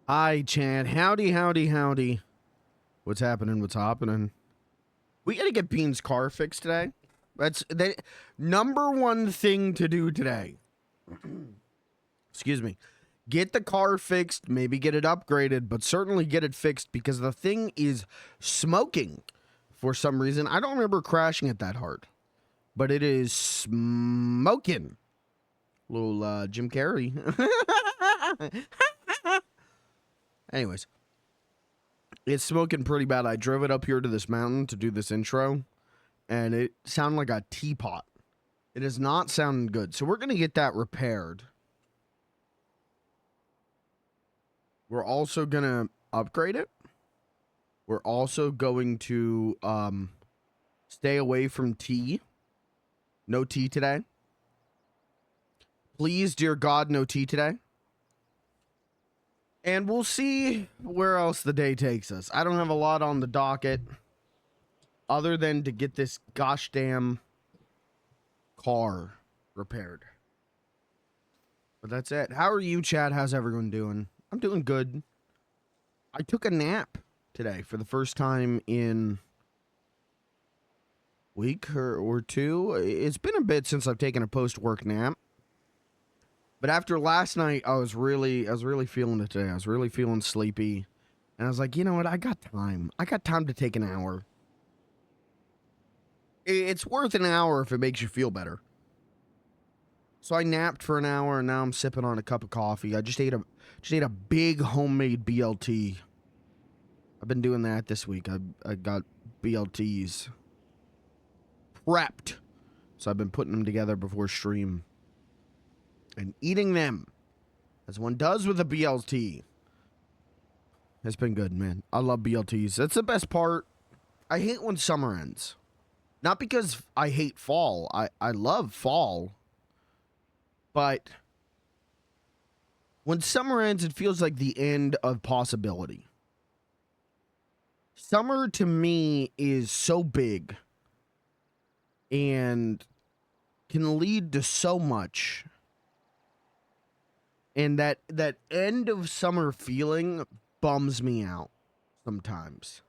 Hi, Chad. Howdy, howdy, howdy. What's happening? What's happening? We gotta get Bean's car fixed today. That's the number one thing to do today. Excuse me. Get the car fixed, maybe get it upgraded, but certainly get it fixed because the thing is smoking for some reason. I don't remember crashing it that hard, but it is smoking. Little Jim Carrey. Anyways, it's smoking pretty bad. I drove it up here to this mountain to do this intro, and it sounded like a teapot. It is not sounding good. So we're going to get that repaired. We're also going to upgrade it. We're also going to stay away from tea. No tea today. Please, dear God, no tea today. And we'll see where else the day takes us. I don't have a lot on the docket other than to get this gosh damn car repaired. But that's it. How are you, Chad? How's everyone doing? I'm doing good. I took a nap today for the first time in a week or two. It's been a bit since I've taken a post-work nap. But after last night, I was really feeling it today. I was really feeling sleepy. And I was like, you know what? I got time. I got time to take an hour. It's worth an hour if it makes you feel better. So I napped for an hour, and now I'm sipping on a cup of coffee. I just ate a big homemade BLT. I've been doing that this week. I got BLTs prepped. So I've been putting them together before stream. And eating them, as one does with a BLT. It's been good, man. I love BLTs. That's the best part. I hate when summer ends. Not because I hate fall. I love fall. But when summer ends, it feels like the end of possibility. Summer to me is so big and can lead to so much. And that end of summer feeling bums me out sometimes.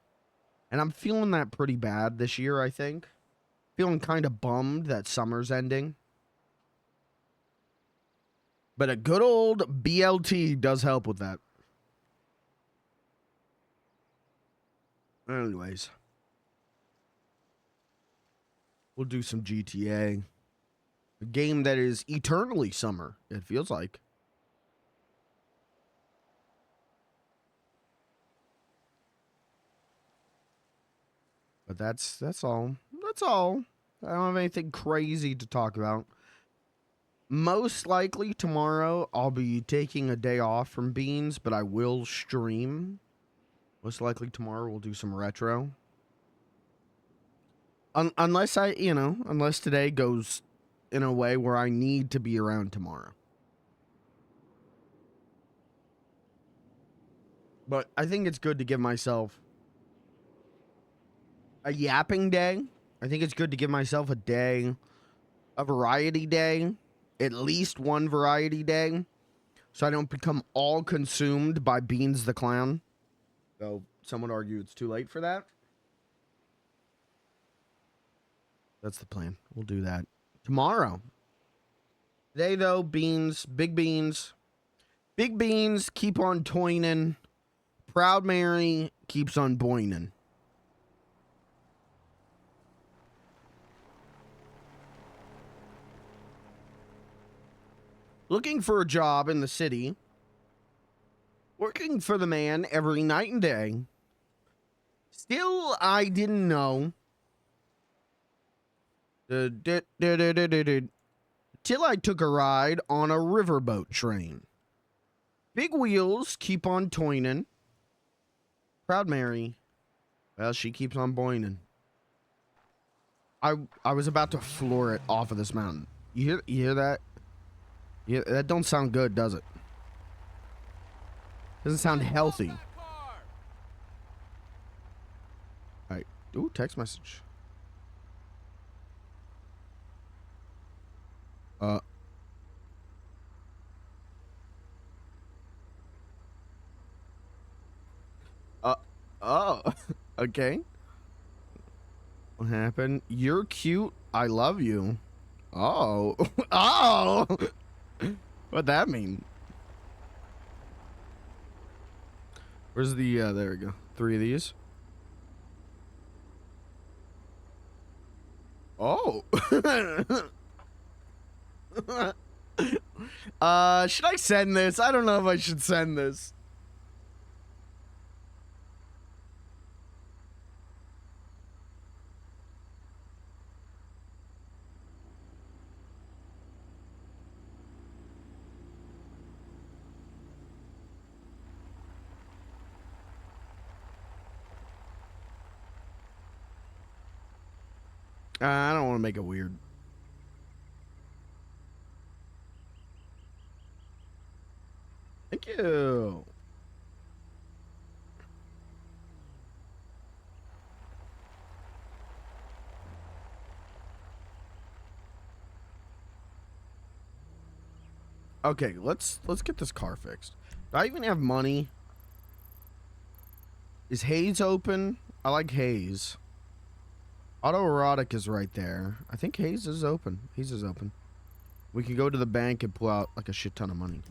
And I'm feeling that pretty bad this year, I think. Feeling kind of bummed that summer's ending. But a good old BLT does help with that. Anyways. We'll do some GTA. A game that is eternally summer, it feels like. But that's all. That's all. I don't have anything crazy to talk about. Most likely tomorrow I'll be taking a day off from Beans, but I will stream. Most likely tomorrow we'll do some retro. Unless unless today goes in a way where I need to be around tomorrow. But I think it's good to give myself a yapping day. I think it's good to give myself a day, a variety day, at least one variety day, so I don't become all consumed by Beans the Clown. Though some would argue it's too late for that. That's the plan. We'll do that tomorrow. Today, though, Beans, Big Beans. Big Beans keep on toinin'. Proud Mary keeps on boinin'. Looking for a job in the city. Working for the man every night and day. Still, I didn't know. Till I took a ride on a riverboat train. Big wheels keep on toinin'. Proud Mary, well, she keeps on boinin'. I was about to floor it off of this mountain. You hear that? Yeah, that don't sound good, does it? Doesn't sound healthy. Alright. Ooh, text message. Uh, oh, okay. What happened? You're cute. I love you. Oh, oh. What'd that mean? Where's the, there we go. 3 of these. Oh. Should I send this? I don't know if I should send this. I don't want to make it weird. Thank you. Okay, let's get this car fixed. Do I even have money? Is Hayes open? I like Hayes. Autoerotic is right there. I think Hayes is open. Hayes is open. We can go to the bank and pull out like a shit ton of money.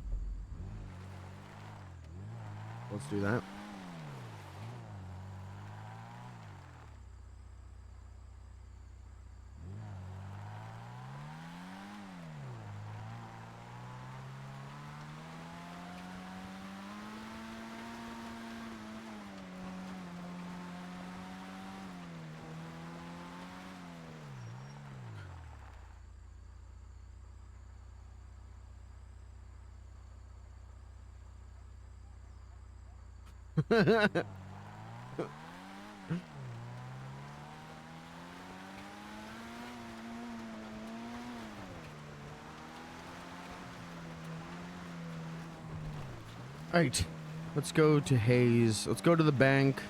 Let's do that. Alright, let's go to Hayes. Let's go to the bank.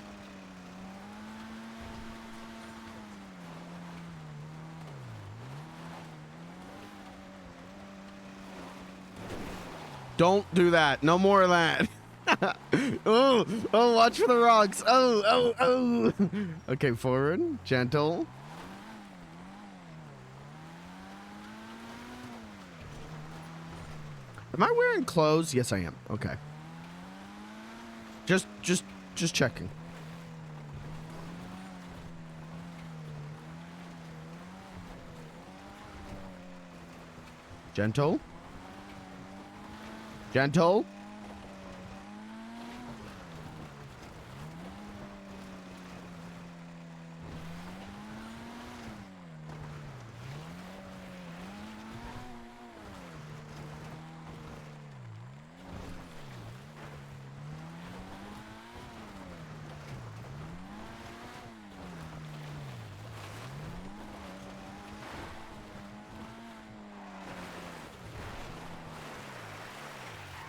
Don't do that. No more of that. Oh, oh, watch for the rocks. Oh, oh, oh. Okay, forward. Gentle. Am I wearing clothes? Yes, I am. Okay. Just checking. Gentle. Gentle.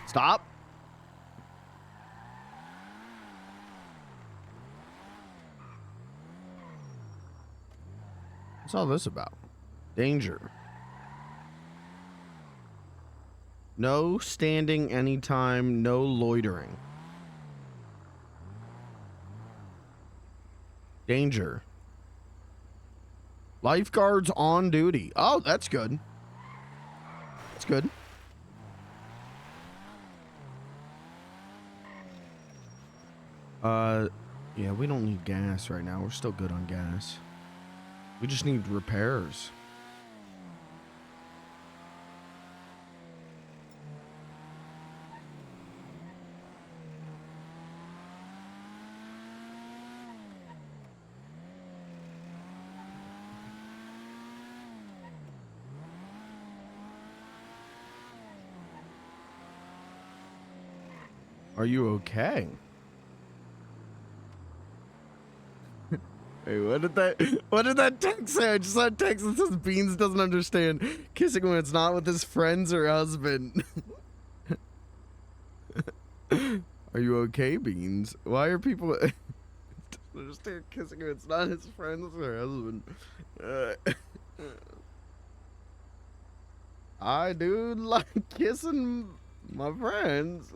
Stop. What's all this about? Danger. No standing anytime, no loitering. Danger. Lifeguards on duty. Oh, that's good. That's good. Yeah, we don't need gas right now. We're still good on gas. We just need repairs. Are you okay? Hey, what did that text say? I just saw a text that says Beans doesn't understand kissing when it's not with his friends or husband. Are you okay, Beans? Why are people doesn't understand kissing when it's not his friends or husband? I do like kissing my friends.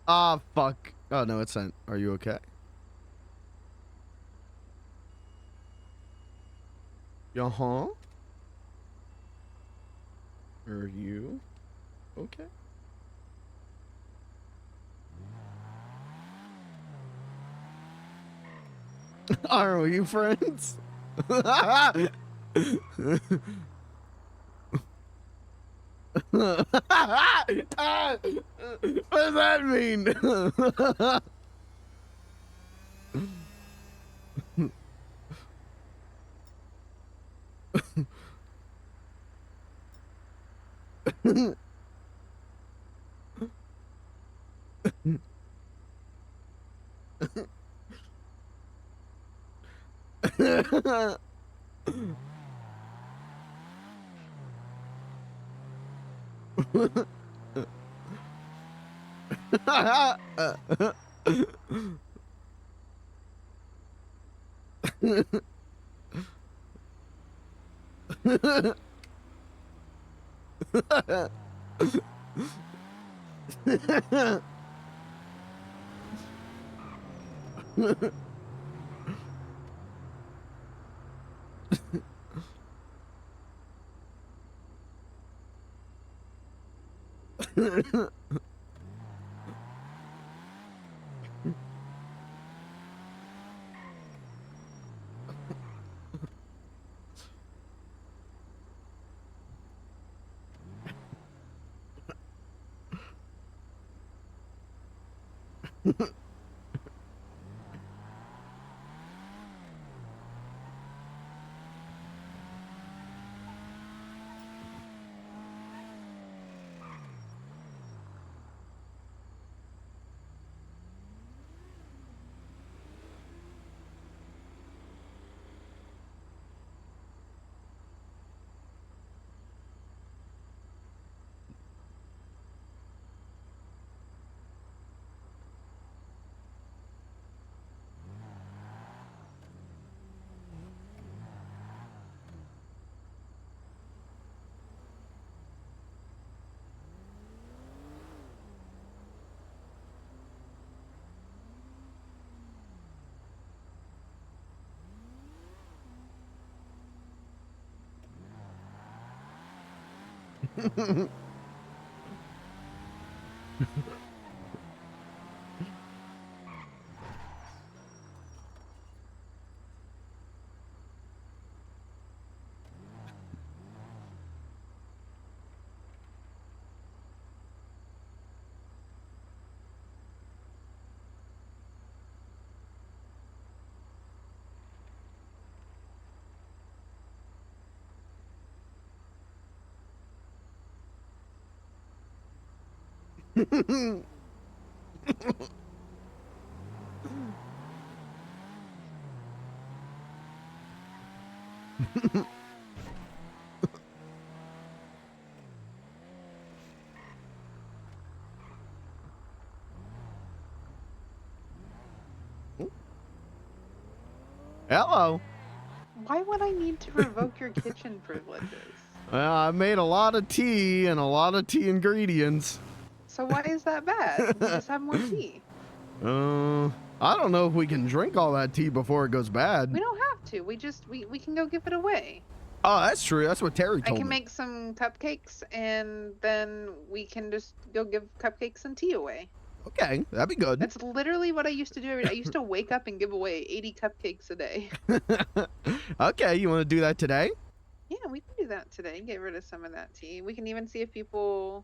Ah, fuck. Oh, no, it's sent. Are you okay? Uh-huh. Are you okay? Are you friends? What does that mean? Hello. Why would I need to revoke your kitchen privileges? I made a lot of tea and a lot of tea ingredients. So why is that bad? We just have more tea. I don't know if we can drink all that tea before it goes bad. We don't have to. We can go give it away. Oh, that's true. That's what Terry told me. I can make some cupcakes and then we can just go give cupcakes and tea away. Okay, that'd be good. That's literally what I used to do every day. I used to wake up and give away 80 cupcakes a day. Okay, you want to do that today? Yeah, we can do that today. Get rid of some of that tea. We can even see if people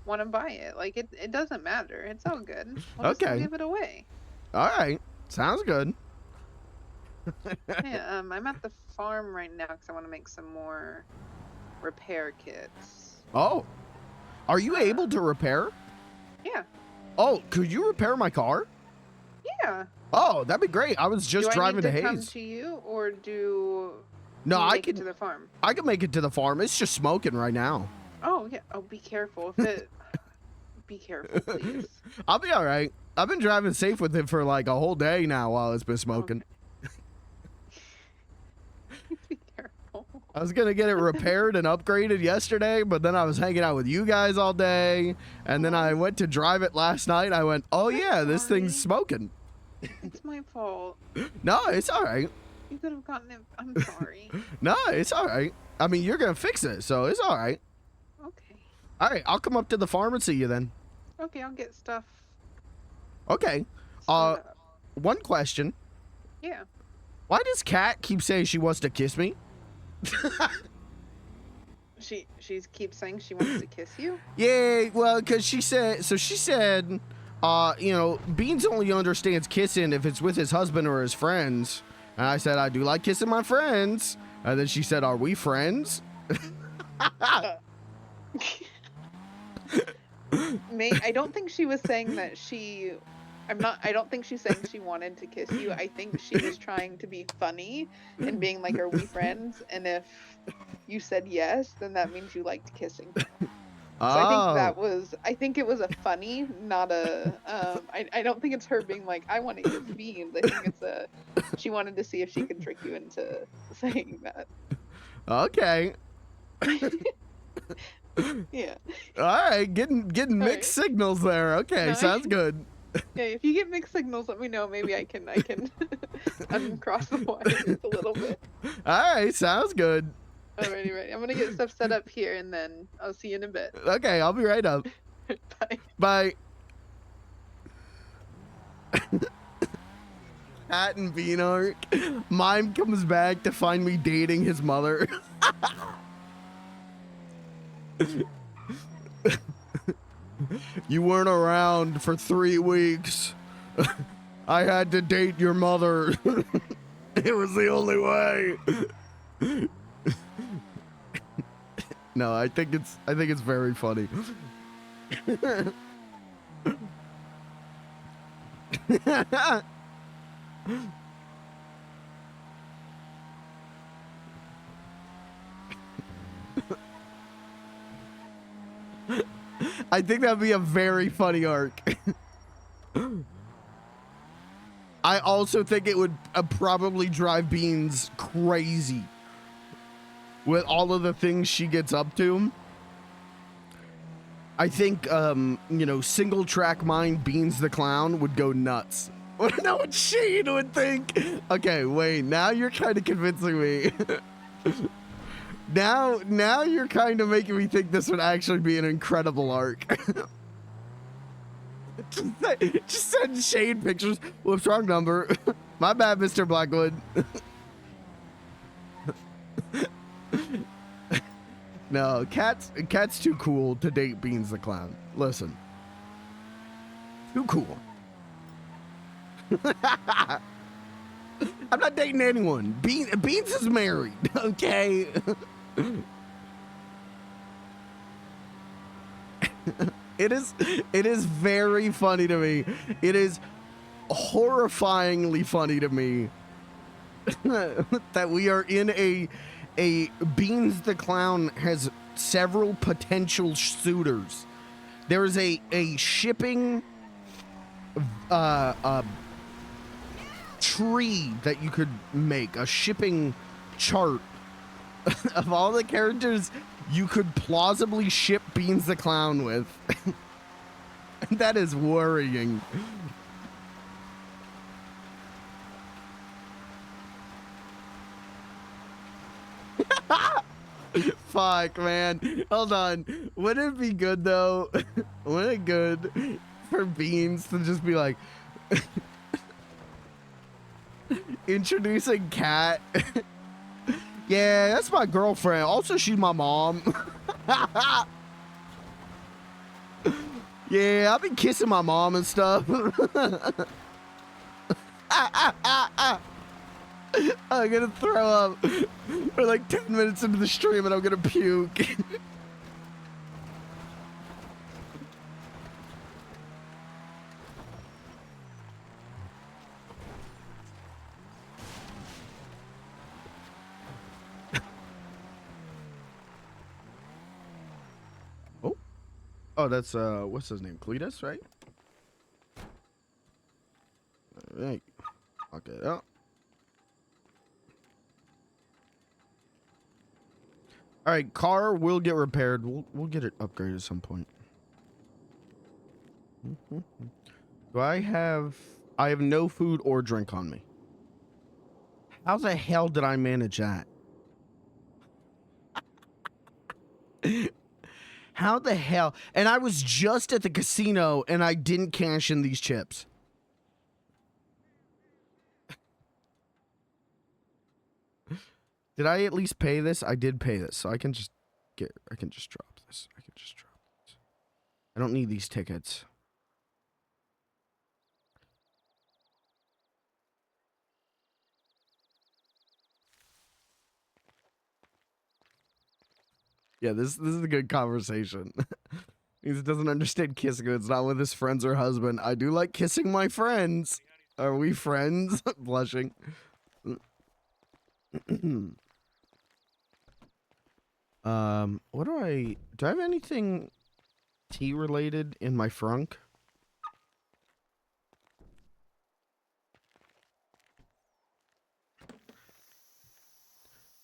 want to buy it. Like, it doesn't matter. It's all good. We'll just go give it away. All right. Sounds good. Yeah, I'm at the farm right now because I want to make some more repair kits. Oh. Are you able to repair? Yeah. Oh, could you repair my car? Yeah. Oh, that'd be great. I was just driving to Hayes. Do I need to come to you, or do no, I can make it to the farm? I can make it to the farm. It's just smoking right now. Oh, yeah. Oh, be careful. If it... Be careful, please. I'll be all right. I've been driving safe with it for like a whole day now while it's been smoking. Okay. Be careful. I was gonna get it repaired and upgraded yesterday, but then I was hanging out with you guys all day, and then I went to drive it last night. I went, oh yeah, this thing's smoking. It's my fault. No, it's all right. You could have gotten it. I'm sorry. No, it's all right. I mean, you're gonna fix it, so it's all right. Okay. All right, I'll come up to the farm and see you then. Okay, I'll get stuff. Okay. set up. One question. Yeah. Why does Kat keep saying she wants to kiss me? She keeps saying she wants to kiss you. Yeah, well, because she said, you know, Beans only understands kissing if it's with his husband or his friends. And I said, I do like kissing my friends. And then she said, are we friends? I don't think she was saying that she. I don't think she's saying she wanted to kiss you. I think she was trying to be funny and being like, are we friends? And if you said yes, then that means you liked kissing. So I think it was a funny, not a, I don't think it's her being like, I want to kiss Beans. I think it's she wanted to see if she could trick you into saying that. Okay. Yeah. All right, getting mixed signals there. Okay, sounds good. Yeah, if you get mixed signals, let me know. Maybe I can uncross the wires a little bit. All right, sounds good. Alrighty, right. I'm gonna get stuff set up here, and then I'll see you in a bit. Okay, I'll be right up. Bye. Bye. Hat and Bean arc. Mime comes back to find me dating his mother. You weren't around for 3 weeks. I had to date your mother. It was the only way. No, I think it's very funny. I think that'd be a very funny arc. I also think it would probably drive Beans crazy with all of the things she gets up to. I think, you know, single track mind Beans the Clown would go nuts. I want to know what Shane would think. Okay, wait, now you're kind of convincing me. Now you're kind of making me think this would actually be an incredible arc. Just send Shane pictures. Whoops, wrong number. My bad, Mr. Blackwood. No, Cat's too cool to date Beans the Clown. Listen. Too cool. I'm not dating anyone. Beans is married, okay? It is very funny to me. It is horrifyingly funny to me that we are in a Beans the Clown has several potential suitors. There is a shipping tree that you could make, a shipping chart of all the characters you could plausibly ship Beans the Clown with. That is worrying. Fuck, man. Hold on. Wouldn't it be good, though? Wouldn't it good for Beans to just be like... introducing Kat. Yeah, that's my girlfriend. Also, she's my mom. Yeah, I've been kissing my mom and stuff. I'm gonna throw up. We're like 10 minutes into the stream and I'm gonna puke. Oh, that's, what's his name? Cletus, right? All right. Okay, oh. All right, car will get repaired. We'll get it upgraded at some point. Do I have no food or drink on me. How the hell did I manage that? How the hell? And I was just at the casino and I didn't cash in these chips. Did I at least pay this? I did pay this, so I can just drop this. I don't need these tickets. Yeah, this is a good conversation. He doesn't understand kissing. It's not with his friends or husband. I do like kissing my friends. Are we friends? Blushing. What do I have anything tea related in my frunk?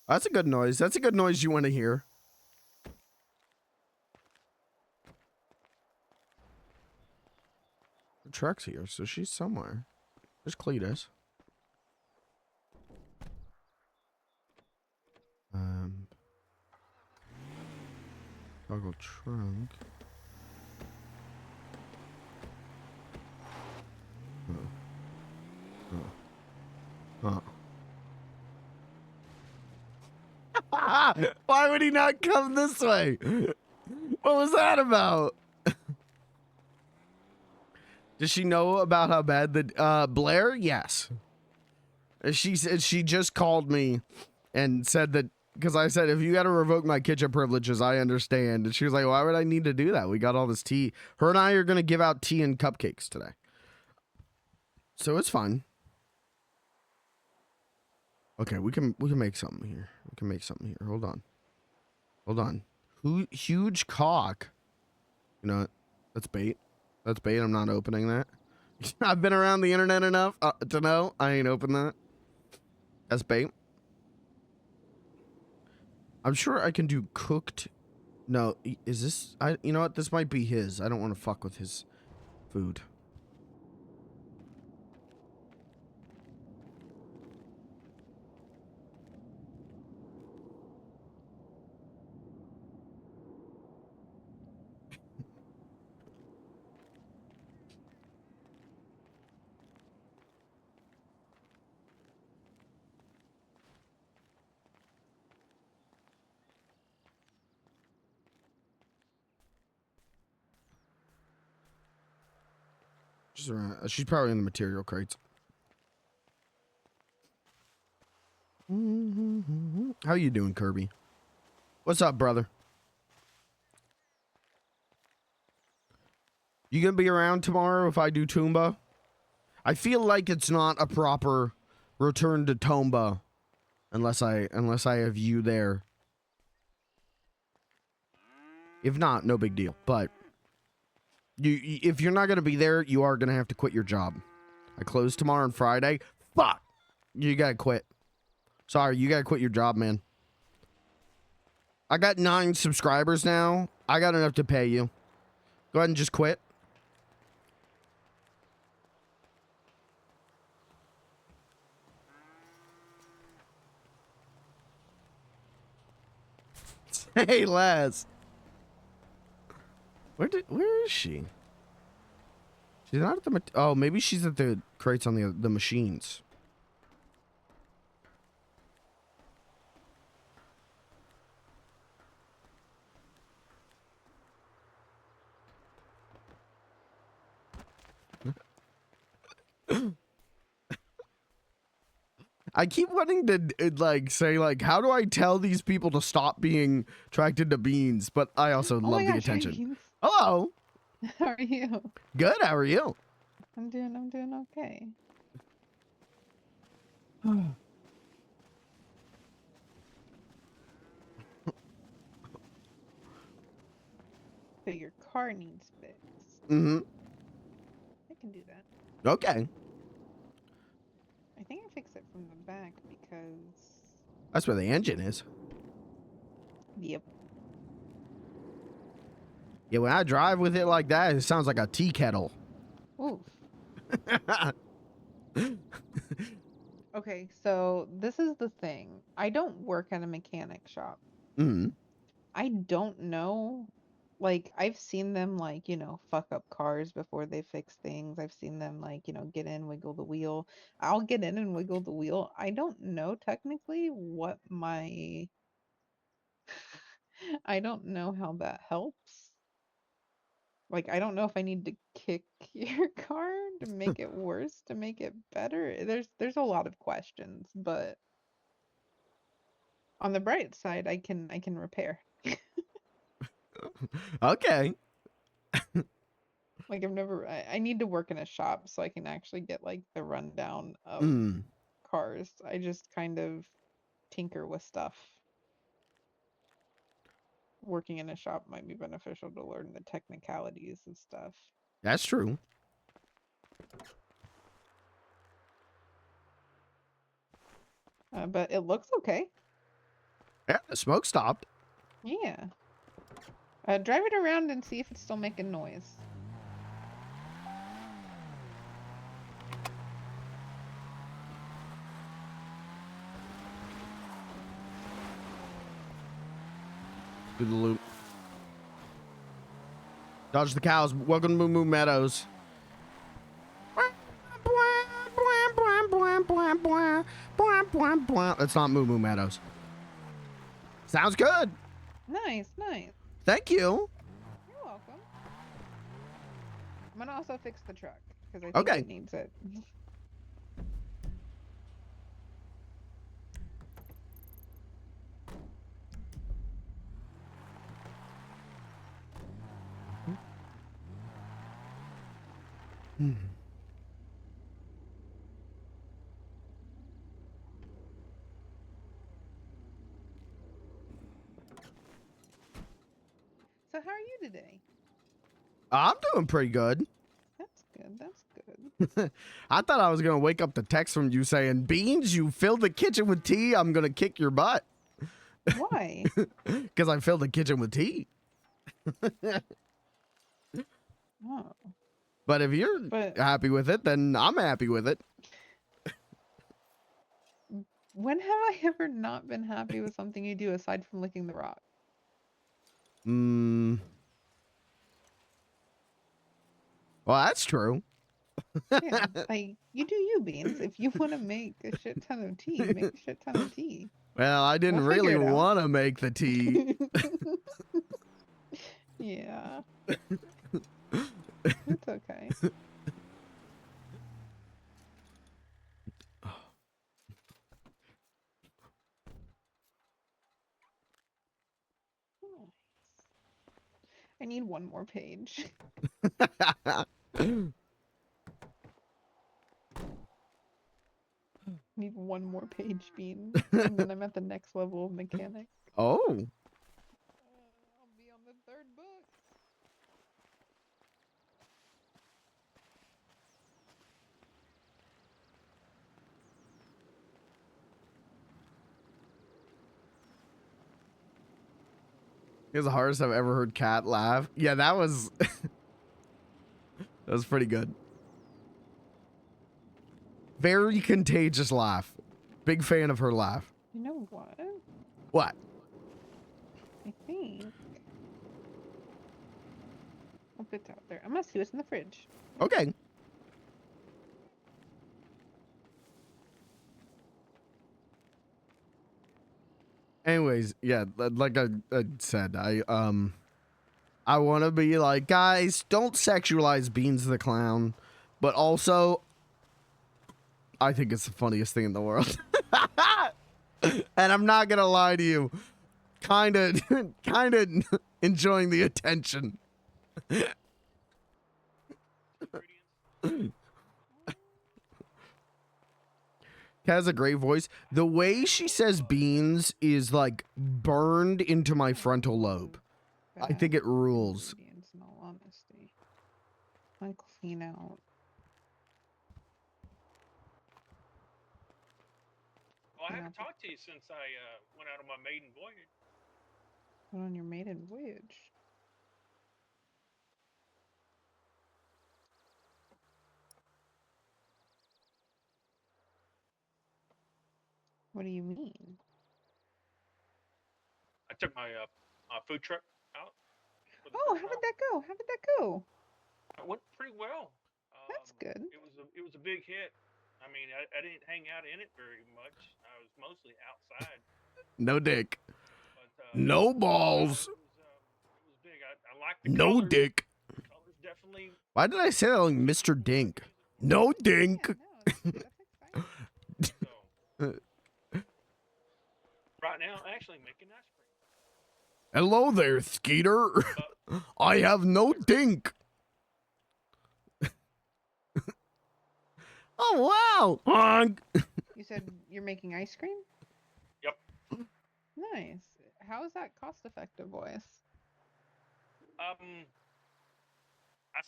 That's a good noise. That's a good noise you want to hear. The truck's here, so she's somewhere. There's Cletus. Toggle trunk. Why would he not come this way? What was that about? Does she know about how bad the Blair? Yes. She said she just called me and said that because I said if you got to revoke my kitchen privileges, I understand. And she was like, "Why would I need to do that? We got all this tea." Her and I are gonna give out tea and cupcakes today, so it's fine. Okay, we can make something here. We can make something here. Hold on. Huge cock. You know what? That's bait. That's bait. I'm not opening that. I've been around the internet enough to know I ain't open that. That's bait. I'm sure I can do cooked. No, is this? You know what? This might be his. I don't want to fuck with his food. She's probably in the material crates. How you doing, Kirby? What's up, brother? You gonna be around tomorrow if I do Toomba? I feel like it's not a proper return to Tomba unless I have you there. If not, no big deal. But if you're not gonna be there, you are gonna have to quit your job. I close tomorrow and Friday. Fuck! You gotta quit. Sorry, you gotta quit your job, man. I got 9 subscribers now. I got enough to pay you. Go ahead and just quit. Hey, Les. Where is she? She's not at the oh, maybe she's at the crates on the machines. I keep wanting to like say like, how do I tell these people to stop being attracted to beans? But I also love the attention. Hello. How are you? Good. How are you? I'm doing okay. So your car needs fixed. Mm-hmm. I can do that. Okay. I think I fixed it from the back because That's where the engine is. Yep. Yeah, when I drive with it like that, it sounds like a tea kettle. Oof. Okay, so this is the thing. I don't work at a mechanic shop. Mm. I don't know. Like, I've seen them, like, fuck up cars before they fix things. I've seen them, like, get in, wiggle the wheel. I'll get in and wiggle the wheel. I don't know technically what my. I don't know how that helps. Like, I don't know if I need to kick your car to make it worse, to make it better. There's a lot of questions, but on the bright side, I can repair. Okay. Like I need to work in a shop so I can actually get like the rundown of Mm. cars. I just kind of tinker with stuff. Working in a shop might be beneficial to learn the technicalities of stuff. That's true. But it looks okay. Yeah, the smoke stopped. Yeah. Drive it around and see if it's still making noise. Do the loop. Dodge the cows. Welcome to Moo Moo Meadows. That's not Moo Moo Meadows. Sounds good. Nice, nice. Thank you. You're welcome. I'm gonna also fix the truck because I think Okay. it needs it. So how are you today? I'm doing pretty good. That's good. That's good. I thought I was going to wake up the text from you saying, Beans, you filled the kitchen with tea. I'm going to kick your butt. Why? Because I filled the kitchen with tea. Oh, But if you're but happy with it, then I'm happy with it. when have I ever not been happy with something you do aside from licking the rock? Mm. Well, that's true. Yeah, like you do you, Beans. If you want to make a shit ton of tea, make a shit ton of tea. Well, I We'll didn't figure really it out. want to make the tea. Yeah, it's okay. Nice. I need one more page. Need one more page, Beans, and then I'm at the next level of mechanic. Oh. I'll be on the third book. It was the hardest I've ever heard Kat laugh. Yeah, that was that was pretty good. Very contagious laugh. Big fan of her laugh. You know what? What? I think I'll put it out there. I'm gonna see what's in the fridge. Okay. Anyways, yeah, like I said, I want to be like, guys, don't sexualize Beans the Clown, but also, I think it's the funniest thing in the world. And I'm not gonna lie to you, kind of enjoying the attention. Has a great voice. The way she says beans is like burned into my frontal lobe. I think it rules. Ingredients, in all honesty. I clean out. Well, I haven't talked to you since I went out on my maiden voyage. Put on your maiden voyage. What do you mean? I took my food truck out. For the Oh, first how did time. that go? How did that go? It went pretty well. That's good. It was a big hit. I mean, I didn't hang out in it very much. I was mostly outside. No dick. But No balls. it was big. I like the No colors. dick. The colors definitely. Why did I say that like Mr. Dink? No dink. Yeah, no, that's exciting. So right now, actually making ice cream. Hello there, Skeeter. I have no dink. Oh, wow. Honk. You said you're making ice cream? Yep. Nice. How is that cost effective, boys? I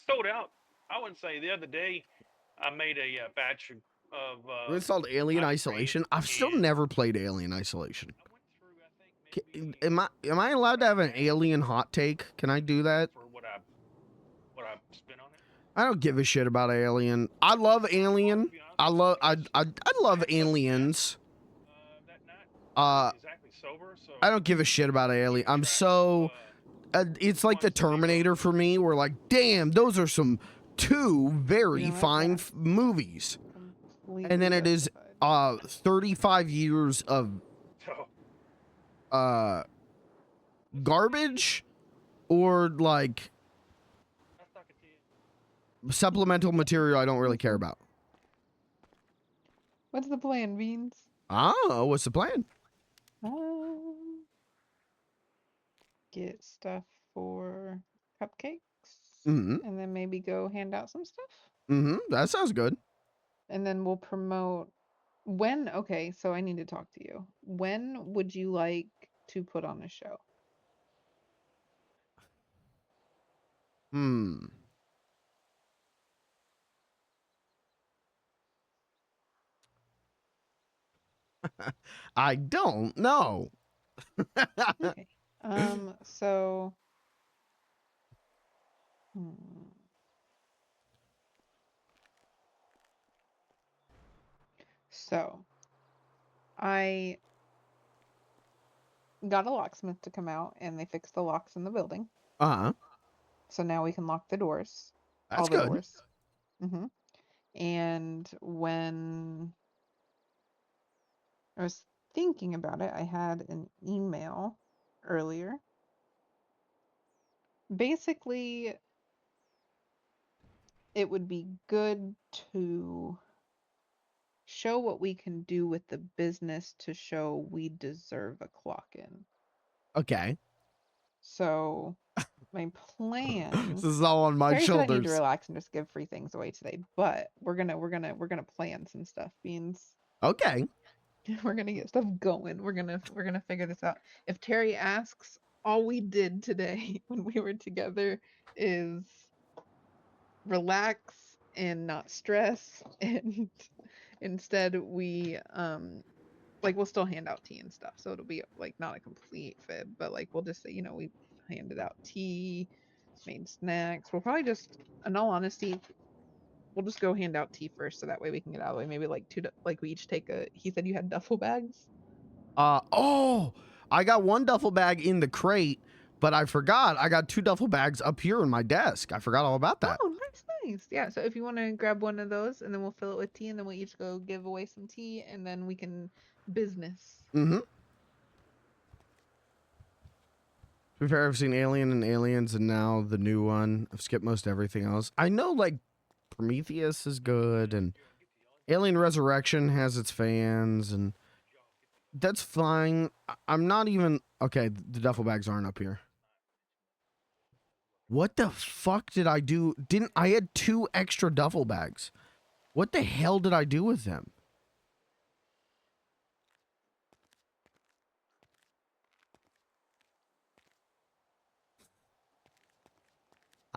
sold out. I wouldn't say the other day. I made a batch of. We installed Alien ice cream, Isolation. I've still and never played Alien Isolation. I went through. I think maybe. Am I allowed to have an alien hot take? Can I do that? For what I spent on it. I don't give a shit about Alien. I love Alien. I love aliens. That night, exactly sober. So I don't give a shit about Alien. I'm so it's like the Terminator for me. Where like, damn, those are some two very fine movies. Completely And then it is justified. 35 years of garbage or like supplemental material I don't really care about. What's the plan, Beans? Oh, what's the plan? Get stuff for cupcakes. Mm-hmm. And then maybe go hand out some stuff. Mm-hmm. That sounds good. And then we'll promote when. Okay, so I need to talk to you. When would you like to put on a show? I don't know. Okay. So. So, I got a locksmith to come out and they fixed the locks in the building. Uh-huh. So now we can lock the doors. That's all the good. doors. Mm-hmm. And when I was thinking about it, I had an email earlier. Basically, it would be good to show what we can do with the business to show we deserve a clock in. Okay. So my plan. This is all on my Terry said I need to shoulders. relax and just give free things away today, but we're gonna plan some stuff, Beans. Okay. We're gonna get stuff going. We're gonna figure this out. If Terry asks, all we did today when we were together is relax and not stress, and instead we like we'll still hand out tea and stuff, so it'll be like not a complete fib, but like we'll just say, you know, we handed out tea, made snacks. We'll probably just, in all honesty, we'll just go hand out tea first, so that way we can get out of the way. Maybe like like we each take a. He said you had duffel bags. Oh, I got one duffel bag in the crate, but I forgot. I got two duffel bags up here in my desk. I forgot all about that. Oh, nice. Yeah. So if you want to grab one of those, and then we'll fill it with tea, and then we'll each go give away some tea, and then we can business. Mm-hmm. To be fair, I've seen Alien and Aliens, and now the new one. I've skipped most everything else. I know, like, Prometheus is good, and Alien Resurrection has its fans, and that's fine. I'm not even... Okay, the duffel bags aren't up here. What the fuck did I do? I had two extra duffel bags. What the hell did I do with them?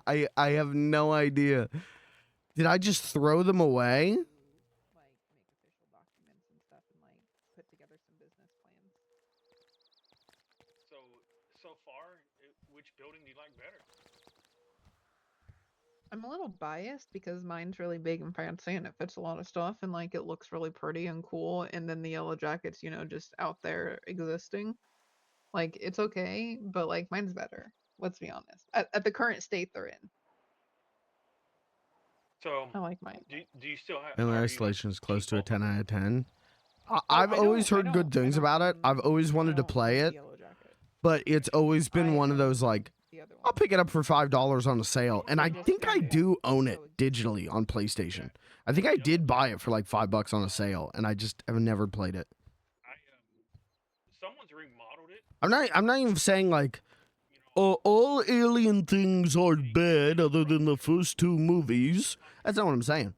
I have no idea. Did I just throw them away? Like make official documents and stuff, and like put together some business plans. So far, I'm a little biased because mine's really big and fancy and it fits a lot of stuff and like it looks really pretty and cool. And then the yellow jacket's, you know, just out there existing. Like it's okay, but like mine's better. Let's be honest. At the current state they're in, So, I like mine. do you still have? And the Are you like isolation is close to a cheap 10 out of 10. Oh, I've always I heard good don't things about it. I've always I wanted to don't play want it, the yellow jacket. but it's always been I one of those own like, the other I'll one. pick it up for $5 on a sale. And I Just think I saying. do own it So it's- digitally on PlayStation. I think I did buy it for like $5 on a sale, and I just have never played it. Someone's remodeled it. I'm not even saying like, You know, oh, all alien things are bad other than the first two movies. That's not what I'm saying.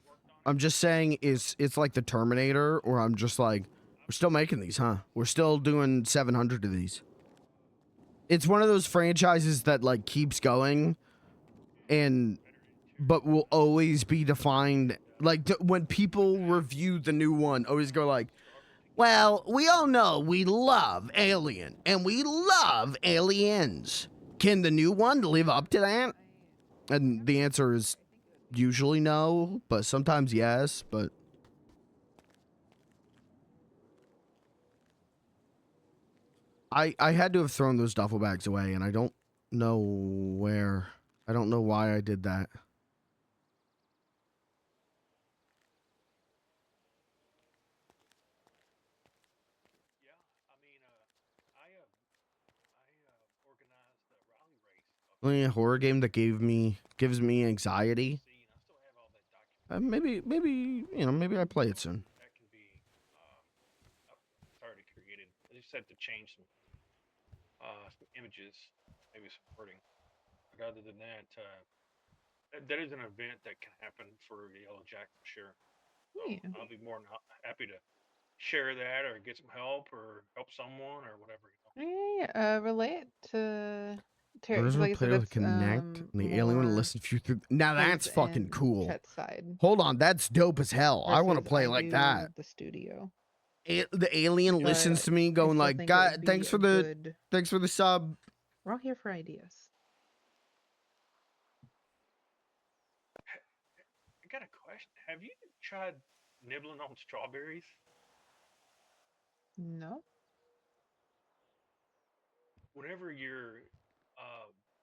I'm just saying it's like the Terminator, or I'm just like, we're still making these, huh? We're still doing 700 of these. It's one of those franchises that like keeps going, but will always be defined. Like when people review the new one, always go like, well, we all know we love Alien and we love Aliens. Can the new one live up to that? And the answer is usually no, but sometimes yes, but I had to have thrown those duffel bags away, and I don't know where. I don't know why I did that. yeah. I mean, I organized the rally race. Only a horror game that gives me anxiety. See, and I still have all that documented. Maybe I play it soon. That can be already created. I just had to change some images, maybe some wording. But other than that, that is an event that can happen for the Yellow Jack for sure. So Yeah. I'll be more than happy to share that or get some help or help someone or whatever. You know? Yeah, relay it to Terry. Orders 'Cause for like I said, player to that's connect, and the alien will more listen to you through. Now that's his fucking and cool. Chet's side. Hold on, that's dope as hell. I want to versus play I like do that. The studio. The alien listens But to me, I going still like, think it would "God, be thanks for a the good. sub." We're all here for ideas. I got a question. Have you tried nibbling on strawberries? No. Whenever uh,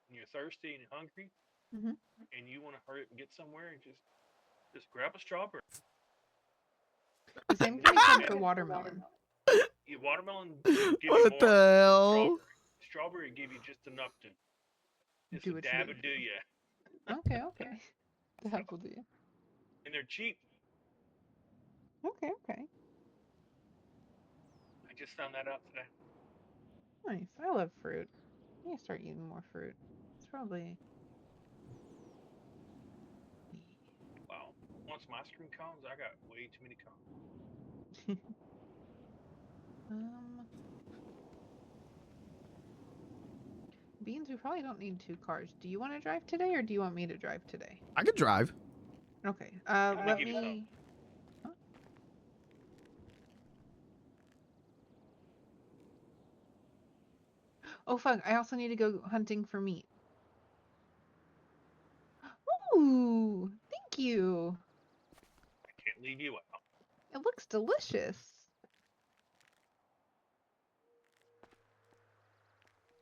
you're thirsty and hungry, Hmm. and you want to hurry up and get somewhere, just grab a strawberry. The same can be said for watermelon. Watermelon give you What more. the hell? Strawberry give you just enough to just Do a what dab you it do need. you. Okay. That will do. And they're cheap. Okay. I just found that out today. Nice. I love fruit. I need to start eating more fruit. It's probably. Wow. Once my screen cones, I got way too many cones. Beans, we probably don't need 2 cars. Do you want to drive today or do you want me to drive today? I could drive. Okay. I'm gonna Let give you some. me. Huh? Oh, fuck. I also need to go hunting for meat. Ooh, thank you. I can't leave you out. It looks delicious.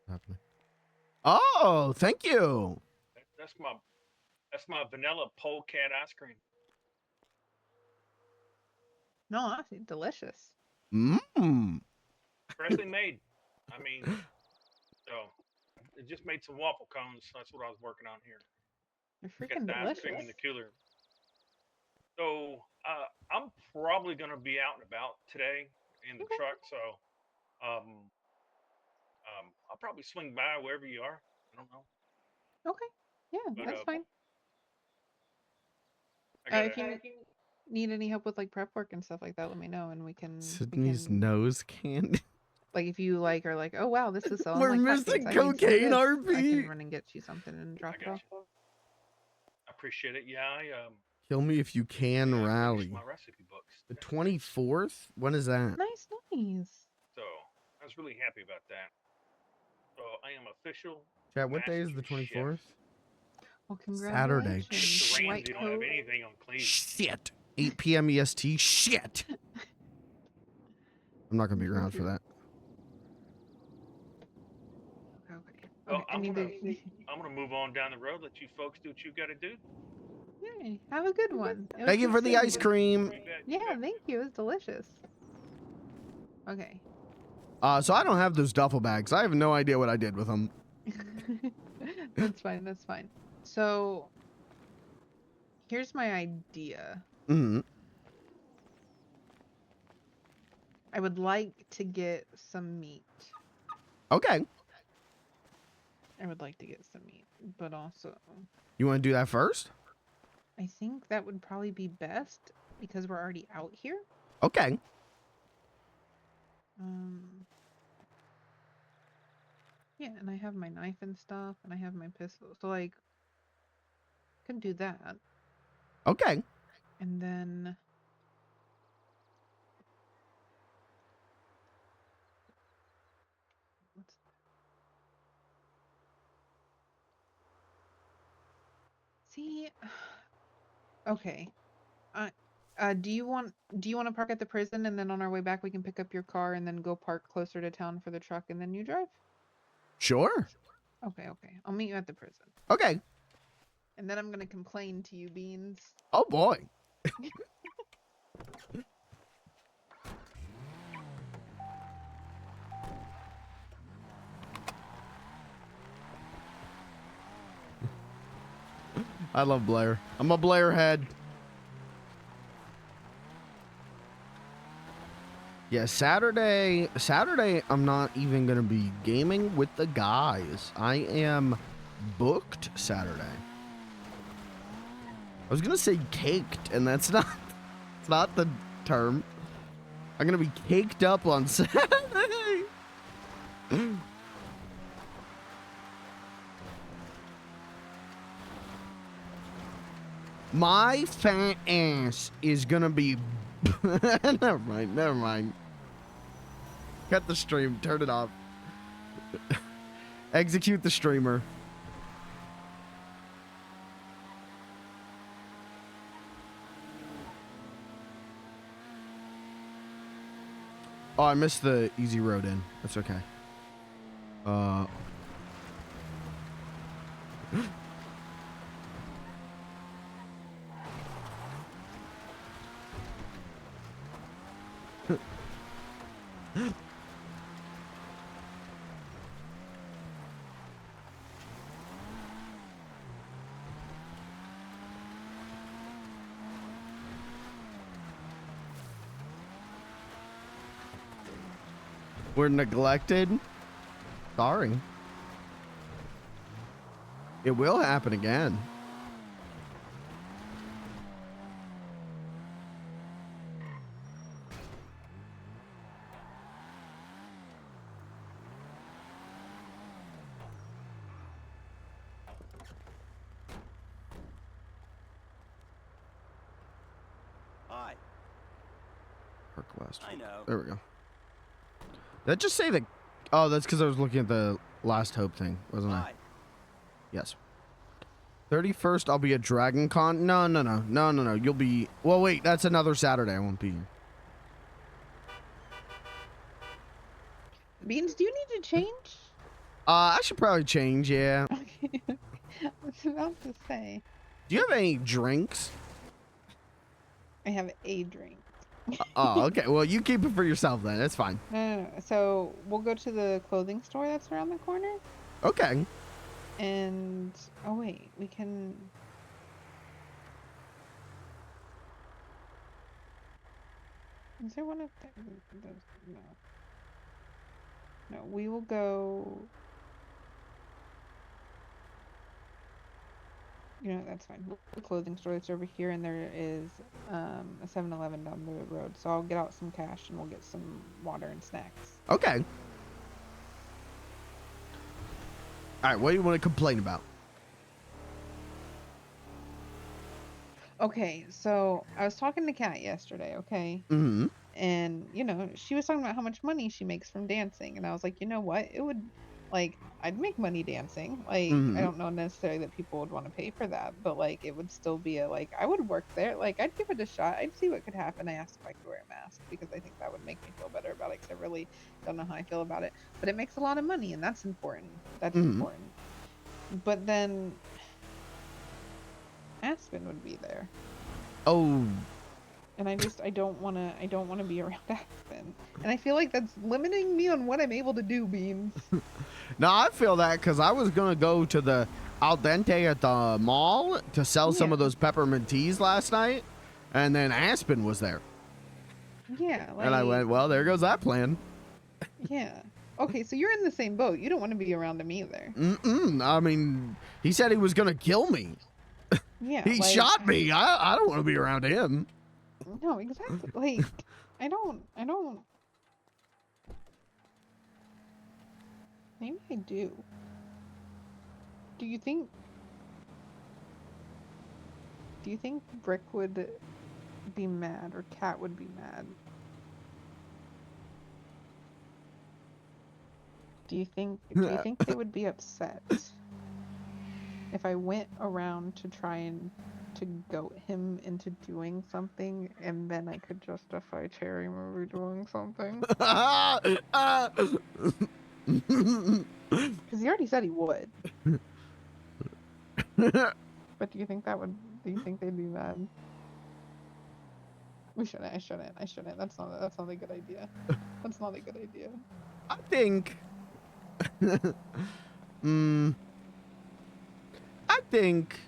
Happening. Oh, thank you. That's my vanilla polecat ice cream. No, honestly, delicious. Mmm. Freshly made. I mean, so it just made some waffle cones. So that's what I was working on here. They're Got freaking the ice cream in delicious. the cooler. So I'm probably gonna be out and about today in the Okay. truck. So I'll probably swing by wherever you are. I don't know. Okay. Yeah, But that's fine. I gotta. If you need any help with like prep work and stuff like that, let me know and we Sydney's can nose candy. like if you like are like, oh wow, this is selling We're like missing hotcakes. I need some of cocaine, this. I RP. can run and get you something and drop I it got off. you. I appreciate it. Yeah, I Kill me if you can finished rally. my recipe books. The 24th? When is that? Nice. So I was really happy about that. So I am official. Chat, what day is the master chef. 24th? Well, Saturday. congratulations. The Rams, White you don't have coat. anything on Cleveland. Shit. 8 p.m. EST. Shit. I'm not gonna be around for that. Okay. Well, Okay, I need to. I'm gonna move on down the road. Let you folks do what you got to do. Yay, have a good one. It was Thank you good for the seeing ice you. cream. You bet, you Yeah, bet. thank you. It was delicious. Okay. So I don't have those duffel bags. I have no idea what I did with them. That's fine. That's fine. So here's my idea. Mm-hmm. I would like to get some meat. Okay. I would like to get some meat, but also You want to do that first? I think that would probably be best because we're already out here. Okay. Yeah, and I have my knife and stuff, and I have my pistol, so like, can do that, Okay. and then what's see? Okay. Do you want to park at the prison and then on our way back we can pick up your car and then go park closer to town for the truck and then you drive? Sure. Okay, okay. I'll meet you at the prison. Okay. And then I'm gonna complain to you, Beans. Oh boy. I love Blair. I'm a Blair head. Yeah, Saturday, I'm not even going to be gaming with the guys. I am booked Saturday. I was going to say caked, and that's not, it's not the term. I'm going to be caked up on Saturday. My fat ass is going to be... Never mind, never mind. Cut the stream, turn it off. Execute the streamer. Oh, I missed the easy road in. That's okay. We're neglected. Sorry. It will happen again. Hi. Park last. I know. There we go. Did that just say that? Oh, that's because I was looking at the Last Hope thing, wasn't I? Hi. Yes. 31st, I'll be at Dragon Con. No. You'll be... Well, wait, that's another Saturday. I won't be here. Beans, do you need to change? I should probably change, yeah. Okay. I was about to say. Do you have any drinks? I have a drink. Oh, okay. Well, you keep it for yourself then. That's fine. No. So we'll go to the clothing store that's around the corner. Okay. And oh wait, we can. Is there one of those? No. No, we will go. You know, that's fine. The clothing store that's over here, and there is a 7-Eleven down the road. So I'll get out some cash and we'll get some water and snacks. Okay. All right, what do you want to complain about? Okay, so I was talking to Kat yesterday, okay? Mm-hmm. And, you know, she was talking about how much money she makes from dancing. And I was like, you know what? It would, like, I'd make money dancing. Like, I don't know necessarily that people would want to pay for that, but like, it would still be I would work there. Like, I'd give it a shot. I'd see what could happen. I asked if I could wear a mask because I think that would make me feel better about it, because I really don't know how I feel about it. But it makes a lot of money, and that's important. That's important. But then Aspen would be there. Oh. And I don't want to be around Aspen. And I feel like that's limiting me on what I'm able to do, Beans. No, I feel that because I was going to go to the Al Dente at the mall to sell some of those peppermint teas last night. And then Aspen was there. Yeah. Like, and I went, well, there goes that plan. Yeah. Okay, so you're in the same boat. You don't want to be around him either. I mean, he said he was going to kill me. Yeah. He shot me. I don't want to be around him. No, exactly. Like, I don't. Maybe I do. Do you think Brick would be mad or Cat would be mad? Do you think they would be upset if I went around to try and to goat him into doing something, and then I could justify Terry maybe doing something? Because he already said he would. But do you think they'd be mad? I shouldn't. That's not a good idea. That's not a good idea. I think I think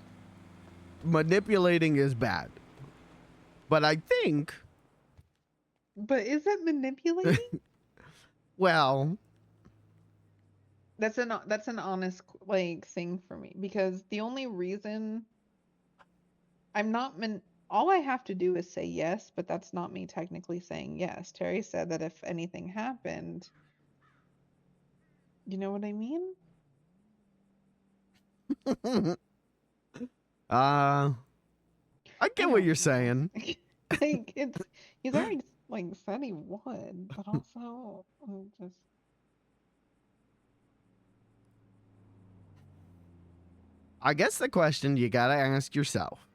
manipulating is bad. But I think But is it manipulating? well, That's an honest thing for me, because the only reason I'm not all I have to do is say yes, but that's not me technically saying yes. Terry said that if anything happened, you know what I mean? I get what you're saying. He's already said he would, but also just. I guess the question you gotta ask yourself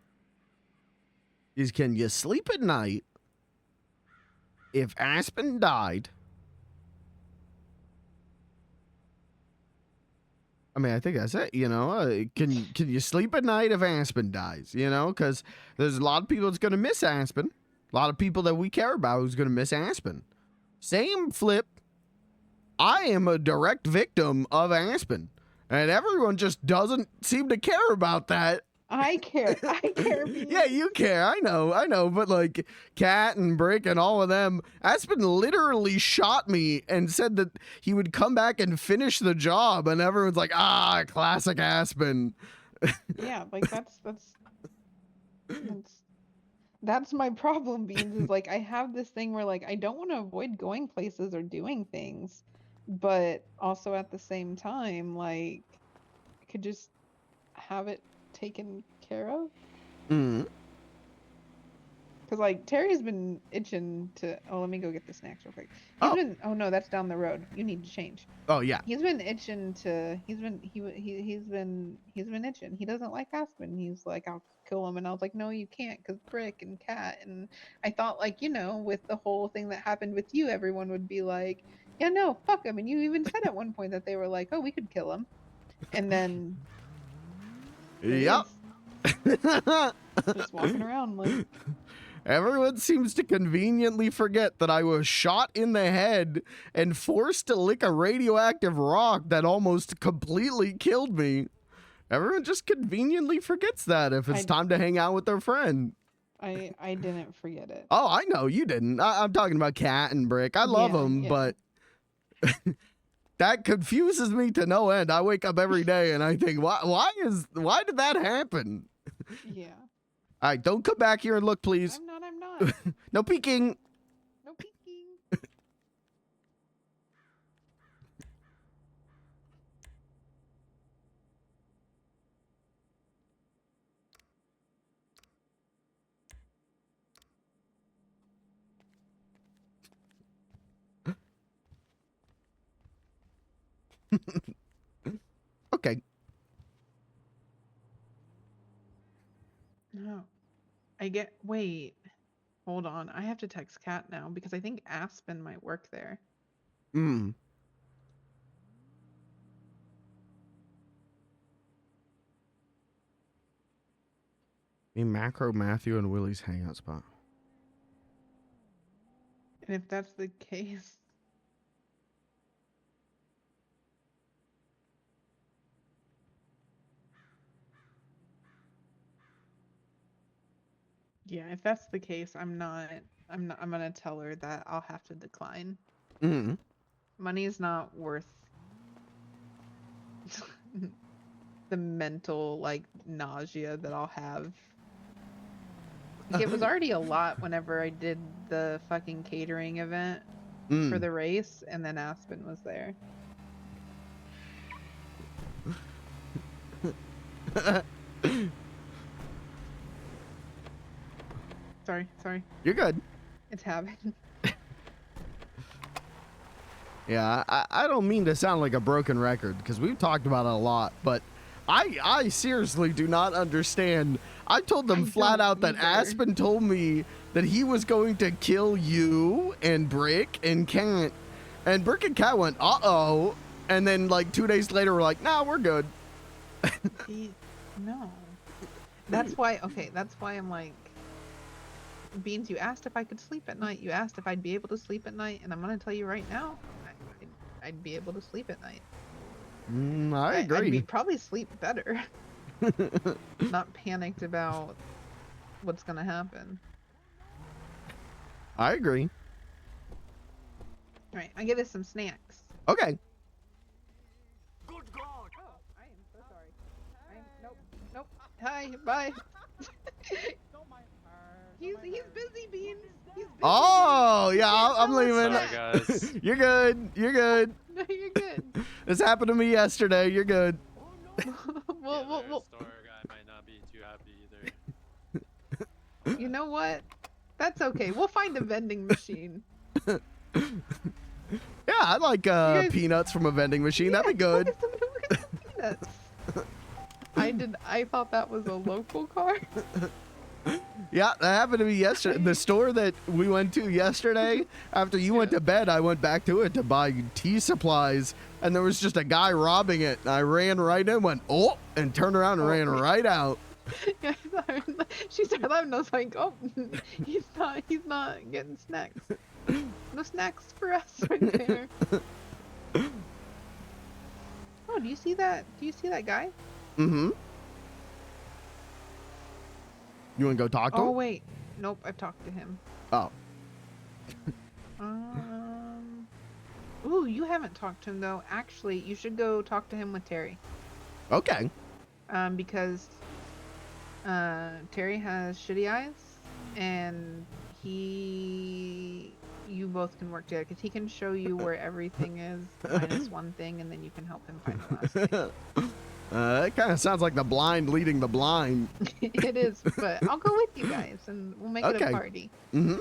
is, can you sleep at night if Aspen died? I mean, I think that's it, you know? Can you sleep at night if Aspen dies, you know? Because there's a lot of people that's going to miss Aspen. A lot of people that we care about who's going to miss Aspen. Same flip. I am a direct victim of Aspen. And everyone just doesn't seem to care about that. I care. Yeah, you care. I know. But like Cat and Brick and all of them, Aspen literally shot me and said that he would come back and finish the job. And everyone's like, classic Aspen. Yeah, like that's my problem, Beans, is I have this thing where I don't want to avoid going places or doing things, but also at the same time, I could just have it taken care of. Because Terry's been itching to. Oh, let me go get the snacks real quick. Oh no, that's down the road. You need to change. Oh yeah. He's been itching to. He's been itching. He doesn't like Aspen. He's like, I'll kill him, and I was like, no, you can't, because Brick and Cat. And I thought, with the whole thing that happened with you, everyone would be like, yeah, no, fuck him. And you even said at one point that they were like, oh, we could kill him. And then. Yep. Just walking around Everyone seems to conveniently forget that I was shot in the head and forced to lick a radioactive rock that almost completely killed me. Everyone just conveniently forgets that if it's time to hang out with their friend. I didn't forget it. Oh, I know you didn't. I'm talking about Cat and Brick. I love them, but that confuses me to no end. I wake up every day and I think, why did that happen? Yeah. All right, don't come back here and look, please. I'm not. No peeking. No peeking. Wait. Hold on. I have to text Kat now because I think Aspen might work there. Hmm. A macro Matthew and Willie's hangout spot. And if that's the case, yeah, if that's the case, I'm gonna tell her that I'll have to decline. Hmm. Money is not worth the mental like nausea that I'll have. Like, it was already a lot whenever I did the fucking catering event for the race, and then Aspen was there. Sorry. You're good. It's happened. Yeah, I don't mean to sound like a broken record because we've talked about it a lot, but I seriously do not understand. I told them flat out that Aspen told me that he was going to kill you and Brick and Cat, and Brick and Cat went, uh-oh, and then like 2 days later we're like, nah, we're good. No. That's why I'm like, Beans, you asked if I could sleep at night. You asked if I'd be able to sleep at night, and I'm gonna tell you right now, I'd be able to sleep at night. I agree. I'd probably sleep better. Not panicked about what's gonna happen. I agree. All right, I get us some snacks. Okay. Good God! Oh, I am so sorry. Nope. Hi, bye. He's busy, Beans. He's busy. Oh, yeah, I'm leaving. Sorry, guys. You're good. No, you're good. This happened to me yesterday. You're good. Well, Store guy might not be too happy either. you know what? That's okay. We'll find a vending machine. Yeah, I'd like peanuts from a vending machine. That'd be good. Look at some peanuts. I thought that was a local car. Yeah, that happened to me yesterday. The store that we went to yesterday, after you went to bed, I went back to it to buy tea supplies, and there was just a guy robbing it. And I ran right in, went, oh, and turned around and ran right out. Yeah, she started laughing. I was like, oh, he's not getting snacks. No snacks for us right there. Oh, do you see that guy? Mm-hmm. You want to go talk to him? Oh, wait. Nope, I've talked to him. Oh. Ooh, you haven't talked to him, though. Actually, you should go talk to him with Terry. Okay. Because Terry has shitty eyes, and you both can work together, because he can show you where everything is, minus one thing, and then you can help him find the last thing. It kind of sounds like the blind leading the blind. It is, but I'll go with you guys, and we'll make it a party. Mm-hmm.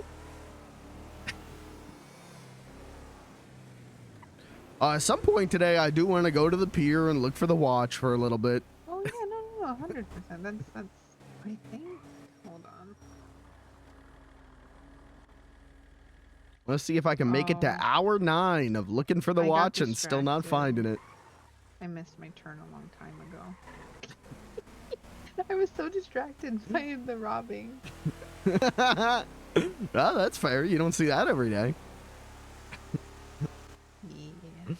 At some point today, I do want to go to the pier and look for the watch for a little bit. Oh yeah, no, 100%. That's. I think. Hold on. Let's see if I can make it to hour 9 of looking for the watch and still not finding it. I missed my turn a long time ago. I was so distracted by the robbing. Oh, that's fair. You don't see that every day. Yeah.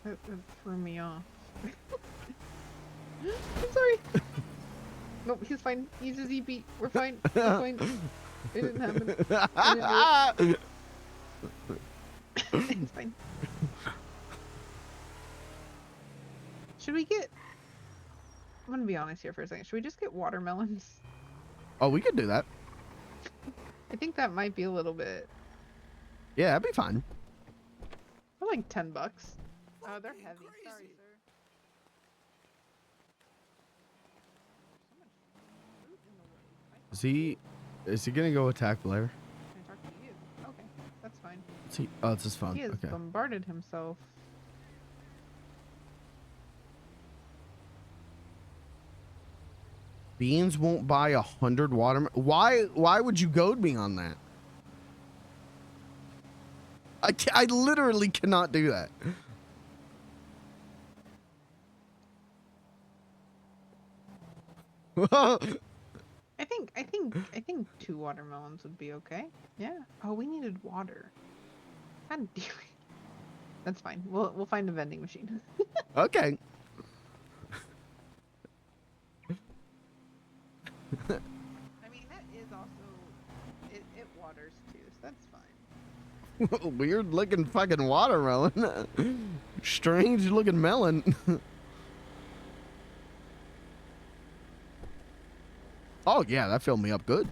That threw me off. I'm sorry. Nope, he's fine. He's his EP. We're fine. We're fine. It didn't happen. It's fine. Should we get... I'm gonna be honest here for a second. Should we just get watermelons? Oh, we could do that. I think that might be a little bit... Yeah, that'd be fine. They're like $10. Oh, they're heavy. Sorry, sir. Is he gonna go attack Blair? Can I talk to you? Okay, that's fine. Oh, it's his phone. He has Okay. bombarded himself. Beans won't buy 100 watermelon. Why would you goad me on that? I literally cannot do that. I think 2 watermelons would be okay. Yeah. Oh, we needed water. God damn it. That's fine. We'll find a vending machine. Okay. I mean, that is also it waters too, so that's fine. Weird looking fucking watermelon. Strange looking melon. Oh yeah, that filled me up good.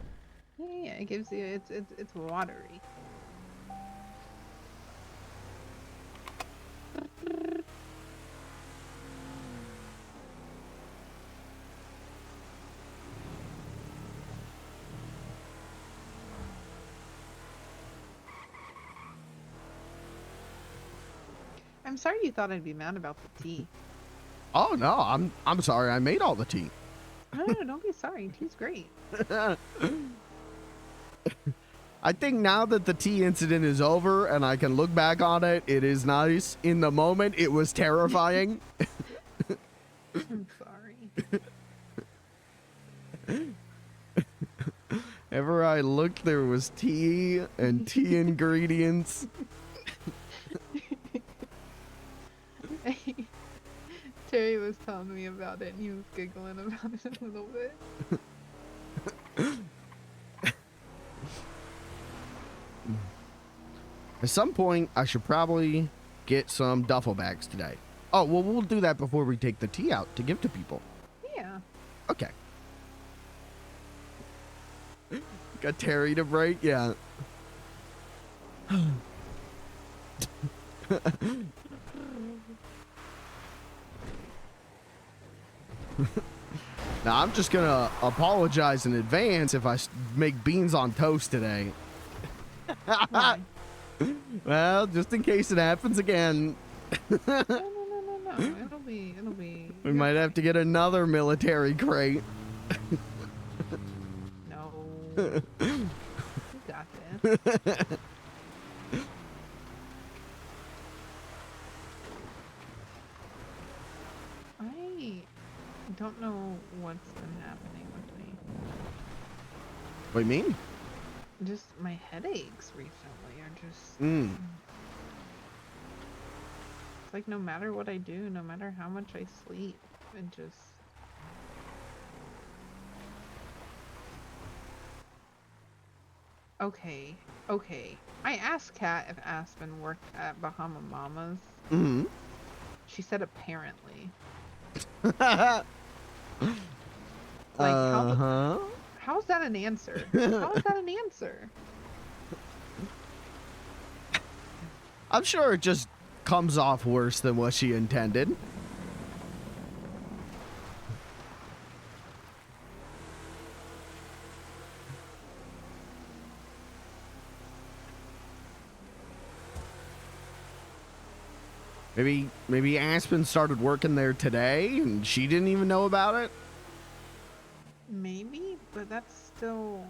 Yeah, it gives you it's watery. I'm sorry you thought I'd be mad about the tea. Oh no, I'm sorry. I made all the tea. No, don't be sorry. Tea's great. I think now that the tea incident is over and I can look back on it, it is nice. In the moment, it was terrifying. I'm sorry. Ever I looked, there was tea and tea ingredients. Terry was telling me about it and he was giggling about it a little bit. At some point, I should probably get some duffel bags today. Oh, well, we'll do that before we take the tea out to give to people. Yeah. Okay. Got Terry to break? Yeah. Now, I'm just gonna apologize in advance if I make beans on toast today. Why? Well, just in case it happens again. No. It'll be. We might have to get another military crate. No. You got this. I don't know what's been happening with me. What do you mean? Just my headaches recently are just. It's like no matter what I do, no matter how much I sleep, it just. Okay. I asked Kat if Aspen worked at Bahama Mamas. Mm-hmm. She said apparently. How's that an answer? How is that an answer? I'm sure it just comes off worse than what she intended. Maybe Aspen started working there today and she didn't even know about it. Maybe, but that's still.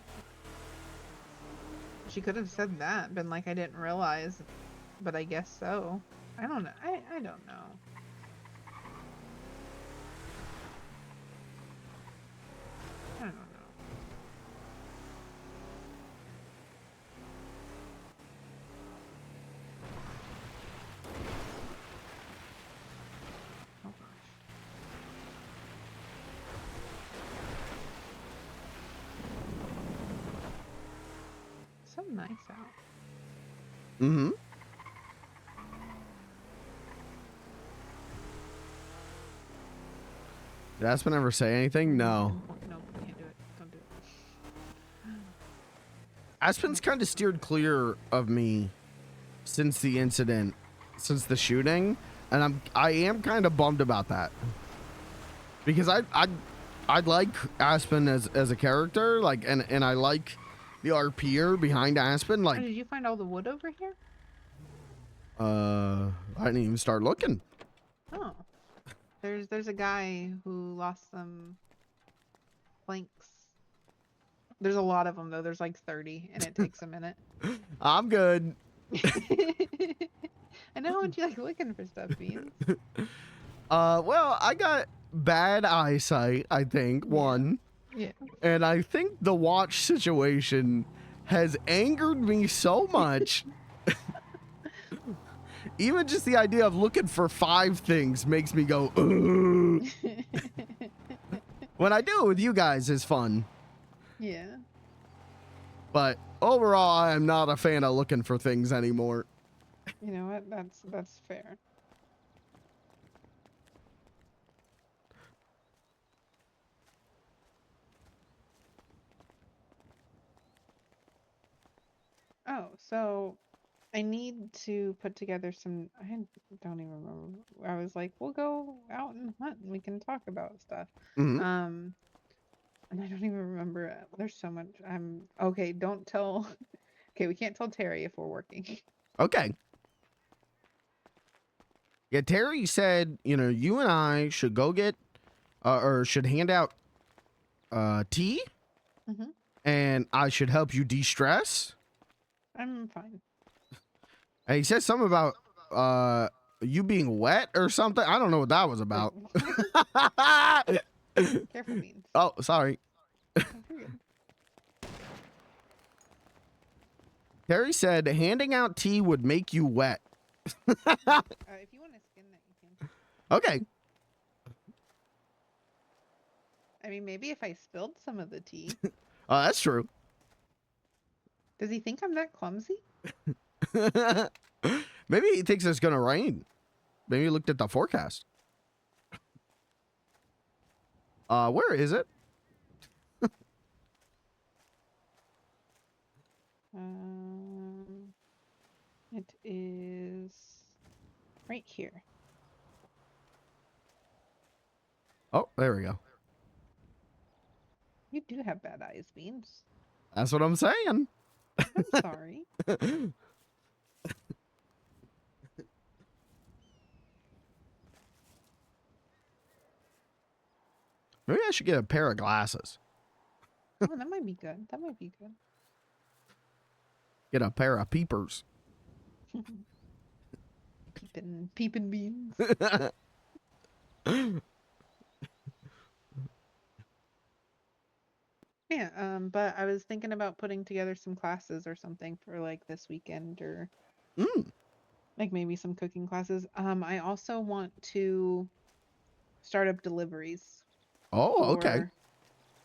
She could have said that, been like, I didn't realize, but I guess so. I don't know. I don't know. I don't know. Oh gosh. So nice out. Mm-hmm. Did Aspen ever say anything? No. No, can't do it. Don't do it. Aspen's kind of steered clear of me since the incident, since the shooting, and I am kind of bummed about that. Because I'd like Aspen as a character, like, and I like the RPer behind Aspen, Oh, like. did you find all the wood over here? I didn't even start looking. Oh. There's a guy who lost some planks. There's a lot of them though. There's like 30, and it takes a minute. I'm good. I know how much you like looking for stuff, Beans. Well, I got bad eyesight, I think, Yeah. one. Yeah. And I think the watch situation has angered me so much. Even just the idea of looking for 5 things makes me go, ugh. When I do it with you guys, it's fun. Yeah. But overall, I am not a fan of looking for things anymore. You know what? That's fair. Oh, so I need to put together some. I don't even remember. I was like, we'll go out and hunt and we can talk about stuff. Mhm. And I don't even remember. There's so much. Okay. Don't tell. Okay, we can't tell Terry if we're working. Okay. Yeah, Terry said, you know, you and I should go get, or should hand out tea, Mhm. and I should help you de-stress. I'm fine. And he said something about you being wet or something. I don't know what that was about. Careful, Beans. Oh, sorry. Oh, you're good. Terry said handing out tea would make you wet. If you want to skin that, you can. Okay. I mean, maybe if I spilled some of the tea. That's true. Does he think I'm that clumsy? Maybe he thinks it's gonna rain. Maybe he looked at the forecast. Where is it? It is right here. Oh, there we go. You do have bad eyes, Beans. That's what I'm saying. I'm sorry. Maybe I should get a pair of glasses. Oh, that might be good. That might be good. Get a pair of peepers. Peeping Beans. Yeah, but I was thinking about putting together some classes or something for like this weekend or like maybe some cooking classes. I also want to start up deliveries Oh, okay. for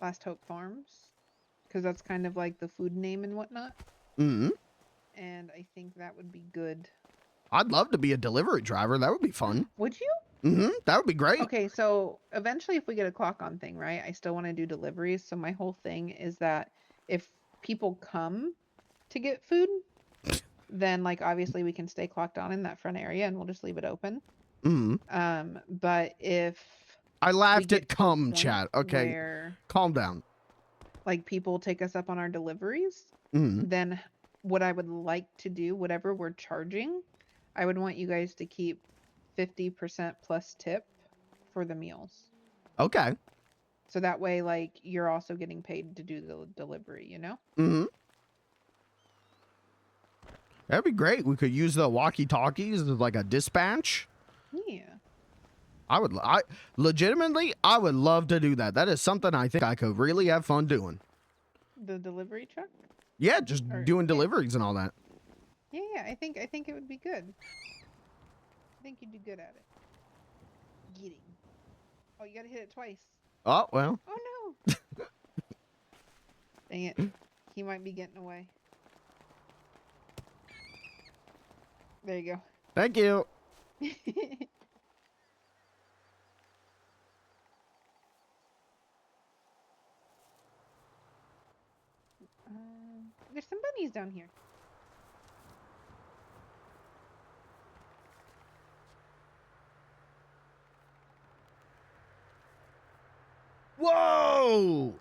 Last Hope Farms because that's kind of like the food name and whatnot. Mm-hmm. And I think that would be good. I'd love to be a delivery driver. That would be fun. Would you? Mm-hmm. That would be great. Okay, so eventually if we get a clock on thing, right? I still want to do deliveries. So my whole thing is that if people come to get food, then like obviously we can stay clocked on in that front area and we'll just leave it open. Mm-hmm. But if I we laughed get at to a cum point chat. Okay. where Calm down. like people take us up on our deliveries, Mm-hmm. then what I would like to do, whatever we're charging, I would want you guys to keep 50% plus tip for the meals. Okay. So that way, like, you're also getting paid to do the delivery, you know? Mm-hmm. That'd be great. We could use the walkie-talkies as like a dispatch. Yeah. I legitimately, I would love to do that. That is something I think I could really have fun doing. The delivery truck? Yeah, just Or- doing yeah. deliveries and all that. Yeah, I think it would be good. I think you'd do good at it. Getting. Oh, you gotta hit it twice. Oh, well. Oh no! Dang it. He might be getting away. There you go. Thank you. There's some bunnies down here. Whoa!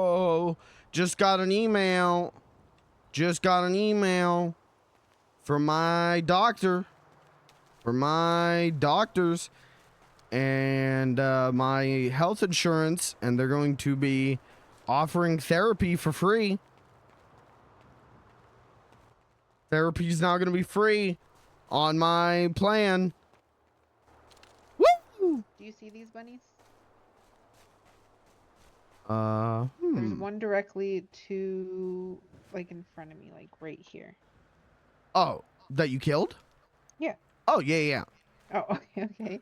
Yo! Just got an email. just got an email from my doctor, from my doctors, and my health insurance, and they're going to be offering therapy for free. Therapy's now going to be free on my plan. Woo! Do you see these bunnies? Hmm. There's one directly to, like, in front of me, like right here. Oh, that you killed? Yeah. Oh, yeah. Oh, okay.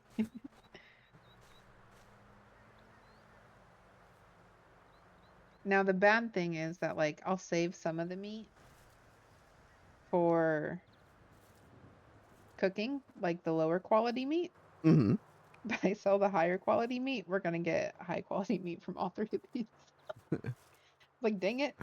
Now the bad thing is that, like, I'll save some of the meat for cooking, like the lower quality meat. Mm-hmm. But I sell the higher quality meat. We're gonna get high quality meat from all three of these. Like, dang it.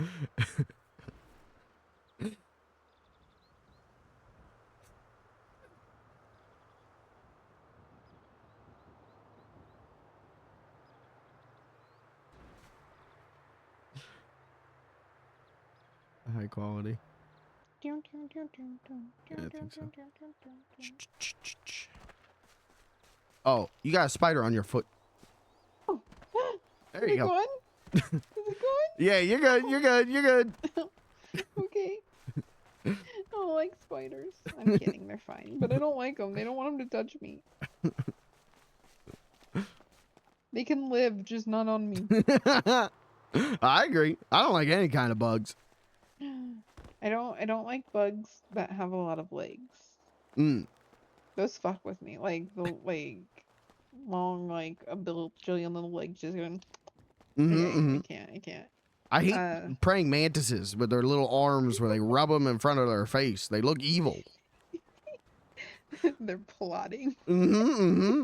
High quality. I think so. Oh, you got a spider on your foot. Oh. There Is you it go. gone? Is it gone? Yeah, you're good. You're good. You're good. Okay. I don't like spiders. I'm kidding. They're fine. But I don't like them. They don't want them to touch me. They can live, just not on me. I agree. I don't like any kind of bugs. I don't like bugs that have a lot of legs. Mm. Those fuck with me. Like the long, like a bajillion little legs just going. Mm-hmm, I can't. I hate praying mantises with their little arms where they rub them in front of their face. They look evil. They're plotting. Mm-hmm.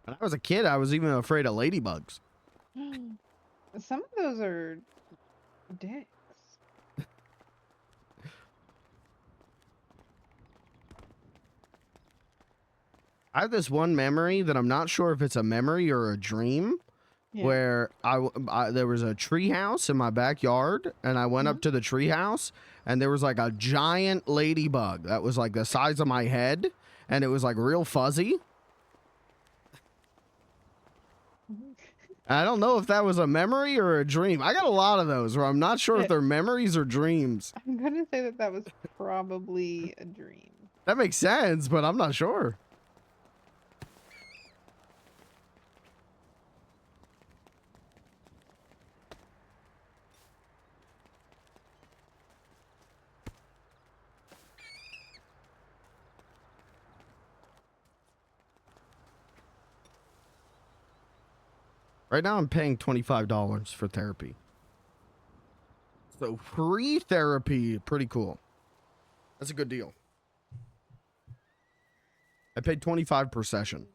When I was a kid, I was even afraid of ladybugs. Some of those are dicks. I have this one memory that I'm not sure if it's a memory or a dream, Yeah. where there was a tree house in my backyard, and I went up to the tree house, and there was like a giant ladybug that was like the size of my head, and it was like real fuzzy. I don't know if that was a memory or a dream. I got a lot of those where I'm not sure if they're memories or dreams. I'm gonna say that was probably a dream. That makes sense, but I'm not sure. Right now I'm paying $25 for therapy. So free therapy, pretty cool. That's a good deal. I paid $25 per session.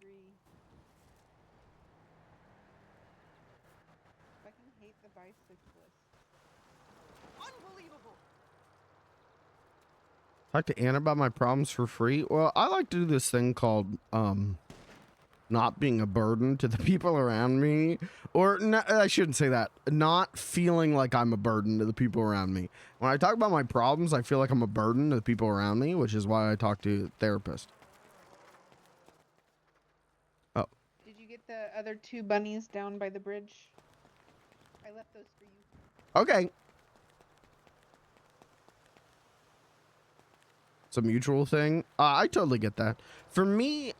Fucking hate the bicyclist. Unbelievable. Talk to Anna about my problems for free. Well, I like to do this thing called not being a burden to the people around me, or I shouldn't say that. Not feeling like I'm a burden to the people around me. When I talk about my problems, I feel like I'm a burden to the people around me, which is why I talk to a therapist. Oh. Did you get the other two bunnies down by the bridge? I left those for you. Okay. It's a mutual thing. I totally get that. For me,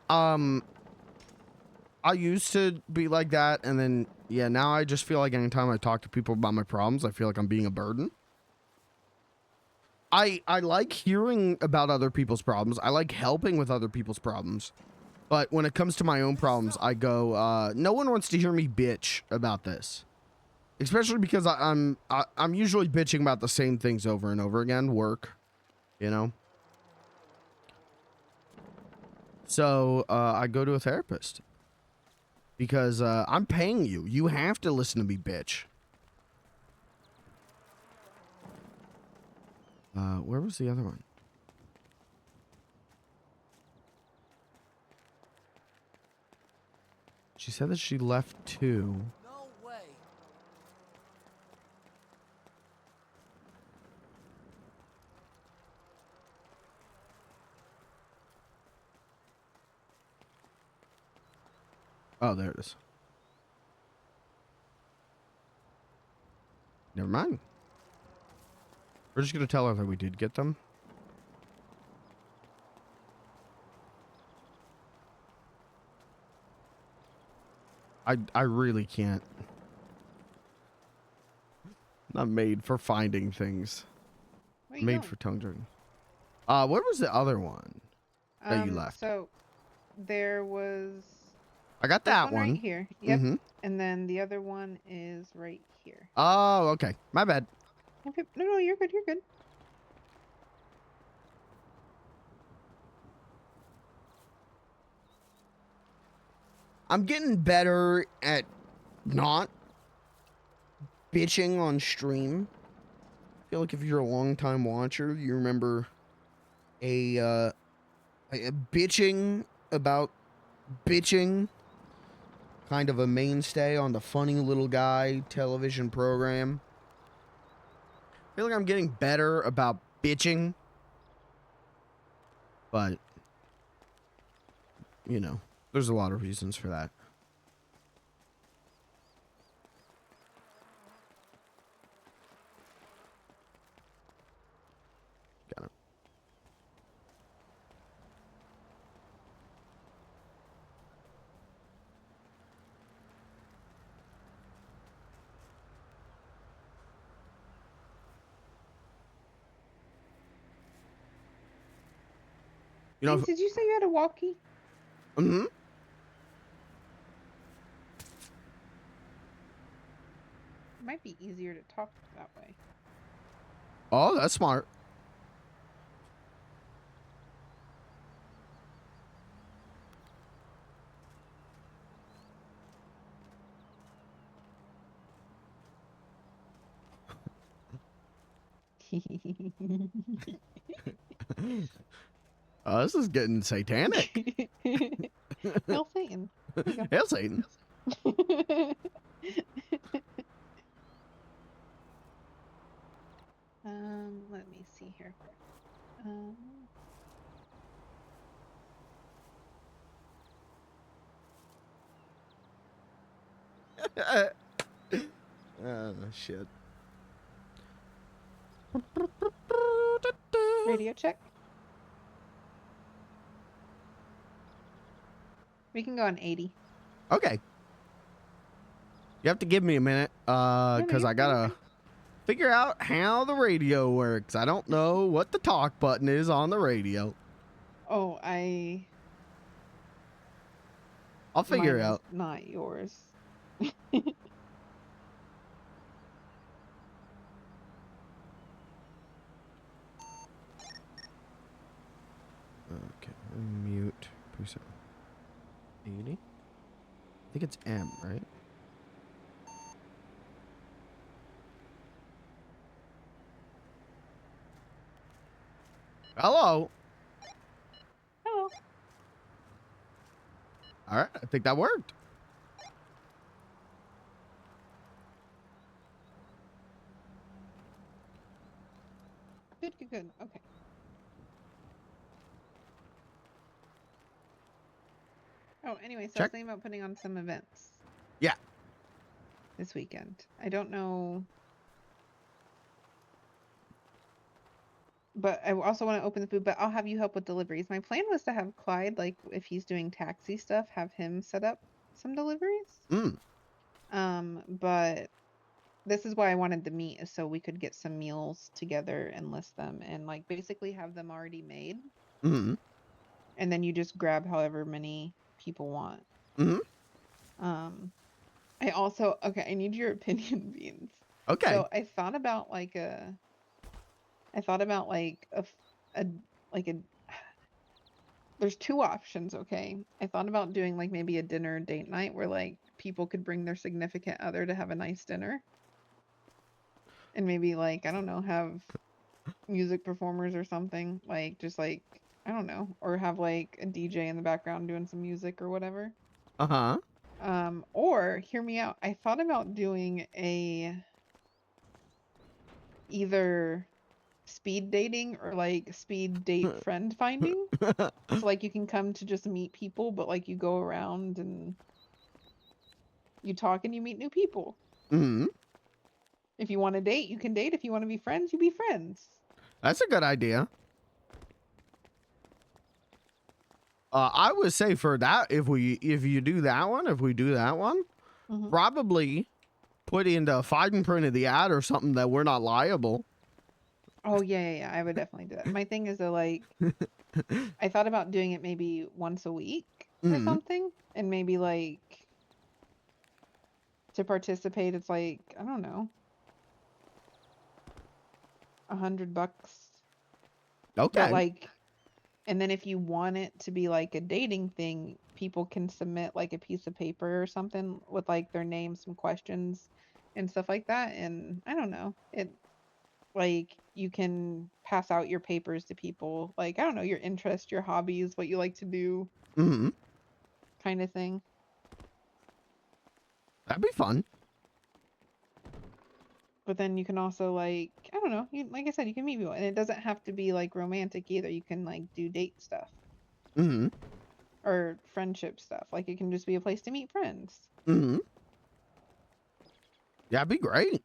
I used to be like that, and then, yeah, now I just feel like anytime I talk to people about my problems, I feel like I'm being a burden. I like hearing about other people's problems. I like helping with other people's problems. But when it comes to my own problems, I go, no one wants to hear me bitch about this. Especially because I'm usually bitching about the same things over and over again. Work, you know? So I go to a therapist. Because I'm paying you. You have to listen to me, bitch. Where was the other one? She said that she left too. No way. Oh, there it is. Never mind. We're just gonna tell her that we did get them. I really can't. Not made for finding things. Where you Made going? for tongue jerking. What was the other one that you left? So there was I got this that one one. right here. Yep. Mm-hmm. And then the other one is right here. Oh, okay. My bad. Okay. No, you're good. You're good. I'm getting better at not bitching on stream. I feel like if you're a long-time watcher, you remember a bitching about bitching, kind of a mainstay on the Funny Little Guy television program. I feel like I'm getting better about bitching, but you know, there's a lot of reasons for that. Got it. You know, James, did you say you had a walkie? mm-hmm. It might be easier to talk that way. Oh, that's smart. This is getting satanic. Hail Satan. There you go. Hail Satan. Let me see here. Oh, shit. Radio check. We can go on 80. Okay. You have to give me a minute, because I gotta figure out how the radio works. I don't know what the talk button is on the radio. Oh, I'll figure it mine is out. not yours. Okay, mute. Preset. 80? I think it's M, right? Hello. Hello. All right, I think that worked. Good. Okay. Oh, anyway, so I was Check. thinking about putting on some events. Yeah. This weekend. I don't know. But I also want to open the food, but I'll have you help with deliveries. My plan was to have Clyde, like, if he's doing taxi stuff, have him set up some deliveries. But this is why I wanted the meat, is so we could get some meals together and list them and, like, basically have them already made. Mm-hmm. And then you just grab however many people want. Mm-hmm. I also, okay, I need your opinion, Beans. Okay. So I thought about like a there's two options, okay? I thought about doing like maybe a dinner date night where like people could bring their significant other to have a nice dinner. And maybe like, I don't know, have music performers or something. Like just like, I don't know, or have like a DJ in the background doing some music or whatever. Uh-huh. Or hear me out. I thought about doing either speed dating or like speed date friend finding. So like you can come to just meet people, but like you go around and you talk and you meet new people. Hmm. If you want to date, you can date. If you want to be friends, you be friends. That's a good idea. I would say for that, if we do that one, Mhm. probably put in the fine print of the ad or something that we're not liable. Oh yeah. I would definitely do that. My thing is that like I thought about doing it maybe once a week or Mhm. something, and maybe like to participate, it's like I don't know, $100. But Okay. like, and then if you want it to be like a dating thing, people can submit like a piece of paper or something with like their name, some questions, and stuff like that. And I don't know, it like you can pass out your papers to people, like I don't know, your interest, your hobbies, what you like to do, Hmm. kind of thing. That'd be fun. But then you can also like I don't know, you like I said, you can meet people, and it doesn't have to be like romantic either. You can like do date stuff Hmm. or friendship stuff. Like it can just be a place to meet friends. Hmm. That'd be great.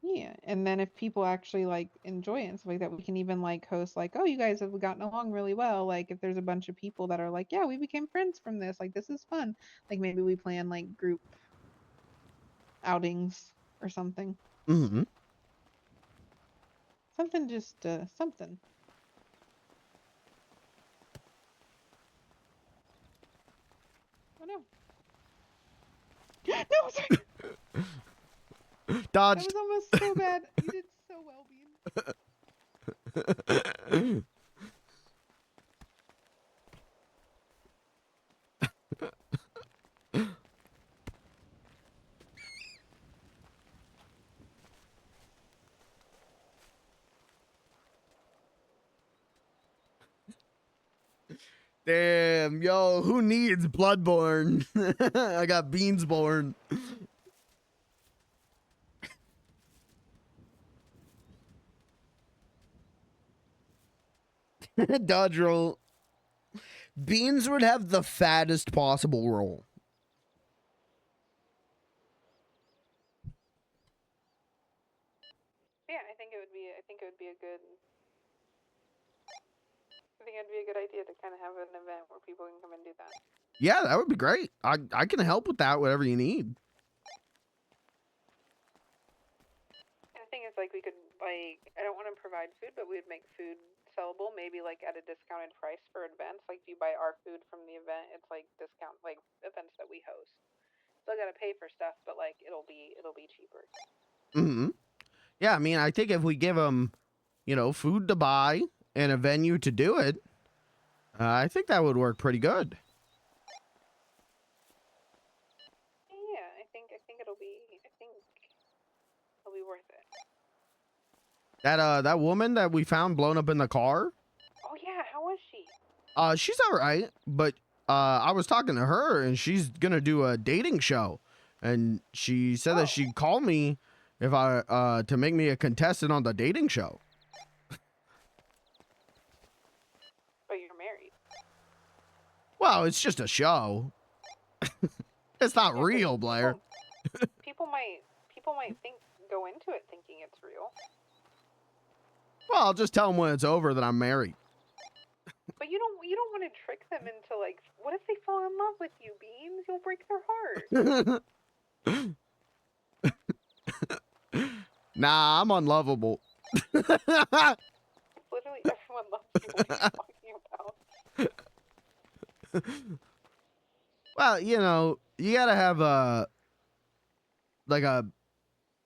Yeah, and then if people actually like enjoy it and stuff like that, we can even like host like, oh, you guys have gotten along really well. Like if there's a bunch of people that are like, yeah, we became friends from this. Like this is fun. Like maybe we plan like group outings or something. Hmm. Something just something. Oh no. No, sorry. That Dodged. was almost so bad. You did so well, Bean. Damn, yo, who needs Bloodborne? I got Beansborn. Dodge roll. Beans would have the fattest possible roll. Yeah, I think it would be. I think it would be a good. I think it'd be a good idea to kind of have an event where people can come and do that. Yeah, that would be great. I can help with that, whatever you need. And the thing is, like, we could, like, I don't want to provide food, but we would make food sellable, maybe, like, at a discounted price for events. Like, if you buy our food from the event, it's, like, discount, like, events that we host. Still got to pay for stuff, but, like, it'll be cheaper. Hmm. Yeah, I mean, I think if we give them, you know, food to buy and a venue to do it, I think that would work pretty good. Yeah, I think it'll be, it'll be worth it. That woman that we found blown up in the car, Oh, yeah, how was she? she's all right, but I was talking to her and she's gonna do a dating show, and she said that she'd call me if I to make me a contestant on the dating show. But you're married. Well, it's just a show. It's not Yeah, real, Blair. People might go into it thinking it's real. Well, I'll just tell them when it's over that I'm married. But you don't want to trick them into like, what if they fall in love with you, Beans? You'll break their heart. Nah, I'm unlovable. Literally everyone loves you. What are you talking about? Well, you know, you gotta have a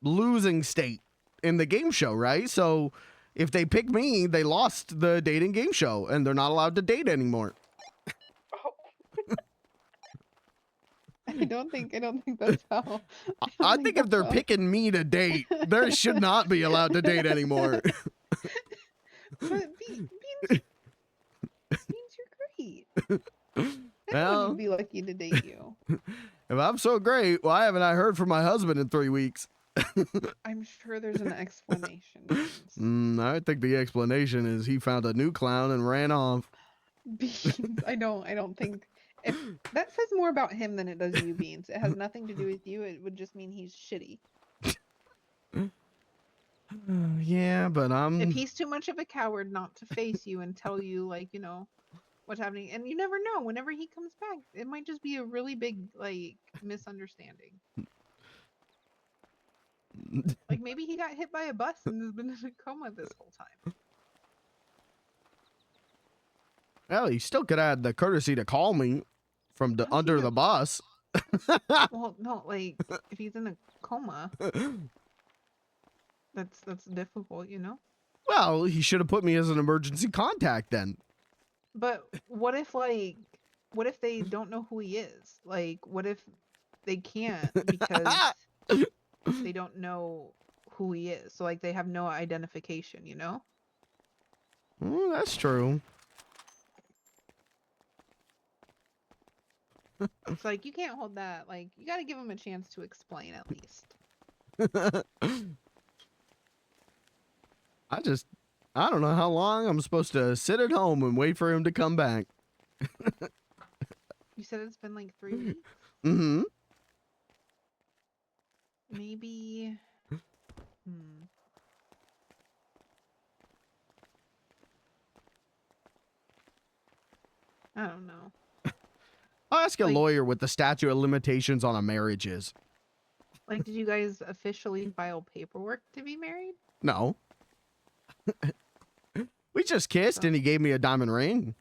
losing state in the game show, right? So if they pick me, they lost the dating game show and they're not allowed to date anymore. Oh. I don't think that's how. I think if they're picking me to date, they should not be allowed to date anymore. But Beans, you're great. Everyone Well, would be lucky to date you. If I'm so great, why haven't I heard from my husband in 3 weeks? I'm sure there's an explanation. Beans. I think the explanation is he found a new clown and ran off. Beans. I don't think if that says more about him than it does you, Beans. It has nothing to do with you. It would just mean he's shitty. Yeah, but If he's too much of a coward not to face you and tell you, like, you know, what's happening, and you never know, whenever he comes back, it might just be a really big, like, misunderstanding. Like, maybe he got hit by a bus and has been in a coma this whole time. Well, he still could have had the courtesy to call me from the How's he under gonna- the bus. Well, no, like, if he's in a coma, that's difficult, you know? Well, he should have put me as an emergency contact then. But what if they don't know who he is? Like, what if they can't because they don't know who he is? So, like, they have no identification, you know? That's true. It's like, you can't hold that. Like, you gotta give him a chance to explain at least. I don't know how long I'm supposed to sit at home and wait for him to come back. You said it's been like 3 weeks? Mm-hmm. Maybe. I don't know. I'll ask a Like- lawyer what the statute of limitations on a marriage is. Like, did you guys officially file paperwork to be married? No. We just kissed and he gave me a diamond ring.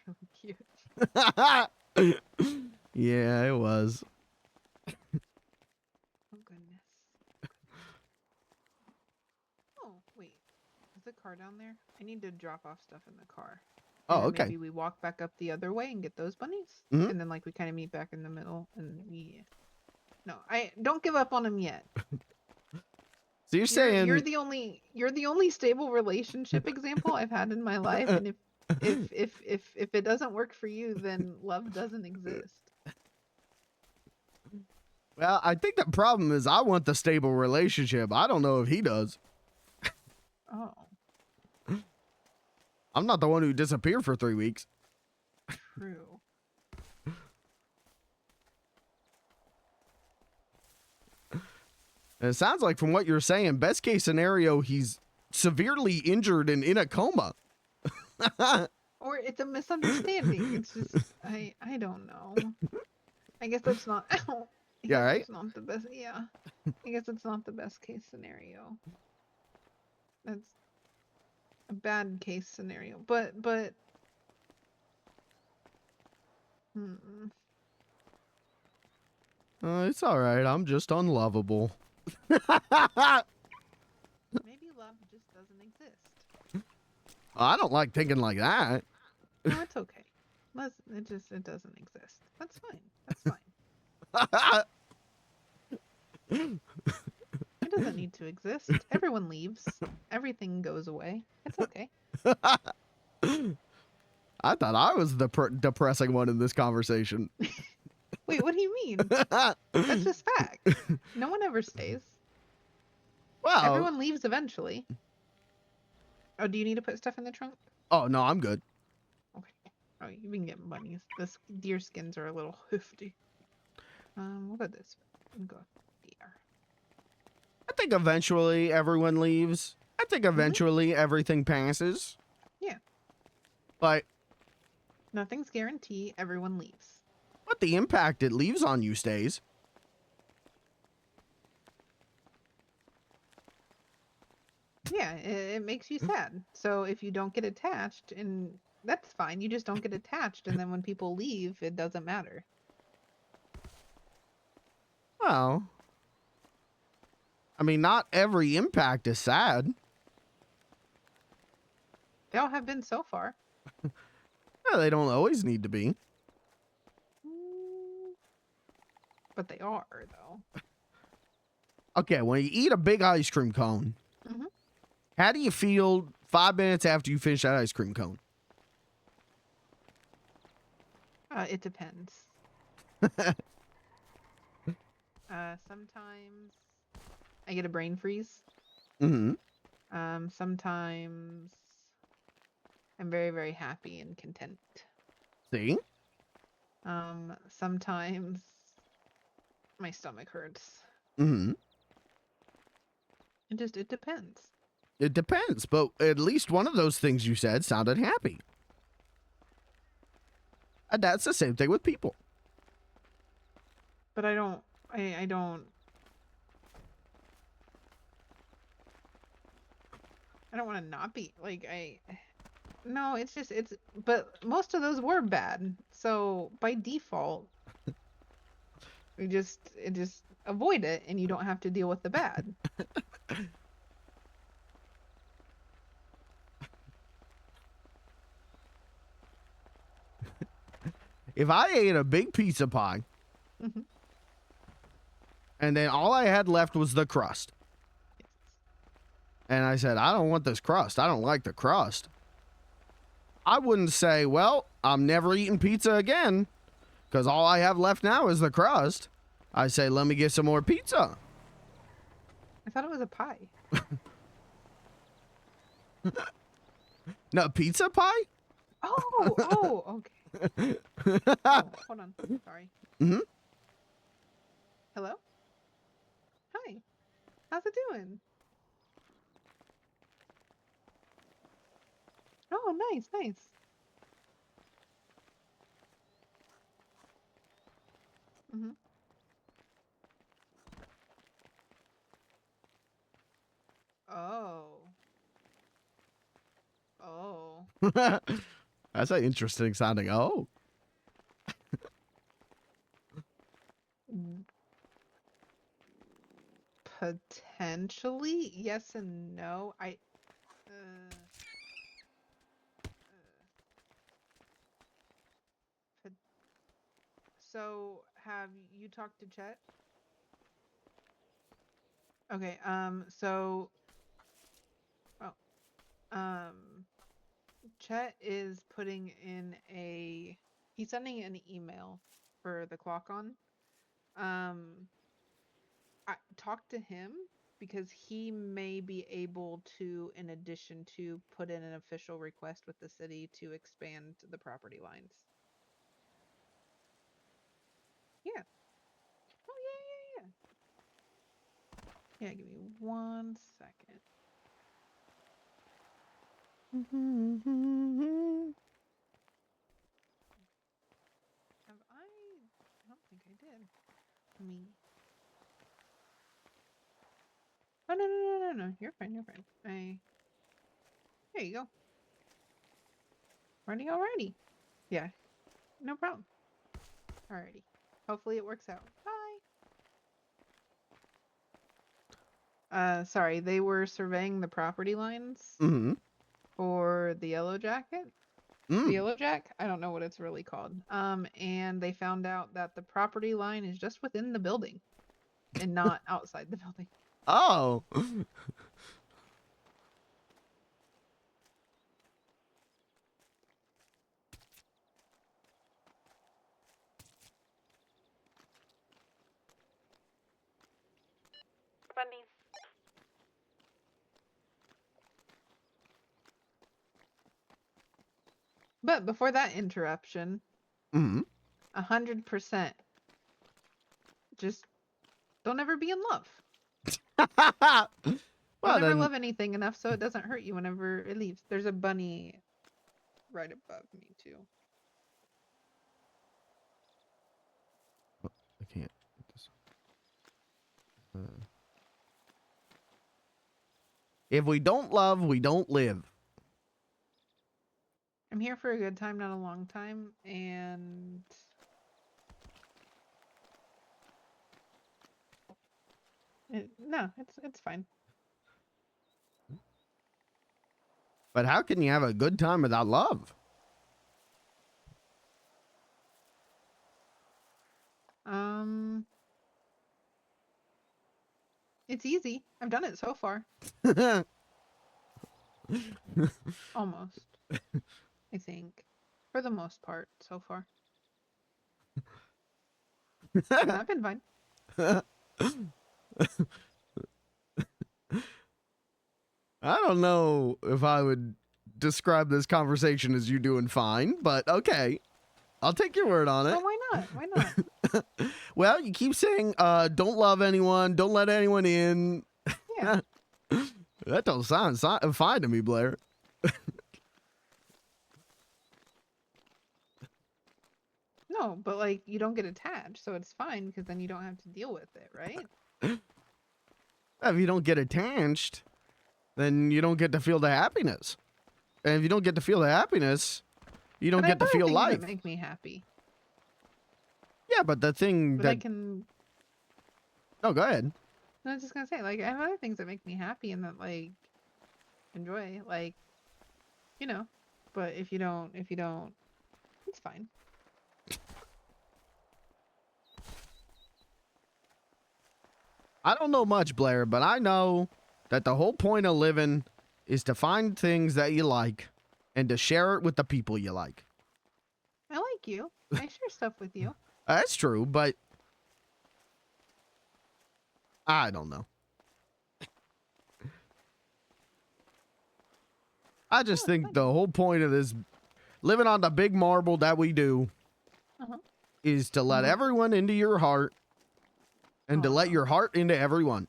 That's really cute. Yeah, it was. Oh, goodness. Oh, wait. Is the car down there? I need to drop off stuff in the car. Oh, And then okay. Maybe we walk back up the other way and get those bunnies. Mhm. And then, like, we kind of meet back in the middle and we... No, I don't give up on him yet. So you're saying You're the only stable relationship example I've had in my life, and if it doesn't work for you, then love doesn't exist. Well, I think the problem is I want the stable relationship. I don't know if he does. Oh, I'm not the one who disappeared for 3 weeks. true. And it sounds like from what you're saying, best case scenario, he's severely injured and in a coma. Or it's a misunderstanding. It's just I don't know. I guess that's not. Yeah, right? It's not the best. Yeah, I guess it's not the best case scenario. That's a bad case scenario. But. It's all right. I'm just unlovable. Maybe love just doesn't exist. I don't like thinking like that. No, it's okay. It doesn't exist. That's fine. That's fine. It doesn't need to exist. Everyone leaves. Everything goes away. It's okay. I thought I was the depressing one in this conversation. Wait, what do you mean? That's just fact. No one ever stays. Well, Everyone leaves eventually. Oh, do you need to put stuff in the trunk? oh no, I'm good. Okay. Oh, you've been getting bunnies. The deer skins are a little hefty. What about this? Go deer. I think eventually everyone leaves. I think eventually everything passes. Yeah. But Nothing's guaranteed. Everyone leaves. the impact it leaves on you stays. Yeah, it makes you sad. So if you don't get attached, and that's fine. You just don't get attached, and then when people leave, it doesn't matter. Well, I mean, not every impact is sad. They all have been so far. Yeah, they don't always need to be. But they are, though. Okay, when you eat a big ice cream cone, Mhm. how do you feel 5 minutes after you finish that ice cream cone? It depends. Sometimes I get a brain freeze. Mm-hmm. Sometimes I'm very, very happy and content. See? Sometimes my stomach hurts. Mm-hmm. It depends. It depends, but at least one of those things you said sounded happy. And that's the same thing with people. But I don't I don't want to not be like no, it's just but most of those were bad. So by default, it just avoid it and you don't have to deal with the bad. If I ate a big pizza pie Mhm. and then all I had left was the crust, and I said, I don't want this crust, I don't like the crust, I wouldn't say, well, I'm never eating pizza again because all I have left now is the crust. I say, let me get some more pizza. I thought it was a pie. No, pizza pie? Oh, okay. Oh, hold on. Sorry. Mm-hmm. Hello? Hi. How's it doing? Oh, nice, nice. Mhm. Oh. Oh. That's an interesting sounding. Oh. Mm, potentially, yes and no. Uh, pot- so have you talked to Chet? Okay, so oh, Chet is putting in he's sending an email for the clock on. Talk to him because he may be able to, in addition to put in an official request with the city to expand the property lines. Yeah. Oh yeah, yeah, yeah. Yeah, give me 1 second. Have I don't think I did. Let me. Oh no. You're fine, you're fine. There you go. Alrighty. Yeah, no problem. Alrighty. Hopefully it works out. Bye. Sorry, they were surveying the property lines Mm-hmm. for the Yellow Jacket. The Mm. Yellow Jack? I don't know what it's really called. And they found out that the property line is just within the building and not outside the building. Oh. Funny. But before that interruption, Mm-hmm. 100%. Just don't ever be in love. Well, Don't ever then, love anything enough so it doesn't hurt you whenever it leaves. There's a bunny right above me too. I can't. If we don't love, we don't live. I'm here for a good time, not a long time, and no, it's fine. But how can you have a good time without love? It's easy. I've done it so far. Almost. I think. For the most part, so far. I've been fine. I don't know if I would describe this conversation as you doing fine, but okay. I'll take your word on it. Well, why not? Why not? Well, you keep saying, don't love anyone, don't let anyone in. Yeah. That don't sound fine to me, Blair. No, but like you don't get attached, so it's fine because then you don't have to deal with it, right? If you don't get attached, then you don't get to feel the happiness. And if you don't get to feel the happiness, you don't But I get to have feel things life. that make me happy. Yeah, but the thing But I that... can. Oh, go ahead. I was just gonna say, like, I have other things that make me happy and that like enjoy, like, you know. But if you don't, it's fine. I don't know much, Blair, but I know that the whole point of living is to find things that you like and to share it with the people you like. I like you. I share stuff with you. That's true, but I don't know. I just Oh, think fine. the whole point of this living on the big marble that we do Uh-huh. is to let everyone into your heart and to let your heart into everyone.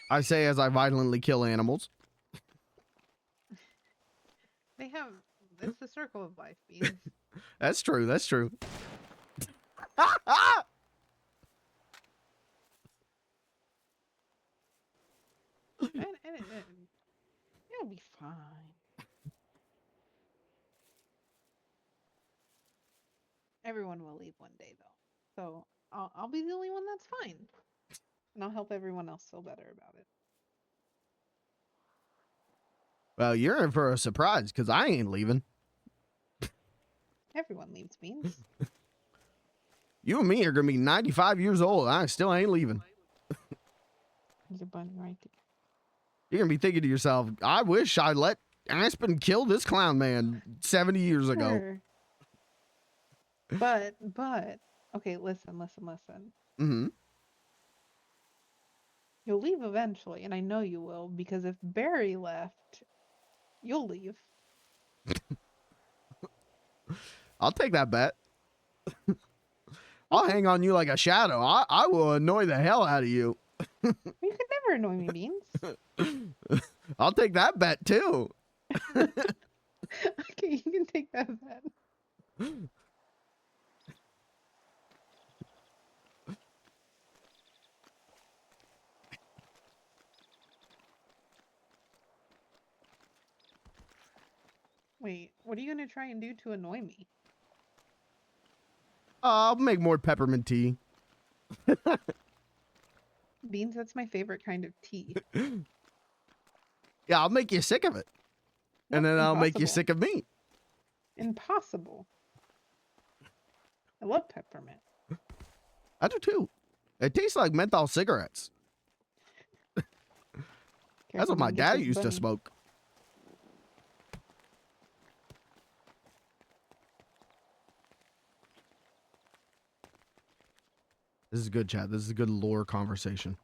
I say as I violently kill animals. They have. It's the circle of life, Beans. That's true. That's true. It'll be fine. Everyone will leave one day, though. So I'll be the only one that's fine. And I'll help everyone else feel better about it. Well, you're in for a surprise because I ain't leaving. Everyone leaves, Beans. You and me are going to be 95 years old. I still ain't leaving. There's a bunny right there. You're going to be thinking to yourself, I wish I let Aspen kill this clown man 70 years ago. Sure. But, okay, listen. Mm-hmm. You'll leave eventually, and I know you will, because if Barry left, you'll leave. I'll take that bet. I'll hang on you like a shadow. I will annoy the hell out of you. You could never annoy me, Beans. I'll take that bet too. Okay, you can take that bet. Wait, what are you gonna try and do to annoy me? I'll make more peppermint tea. Beans, that's my favorite kind of tea. Yeah, I'll make you sick of it. And Nope, then I'll make you impossible. sick of me. Impossible. I love peppermint. I do too. It tastes like menthol cigarettes. That's Careful, what my don't get dad this used to bunny. smoke. This is good, chat. This is a good lore conversation.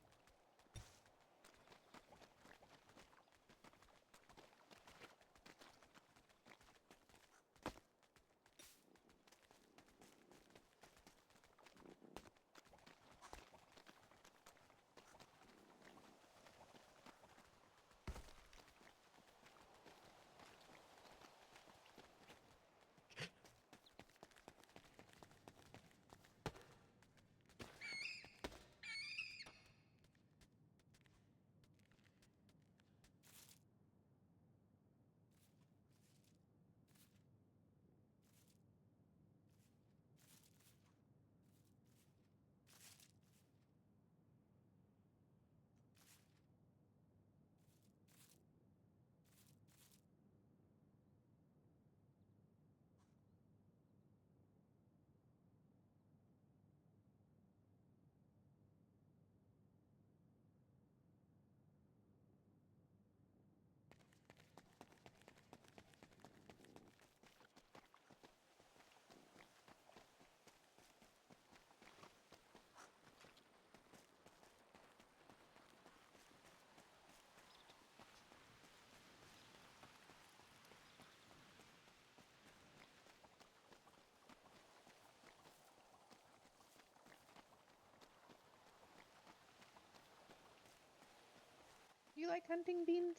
like hunting, Beans?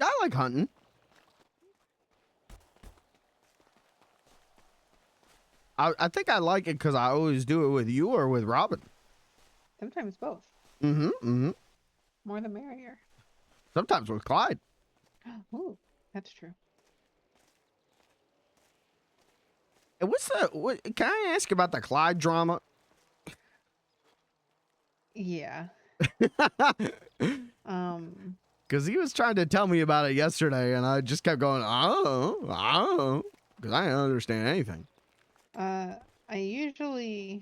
I like hunting. I think I like it because I always do it with you or with Robin. Sometimes both. Mm-hmm. Mm-hmm. More the merrier. Sometimes with Clyde. Ooh, that's true. And what? Can I ask about the Clyde drama? Yeah. Because he was trying to tell me about it yesterday, and I just kept going, I don't know, because I didn't understand anything. I usually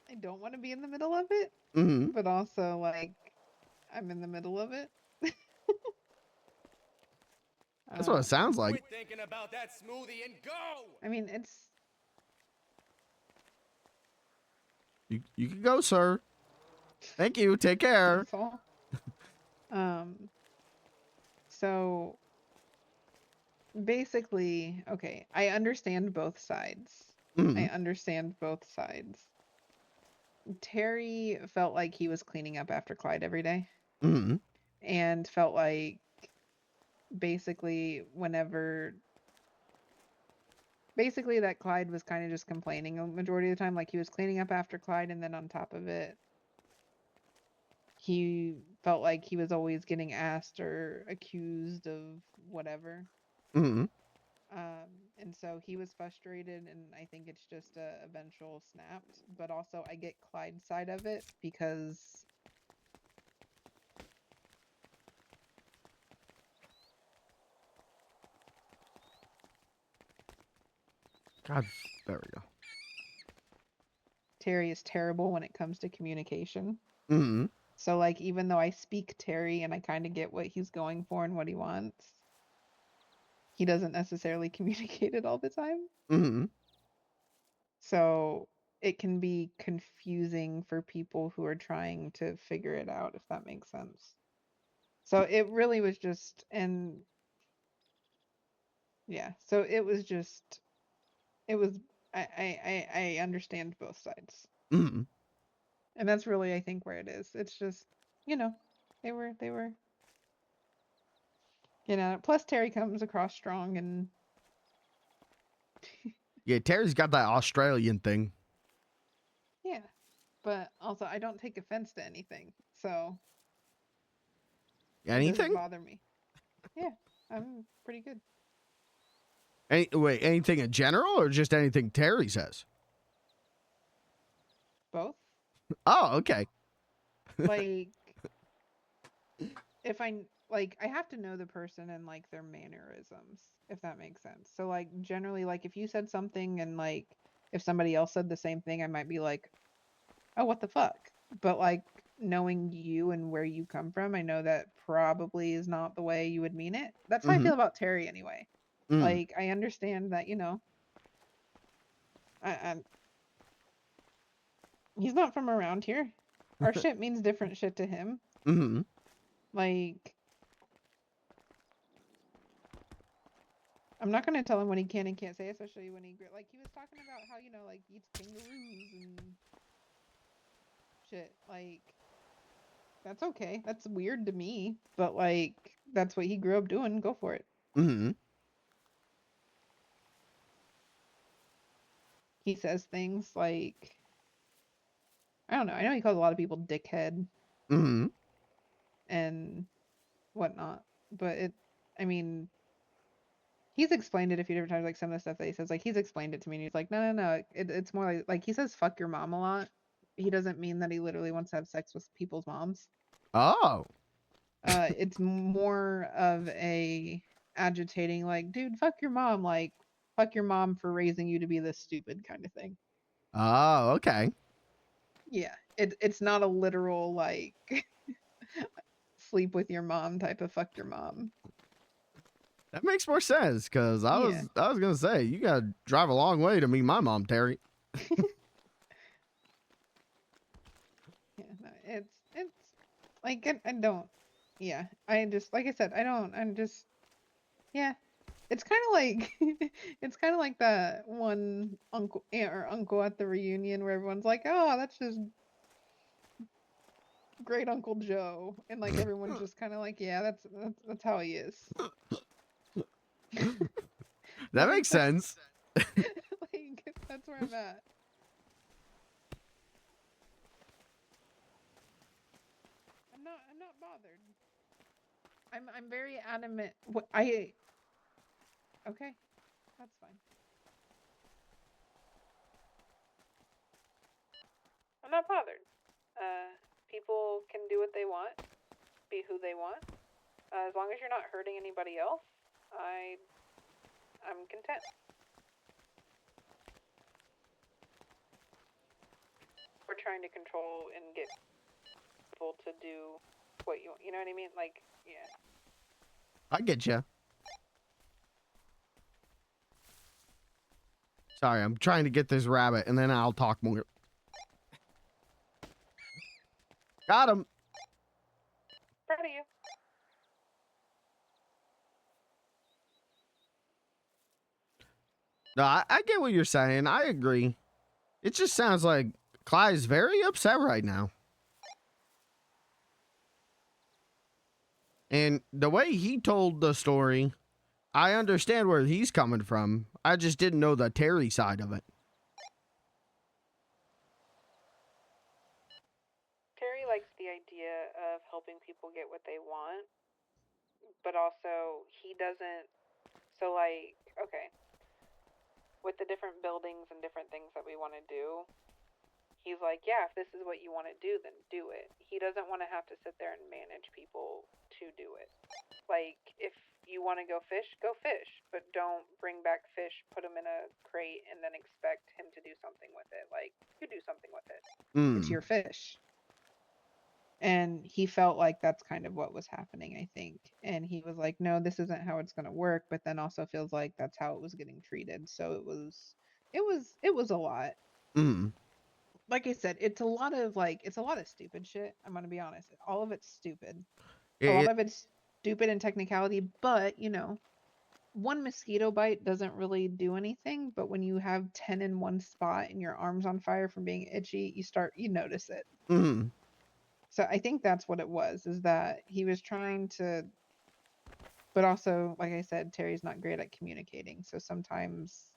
I don't want to be in the middle of it, Mm-hmm. but also like I'm in the middle of it. That's what it sounds like. Quit thinking about that smoothie and go! I mean, it's You can go, sir. Thank you. Take care. that's all. So basically, okay, I understand both sides. Mm-hmm. I understand both sides. Terry felt like he was cleaning up after Clyde every day, Mm-hmm. and felt like basically that Clyde was kind of just complaining a majority of the time, like he was cleaning up after Clyde, and then on top of it, he felt like he was always getting asked or accused of whatever. Mm-hmm. And so he was frustrated, and I think it's just a eventual snapped. But also, I get Clyde's side of it because God, there we go. Terry is terrible when it comes to communication. Mm-hmm. So, like, even though I speak Terry and I kind of get what he's going for and what he wants, he doesn't necessarily communicate it all the time. Mm-hmm. So it can be confusing for people who are trying to figure it out, if that makes sense. So it really was just, and yeah, so it was just, it was, I understand both sides. Mm-hmm. And that's really, I think, where it is. It's just, you know, they were, plus Terry comes across strong, and Yeah, Terry's got that Australian thing. yeah, but also I don't take offense to anything, so it doesn't Anything? bother me. Yeah, I'm pretty good. Wait, anything in general or just anything Terry says? Both. Oh, okay. Like, if I have to know the person and like their mannerisms, if that makes sense. So like generally, like if you said something and like if somebody else said the same thing, I might be like, oh, what the fuck? But like knowing you and where you come from, I know that probably is not the way you would mean it. That's how I feel about Terry anyway. Mm. Like I understand that, he's not from around here. Our shit means different shit to him. Mm-hmm. Like, I'm not gonna tell him what he can and can't say, especially when he like he was talking about how like eats kangaroos and shit. Like, that's okay. That's weird to me, but like that's what he grew up doing. Go for it. Mm-hmm. He says things like, I don't know. I know he calls a lot of people dickhead Mm-hmm. and whatnot, but I mean, he's explained it a few different times. Like some of the stuff that he says, like he's explained it to me, and he's like, no. It's more like he says "fuck your mom" a lot. He doesn't mean that he literally wants to have sex with people's moms. Oh. It's more of a agitating, like, dude, fuck your mom, like, fuck your mom for raising you to be this stupid kind of thing. Oh, okay. Yeah, it's not a literal like sleep with your mom type of fuck your mom. That makes more sense because I Yeah. was gonna say you gotta drive a long way to meet my mom, Terry. Yeah, no, it's like I don't. Yeah, I just like I said, I don't. I'm just. Yeah, it's kind of like it's kind of like that one aunt or uncle at the reunion where everyone's like, "Oh, that's just great Uncle Joe, and like everyone's just kind of like, yeah, that's how he is. That Like, makes sense. like that's where I'm at. I'm not bothered. I'm very adamant. Okay, that's fine. I'm not bothered. People can do what they want, be who they want. As long as you're not hurting anybody else, I'm content. We're trying to control and get people to do what you know what I mean? Like, yeah. I get you. Sorry, I'm trying to get this rabbit, and then I'll talk more. Got him. Proud of you. No, I get what you're saying. I agree. It just sounds like Clyde's very upset right now. And the way he told the story, I understand where he's coming from. I just didn't know the Terry side of it. Terry likes the idea of helping people get what they want, but also he doesn't. So, like, okay, with the different buildings and different things that we want to do, he's like, yeah, if this is what you want to do, then do it. He doesn't want to have to sit there and manage people to do it. Like, if you want to go fish, but don't bring back fish, put them in a crate, and then expect him to do something with it. Like, you do something with it. It's your fish. And he felt like that's kind of what was happening, I think. And he was like, no, this isn't how it's going to work, but then also feels like that's how it was getting treated. So it was a lot. Like I said, it's a lot of stupid shit. I'm going to be honest. All of it's stupid. A lot of it's stupid in technicality, but you know, one mosquito bite doesn't really do anything, but when you have 10 in one spot and your arm's on fire from being itchy, you notice it. So I think that's what it was, is that he was trying to, but also, like I said, Terry's not great at communicating. So sometimes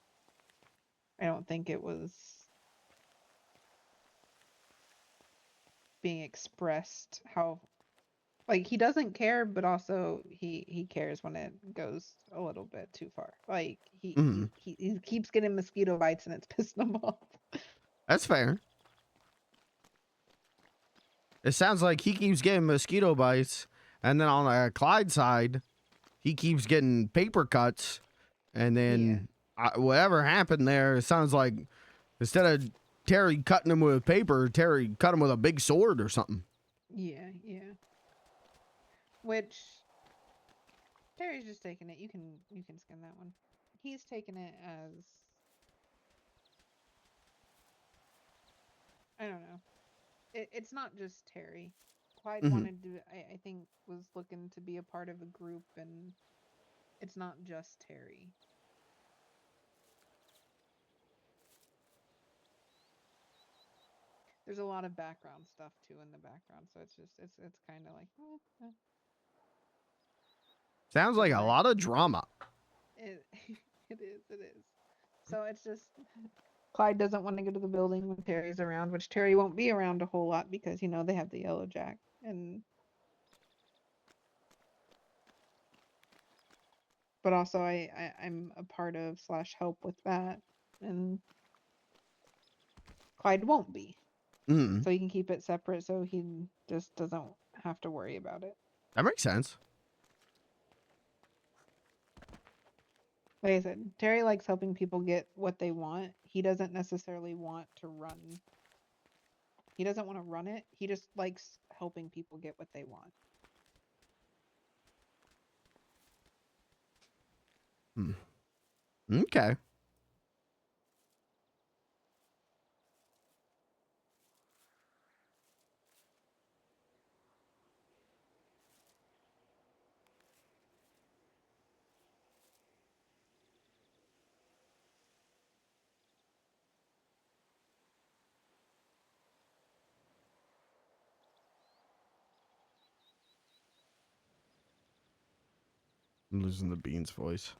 I don't think it was being expressed how, like, he doesn't care, but also he cares when it goes a little bit too far. Like he keeps getting mosquito bites and it's pissing him off. That's fair. It sounds like he keeps getting mosquito bites, and then on the Clyde side, he keeps getting paper cuts, and then whatever happened there, it sounds like instead of Terry cutting him with paper, Terry cut him with a big sword or something. Yeah. Which Terry's just taking it. You can skim that one. He's taking it as, I don't know. It's not just Terry. Clyde wanted to, I think, was looking to be a part of a group, and it's not just Terry. There's a lot of background stuff too in the background, so it's just it's kind of like Sounds like a lot of drama. It is. So it's just Clyde doesn't want to go to the building when Terry's around, which Terry won't be around a whole lot because you know they have the Yellow Jack, but also I'm a part of / help with that, and Clyde won't be. So he can keep it separate, so he just doesn't have to worry about it. That makes sense. Like I said, Terry likes helping people get what they want. He doesn't necessarily want to run. He doesn't want to run it. He just likes helping people get what they want. Okay. I'm losing the Beans voice.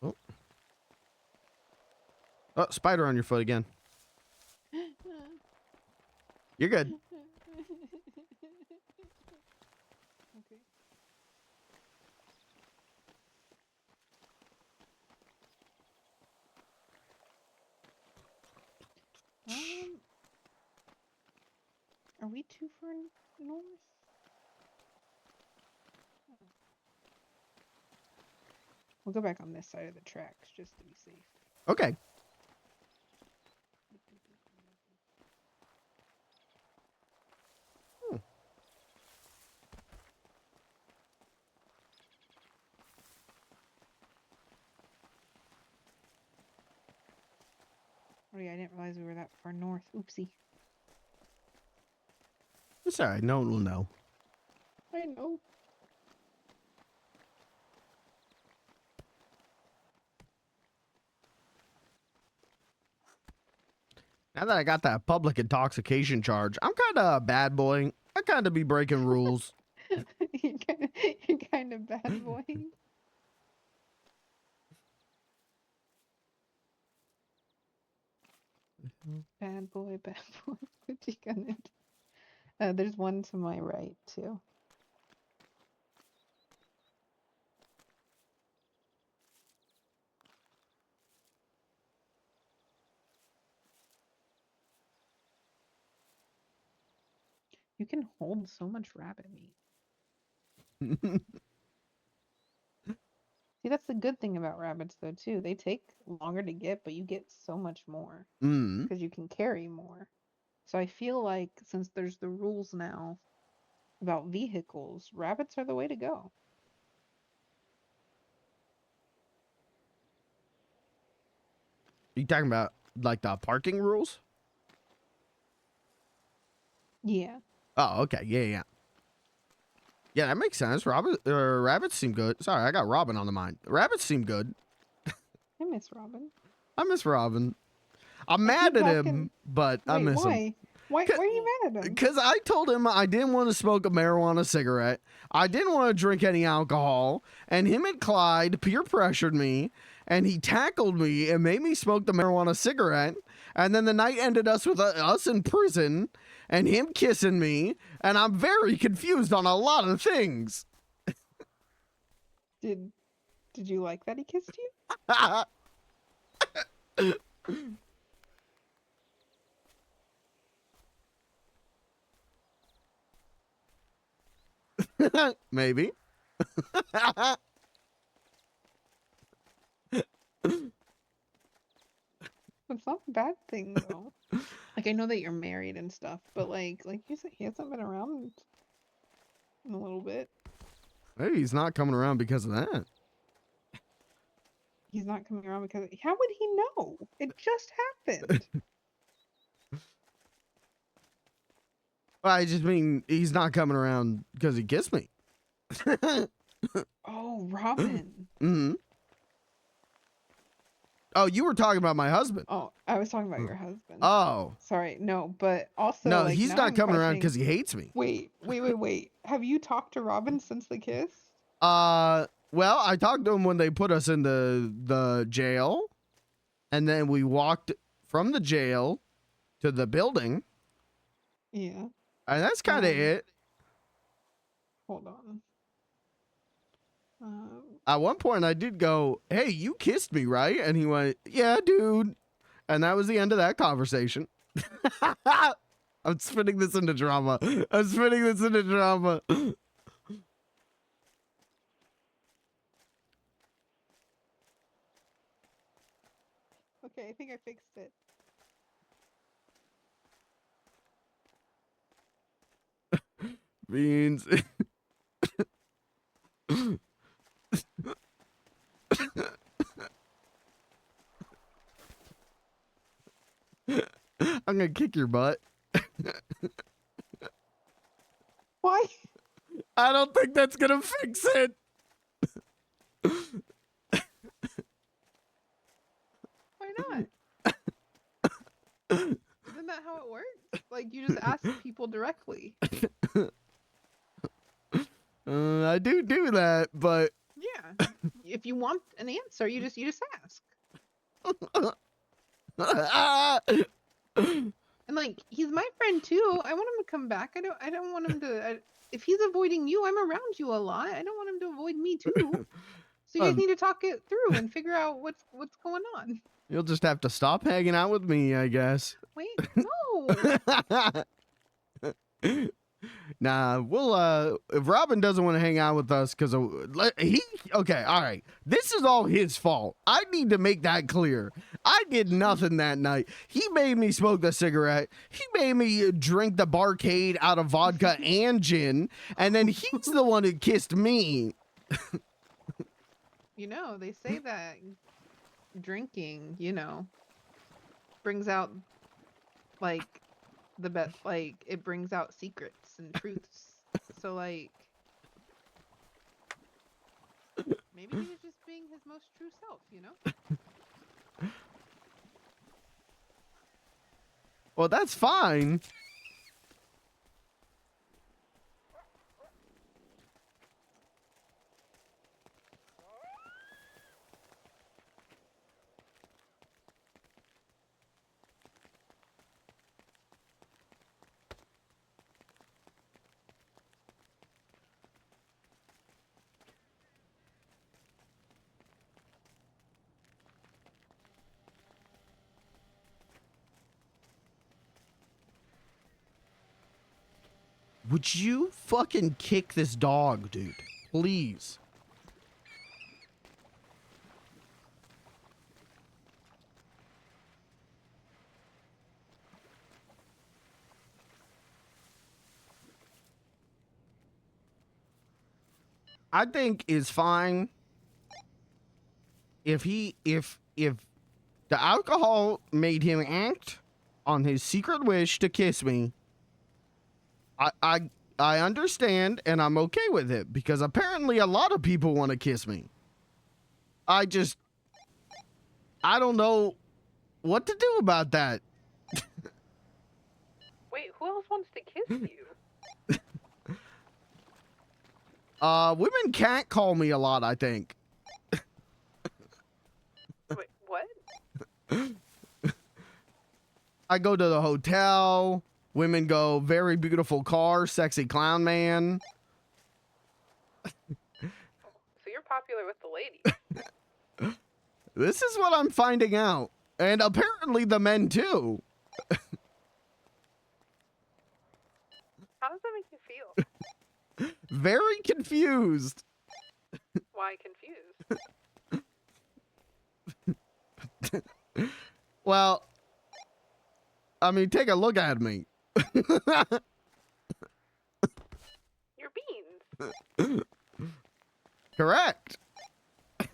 Oh. Oh, spider on your foot again. You're good. Okay. Are we too far north? We'll go back on this side of the tracks just to be safe. Okay. Oh yeah, I didn't realize we were that far north. Oopsie. It's alright. No one will know. I know. Now that I got that public intoxication charge, I'm kind of a bad boy. I kind of be breaking rules. You're kind of bad boy. Bad boy, bad boy. What you gonna do? There's one to my right too. You can hold so much rabbit meat. See, that's the good thing about rabbits, though, too. They take longer to get, but you get so much more because you can carry more. So I feel like since there's the rules now about vehicles, rabbits are the way to go. You talking about like the parking rules? Yeah. Oh, okay. Yeah. Yeah, that makes sense. Rabbits seem good. Sorry, I got Robin on the mind. Rabbits seem good. I miss Robin. I miss Robin. I'm I mad keep at walking- him, but I Wait, miss him. why? Why are you mad at him? Because I told him I didn't want to smoke a marijuana cigarette. I didn't want to drink any alcohol. And him and Clyde peer pressured me. And he tackled me and made me smoke the marijuana cigarette. And then the night ended us with us in prison. And him kissing me. And I'm very confused on a lot of things. Did you like that he kissed you? Maybe. It's not a bad thing though. Like I know that you're married and stuff, but like you said, he hasn't been around in a little bit. Maybe he's not coming around because of that. He's not coming around because how would he know? It just happened. Well, I just mean he's not coming around because he kissed me. Oh, Robin. Mm-hmm. Oh, you were talking about my husband. Oh, I was talking about your husband. Oh. Sorry, no, but also No, like, he's now not I'm coming around questioning- because he hates me. Wait. Have you talked to Robin since the kiss? Well, I talked to him when they put us in the jail, and then we walked from the jail to the building, Yeah. and that's kind of it. Hold on. At one point, I did go, "Hey, you kissed me, right?" And he went, "Yeah, dude," and that was the end of that conversation. I'm spinning this into drama. Okay, I think I fixed it. Beans. I'm gonna kick your butt. Why? I don't think that's gonna fix it. Why not? Isn't that how it works? Like you just ask people directly. I I do that, but Yeah. If you want an answer, you just ask. And like, he's my friend too. I want him to come back. I don't want him to. If he's avoiding you, I'm around you a lot. I don't want him to avoid me too. So you guys need to talk it through and figure out what's going on. you'll just have to stop hanging out with me, I guess. Wait, no. Nah, we'll if Robin doesn't want to hang out with us because okay, all right, this is all his fault. I need to make that clear. I did nothing that night. He made me smoke a cigarette. He made me drink the barcade out of vodka and gin, and then he's the one who kissed me. You know, they say that drinking, brings out like the best, like it brings out secrets and truths. So like maybe he was just being his most true self, Well, that's fine. Would you fucking kick this dog, dude? Please. I think is fine if the alcohol made him act on his secret wish to kiss me. I understand and I'm okay with it because apparently a lot of people want to kiss me. I don't know what to do about that. Wait, who else wants to kiss you? Women can't call me a lot, I think. Wait, what? I go to the hotel. Women go, very beautiful car, sexy clown man. So you're popular with the ladies. This is what I'm finding out. And apparently the men too. How does that make you feel? Very confused. Why confused? Well, I mean, take a look at me. Your beans. Correct. Hey,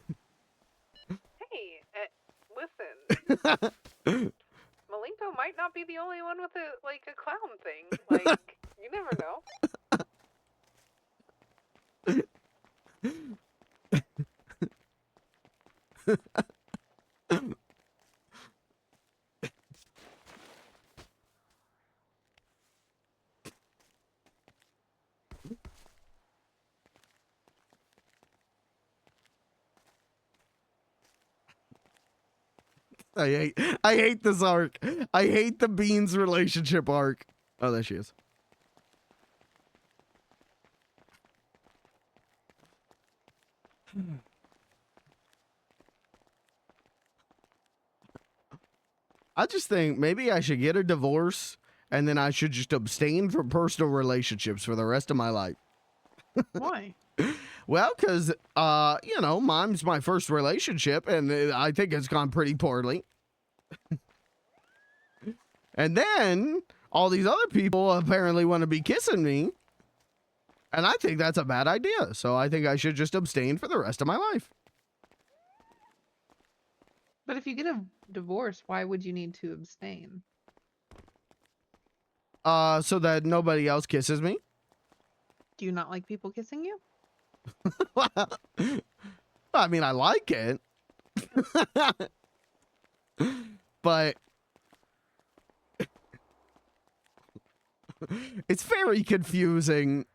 listen. Malenko might not be the only one with a clown thing. Like, you never know. I hate this arc. I hate the Beans relationship arc. Oh, there she is. I just think maybe I should get a divorce and then I should just abstain from personal relationships for the rest of my life. Why? Well, because, mine's my first relationship, and I think it's gone pretty poorly. And then, all these other people apparently want to be kissing me, and I think that's a bad idea, so I think I should just abstain for the rest of my life. But if you get a divorce, why would you need to abstain? So that nobody else kisses me. Do you not like people kissing you? Well, I mean, I like it. But it's very confusing.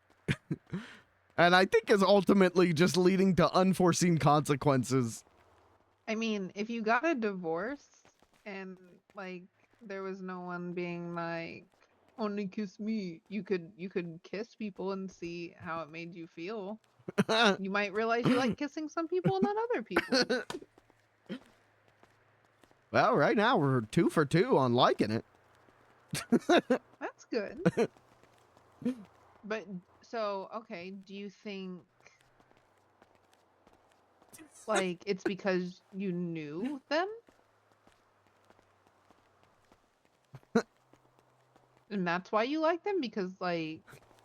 And I think is ultimately just leading to unforeseen consequences. I mean, if you got a divorce and like there was no one being like, only kiss me, you could kiss people and see how it made you feel. You might realize you like kissing some people and not other people. Well, right now we're 2 for 2 on liking it. That's good. But so, okay, do you think like it's because you knew them? And that's why you like them? Because like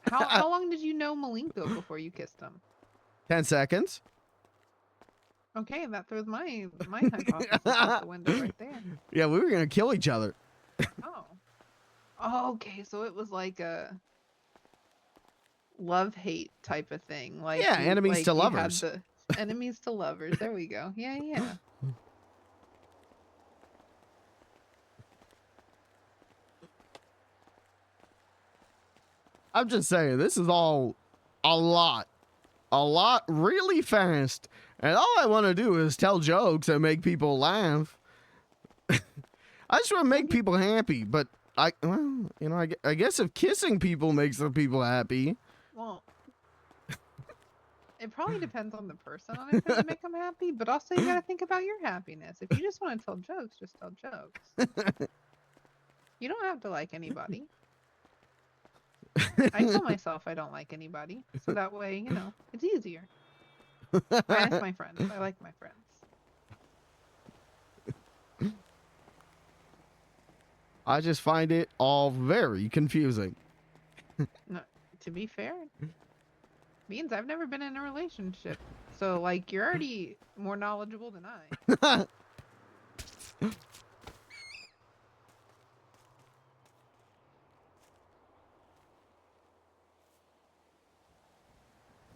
how long did you know Malenko before you kissed him? 10 seconds. Okay, that throws my hypothesis out the window right there. Yeah, we were gonna kill each other. Oh. Oh, okay, so it was like a love-hate type of thing. Like Yeah, enemies to you had lovers. the enemies to lovers. There we go. Yeah, yeah. I'm just saying, this is all a lot really fast. And all I want to do is tell jokes and make people laugh. I just want to make people happy, but well, you know, I guess if kissing people makes the people happy. Well, it probably depends on the person on if it would make them happy, but also you gotta think about your happiness. If you just want to tell jokes, just tell jokes. You don't have to like anybody. I tell myself I don't like anybody, so that way, you know, it's easier. Minus my friends. I like my friends. I just find it all very confusing. No, to be fair, means I've never been in a relationship. So, like, you're already more knowledgeable than I.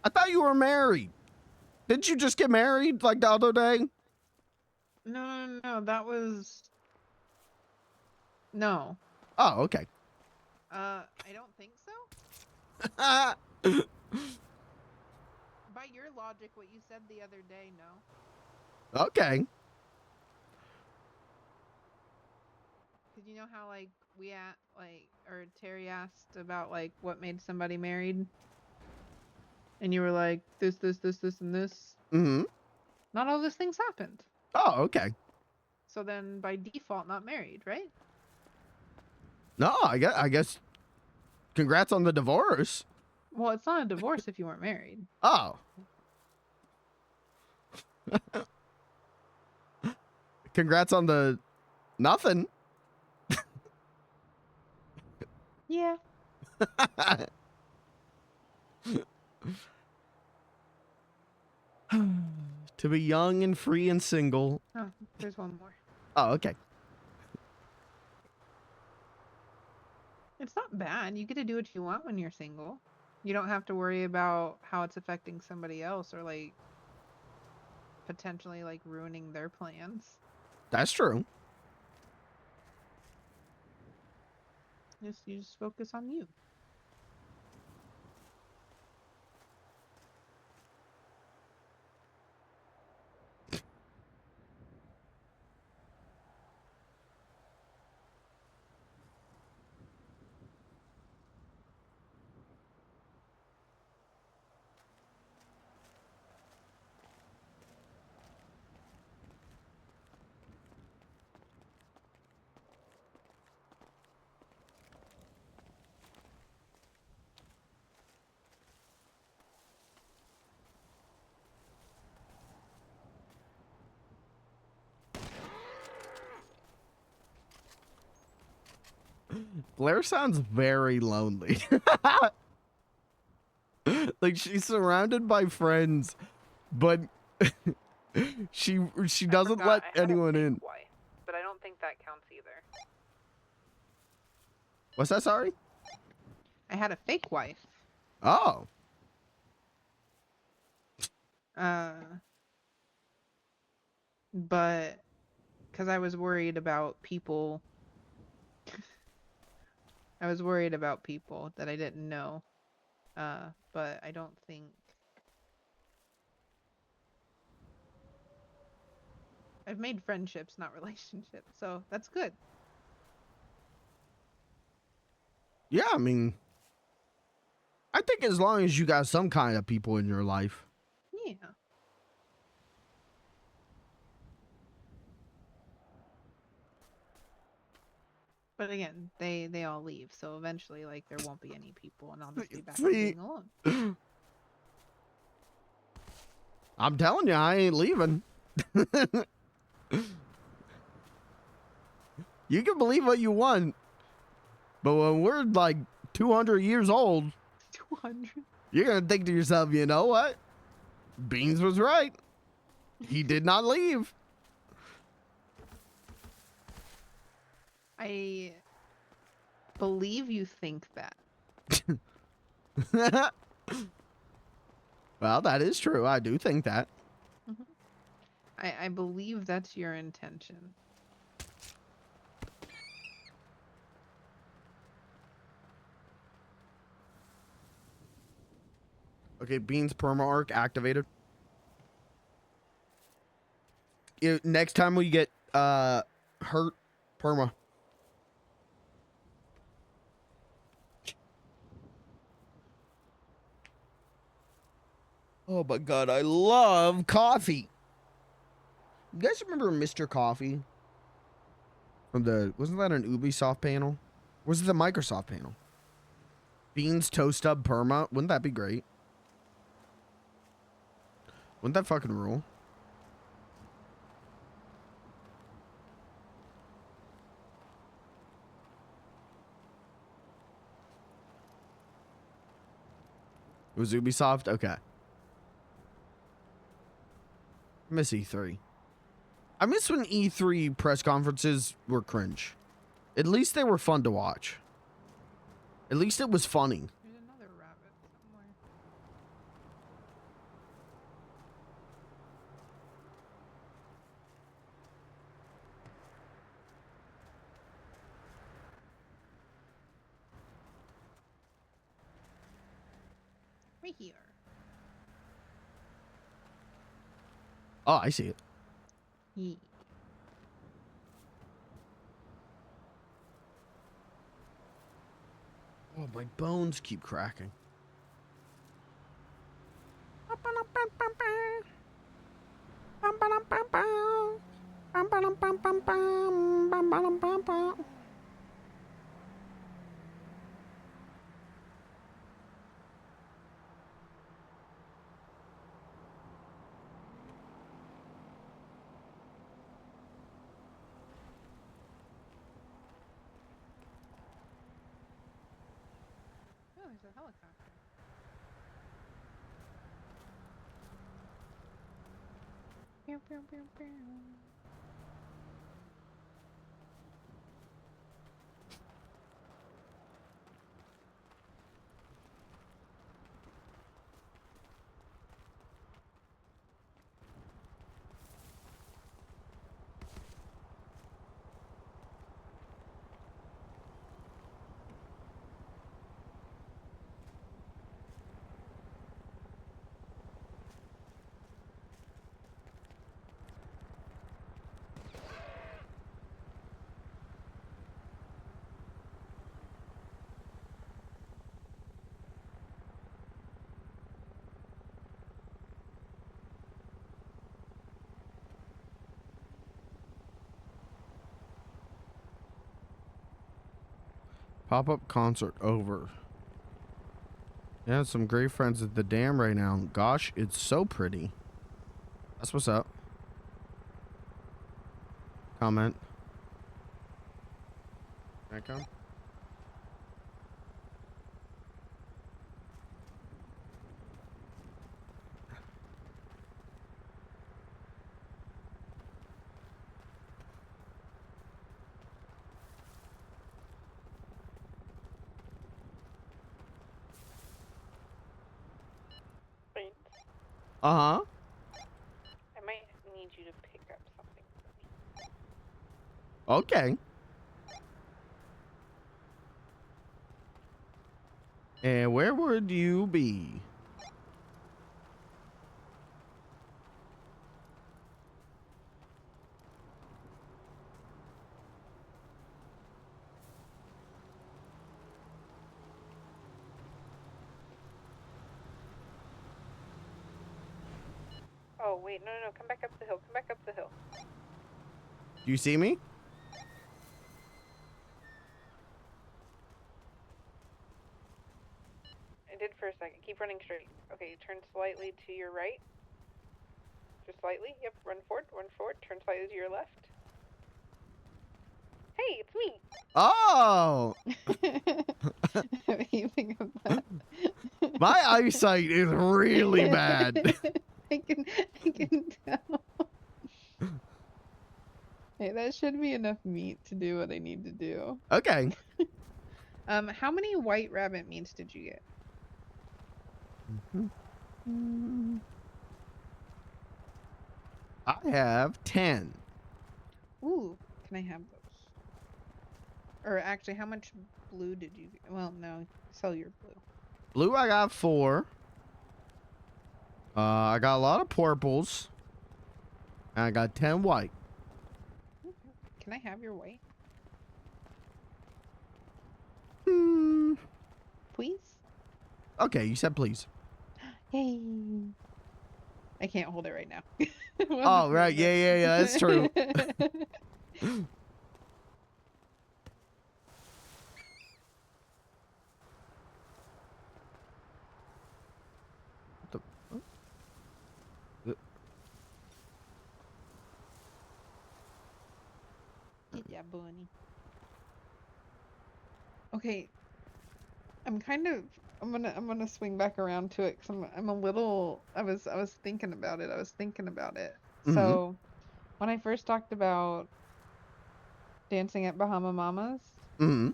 I thought you were married. Didn't you just get married like the other day? No, that was... No. Oh, okay. I don't think so. By your logic, what you said the other day, no. Okay. Because you know how, like, or Terry asked about, like, what made somebody married? And you were like, this, and this. Mm-hmm. Not all those things happened. Oh, okay. So then, by default, not married, right? No, I guess. Congrats on the divorce. Well, it's not a divorce if you weren't married. Oh. Congrats on the nothing. Yeah. To be young and free and single. Oh, there's one more. Oh, okay. It's not bad. You get to do what you want when you're single. You don't have to worry about how it's affecting somebody else or, like, potentially, like, ruining their plans. That's true. You just focus on you. Blair sounds very lonely. Like she's surrounded by friends, but she doesn't let anyone in. Wife, but I don't think that counts either. What's that? Sorry? I had a fake wife. Oh. But because I was worried about people. I was worried about people that I didn't know. But I don't think I've made friendships, not relationships, so that's good. Yeah, I mean, I think as long as you got some kind of people in your life. Yeah. But again, they all leave, so eventually, like, there won't be any people, and I'll just be back to See, being alone. I'm telling you, I ain't leaving. You can believe what you want, but when we're like 200 years old, 200. you're gonna think to yourself, you know what? Beans was right. He did not leave. I believe you think that. Well, that is true. I do think that. Mhm. I believe that's your intention. Okay, Beans perma arc activated. Next time we get hurt, perma. Oh my god, I love coffee. You guys remember Mr. Coffee? From the, wasn't that an Ubisoft panel? Was it the Microsoft panel? Beans toast up perma. Wouldn't that be great? Wouldn't that fucking rule? It was Ubisoft? Okay. I miss E3. I miss when E3 press conferences were cringe. At least they were fun to watch. At least it was funny. There's another rabbit somewhere. Right here. Oh, I see it. Yeah. Oh, my bones keep cracking. Oh, there's a helicopter. Pew, pew, pew, pew. Pop-up concert over. Yeah, some great friends at the dam right now. Gosh, it's so pretty. That's what's up. Comment. Can I come? Wait, Uh-huh. I might need you to pick up something for me. Okay. And where would you be? Oh, wait, no, no, no, come back up the hill, come back up the hill. Do you see me? I did for a second. Keep running straight. Okay, turn slightly to your right. Just slightly. Yep, run forward, turn slightly to your left. Hey, it's me! Oh! Amazing of that. My eyesight is really bad. I can tell. Hey, that should be enough meat to do what I need to do. Okay. How many white rabbit meats did you get? I have 10. Ooh, can I have those? Or actually, how much blue did you get? Well, no, sell your blue. Blue, I got 4. I got a lot of purples. And I got 10 white. Okay. Can I have your white? Please? Okay, you said please. Yay. I can't hold it right now. Oh, right. Yeah, that's true. Yeah, bunny. Okay, I'm gonna swing back around to it because I'm a little. I was thinking about it. So when I first talked about dancing at Bahama Mamas, Mm-hmm.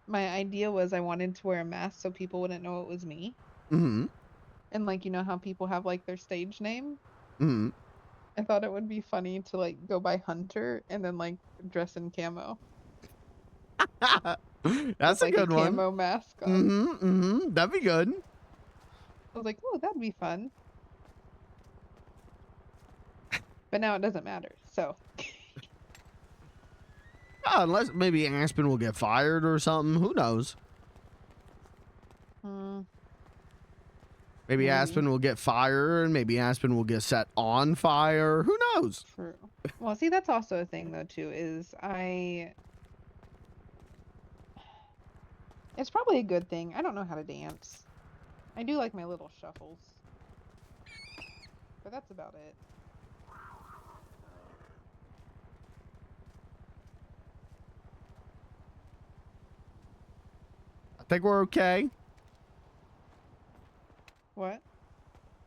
my idea was I wanted to wear a mask so people wouldn't know it was me. Mm-hmm. And like, you know how people have like their stage name? Mm-hmm. I thought it would be funny to like go by Hunter and then like dress in camo That's with a like a good one. camo mask on. That'd be good. I was like, oh, that'd be fun. But now it doesn't matter. So Unless maybe Aspen will get fired or something. Who knows? Maybe Aspen will get fired, and maybe Aspen will get set on fire. Who knows? true. Well, see, that's also a thing though too, is it's probably a good thing. I don't know how to dance. I do like my little shuffles. But that's about it. I think we're okay. What?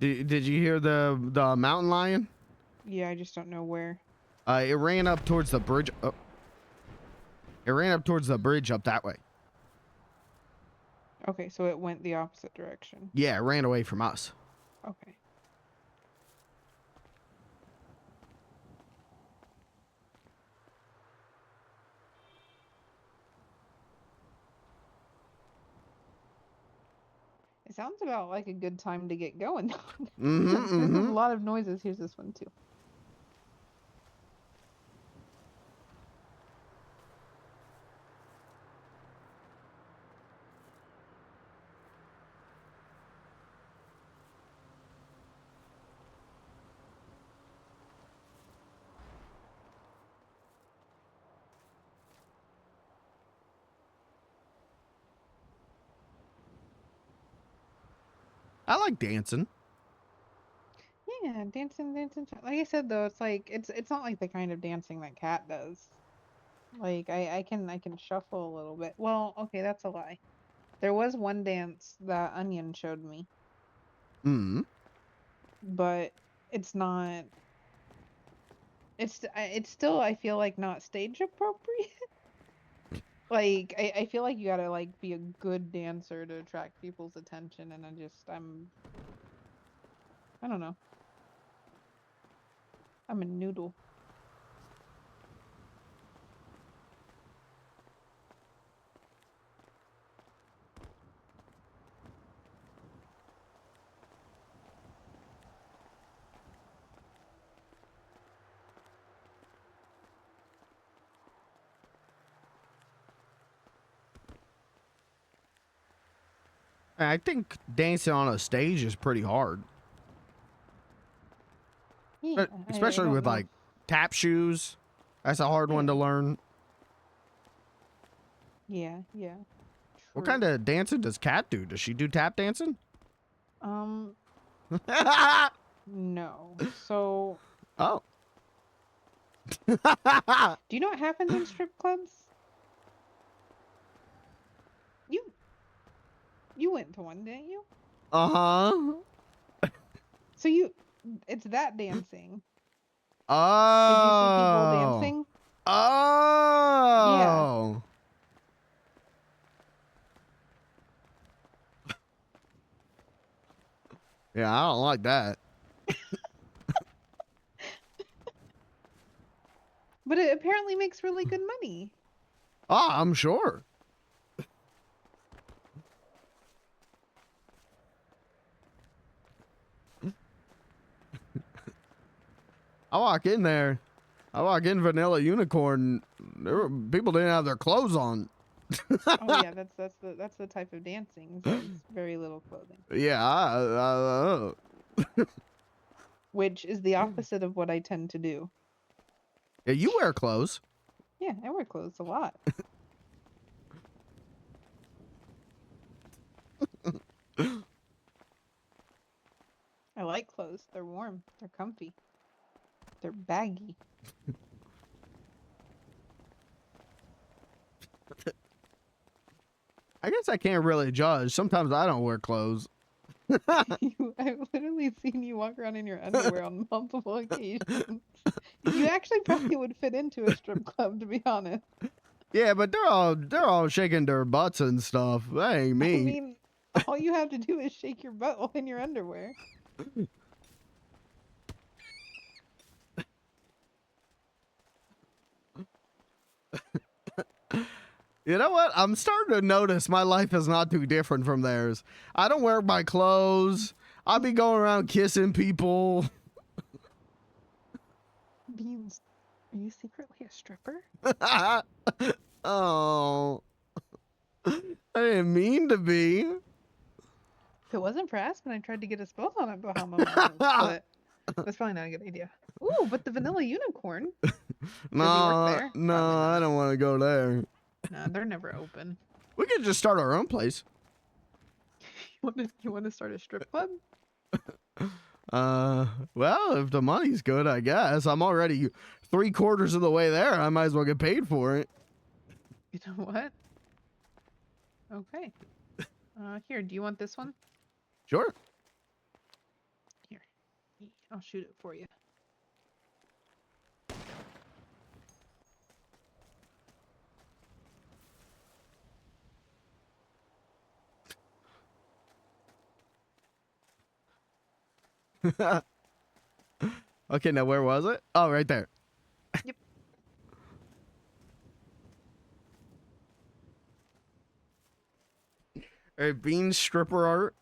Did you hear the mountain lion? Yeah, I just don't know where. It ran up towards the bridge. Oh. It ran up towards the bridge up that way. Okay, so it went the opposite direction. Yeah, it ran away from us. Okay. It sounds about like a good time to get going. There's a lot of noises. Here's this one too. I like dancing. Yeah, dancing. Like I said though, it's like it's not like the kind of dancing that Cat does. Like I can shuffle a little bit. Well, okay, that's a lie. There was one dance that Onion showed me, but it's not. It's still, I feel like, not stage appropriate. Like I feel like you gotta like be a good dancer to attract people's attention, and I don't know. I'm a noodle. I think dancing on a stage is pretty hard. Yeah, Especially don't with know. like tap shoes. That's a hard one to Yeah. learn. Yeah. What True. kind of dancing does Kat do? Does she do tap dancing? No. So, Oh. do you know what happens in strip clubs? You went to one, didn't you? Uh-huh. So it's that dancing. Oh. Did you see people dancing? Yeah. Oh. Yeah, I don't like that. But it apparently makes really good money. Oh, I'm sure. I walk in there. I walk in Vanilla Unicorn. People didn't have their clothes on. Oh yeah, that's the type of dancing. So it's very little clothing, Yeah. which is the opposite of what I tend to do. Yeah, you wear clothes. Yeah, I wear clothes a lot. I like clothes. They're warm. They're comfy. They're baggy. I guess I can't really judge. Sometimes I don't wear clothes. I've literally seen you walk around in your underwear on multiple occasions. You actually probably would fit into a strip club, to be honest. Yeah, but they're all shaking their butts and stuff. That ain't me. I mean, all you have to do is shake your butt while in your underwear. You know what? I'm starting to notice my life is not too different from theirs. I don't wear my clothes. I be going around kissing people. Beans, are you secretly a stripper? Oh. I didn't mean to be. If it wasn't for Aspen, I tried to get us both on a Bahama moment, but that's probably not a good idea. Ooh, but the Vanilla Unicorn. No, there? no, Probably I not. don't want to go there. Nah, they're never open. We could just start our own place. You want to start a strip club? Well, if the money's good, I guess. I'm already 3/4 of the way there. I might as well get paid for it. You know what? Okay. Here, do you want this one? Sure. Here. I'll shoot it for you. Okay, now where was it? Oh, right there. Yep. All right, Bean stripper art.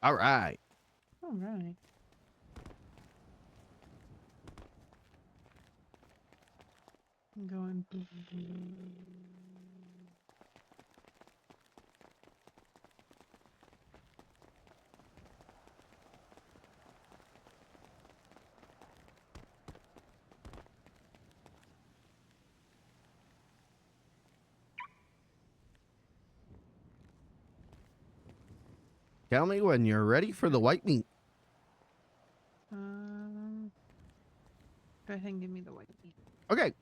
All right. All right. I'm going. Tell me when you're ready for the white meat. Go ahead and give me the white meat. Okay.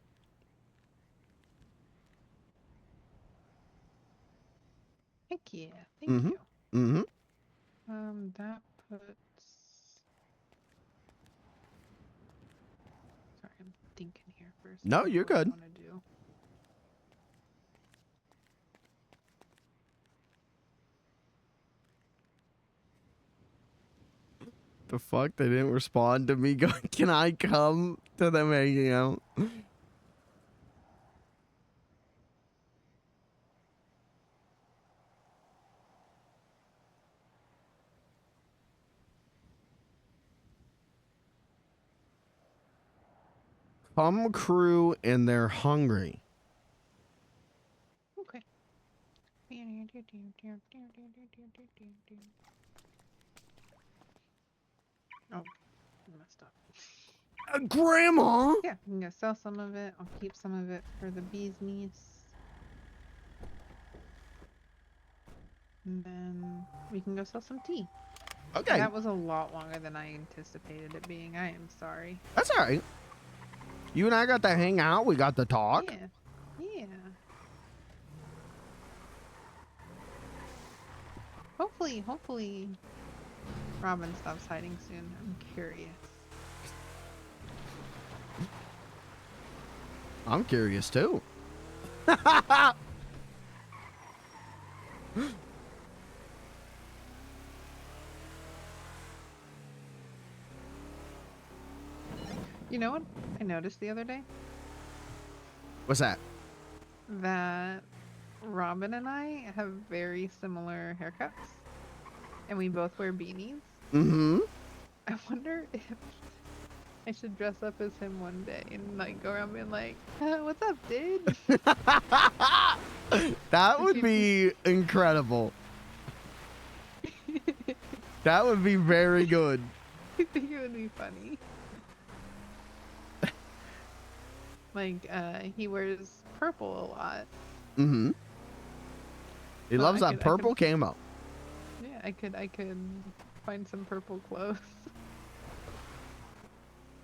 Heck yeah. Thank you. Mm-hmm. That puts. Sorry, I'm thinking here first. No, you're good. What I want to do. The fuck? They didn't respond to me going, can I come to them hanging out? Come crew and they're hungry. Okay. Oh, I messed up. Grandma? Yeah, I'm gonna sell some of it. I'll keep some of it for the bee's knees. And then we can go sell some tea. Okay, That was a lot longer than I anticipated it being. I am sorry. that's all right. You and I got to hang out. We got to talk. Yeah. Yeah. Hopefully, Robin stops hiding soon. I'm curious. I'm curious too. You know what I noticed the other day? What's that? That Robin and I have very similar haircuts. And we both wear beanies. Mm-hmm. I wonder if I should dress up as him one day and like go around being like, what's up, dude? That would be incredible. That would be very good. I think it would be funny. Like, he wears purple a lot. Mm-hmm. He So loves I that could- I purple camo. Yeah, I could find some purple clothes.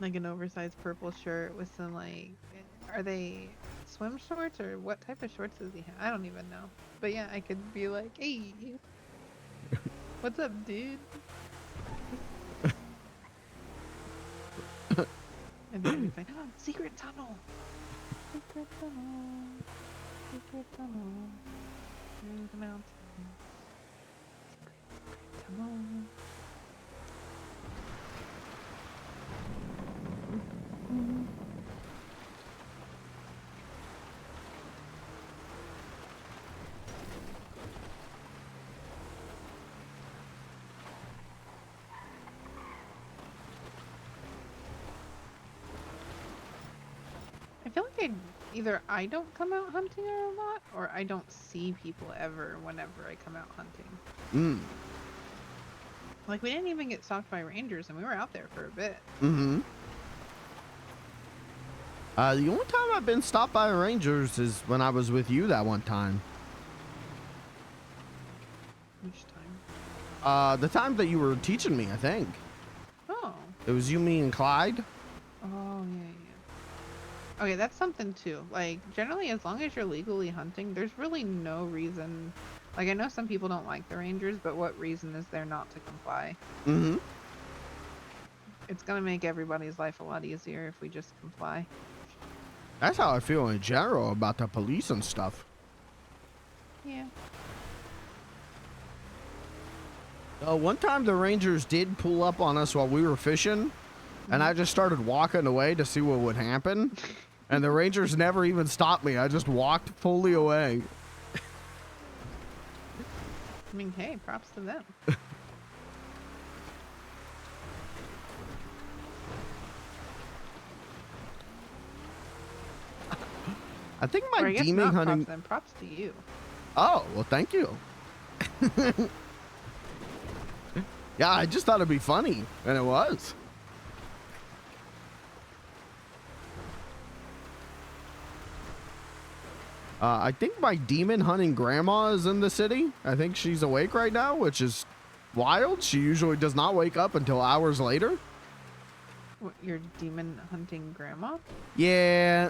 Like an oversized purple shirt with some like, are they swim shorts or what type of shorts does he have? I don't even know. But yeah, I could be like, hey, what's up, dude? And then we'd be like, oh, secret tunnel. Secret tunnel. Secret tunnel. Through the mountain. Secret tunnel. I feel like either I don't come out hunting a lot, or I don't see people ever whenever I come out hunting. Mm. Like, we didn't even get stalked by rangers, and we were out there for a bit. Mm-hmm. The only time I've been stopped by rangers is when I was with you that one time. Which time? The time that you were teaching me, I think. Oh. It was you, me, and Clyde. Oh, yeah. Okay, that's something too. Like, generally, as long as you're legally hunting, there's really no reason. Like, I know some people don't like the rangers, but what reason is there not to comply? Mm-hmm. It's gonna make everybody's life a lot easier if we just comply. That's how I feel in general about the police and stuff. Yeah. One time the rangers did pull up on us while we were fishing, and I just started walking away to see what would happen. And the rangers never even stopped me. I just walked fully away. I mean, hey, props to them. I think Or my I guess demon not hunting. props to them, props to you. Oh, well, thank you. Yeah, I just thought it'd be funny, and it was. I think my demon hunting grandma is in the city. I think she's awake right now, which is wild. She usually does not wake up until hours later. What, your demon hunting grandma? Yeah.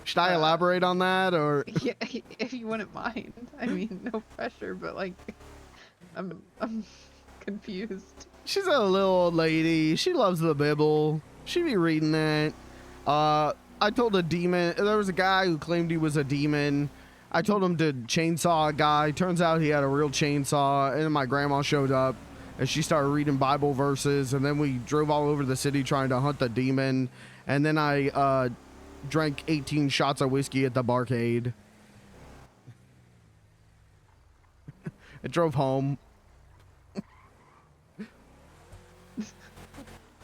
Should I elaborate on that, or? Yeah, if you wouldn't mind. I mean, no pressure, but like, I'm confused. She's a little old lady. She loves the Bible. She be reading that. I told a demon. There was a guy who claimed he was a demon. I told him to chainsaw a guy. Turns out he had a real chainsaw. And my grandma showed up, and she started reading Bible verses. And then we drove all over the city trying to hunt the demon. And then I drank 18 shots of whiskey at the barcade. I drove home.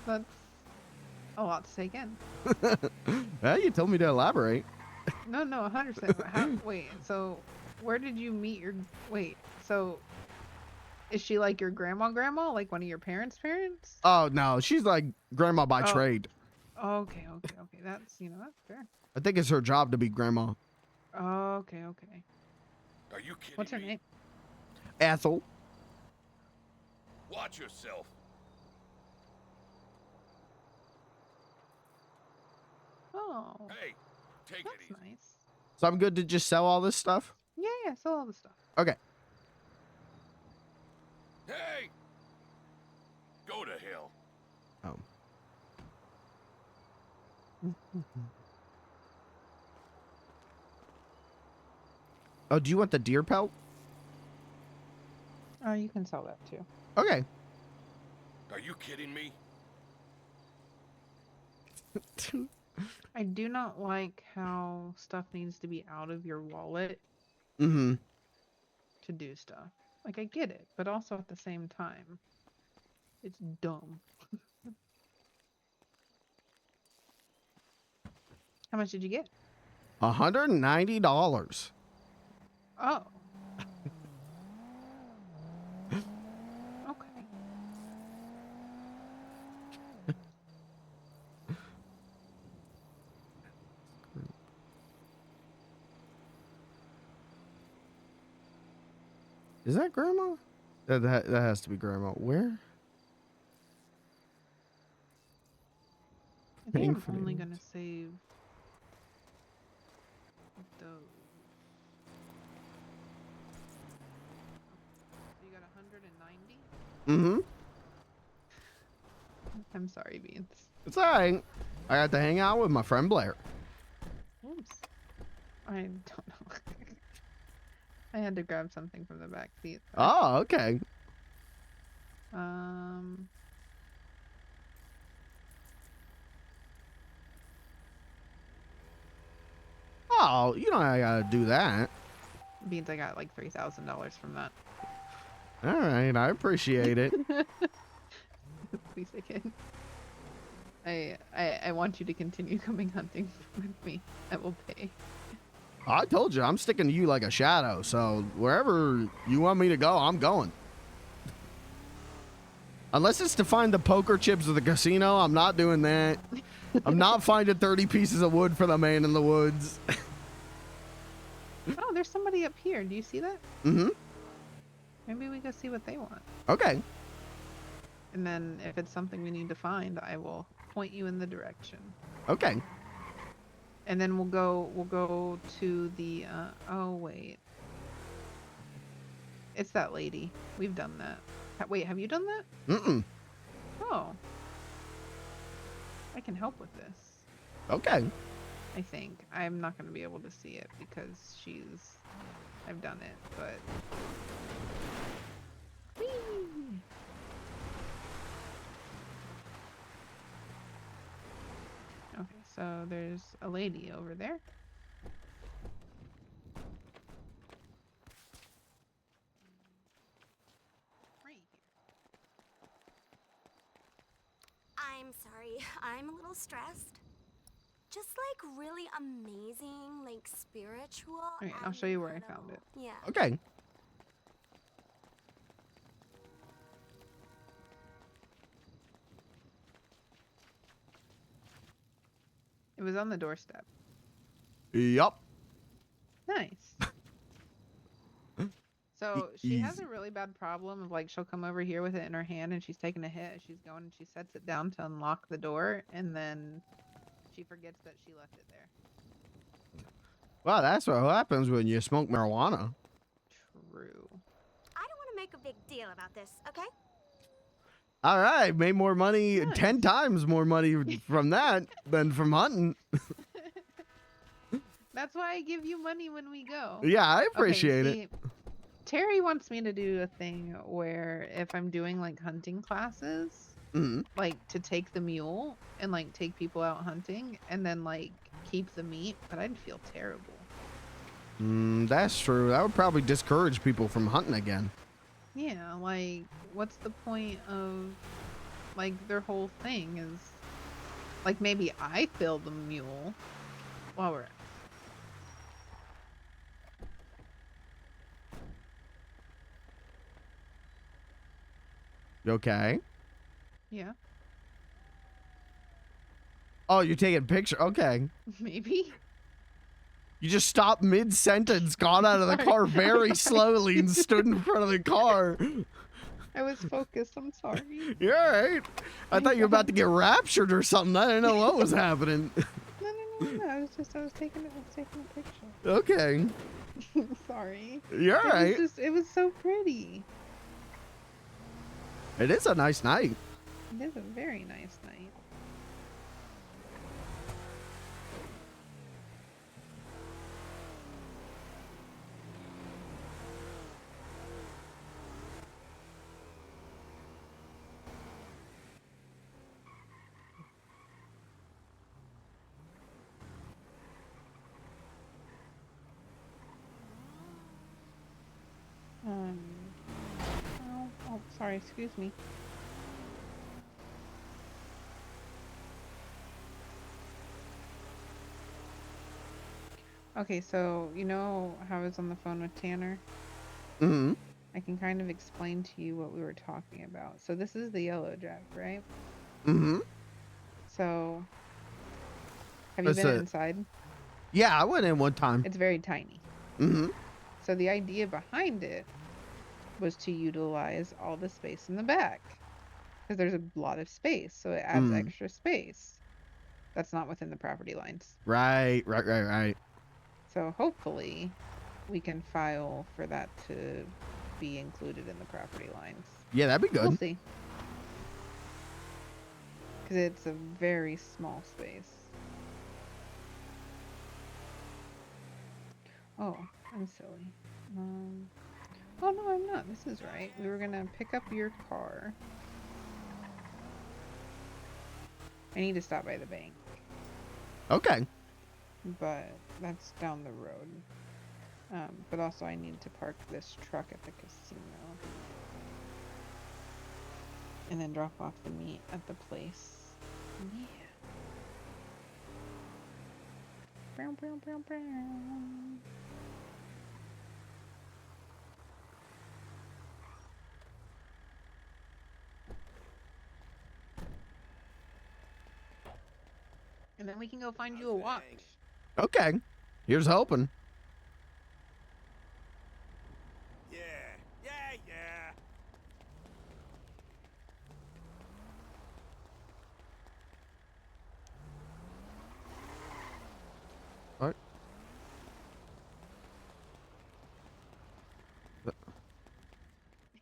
That's a lot to take in. Well, you told me to elaborate. No, 100%. How, wait, so where did you meet your? Wait, so is she like your grandma? Like one of your parents' parents? Oh no, she's like grandma by Oh. trade. Okay. That's that's fair. I think it's her job to be grandma. Okay. Are you kidding What's her me? name? Ethel. Watch yourself. Oh, Hey, take it that's easy. nice. So I'm good to just sell all this stuff? Yeah, sell all the stuff. Okay. Hey! Go to hell. Oh. Oh, do you want the deer pelt? Oh, you can sell that too. Okay. Are you kidding me? I do not like how stuff needs to be out of your wallet Mm-hmm. to do stuff. Like, I get it, but also at the same time, it's dumb. How much did you get? $190. Oh. Okay. Is that grandma? That has to be grandma. Where? I Paying think for I'm the only animals. gonna save those. So you got 190? Mm-hmm. I'm sorry, Beans. It's all right. I got to hang out with my friend Blair. Oops. I don't know. I had to grab something from the back seat. Oh, okay. Oh, you know I gotta do that. Beans, I got like $3,000 from that. All right, I appreciate it. Please, I can. I want you to continue coming hunting with me. I will pay. I told you, I'm sticking to you like a shadow. So wherever you want me to go, I'm going. Unless it's to find the poker chips of the casino, I'm not doing that. I'm not finding 30 pieces of wood for the man in the woods. Oh, there's somebody up here. Do you see that? Mm-hmm. Maybe we go see what they want. Okay. And then if it's something we need to find, I will point you in the direction. Okay. And then we'll go to the oh wait. It's that lady. We've done that. Wait, have you done that? Mm-mm. Oh. I can help with this. Okay. I think. I'm not going to be able to see it because I've done it, but Whee! Okay, so there's a lady over there. Right here. I'm sorry, I'm a little stressed. Just like really amazing, like spiritual. Okay, I'll show you where I found it. Yeah. Okay. It was on the doorstep. Yup. Nice. So she has Easy. a really bad problem of like she'll come over here with it in her hand and she's taking a hit. She's going and she sets it down to unlock the door and then she forgets that she left it there. Wow, that's what happens when you smoke marijuana. True. I don't want to make a big deal about this, okay? All right, made more money, Nice. 10 times more money from that than from hunting. That's why I give you money when we go. Yeah, I Okay, appreciate it. see, Terry wants me to do a thing where if I'm doing like hunting classes, Mhm. like to take the mule and like take people out hunting and then like keep the meat, but I'd feel terrible. That's true. That would probably discourage people from hunting again. Yeah, like what's the point of like their whole thing is Like maybe I fill the mule while we're. Okay. Yeah. Oh, you're taking a picture. Okay. Maybe. You just stopped mid-sentence, got out of the Sorry. car very slowly and stood in front of the car. I was focused. I'm sorry. You're all right. I My thought you were about to bad. get raptured or something. I didn't know what was happening. No. I was taking a picture. Okay. Sorry. You're all right. It was so pretty. It is a nice night. It is a very nice night. Oh, sorry, excuse me. Okay, so you know how I was on the phone with Tanner? Mm-hmm. I can kind of explain to you what we were talking about. So this is the yellow jack, right? Mm-hmm. So have you That's been it. inside? Yeah, I went in one time. It's very tiny. Mm-hmm. So the idea behind it was to utilize all the space in the back. Because there's a lot of space, so it adds extra space. That's not within the property lines. Right. So hopefully we can file for that to be included in the property lines. Yeah, that'd be good. We'll see. Because it's a very small space. Oh, I'm silly. Oh no, I'm not. This is right. We were gonna pick up your car. I need to stop by the bank. Okay. But that's down the road. But also I need to park this truck at the casino. And then drop off the meat at the place. Yeah. Brown. And then we can go find you a watch. Okay. Here's hoping. Yeah. What?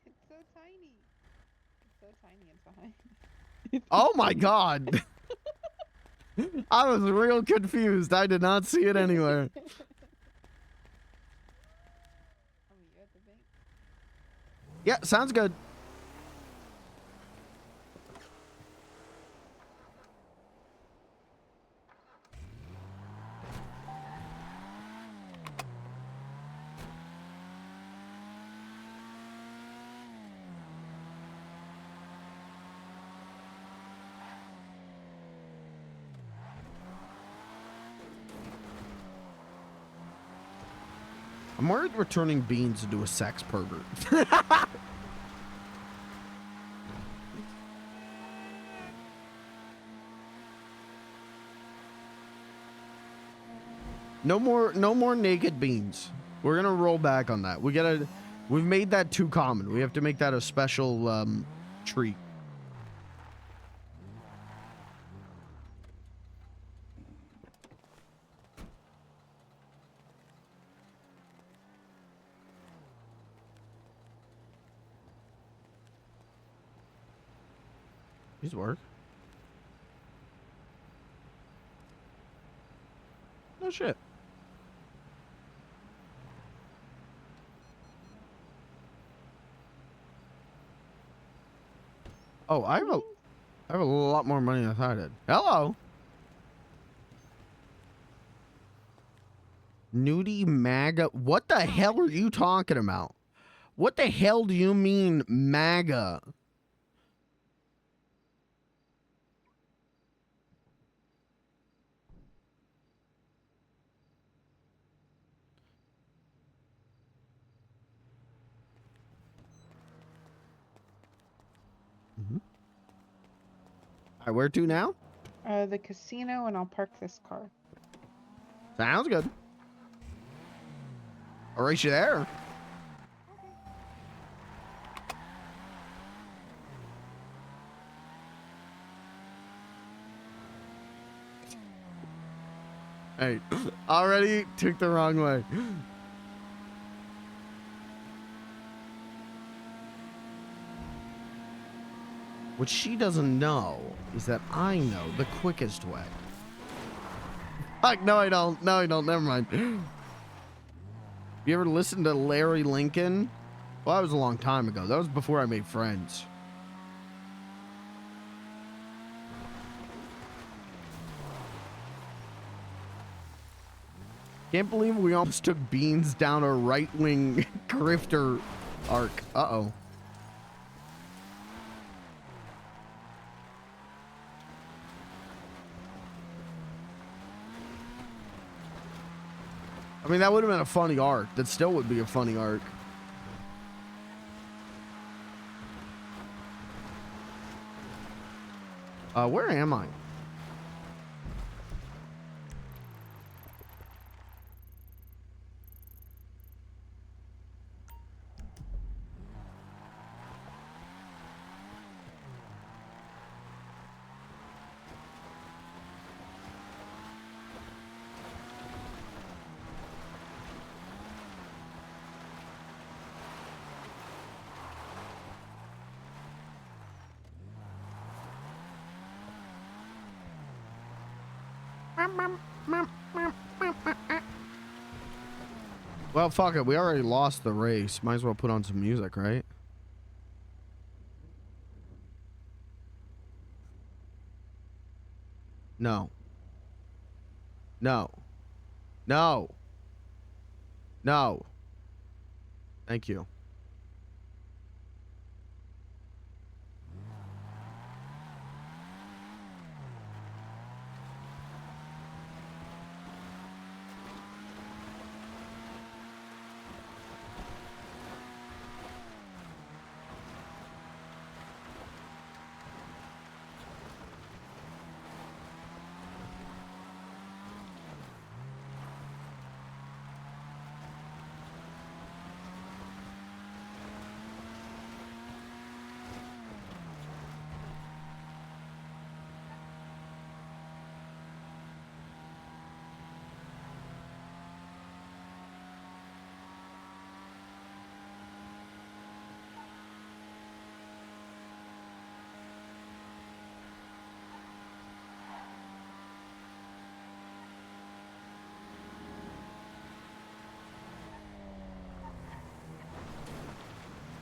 It's so tiny. It's behind. Oh my god. I was real confused. I did not see it anywhere. You at the bank? Yeah, sounds good. I'm worried we're turning Beans into a sex pervert. No more naked Beans. We're gonna roll back on that. We've made that too common. We have to make that a special treat. Please work. No shit. Oh, I have a lot more money than I thought I did. Hello. Nudie MAGA. What the hell are you talking about? What the hell do you mean MAGA? right, where to now? The casino, and I'll park this car. Sounds good. I'll race you there. Hey, already took the wrong way. What she doesn't know is that I know the quickest way. Fuck, no I don't. No I don't. Never mind. You ever listened to Larry Lincoln? Well, that was a long time ago. That was before I made friends. Can't believe we almost took Beans down a right-wing grifter arc. Uh-oh. I mean, that would have been a funny arc. That still would be a funny arc. Where am I? Well, fuck it. We already lost the race. Might as well put on some music, right? No. No. No. No. Thank you.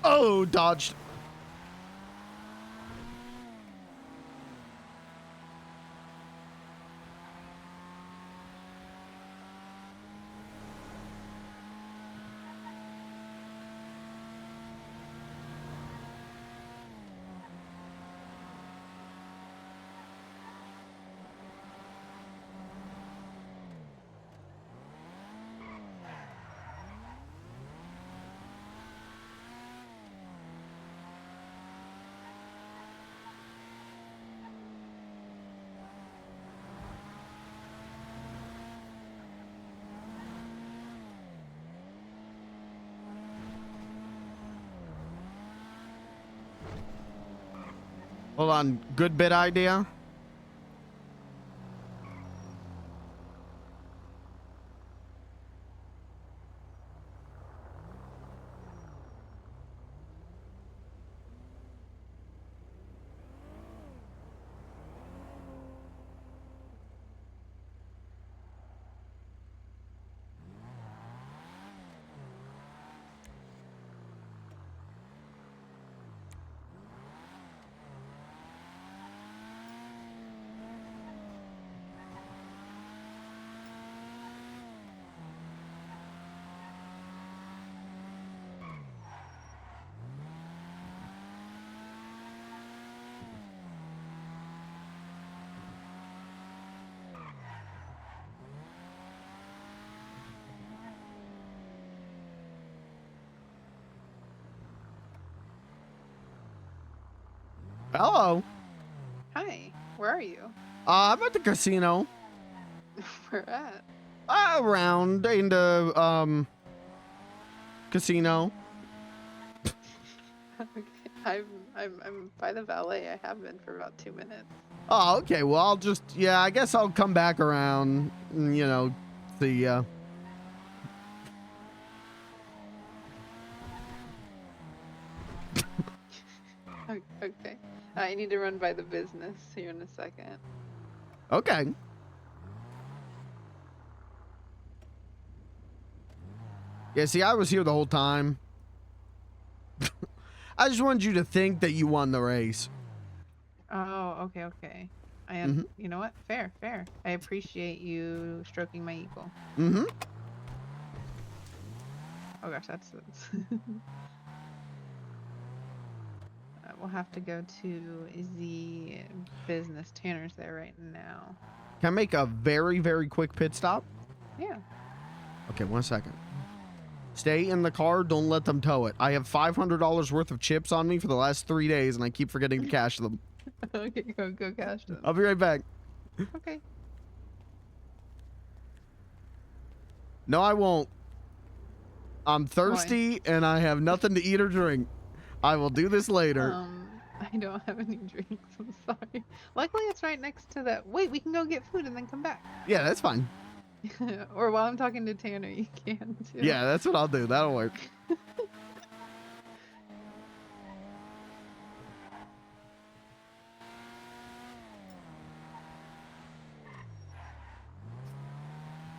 Oh, dodged. Hold on. Good bit idea. Hello. Hi. Where are you? I'm at the casino. Where at? Around in the casino. Okay. I'm by the valet. I have been for about 2 minutes. Oh, okay. Well, I'll just, yeah, I guess I'll come back around, you know, see ya. Okay. I need to run by the business here in a second. Okay. Yeah, see, I was here the whole time. I just wanted you to think that you won the race. Oh, okay. You know what? Fair. I appreciate you stroking my ego. Mm-hmm. Oh gosh, that's we'll have to go to the business. Tanner's there right now. Can I make a very, very quick pit stop? Yeah. Okay, 1 second. Stay in the car. Don't let them tow it. I have $500 worth of chips on me for the last 3 days, and I keep forgetting to cash them. Okay, go cash them. I'll be right back. Okay. No, I won't. I'm thirsty, and I have nothing to eat or drink. I will do this later. I don't have any drinks. I'm sorry. Luckily, it's right next to that. Wait, we can go get food and then come back. Yeah, that's fine. Or while I'm talking to Tanner, you can too. Yeah, that's what I'll do. That'll work.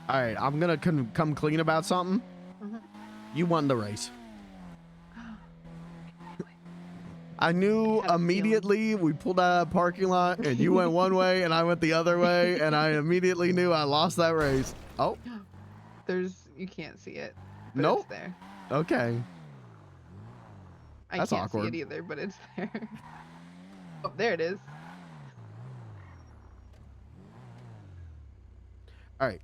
All right, I'm gonna come clean about something. Mhm. You won the race. I knew Had a immediately. We pulled out of the parking lot, and you went one way, and I went the other way, and I immediately knew I lost that race. Oh, You can't see it. But Nope. It's there. okay. I That's can't awkward. see it either, but it's there. Oh, there it is. All right.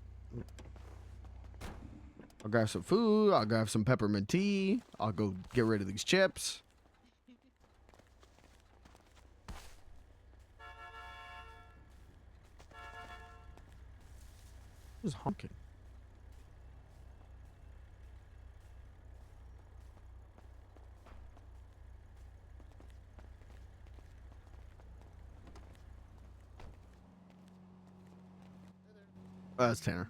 I'll grab some food. I'll grab some peppermint tea. I'll go get rid of these chips. Who's honking? Oh, that's Tanner.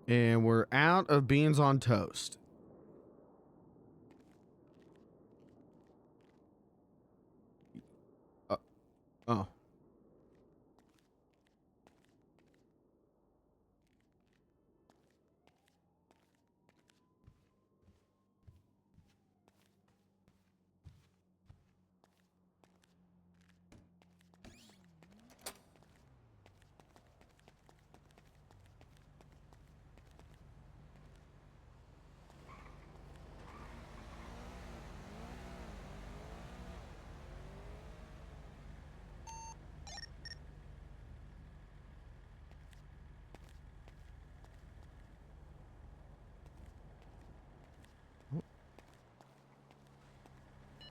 And we're out of beans on toast. Oh.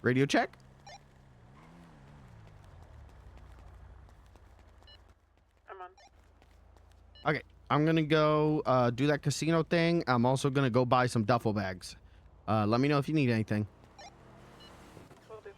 Radio check. I'm on. Okay, I'm gonna go do that casino thing. I'm also gonna go buy some duffel bags. Let me know if you need anything. Will do.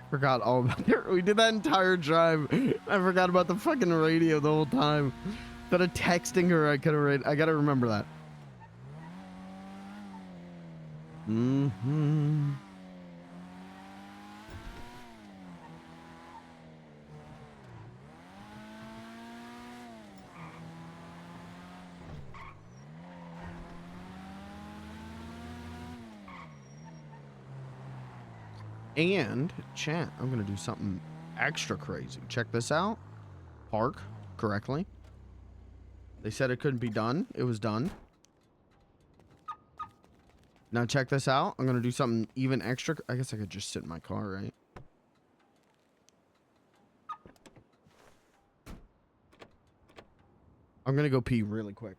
Forgot all about it. We did that entire drive. I forgot about the fucking radio the whole time. Instead of texting her, I could have read. I gotta remember that. Mm-hmm. And chat, I'm gonna do something extra crazy. Check this out. Park correctly. They said it couldn't be done. It was done. Now check this out. I'm gonna do something even extra. I guess I could just sit in my car, right? I'm gonna go pee really quick.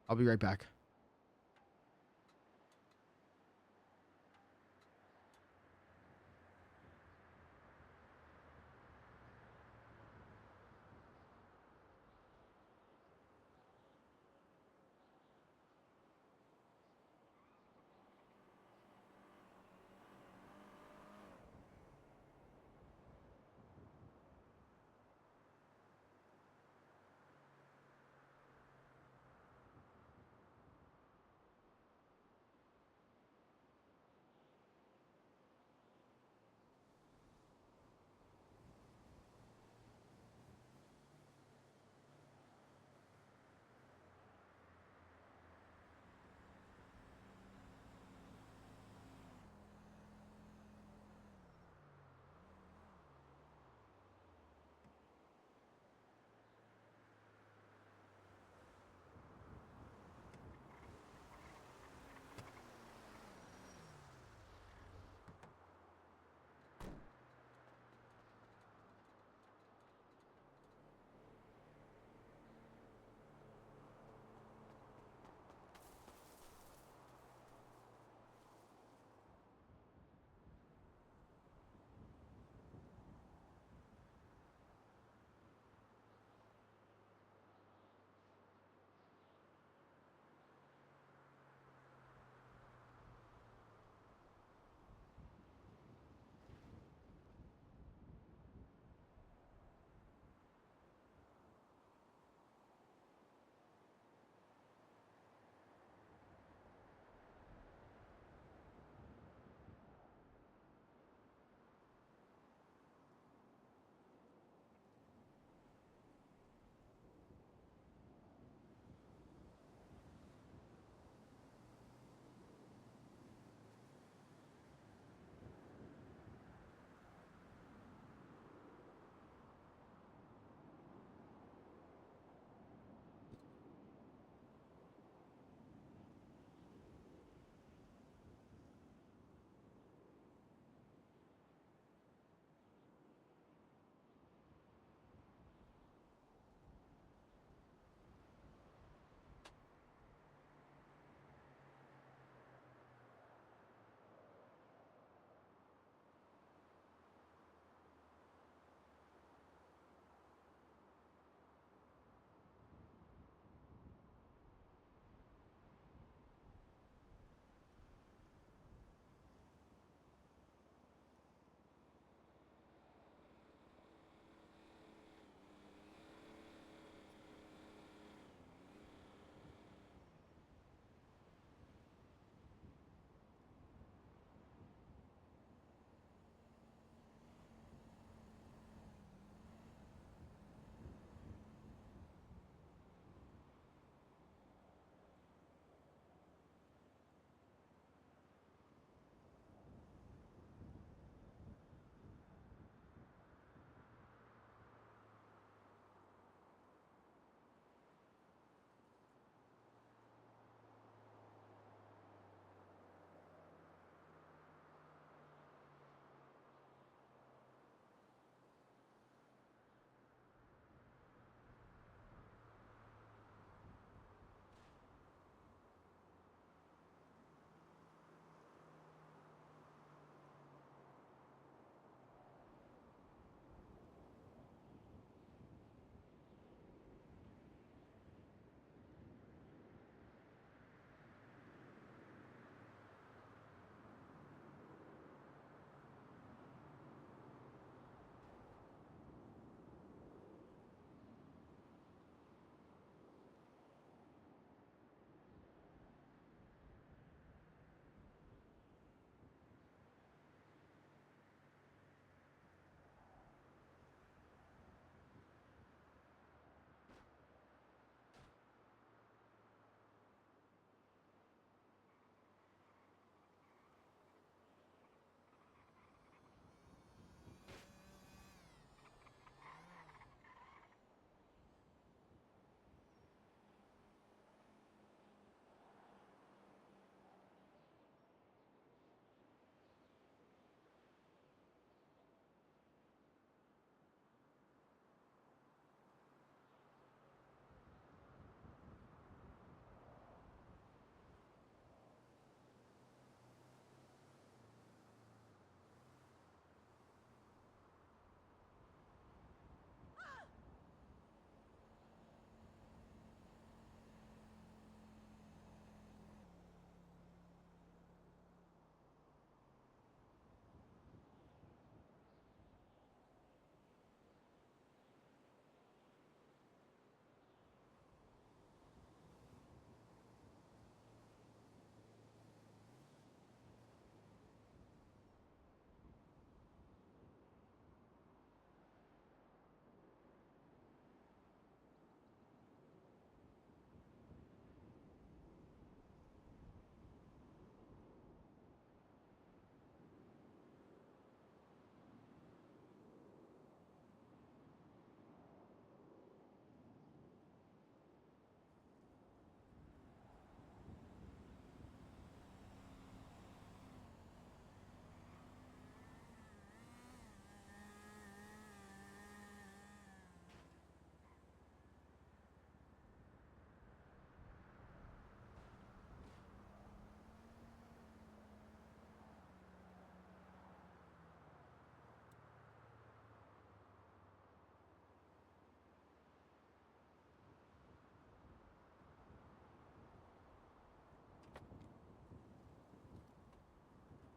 I'll be right back.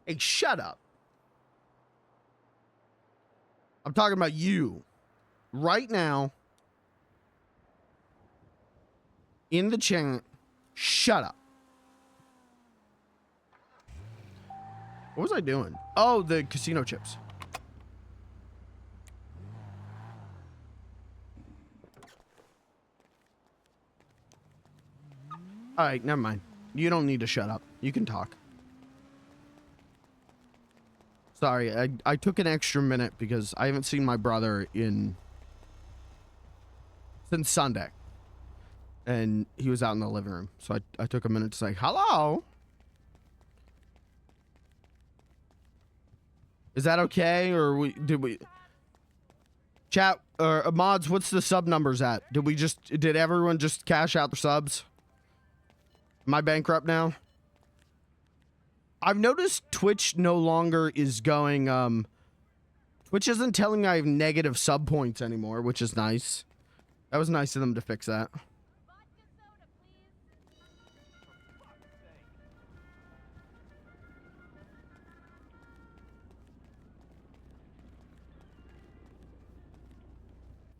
Hey, shut up. I'm talking about you. Right now. In the chat. Shut up. What was I doing? Oh, the casino chips. All right, never mind. You don't need to shut up. You can talk. Sorry, I took an extra minute because I haven't seen my brother since Sunday. And he was out in the living room. So I took a minute to say, hello. Is that okay? Or did we... Chat, or mods, what's the sub numbers at? Did everyone just cash out their subs? Am I bankrupt now? I've noticed Twitch no longer is going, Twitch isn't telling me I have negative sub points anymore, which is nice. That was nice of them to fix that.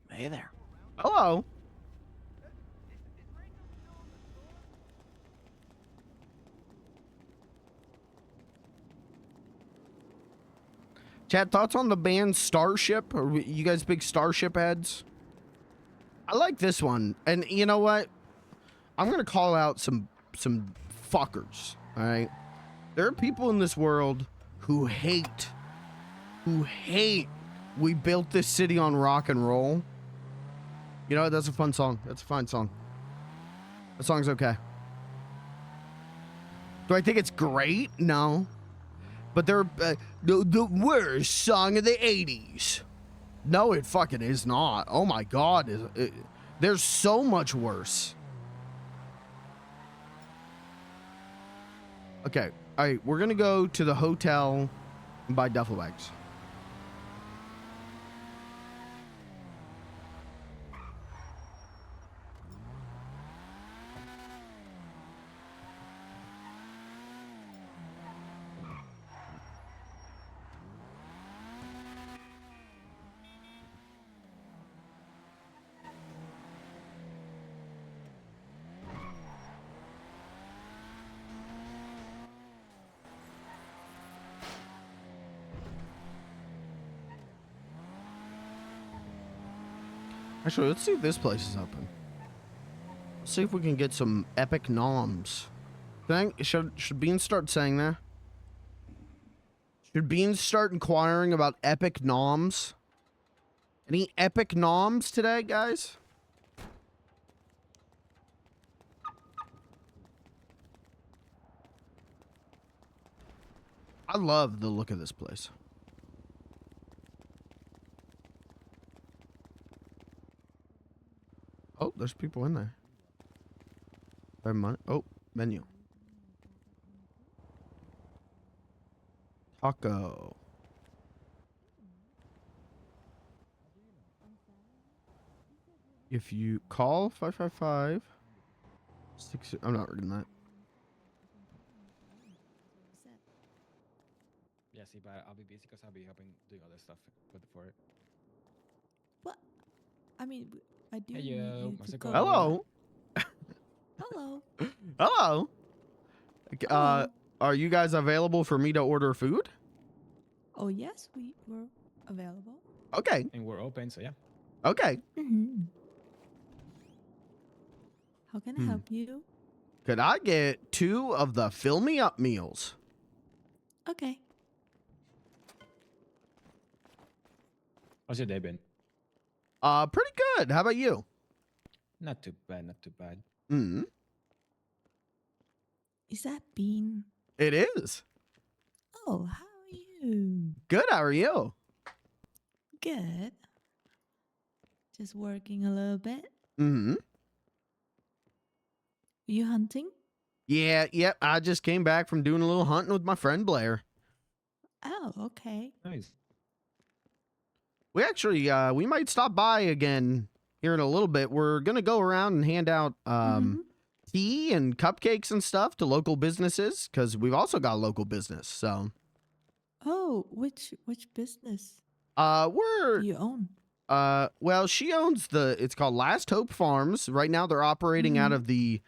Hey there. Hello. Chat, thoughts on the band Starship? Are you guys big Starship heads? I like this one. And you know what? I'm going to call out some fuckers, all right? There are people in this world who hate we built this city on rock and roll. You know, that's a fun song. That's a fine song. The song's okay. Do I think it's great? No. But they're the worst song of the 80s. No, it fucking is not. Oh my God. There's so much worse. Okay. All right. We're going to go to the hotel and buy duffel bags. Actually, let's see if this place is open. Let's see if we can get some epic noms. Should Beans start saying that? Should Beans start inquiring about epic noms? Any epic noms today, guys? I love the look of this place. Oh, there's people in there. Oh, menu. Taco. If you call 555 6, I'm not reading that. Yeah, see, but I'll be busy because I'll be helping doing other stuff for it. What? I mean, I do. Hey, need you how's to it go. going? Hello. Hello. Hello. Hello. Are you guys available for me to order food? Oh yes, we were available. Okay. And we're open, so yeah. Okay. Mm-hmm. How can I help you? Could I get 2 of the fill me up meals? Okay. How's your day been? Pretty good. How about you? Not too bad, not too bad. Mm. Is that Bean? It is. Oh, how are you? Good. How are you? Good. Just working a little bit. Mm-hmm. You hunting? Yeah, yep. I just came back from doing a little hunting with my friend Blair. Oh, okay. Nice. We actually, we might stop by again here in a little bit. We're going to go around and hand out tea and cupcakes and stuff to local businesses because we've also got a local business. So Oh, which business We're do you own? well, she owns it's called Last Hope Farms. Right now they're operating out Mhm. of the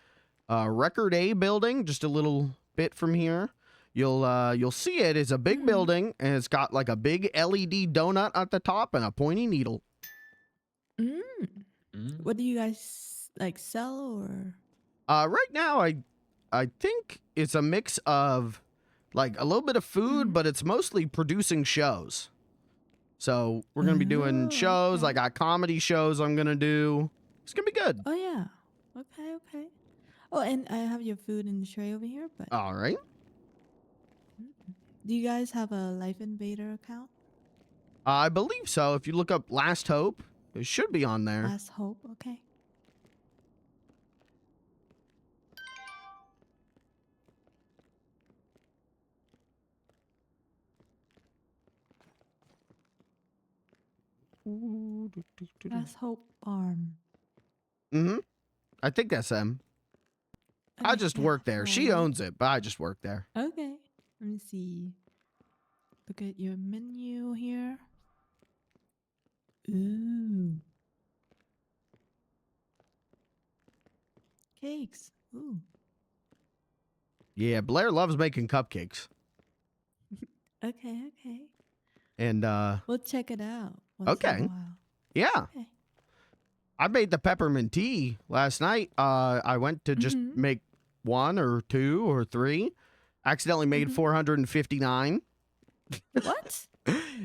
Record A building, just a little bit from here. You'll see it. It's a big Mhm. building, and it's got like a big LED donut at the top and a pointy needle. Mm. Mm. What do you guys like sell or? Right now I think it's a mix of like a little bit of food, Mhm. but it's mostly producing shows. So we're gonna be doing Oh, shows. I okay. got comedy shows I'm gonna do. It's gonna be good. Oh yeah. Okay, okay. Oh, and I have your food in the tray over here, but All right. do you guys have a Life Invader account? I believe so. If you look up Last Hope, it should be on there. Last Hope, okay. Last Hope Farm. Mm-hmm. I think that's them. I Okay, just yeah, work there. She follow. owns it, but I just work there. Okay. Let me see. Look at your menu here. Ooh. Cakes. Ooh. Yeah, Blair loves making cupcakes. Okay, okay. And We'll check it out once in okay. a while. Yeah. Okay. I made the peppermint tea last night. I went to just Mhm. make 1 or 2 or 3. Accidentally made Mhm. 459. What?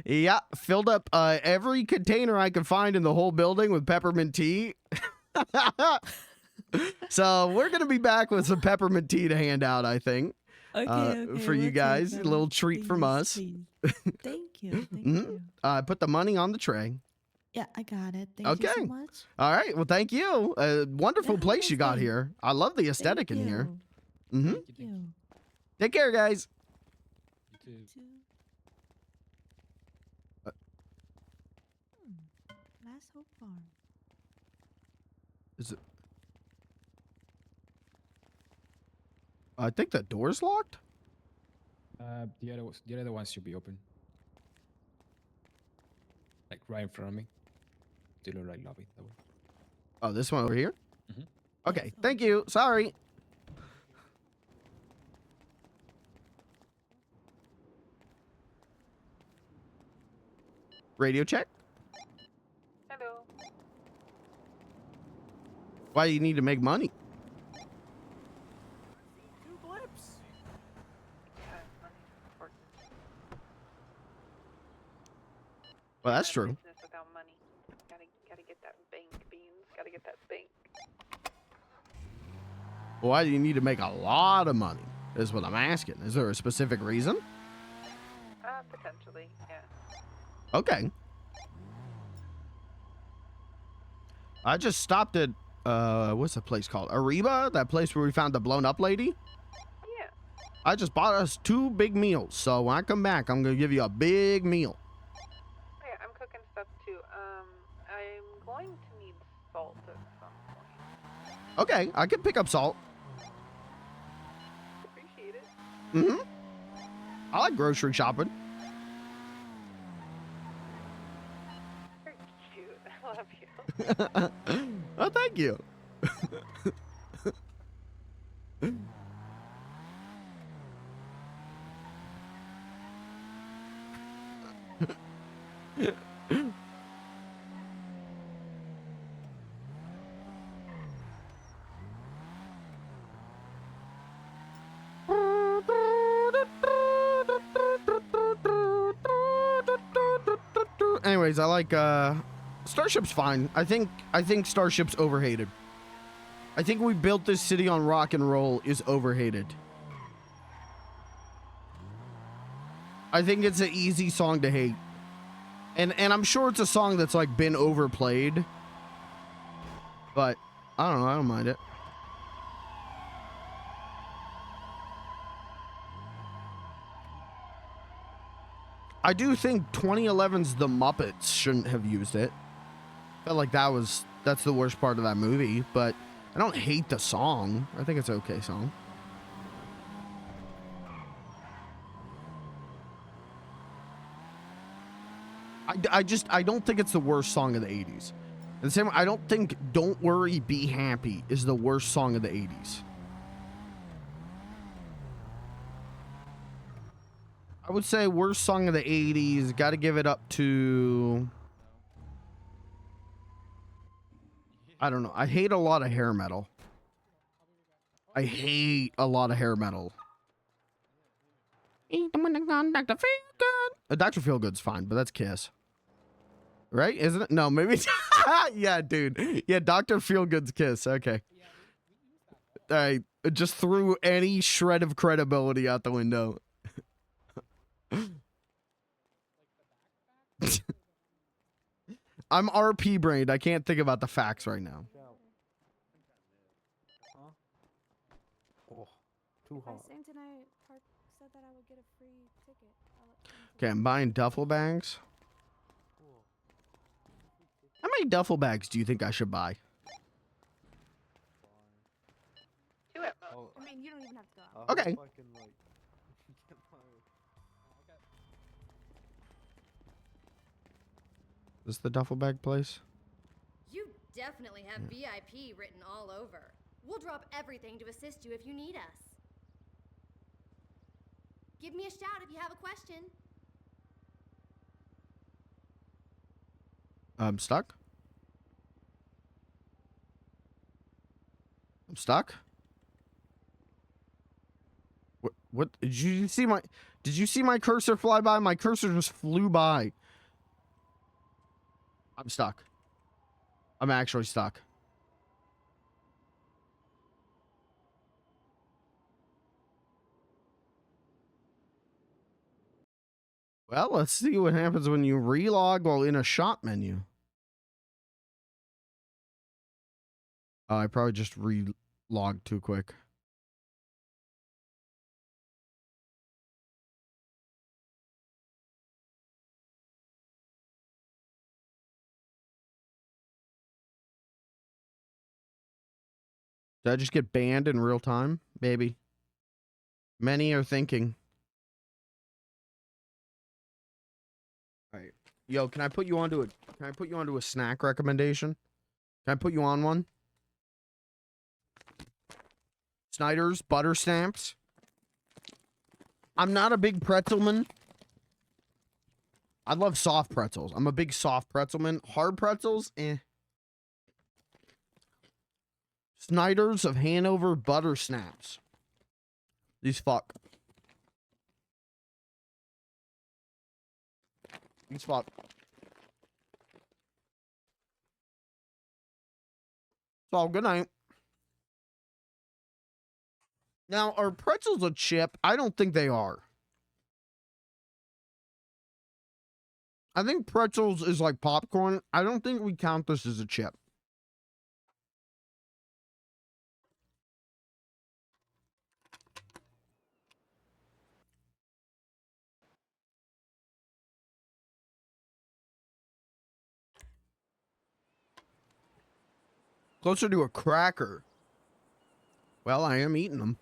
Yeah, filled up every container I could find in the whole building with peppermint tea. So we're gonna be back with some peppermint tea to hand out, I think, Okay, okay. for you we'll take guys. A them. little treat from Please, us. please. Thank you. Thank Mhm. you. Put the money on the tray. Yeah, I got it. Thank you so Okay. much. All right. Well, thank you. Wonderful Yeah, have a place you nice got day. here. I love the aesthetic Thank in here. you. Mm-hmm. Thank you. Take care, guys. You too. Two. Last Hope Farm. Is it? I think the door's locked. The other ones should be open. Like right in front of me. To the right lobby. That way. Oh, this one over here? Mhm. Okay, Yes, thank over you. Sorry. Radio check? Hello. Why do you need to make money? Yeah, money's important. Well, that's Not a true. business without money. Gotta get that bank, beans. Gotta get that bank. Why do you need to make a lot of money? Is what I'm asking. Is there a specific reason? Potentially, yeah. Okay. I just stopped at what's the place called? Ariba, that place where we found the blown up lady. Yeah. I just bought us 2 big meals. So when I come back, I'm gonna give you a big meal. Oh, yeah, I'm cooking stuff too. I'm going to need salt at some point. Okay, I can pick up salt. Appreciate it. Mm-hmm. I like grocery shopping. You're cute. I love you. Oh, thank you. Anyways, I like Starship's fine. I think Starship's overhated. I think we built this city on rock and roll is overhated. I think it's an easy song to hate. And I'm sure it's a song that's like been overplayed. But I don't know, I don't mind it. I do think 2011's The Muppets shouldn't have used it. Felt like that's the worst part of that movie, but I don't hate the song. I think it's an okay song. I don't think it's the worst song of the 80s. And the same, I don't think "Don't Worry, Be Happy" is the worst song of the 80s. I would say worst song of the 80s, got to give it up to, I don't know. I hate a lot of hair metal. I hate a lot of hair metal. Dr. Feelgood. Dr. Feelgood's fine, but that's Kiss. Right? Isn't it? No, maybe. Yeah, dude. Yeah, Dr. Feelgood's Kiss. Okay. I just threw any shred of credibility out the window. I'm RP brained. I can't think about the facts right now. Oh, too hot. tonight, Park said that I would get a free ticket. Okay, I'm buying duffel bags. How many duffel bags do you think I should buy? 2 at most. Oh, I mean, you don't even have to go out. I hope Okay. I can, like, get my... Is this the duffel bag place? You definitely have VIP written all over. We'll drop everything to assist you if you need us. Give me a shout if you have a question. I'm stuck. I'm stuck. What did you see my? Did you see my cursor fly by? My cursor just flew by. I'm stuck. I'm actually stuck. Well, let's see what happens when you relog while in a shop menu. I probably just relogged too quick. Did I just get banned in real time? Maybe. Many are thinking. All right. Yo, can I put you onto a snack recommendation? Can I put you on one? Snyder's butter stamps. I'm not a big pretzelman. I love soft pretzels. I'm a big soft pretzelman. Hard pretzels, eh. Snyder's of Hanover butter snaps. These fuck. These fuck. So, good night. Now, are pretzels a chip? I don't think they are. I think pretzels is like popcorn. I don't think we count this as a chip. Closer to a cracker. Well, I am eating them.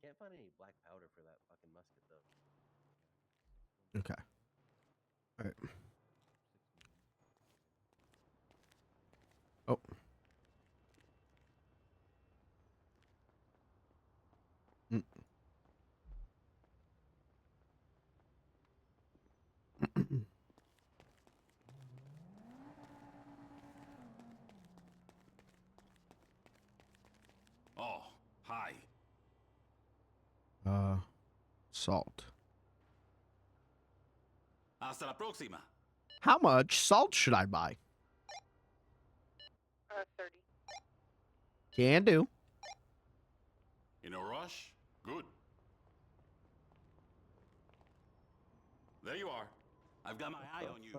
Can't find any black powder for that fucking musket though. Okay. All right. Oh. Mm. Oh, hi. Salt. Hasta la próxima. How much salt should I buy? 30. Can do. In a rush? Good. There you are. I've got my eye on you.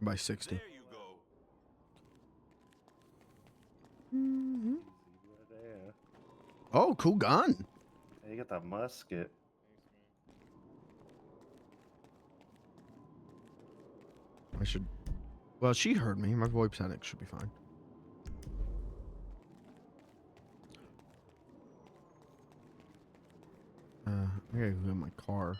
By 60. There you go. Mm-hmm. There. Oh, cool gun. You got that musket. I should. Well, she heard me. My VoIP settings should be fine. gotta go in my car.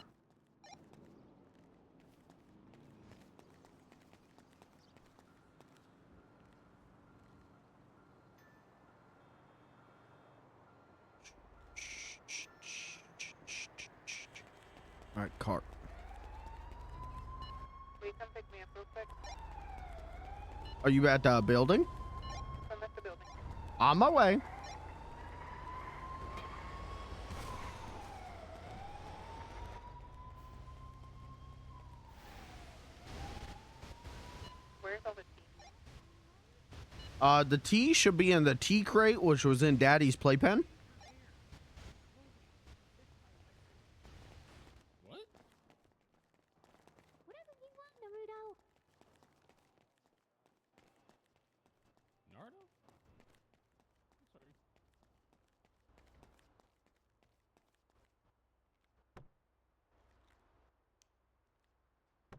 All right, car. Will you come pick me up real quick? Are you at the building? I'm at the building. On my way. Where's all the tea? The tea should be in the tea crate, which was in Daddy's playpen. What? Whatever you want, Naruto. Naruto? Sorry.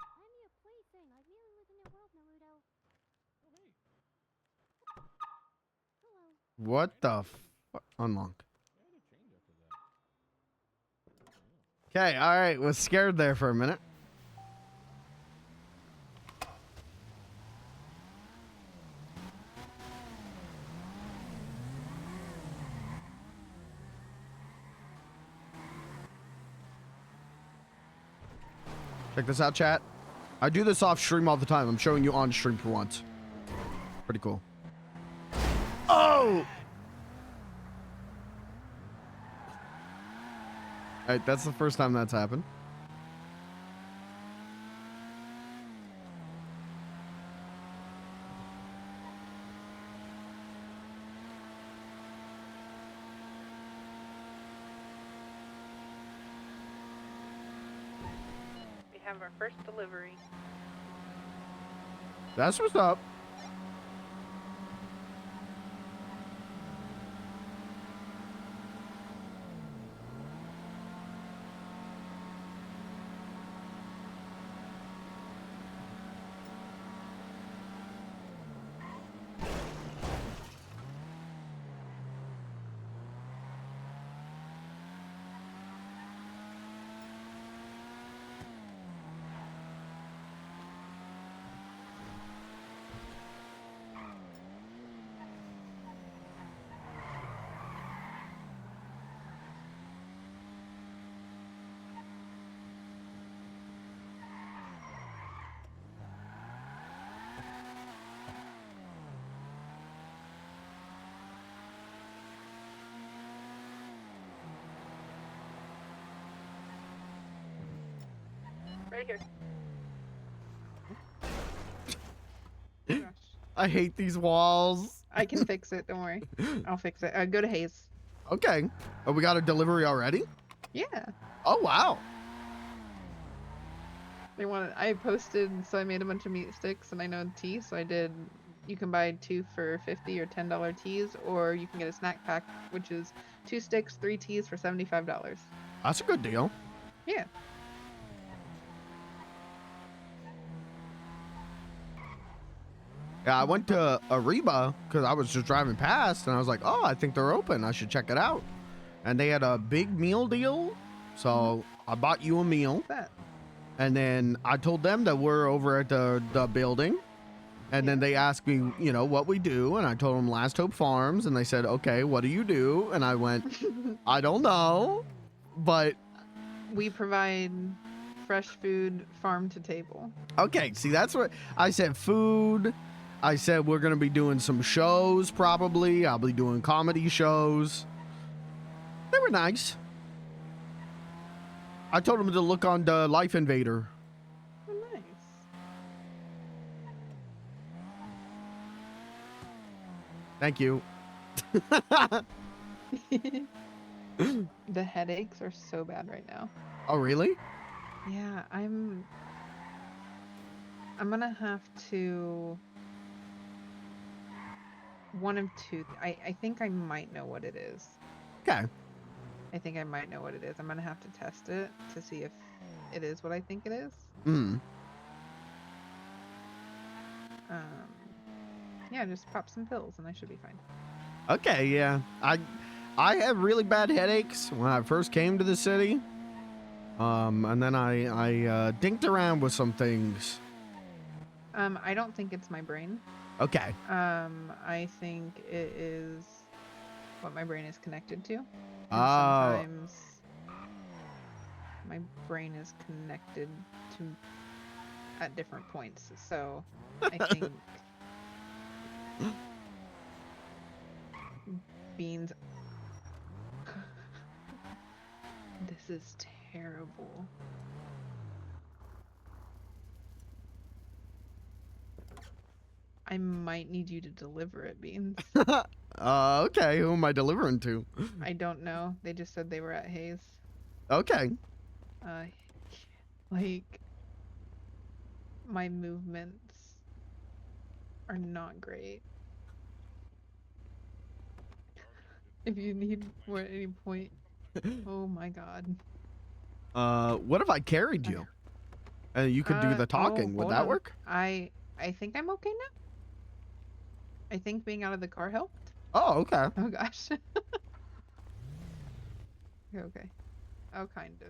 I'm your plaything. I merely live in your world, Naruto. Oh, hey. Hello. What the fuck? Unlock. Yeah, they changed after that. Okay, all right. Was scared there for a minute. Check this out, chat. I do this off stream all the time. I'm showing you on stream for once. Pretty cool. Oh! All right, that's the first time that's happened. We have our first delivery. That's what's up. Right here. Gosh. I hate these walls. I can fix it. Don't worry. I'll fix it. Go to Hayes. Okay. Oh, we got a delivery already? Yeah. Oh, wow. They wanted. I posted, so I made a bunch of meat sticks, and I know tea, so I did. You can buy 2 for $50 or $10 teas, or you can get a snack pack, which is 2 sticks, 3 teas for $75. That's a good deal. Yeah. Yeah, I went to Ariba because I was just driving past and I was like, oh, I think they're open. I should check it out. And they had a big meal deal. So I bought you a meal. What's that? And then I told them that we're over at the building. And then they asked me, you know, what we do. And I told them Last Hope Farms. And they said, okay, what do you do? And I went, I don't know. But We provide fresh food farm to table. okay, see, that's what I said. Food. I said we're going to be doing some shows probably. I'll be doing comedy shows. They were nice. I told them to look on the Life Invader. Oh, nice. Thank you. The headaches are so bad right now. Oh, really? Yeah, I'm gonna have to one of two. I think I might know what it is. Okay. I think I might know what it is. I'm gonna have to test it to see if it is what I think it is. Yeah, just pop some pills and I should be fine. Okay, yeah. I had really bad headaches when I first came to the city. And then I dinked around with some things. I don't think it's my brain. Okay. I think it is what my brain is connected to. And Oh. sometimes my brain is connected to at different points. So I think Beans. This is terrible. I might need you to deliver it, Beans. Okay. Who am I delivering to? I don't know. They just said they were at Hayes. Okay. Like, my movements are not great. If you need more at any point. Oh my god. What if I carried you? And you could do the talking. Would hold that on. work? I think I'm okay now. I think being out of the car helped. Oh, okay. Oh gosh. Okay. Oh, kind of.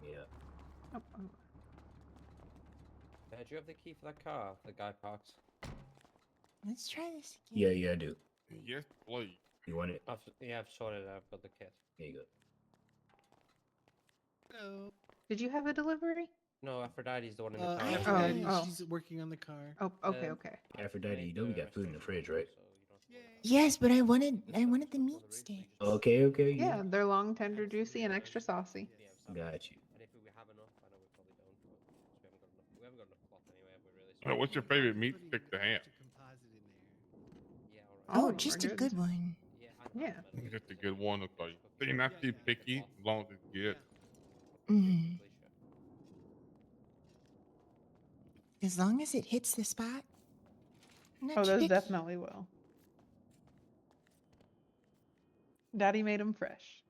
Yeah. Oh. Do you have the key for that car? The guy parked. Let's try this Yeah, again. yeah, I do. Yes, please. You want it? I've sorted it. I've got the kit. There you go. Hello. Did you have a delivery? No, Aphrodite's the one in the car. Aphrodite, Oh. she's working on the car. Oh, okay, okay. Aphrodite, you know we got food in the fridge, right? Yes, but I wanted the meat stick. Okay, okay. Yeah, they're long, tender, juicy, and extra saucy. Got you. And if we have enough, I know we probably don't, but we haven't got enough cloth anyway, have we really? What's your favorite meat stick to have? Yeah, Oh, All just are a good one. Yeah. Just a good one. Okay. So you're not too picky as long as it's good. Mm. As long as it hits the spot. I'm not Oh, too those picky. definitely will. Daddy made them fresh.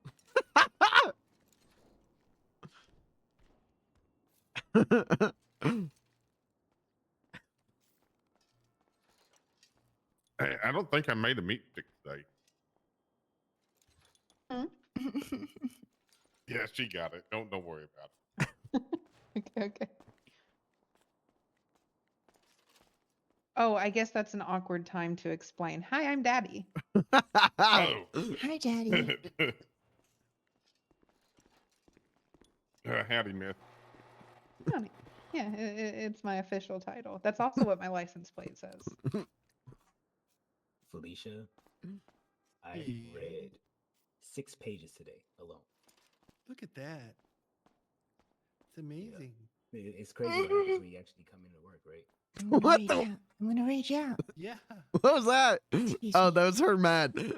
Hey, I don't think I made a meat stick today. Yeah, she got it. Don't worry about it. Okay. Oh, I guess that's an awkward time to explain. Hi, I'm Daddy. Oh. Hi, Daddy. Howdy, miss. Howdy. Yeah, it's my official title. That's also what my license plate says. Felicia, I read 6 pages today alone. Look at that. It's amazing. It's crazy what happens when you actually come into work, right? What the? I'm gonna rage out. Yeah. What was that? Oh, that was her mad. Hey,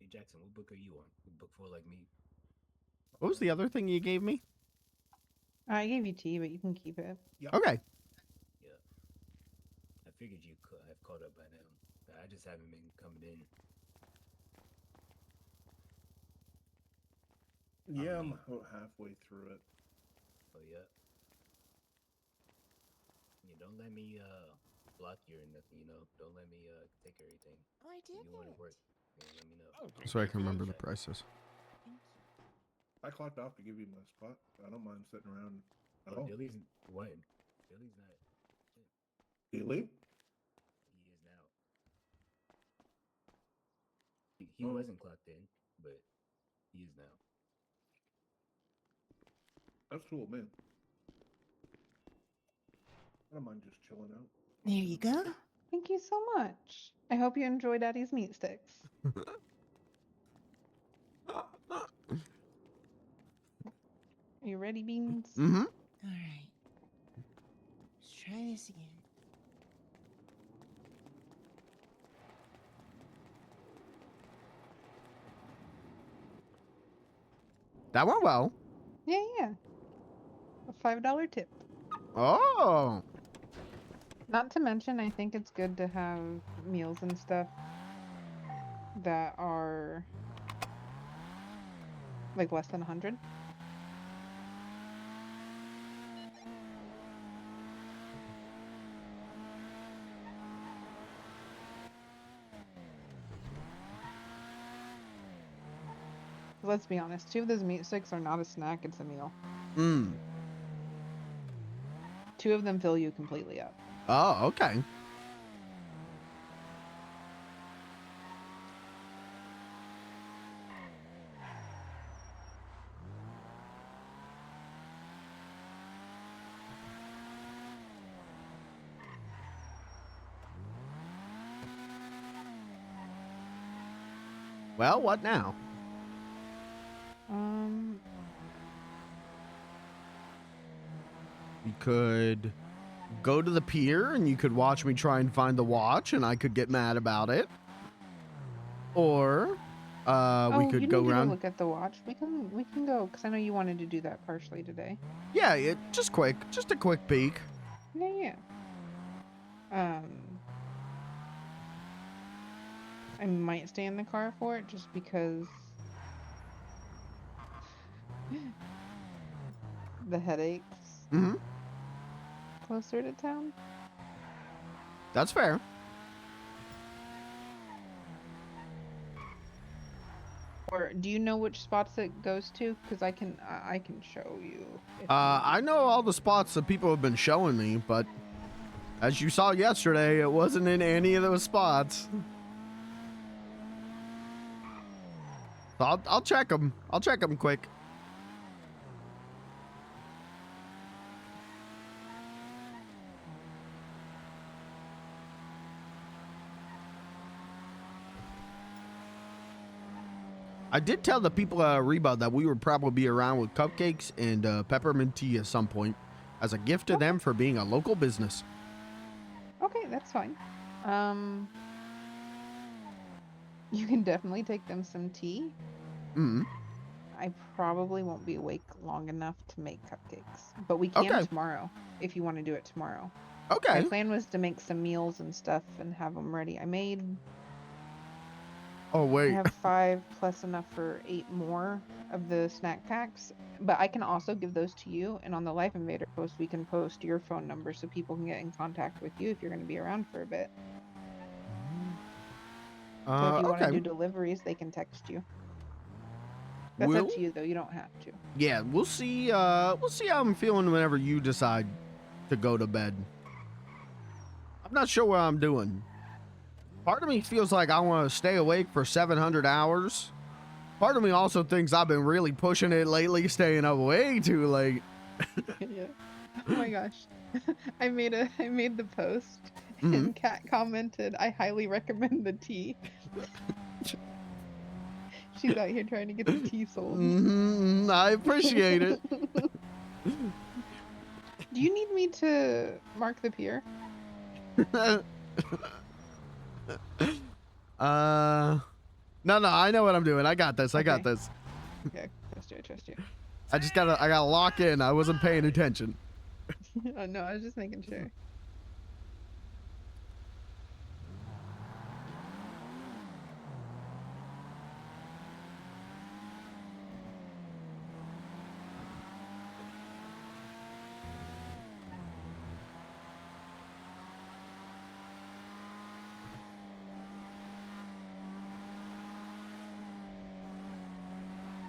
Jackson, what book are you on? What book for like me? What was the other thing you gave me? I gave you tea, but you can keep it. Okay. Yeah. I figured you could have caught up by now. But I just haven't been coming in. Yeah, I'm about halfway through it. Oh, yeah. You don't let me block you or nothing, you know? Don't let me take everything. Oh, I did. If you want to work, let me know. So I can remember the prices. I clocked off to give you my spot. I don't mind sitting around. Oh, Billy's what? Billy's not. Billy? He is now. He wasn't clocked in, but he is now. That's cool, man. I don't mind just chilling out. There you go. Thank you so much. I hope you enjoy Daddy's meat sticks. Are you ready, Beans? Mm-hmm. All right. Let's try this again. That went well. Yeah. A $5 tip. Oh. Not to mention, I think it's good to have meals and stuff that are like less than 100. Let's be honest, 2 of those meat sticks are not a snack, it's a meal. Mm. 2 of them fill you completely up. Oh, okay. Well, what now? We could go to the pier and you could watch me try and find the watch and I could get mad about it. Or we could go around. Look at the watch. We can go because I know you wanted to do that partially today. Yeah, just a quick peek. Yeah. I might stay in the car for it just because the headaches. Mm-hmm. Closer to town. That's fair. Or do you know which spots it goes to? Because I can show you. I know all the spots that people have been showing me, but as you saw yesterday, it wasn't in any of those spots. So I'll check them. I'll check them quick. I did tell the people at Reba that we would probably be around with cupcakes and peppermint tea at some point as a gift to them for being a local business. Okay, that's fine. You can definitely take them some tea. Mm-hmm. I probably won't be awake long enough to make cupcakes, but we can tomorrow if you want to do it tomorrow. Okay. My plan was to make some meals and stuff and have them ready. I made. Oh wait. I have 5 plus enough for 8 more of the snack packs, but I can also give those to you. And on the Life Invader post, we can post your phone number so people can get in contact with you if you're going to be around for a bit. So if you want to do deliveries, they can text you. That's up to you, though. You don't have to. Yeah, we'll see. We'll see how I'm feeling whenever you decide to go to bed. I'm not sure what I'm doing. Part of me feels like I want to stay awake for 700 hours. Part of me also thinks I've been really pushing it lately, staying up way too late. Yeah. Oh my gosh. I made the post Mm-hmm. and Kat commented, "I highly recommend the tea." She's out here trying to get the tea sold. Mm-hmm. I appreciate it. Do you need me to mark the pier? No, I know what I'm doing. I got this. I got this. Okay, trust you. I gotta lock in. I wasn't paying attention. Oh, no, I was just making sure.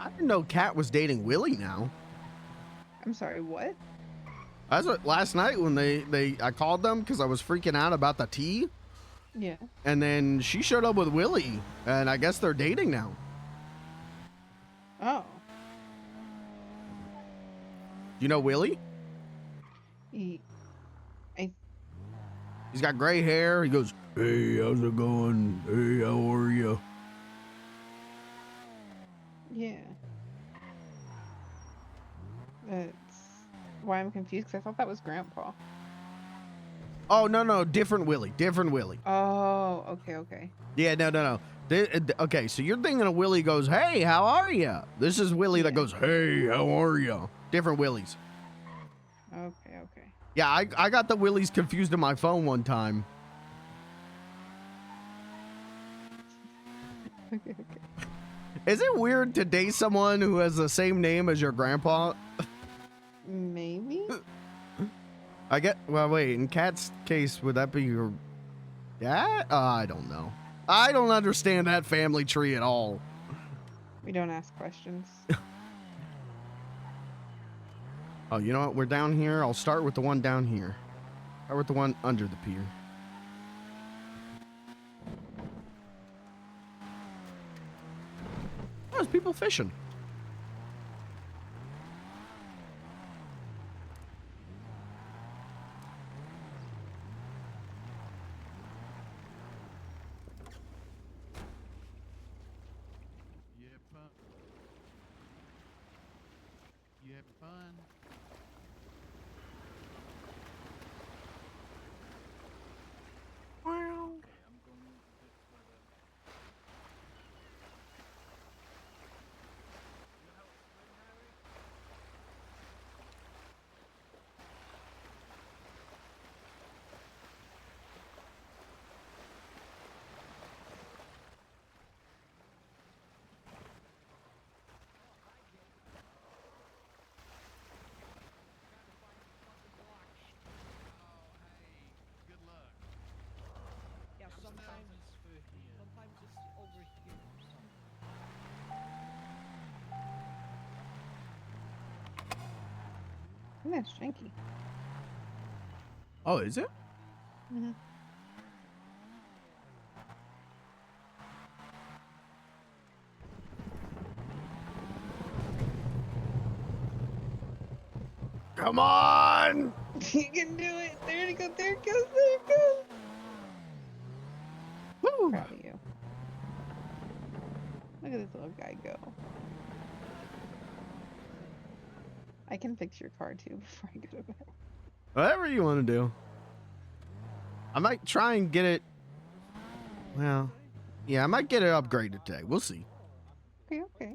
I didn't know Kat was dating Willie now. I'm sorry, what? That's what last night when I called them because I was freaking out about the tea. Yeah. And then she showed up with Willie, and I guess they're dating now. Oh. You know Willie? He's got gray hair. He goes, "Hey, how's it going? Hey, how are you?" Yeah. That's why I'm confused, because I thought that was Grandpa. Oh, no, different Willie. Oh, okay. Yeah, no. Okay, so you're thinking of Willie goes, "Hey, how are you?" This is Willie that goes, "Hey, how are you?" Different Willies. Okay, okay. Yeah, I got the Willies confused in my phone one time. Okay, okay. Is it weird to date someone who has the same name as your grandpa? Maybe? I get. Well, wait. In Kat's case, would that be your dad? I don't know. I don't understand that family tree at all. We don't ask questions. Oh, you know what? We're down here. I'll start with the one down here. Start with the one under the pier. Oh, there's people fishing. You having fun? Wow. Okay, I'm going a bit further. You help swim, Harry? Good luck. Yeah, sometimes it's over here. I think that's janky. Oh, is it? Mm-hmm. Come on! You can do it. There it goes. There it goes. There it goes. Woo! Proud of you. Look at this little guy go. I can fix your car too before I go to bed. Whatever you want to do. I might try and get it. Well, yeah, I might get it upgraded today. We'll see. Okay, okay.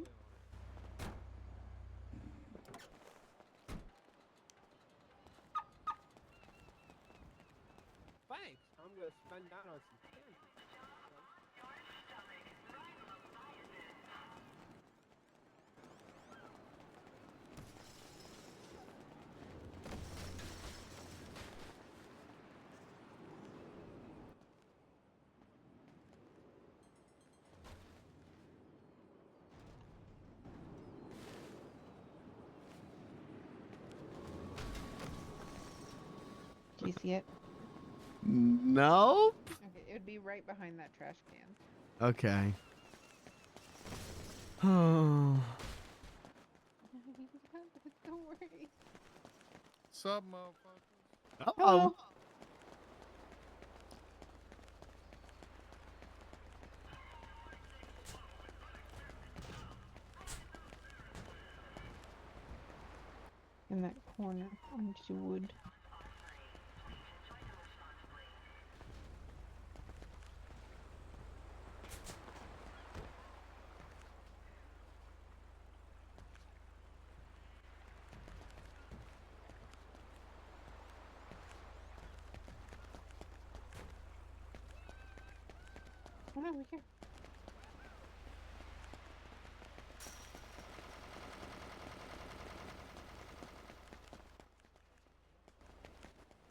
Thanks. I'm gonna spend that on some candy. Do you see it? Nope. Okay, it would be right behind that trash can. Okay. Oh. Don't worry. What's up, motherfuckers? Oh. In that corner, aren't you wood? Come on, we're here.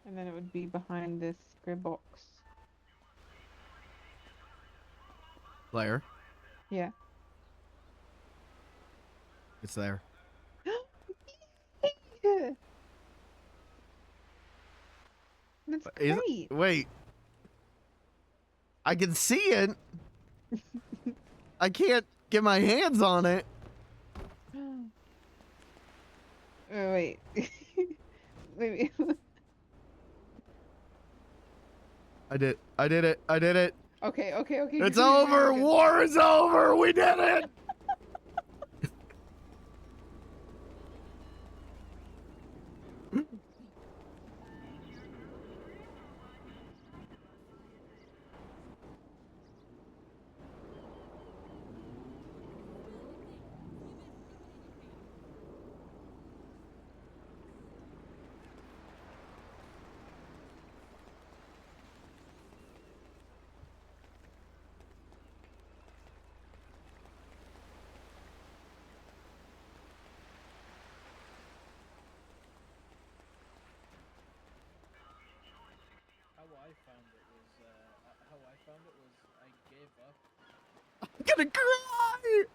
And then it would be behind this grid box. Blair, Yeah. it's there. Yeah. That's great. Wait. I can see it. I can't get my hands on it. Oh, wait. Maybe. I did it. Okay, okay, okay. It's you're good, over. you're good. War is over. We did it. gonna cry.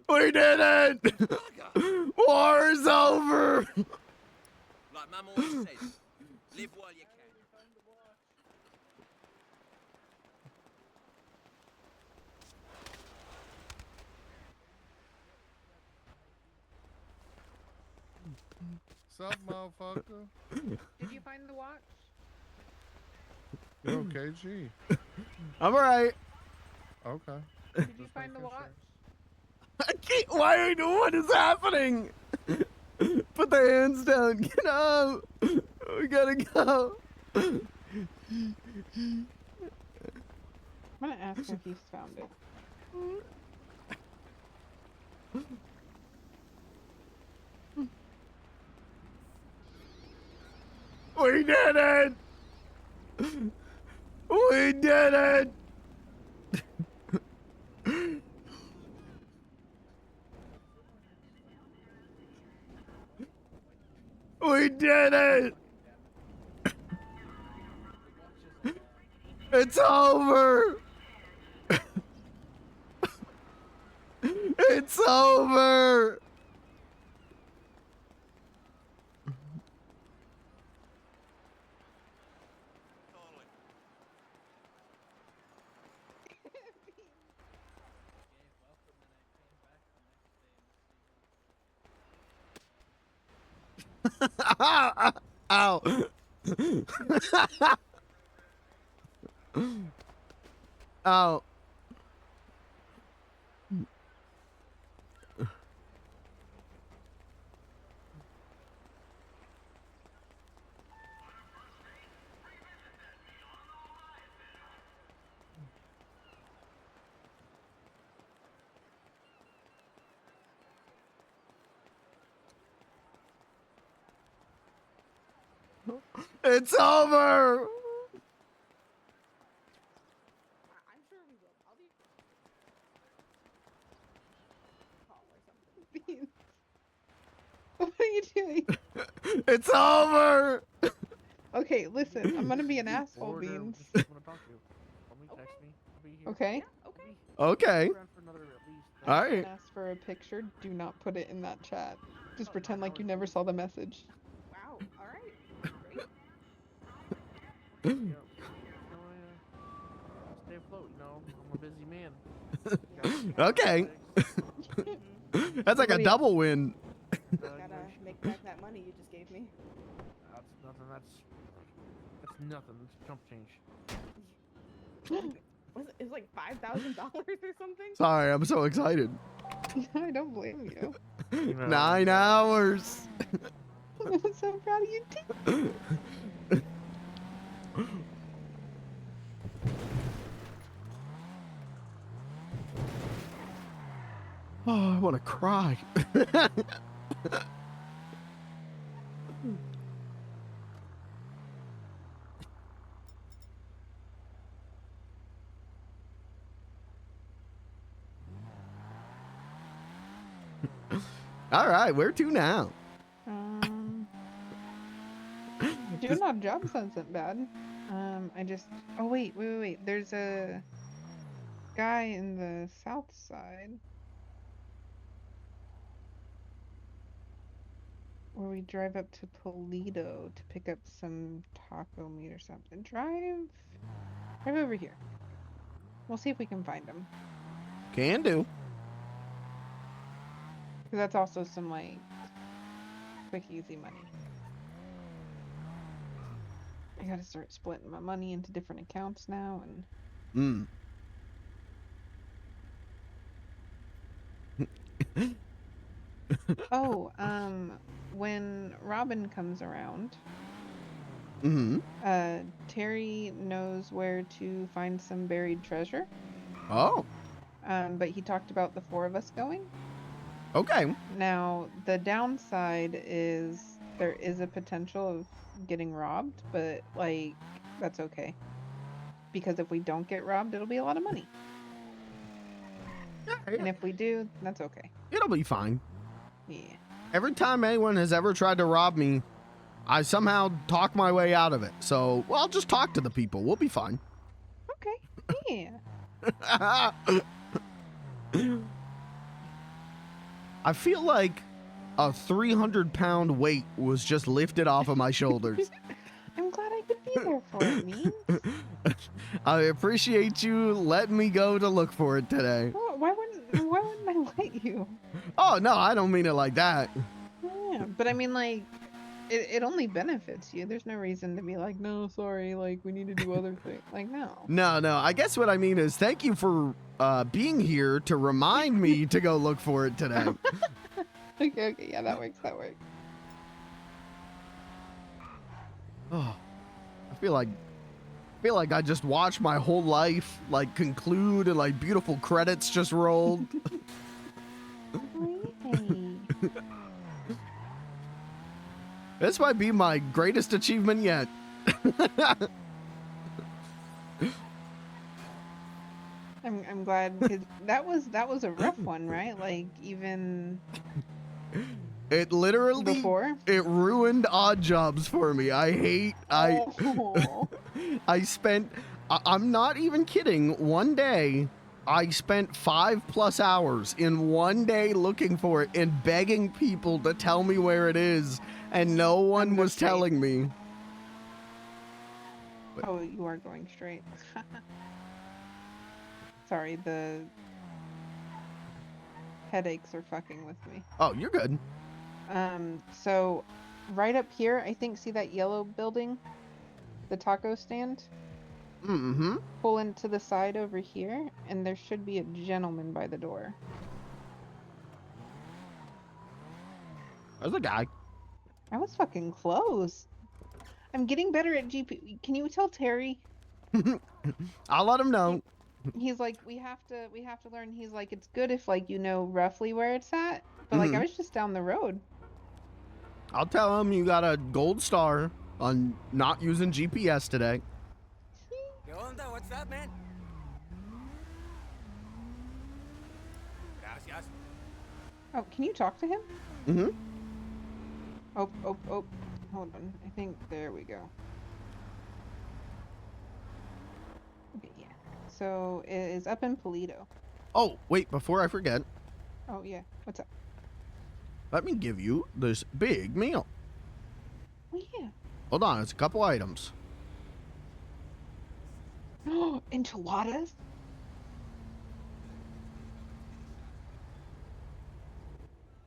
We did it! War is over! Like Mum always says, live while you can. Sup, motherfucker? Did you find the watch? Yo, KG. I'm alright. Okay. Did you find the watch? I can't. Why? What is happening? Put the hands down. Get up. We gotta go. I'm gonna ask if he's found it. We did it. We did it. We did it. It's over. It's over. Ow. Ow. It's over. I'm sure we will. I'll be Beans. What are you doing? It's over. Okay, listen, I'm gonna be an asshole, Beans. Okay? Okay. All right. Ask for a picture. Do not put it in that chat. Just pretend like you never saw the message. Wow. All right. Great. Stay afloat, you know. I'm a busy man. Okay. That's like a double win. Gotta make back that money you just gave me. That's nothing. That's nothing. It's chump change. It was like $5,000 or something? Sorry, I'm so excited. I don't blame you. 9 hours. I'm so proud of you too. Oh, I want to cry. All right, where to now? Doing odd jobs isn't bad. I just. Oh wait. There's a guy in the south side where we drive up to Toledo to pick up some taco meat or something. Drive over here. We'll see if we can find him. Can do. Because that's also some like quick, easy money. I gotta start splitting my money into different accounts now and. Oh, when Robin comes around, Terry knows where to find some buried treasure. Oh. But he talked about the 4 of us going. Okay. Now, the downside is there is a potential of getting robbed, but like that's okay. Because if we don't get robbed, it'll be a lot of money. And if we do, that's okay. It'll be fine. Yeah. Every time anyone has ever tried to rob me, I somehow talk my way out of it. So, well, I'll just talk to the people. We'll be fine. Okay. Yeah. I feel like a 300-pound weight was just lifted off of my shoulders. I'm glad I could be there for it, Mean. I appreciate you letting me go to look for it today. Well, why wouldn't I let you? Oh, no, I don't mean it like that. Yeah, but I mean, like, it only benefits you. There's no reason to be like, no, sorry, like, we need to do other things. Like, no. No, I guess what I mean is thank you for being here to remind me to go look for it today. Okay, yeah, that works. Oh, I feel like I just watched my whole life like conclude and like beautiful credits just rolled. This might be my greatest achievement yet. I'm glad because that was a rough one, right? Like even It literally before it ruined odd jobs for me. I spent I'm not even kidding. One day I spent 5+ hours in one day looking for it and begging people to tell me where it is, and no one was telling me. Oh, you are going straight. Sorry, the headaches are fucking with me. Oh, you're good. So right up here, I think, see that yellow building? The taco stand? Mm-hmm. Pull into the side over here, and there should be a gentleman by the door. There's a guy. I was fucking close. I'm getting better at GP. Can you tell Terry? I'll let him know. He's like, we have to learn. He's like, it's good if like you know roughly where it's at, but like I was just down the road. I'll tell him you got a gold star on not using GPS today. ¿Qué onda? What's up, man? Gracias. Oh, can you talk to him? Mm-hmm. Oh. Hold on. I think there we go. Okay, yeah. So it is up in Polito. Oh, wait, before I forget, Oh yeah. What's up? let me give you this big meal. Oh yeah. Hold on, it's a couple items. Oh, enchiladas?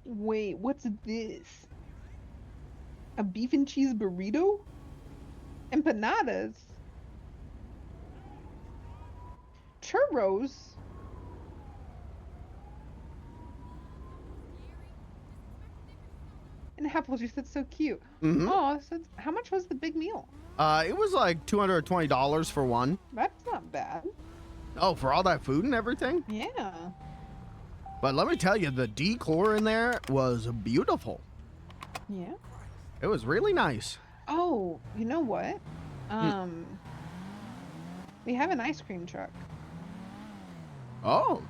Wait, what's this? A beef and cheese burrito? Empanadas? Churros? And apple juice, that's so cute. Mhm. Oh, so how much was the big meal? It was like $220 for one. That's not bad. Oh, for all that food and everything? Yeah. But let me tell you, the decor in there was beautiful. Yeah. It was really nice. Oh, you know what? We have an ice cream truck. Oh.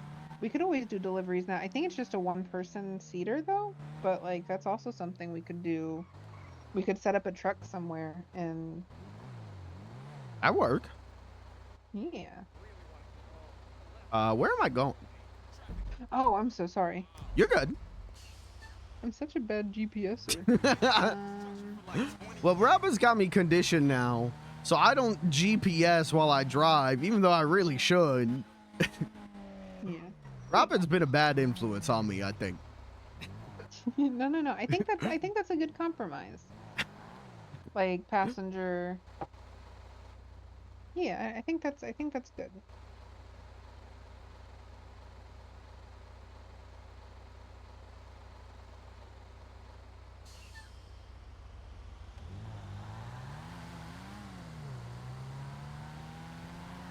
We could always do deliveries now. I think it's just a one-person seater though, but like that's also something we could do. We could set up a truck somewhere and That work. yeah. Where am I going? Oh, I'm so sorry. You're good. I'm such a bad GPSer. Well, Robin's got me conditioned now, so I don't GPS while I drive, even though I really should. Yeah. Robin's been a bad influence on me, I think. No. I think that's a good compromise. Like passenger. Yeah, I think that's good.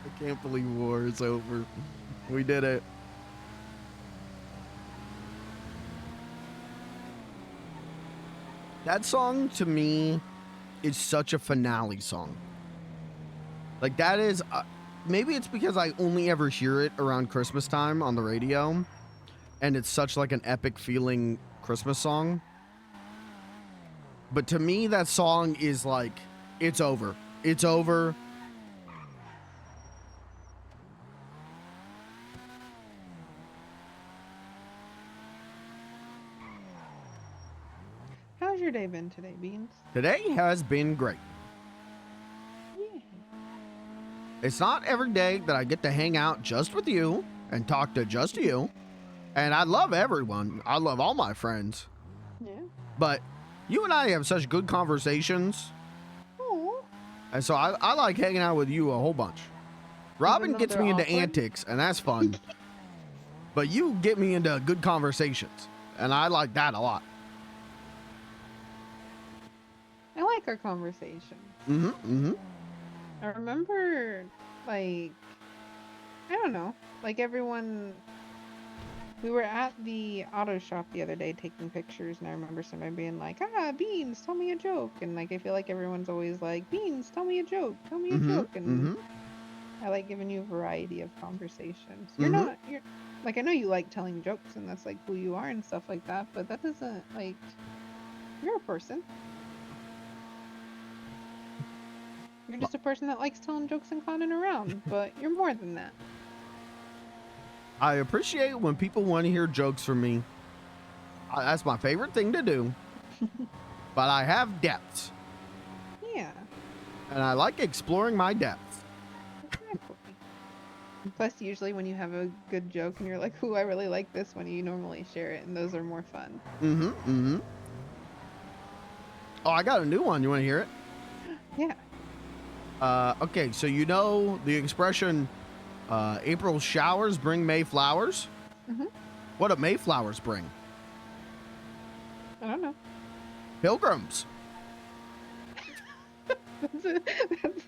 I can't believe war is over. We did it. That song to me is such a finale song. Like that is, maybe it's because I only ever hear it around Christmas time on the radio, and it's such like an epic feeling Christmas song. But to me, that song is like, it's over. It's over. How's your day been today, Beans? Today has been great. Yeah. It's not every day that I get to hang out just with you and talk to just you. And I love everyone. I love all my friends. Yeah. But you and I have such good conversations. Oh. And so I like hanging out with you a whole bunch. Robin though gets they're me into awkward? antics, and that's fun. But you get me into good conversations. And I like that a lot. I like our conversation. Mm-hmm. Mm-hmm. I remember, like, I don't know, like everyone, we were at the auto shop the other day taking pictures, and I remember somebody being like, Beans, tell me a joke. And like, I feel like everyone's always like, Beans, tell me a joke, tell me a joke. And I like giving you a variety of conversations. You're like, I know you like telling jokes, and that's like who you are and stuff like that, but that doesn't, like, you're a person. You're just a person that likes telling jokes and clowning around, but you're more than that. I appreciate when people want to hear jokes from me. That's my favorite thing to do. But I have depths. Yeah. And I like exploring my depths. Exactly. Plus, usually when you have a good joke and you're like, ooh, I really like this one, you normally share it, and those are more fun. Mm-hmm. Mm-hmm. Oh, I got a new one. You want to hear it? Yeah. Okay, so you know the expression, April showers bring May flowers? Mm-hmm. What do May flowers bring? I don't know. Pilgrims.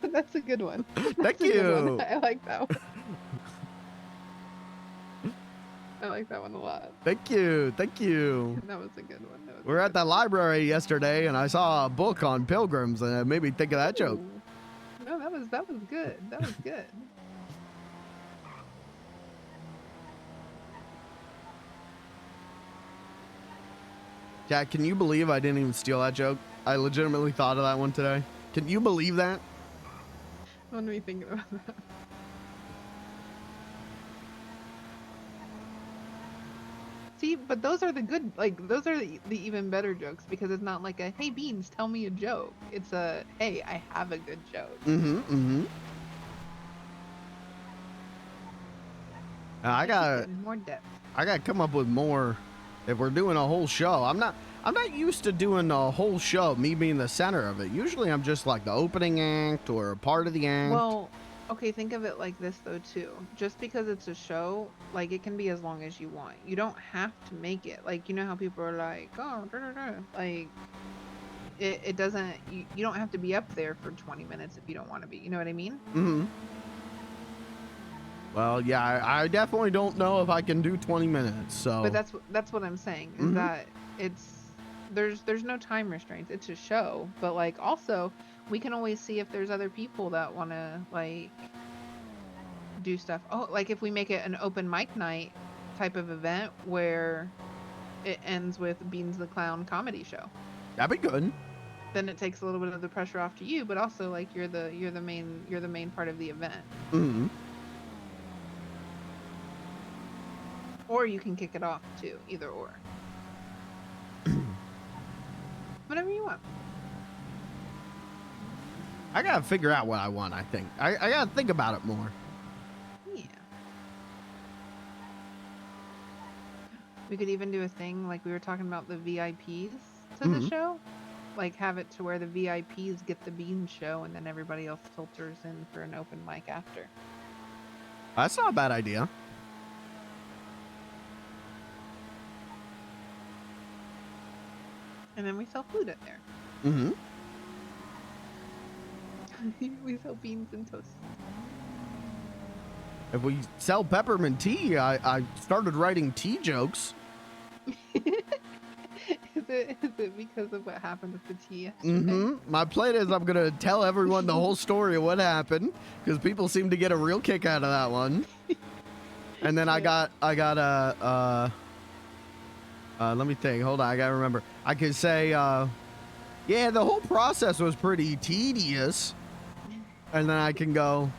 That's a good one. Thank That's a good you. one. I like that one. I like that one a lot. Thank you. Thank you. That was a good one. We were at the library yesterday, and I saw a book on pilgrims, and it made me think of that joke. Ooh. No, that was good. That was good. Jack, can you believe I didn't even steal that joke? I legitimately thought of that one today. Can you believe that? What do we think about that? See, but those are the good, like, those are the even better jokes, because it's not like a, hey, Beans, tell me a joke. It's a, hey, I have a good joke. Mm-hmm, mm-hmm. I gotta more depth. I gotta come up with more if we're doing a whole show. I'm not used to doing a whole show, me being the center of it. Usually I'm just like the opening act or a part of the act. Well, okay, think of it like this, though, too. Just because it's a show, like, it can be as long as you want. You don't have to make it. Like, you know how people are like, oh, like, it doesn't, you don't have to be up there for 20 minutes if you don't want to be. You know what I mean? Mm-hmm. Well, yeah, I definitely don't know if I can do 20 minutes, so. But that's what I'm saying, is that there's no time restraints. It's a show, but, like, also, we can always see if there's other people that want to, like, do stuff. Oh, like if we make it an open mic night type of event where it ends with Beans the Clown comedy show. That'd be good. Then it takes a little bit of the pressure off to you, but also, like, you're the main part of the event. Mm-hmm. Or you can kick it off too, either or. Whatever you want. I gotta figure out what I want, I think. I gotta think about it more. Yeah. We could even do a thing like we were talking about the VIPs to the show. Like, have it to where the VIPs get the Beans show and then everybody else filters in for an open mic after. That's not a bad idea. And then we sell food at there. Mm-hmm. We sell beans and toast. If we sell peppermint tea, I started writing tea jokes. It's it because of what happened with the tea yesterday? Mm-hmm. My plan is I'm gonna tell everyone the whole story of what happened because people seem to get a real kick out of that one. And then I got let me think. Hold on, I gotta remember. I could say yeah, the whole process was pretty tedious. And then I can go,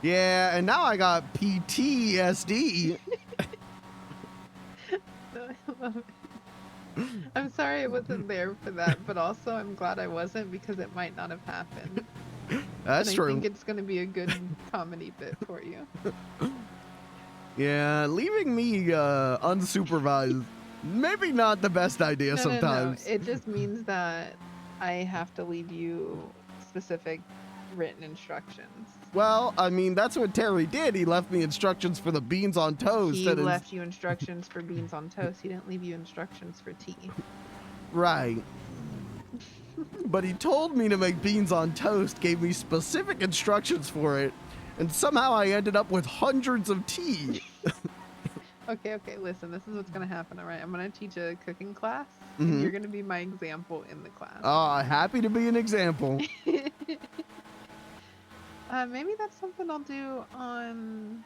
yeah, and now I got PTSD. I love it. I'm sorry I wasn't there for that, but also I'm glad I wasn't because it might not have happened. That's and true. I think it's going to be a good comedy bit for you. Yeah, leaving me unsupervised, maybe not the best idea sometimes. No. It just means that I have to leave you specific written instructions. Well, I mean, that's what Terry did. He left me instructions for the beans on toast. He left you instructions for beans on toast. He didn't leave you instructions for tea. Right. But he told me to make beans on toast, gave me specific instructions for it, and somehow I ended up with hundreds of tea. Okay, listen, this is what's going to happen, all right? I'm going to teach a cooking class, and you're going to be my example in the class. Happy to be an example. Maybe that's something I'll do on,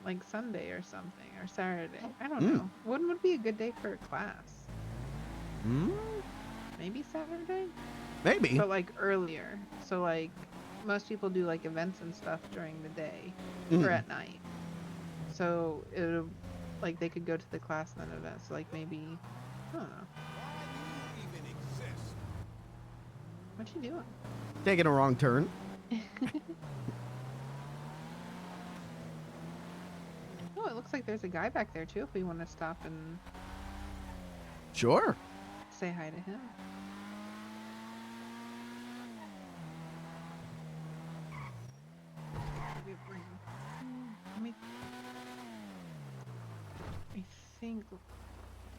like Sunday or something, or Saturday. I don't know. When would be a good day for a class? Maybe Saturday? Maybe. But like earlier. So like, most people do like events and stuff during the day or at night. So it'll, like they could go to the class and then events. So like maybe, I don't know. What you doing? Taking a wrong turn. Oh, it looks like there's a guy back there too if we want to stop and Sure. say hi to him.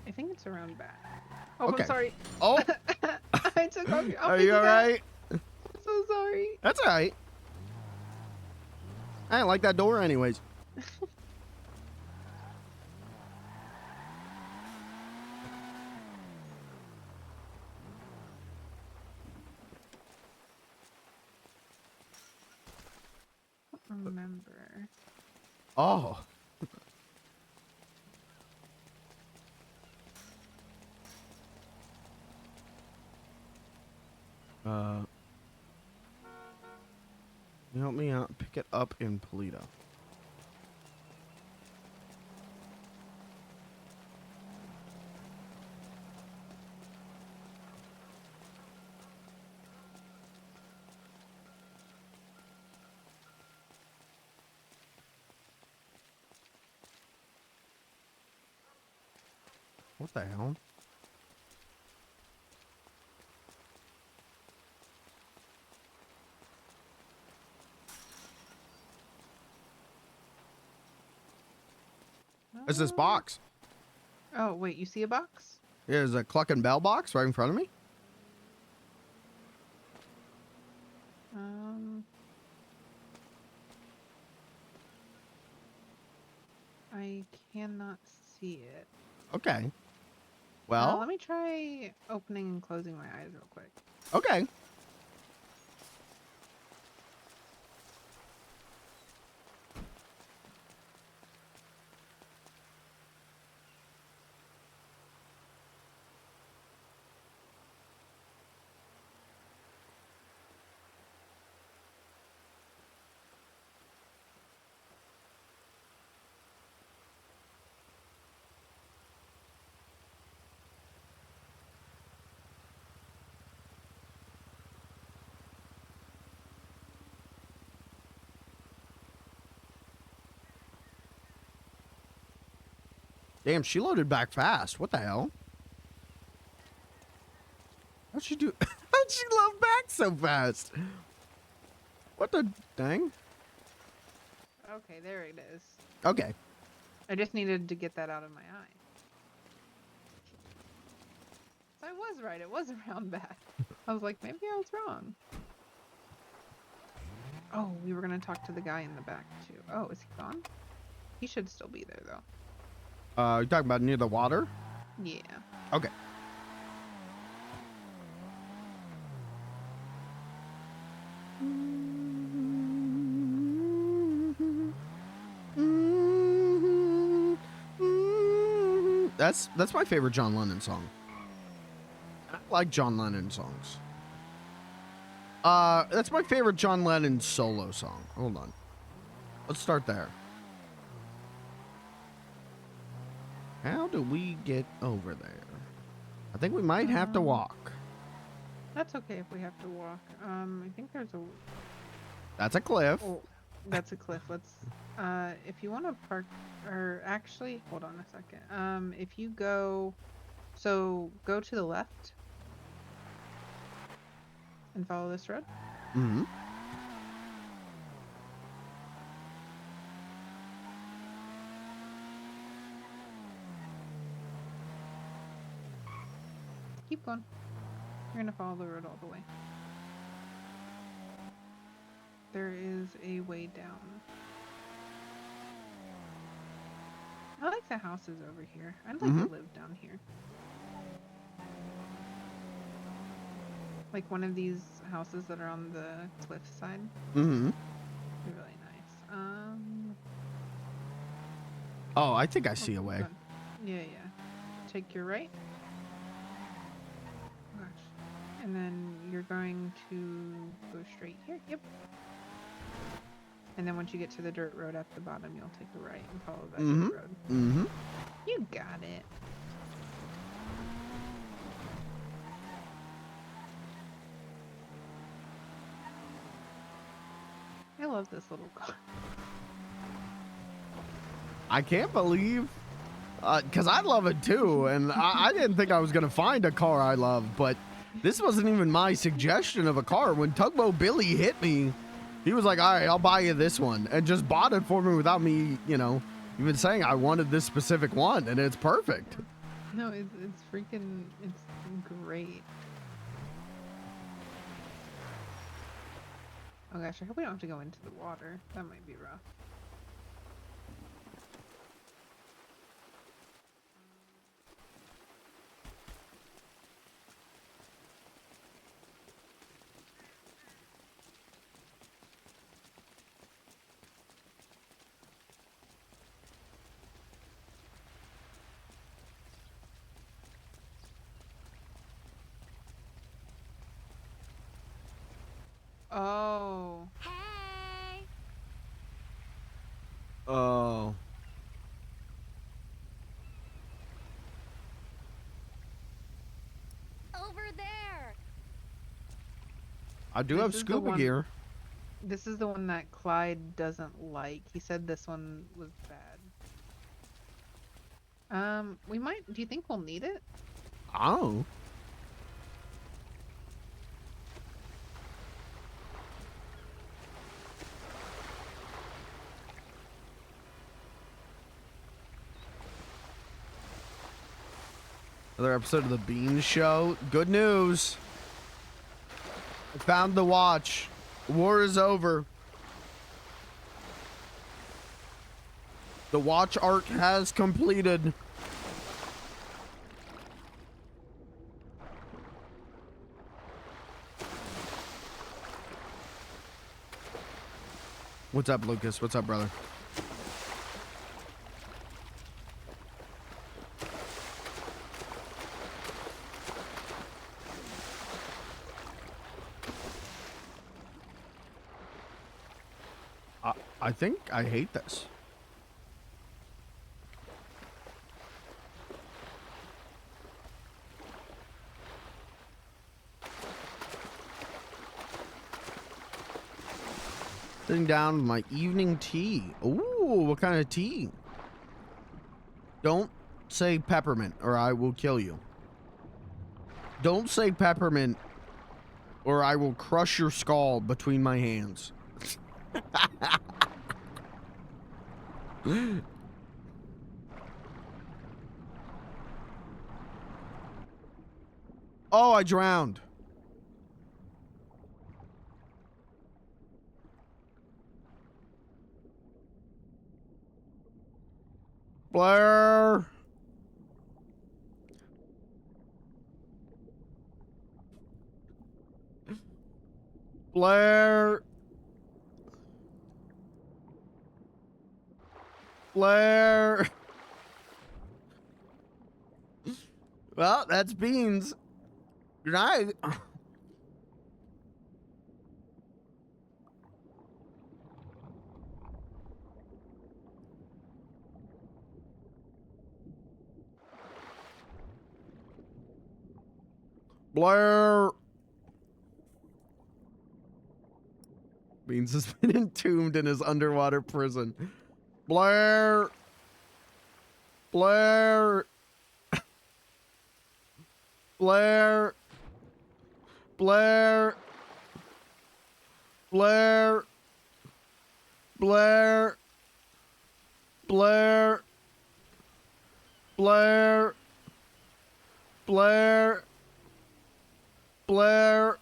I think it's around back. Oh, Okay. I'm sorry. Oh. I took off your. Are you all right? I'm so sorry. That's all right. I didn't like that door anyways. I don't remember. Oh. Help me out. Pick it up in Polito. What the hell? What's this box? Oh, wait, you see a box? There's a Cluck and Bell box right in front of me. I cannot see it. Okay. Well, let me try opening and closing my eyes real quick. okay. Damn, she loaded back fast. What the hell? How'd she do? How'd she load back so fast? What the dang? Okay, there it is. Okay. I just needed to get that out of my eye. So I was right. It was around back. I was like, maybe I was wrong. Oh, we were going to talk to the guy in the back, too. Oh, is he gone? He should still be there, though. You talking about near the water? Yeah. Okay. That's my favorite John Lennon song. I like John Lennon songs. That's my favorite John Lennon solo song. Hold on. Let's start there. How do we get over there? I think we might have to walk. That's okay if we have to walk. I think there's a. That's a cliff. Oh, that's a cliff. Let's. If you want to park, or actually, hold on a second. If you go, so go to the left and follow this road. Mm-hmm. Keep going. You're gonna follow the road all the way. There is a way down. I like the houses over here. I'd like to live down here. Like one of these houses that are on the cliff side. Mm-hmm. They're really nice. Oh, I think I see a way. Yeah. Take your right. Gosh. And then you're going to go straight here. Yep. And then once you get to the dirt road at the bottom, you'll take a right and follow that dirt road. Mm-hmm. You got it. I love this little car. I can't believe, because I love it too, and I didn't think I was going to find a car I love, but this wasn't even my suggestion of a car. When Tugboat Billy hit me, he was like, all right, I'll buy you this one, and just bought it for me without me, even saying I wanted this specific one, and it's perfect. No, it's freaking, it's great. Oh gosh, I hope we don't have to go into the water. That might be rough. Oh. Hey. Oh. Over there. I do have This is the scuba one- gear. This is the one that Clyde doesn't like. He said this one was bad. We might. Do you think we'll need it? Oh. Another episode of the Bean Show. Good news. I found the watch. War is over. The watch arc has completed. What's up, Lucas? What's up, brother? I think I hate this. Sitting down with my evening tea. Ooh, what kind of tea? Don't say peppermint or I will kill you. Don't say peppermint or I will crush your skull between my hands. Oh, I drowned. Blair. Blair. Blair. Well, that's Beans. Good night. Blair. Beans has been entombed in his underwater prison. Blair. Blair. Blair. Blair. Blair. Blair. Blair. Blair. Blair. Blair.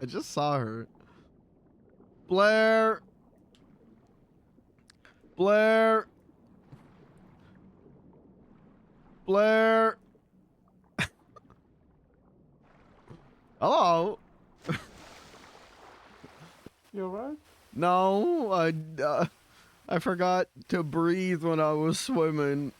I just saw her. Blair. Blair. Blair. Hello. You alright? No, I forgot to breathe when I was swimming.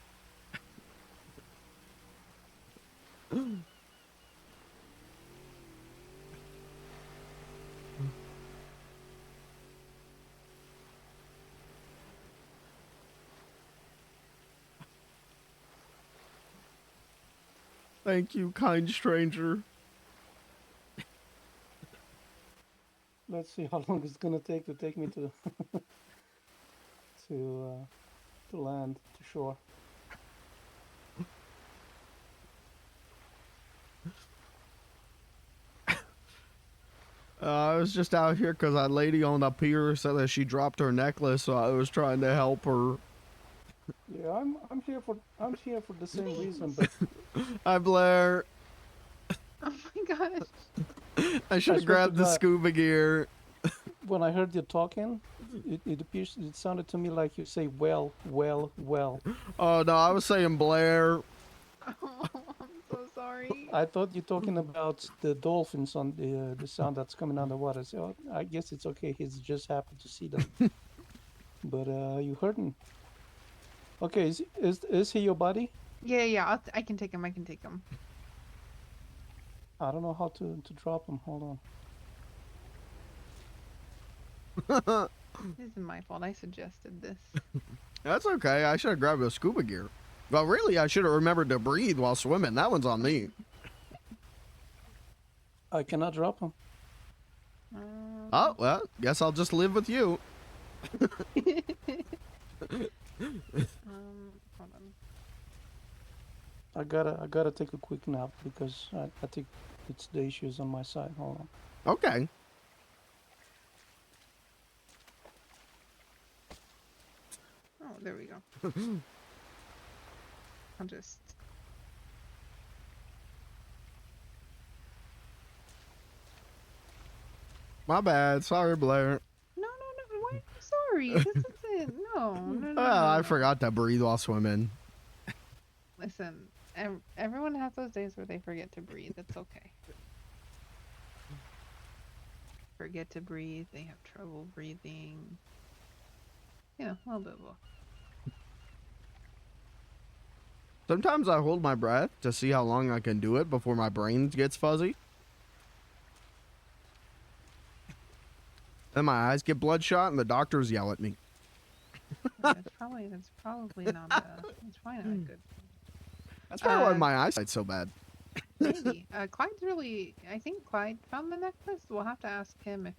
Thank you, kind stranger. Let's see how long it's gonna take me to to land, to shore. I was just out here because that lady on the pier said that she dropped her necklace, so I was trying to help her. Yeah, I'm here for the same reason, but Hi, Blair. Oh my gosh. I should have grabbed the scuba gear. When I heard you talking, it sounded to me like you say well. Oh no, I was saying Blair. Oh, I'm so sorry. I thought you're talking about the dolphins on the sound that's coming out of the water. So I guess it's okay. He's just happy to see them. But you heard him. Okay, is he your buddy? Yeah. I can take him. I can take him. I don't know how to drop him. Hold This is my fault. I suggested this. That's okay. I should have grabbed the scuba gear. Well, really, I should have remembered to breathe while swimming. That one's on me. I cannot drop him. Oh, well, guess I'll just live with you. Hold on. I gotta take a quick nap because I think it's the issues on my side. Hold on. Okay. Oh, there we go. I'll just... My bad. Sorry, Blair. No. Why are you sorry? This isn't... No. I forgot to breathe while swimming. Listen, everyone has those days where they forget to breathe. It's okay. Forget to breathe. They have trouble breathing. You know, a little bit of both. Sometimes I hold my breath to see how long I can do it before my brain gets fuzzy. Then my eyes get bloodshot and the doctors yell at me. That's probably not it's probably not good. That's probably why my eyesight's so bad. Maybe. Clyde's really... I think Clyde found the necklace. We'll have to ask him if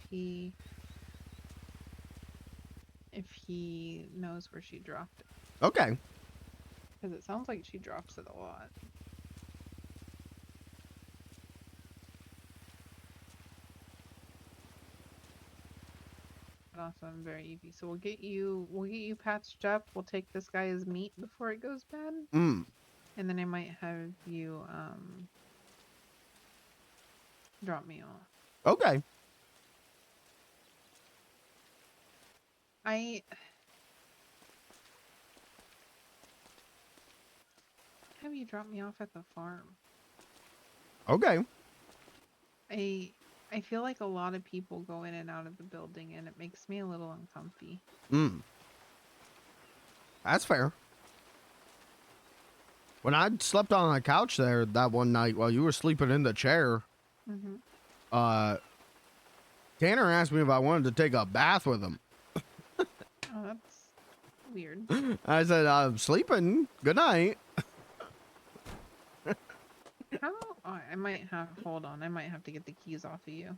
he knows where she dropped it. Okay. Because it sounds like she drops it a lot. But also, I'm very easy. So we'll get you patched up. We'll take this guy as meat before it goes bad. And then I might have you drop me off. Okay. have you drop me off at the farm. Okay. I feel like a lot of people go in and out of the building, and it makes me a little uncomfy. That's fair. When I slept on a couch there that one night while you were sleeping in the chair, Mm-hmm. Tanner asked me if I wanted to take a bath with him. Oh, that's weird. I said, I'm sleeping. Good night. How? Oh, I might have. Hold on. I might have to get the keys off of you.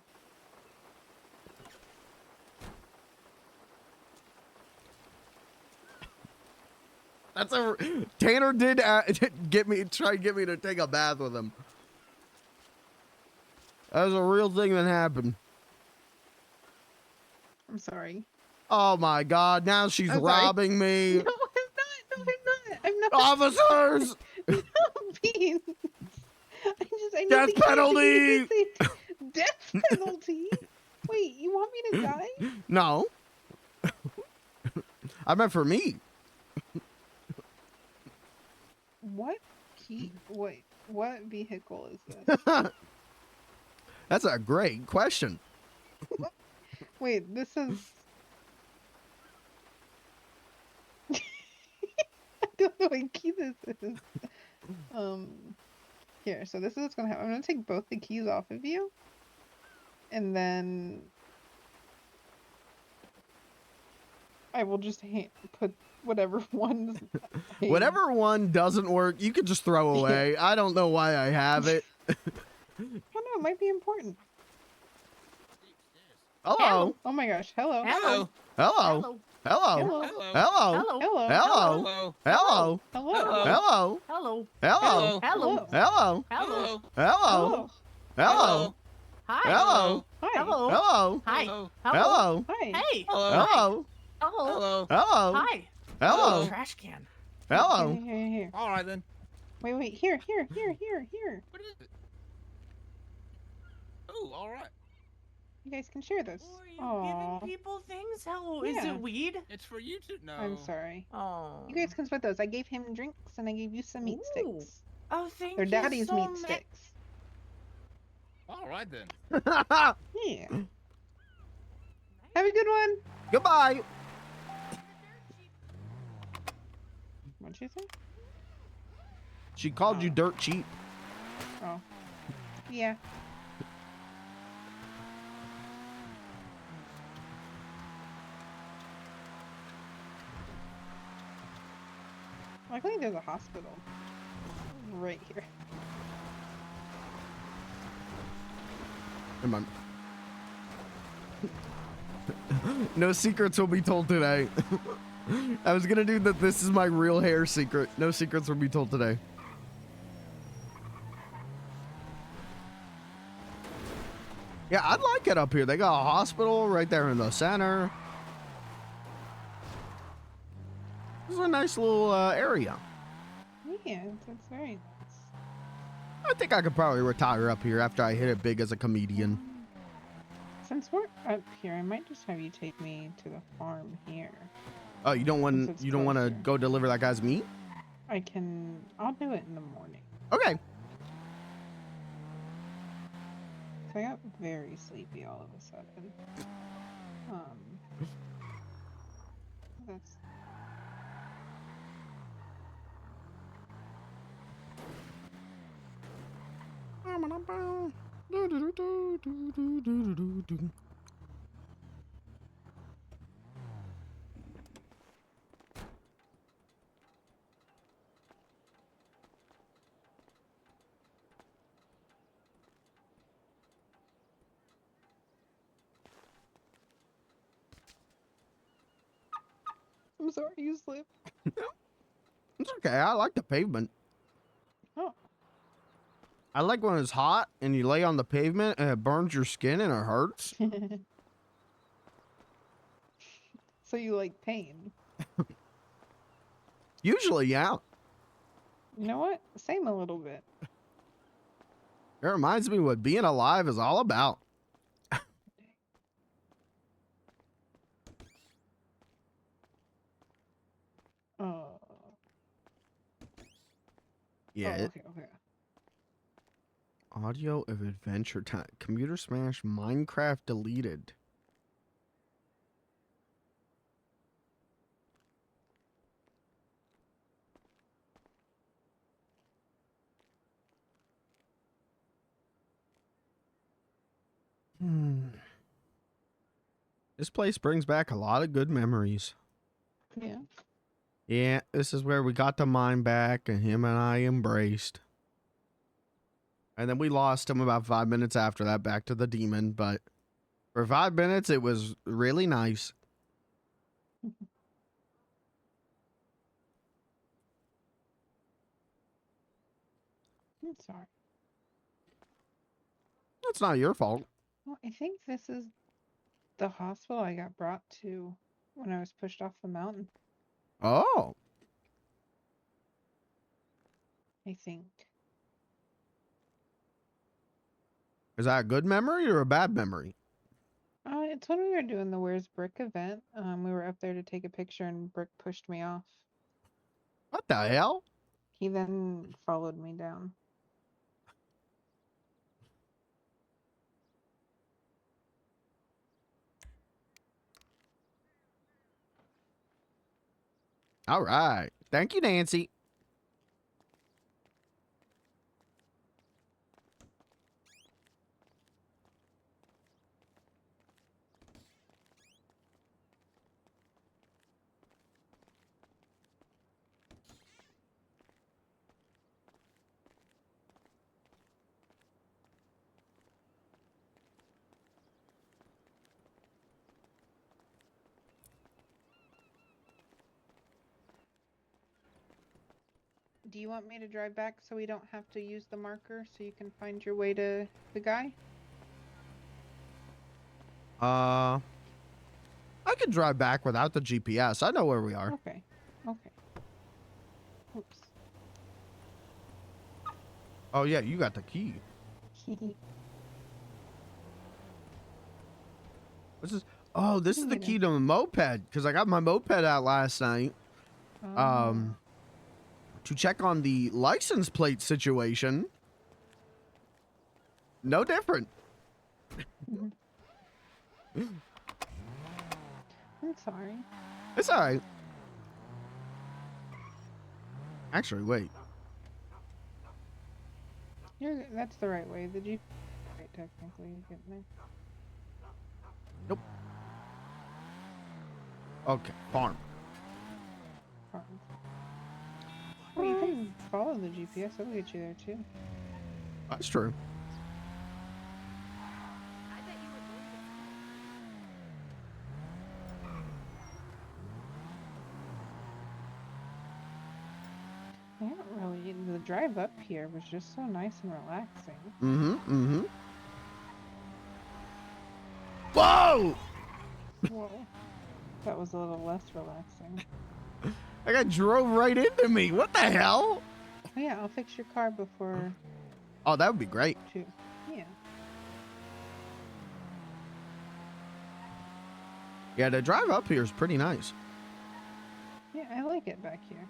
That's a Tanner did try to get me to take a bath with him. That was a real thing that happened. I'm sorry. Oh my God! Now she's I'm sorry. robbing me. No, I'm not. No, I'm not. I'm not. Officers! No, Beans. I need Death the keys to penalty! get you safe. Death penalty? Wait, you want me to die? No. I meant for me. What key? Wait, what vehicle is this? That's a great question. Wait, this is. I don't know what key this is. Here. So this is what's gonna happen. I'm gonna take both the keys off of you, and then I will just put whatever one's. Whatever one doesn't work, you could just throw away. I don't know why I have it. I don't know. It might be important. Hello. Oh my gosh. Hello. Hello. Hello. Hello. Hello. Hello. Hello. Hello. Hello. Hello. Hello. Hello. Hello. Hello. Hello. Hello. Hello. Hi. Hello. Hi. Hello. Hi. Hello. Hi. Hey. Hello. Hello. Hello. Hi. Hello. Trash can. Hello. Here. All right then. Wait. Here. What is it? Oh, all right. You guys can share this. Giving people things? Hello, is Yeah. it weed? It's for you to know. I'm sorry. Oh. You guys can split those. I gave him drinks and I gave you some meat Ooh. sticks. Oh, thank They're you daddy's so meat much. sticks. All right then. Yeah. Have a good one. Goodbye. What'd you say? She called you dirt cheap. Oh. Yeah. Luckily there's a hospital right here. Come on. No secrets will be told today. I was gonna do that. This is my real hair secret. No secrets will be told today. Yeah, I'd like it up here. They got a hospital right there in the center. This is a nice little area. Yeah, that's very nice. I think I could probably retire up here after I hit it big as a comedian. Since we're up here, I might just have you take me to the farm here. Oh, you don't want it's to closer. go deliver that guy's meat? I'll do it in the morning. Okay. So I got very sleepy all of a sudden. That's I'm sorry you slipped. It's okay. I like the pavement. Oh. I like when it's hot and you lay on the pavement and it burns your skin and it hurts. So you like pain? Usually, yeah. You know what? Same a little bit. It reminds me what being alive is all about. Oh. Yeah. Oh, okay, okay. Audio of Adventure Time. Computer Smash Minecraft deleted. This place brings back a lot of good memories. Yeah. Yeah, this is where we got the mine back and him and I embraced. And then we lost him about 5 minutes after that back to the demon, but for 5 minutes it was really nice. I'm sorry. It's not your fault. Well, I think this is the hospital I got brought to when I was pushed off the mountain. Oh. I think. Is that a good memory or a bad memory? It's when we were doing the Where's Brick event. We were up there to take a picture and Brick pushed me off. What the hell? He then followed me down. All right. Thank you, Nancy. Do you want me to drive back so we don't have to use the marker so you can find your way to the guy? I could drive back without the GPS. I know where we are. Okay. Okay. Oops. Oh, yeah, you got the key. What's this? Oh, this is the key to the moped, because I got my moped out last night. To check on the license plate situation. No different. I'm sorry. It's all right. Actually, wait. That's the right way. The Jeep, right, technically, getting there. Nope. Okay, farm. Well, you can follow the GPS. It'll get you there too. That's true. I don't really. The drive up here was just so nice and relaxing. Whoa! Whoa. That was a little less relaxing. That guy drove right into me. What the hell? Oh, yeah, I'll fix your car before. Oh, that would be great. Yeah. Yeah, the drive up here is pretty nice. Yeah, I like it back here.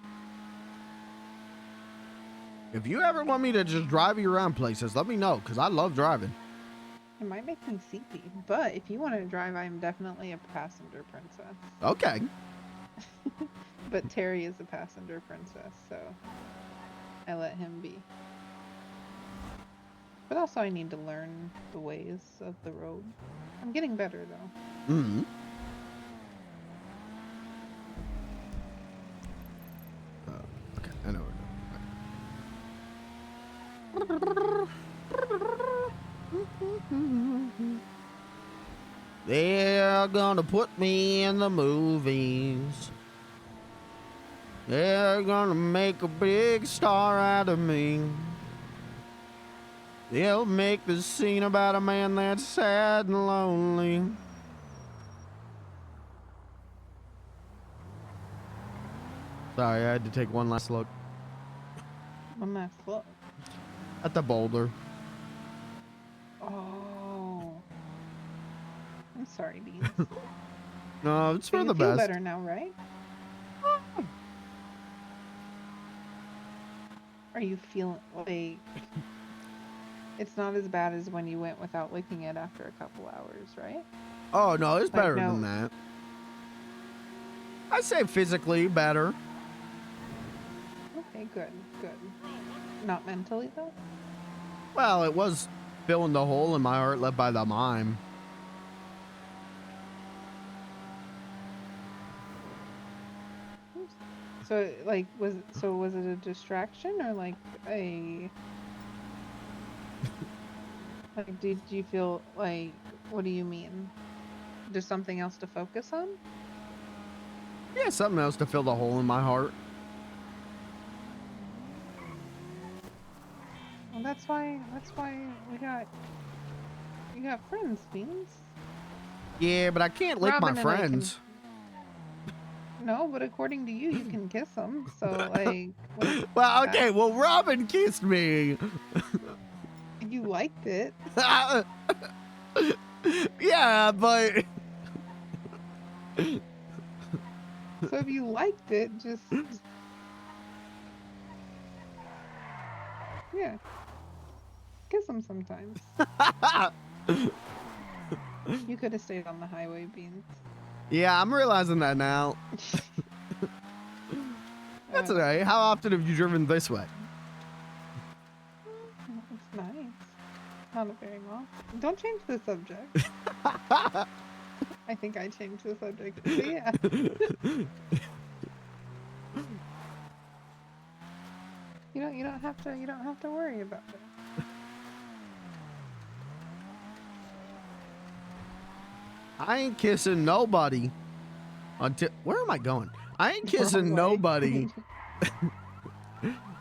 If you ever want me to just drive you around places, let me know, because I love driving. It might make me sleepy, but if you want to drive, I'm definitely a passenger princess. Okay. But Terry is a passenger princess, so I let him be. But also I need to learn the ways of the road. I'm getting better though. Mm-hmm. Okay, I know They're gonna put me in the movies. They're gonna make a big star out of me. They'll make the scene about a man that's sad and lonely. Sorry, I had to take one last look. One last look. At the boulder. Oh. I'm sorry, Beans. No, it's for But the you feel best. better now, right? Are you feeling like it's not as bad as when you went without licking it after a couple hours, right? Oh no, it's Like, better no. than that. I say physically better. Okay, good, good. Not mentally though? Well, it was filling the hole in my heart left by the mime. So like was it a distraction or like a like did you feel like what do you mean? Just something else to focus on? Yeah, something else to fill the hole in my heart. Well, that's why you got friends, Beans. Yeah, but I can't lick Robin my and I can- friends. No, but according to you, you can kiss them. So like, what's Well, okay, that? well, Robin kissed me. You liked it. Yeah, but So if you liked it, just yeah, kiss them sometimes. You could have stayed on the highway, Beans. yeah, I'm realizing that now. That's alright. How often have you driven this way? It's nice. Not a very long. Don't change the subject. I think I changed the subject. But yeah. You don't have to worry about it. I ain't kissing nobody until where am I going? I ain't kissing nobody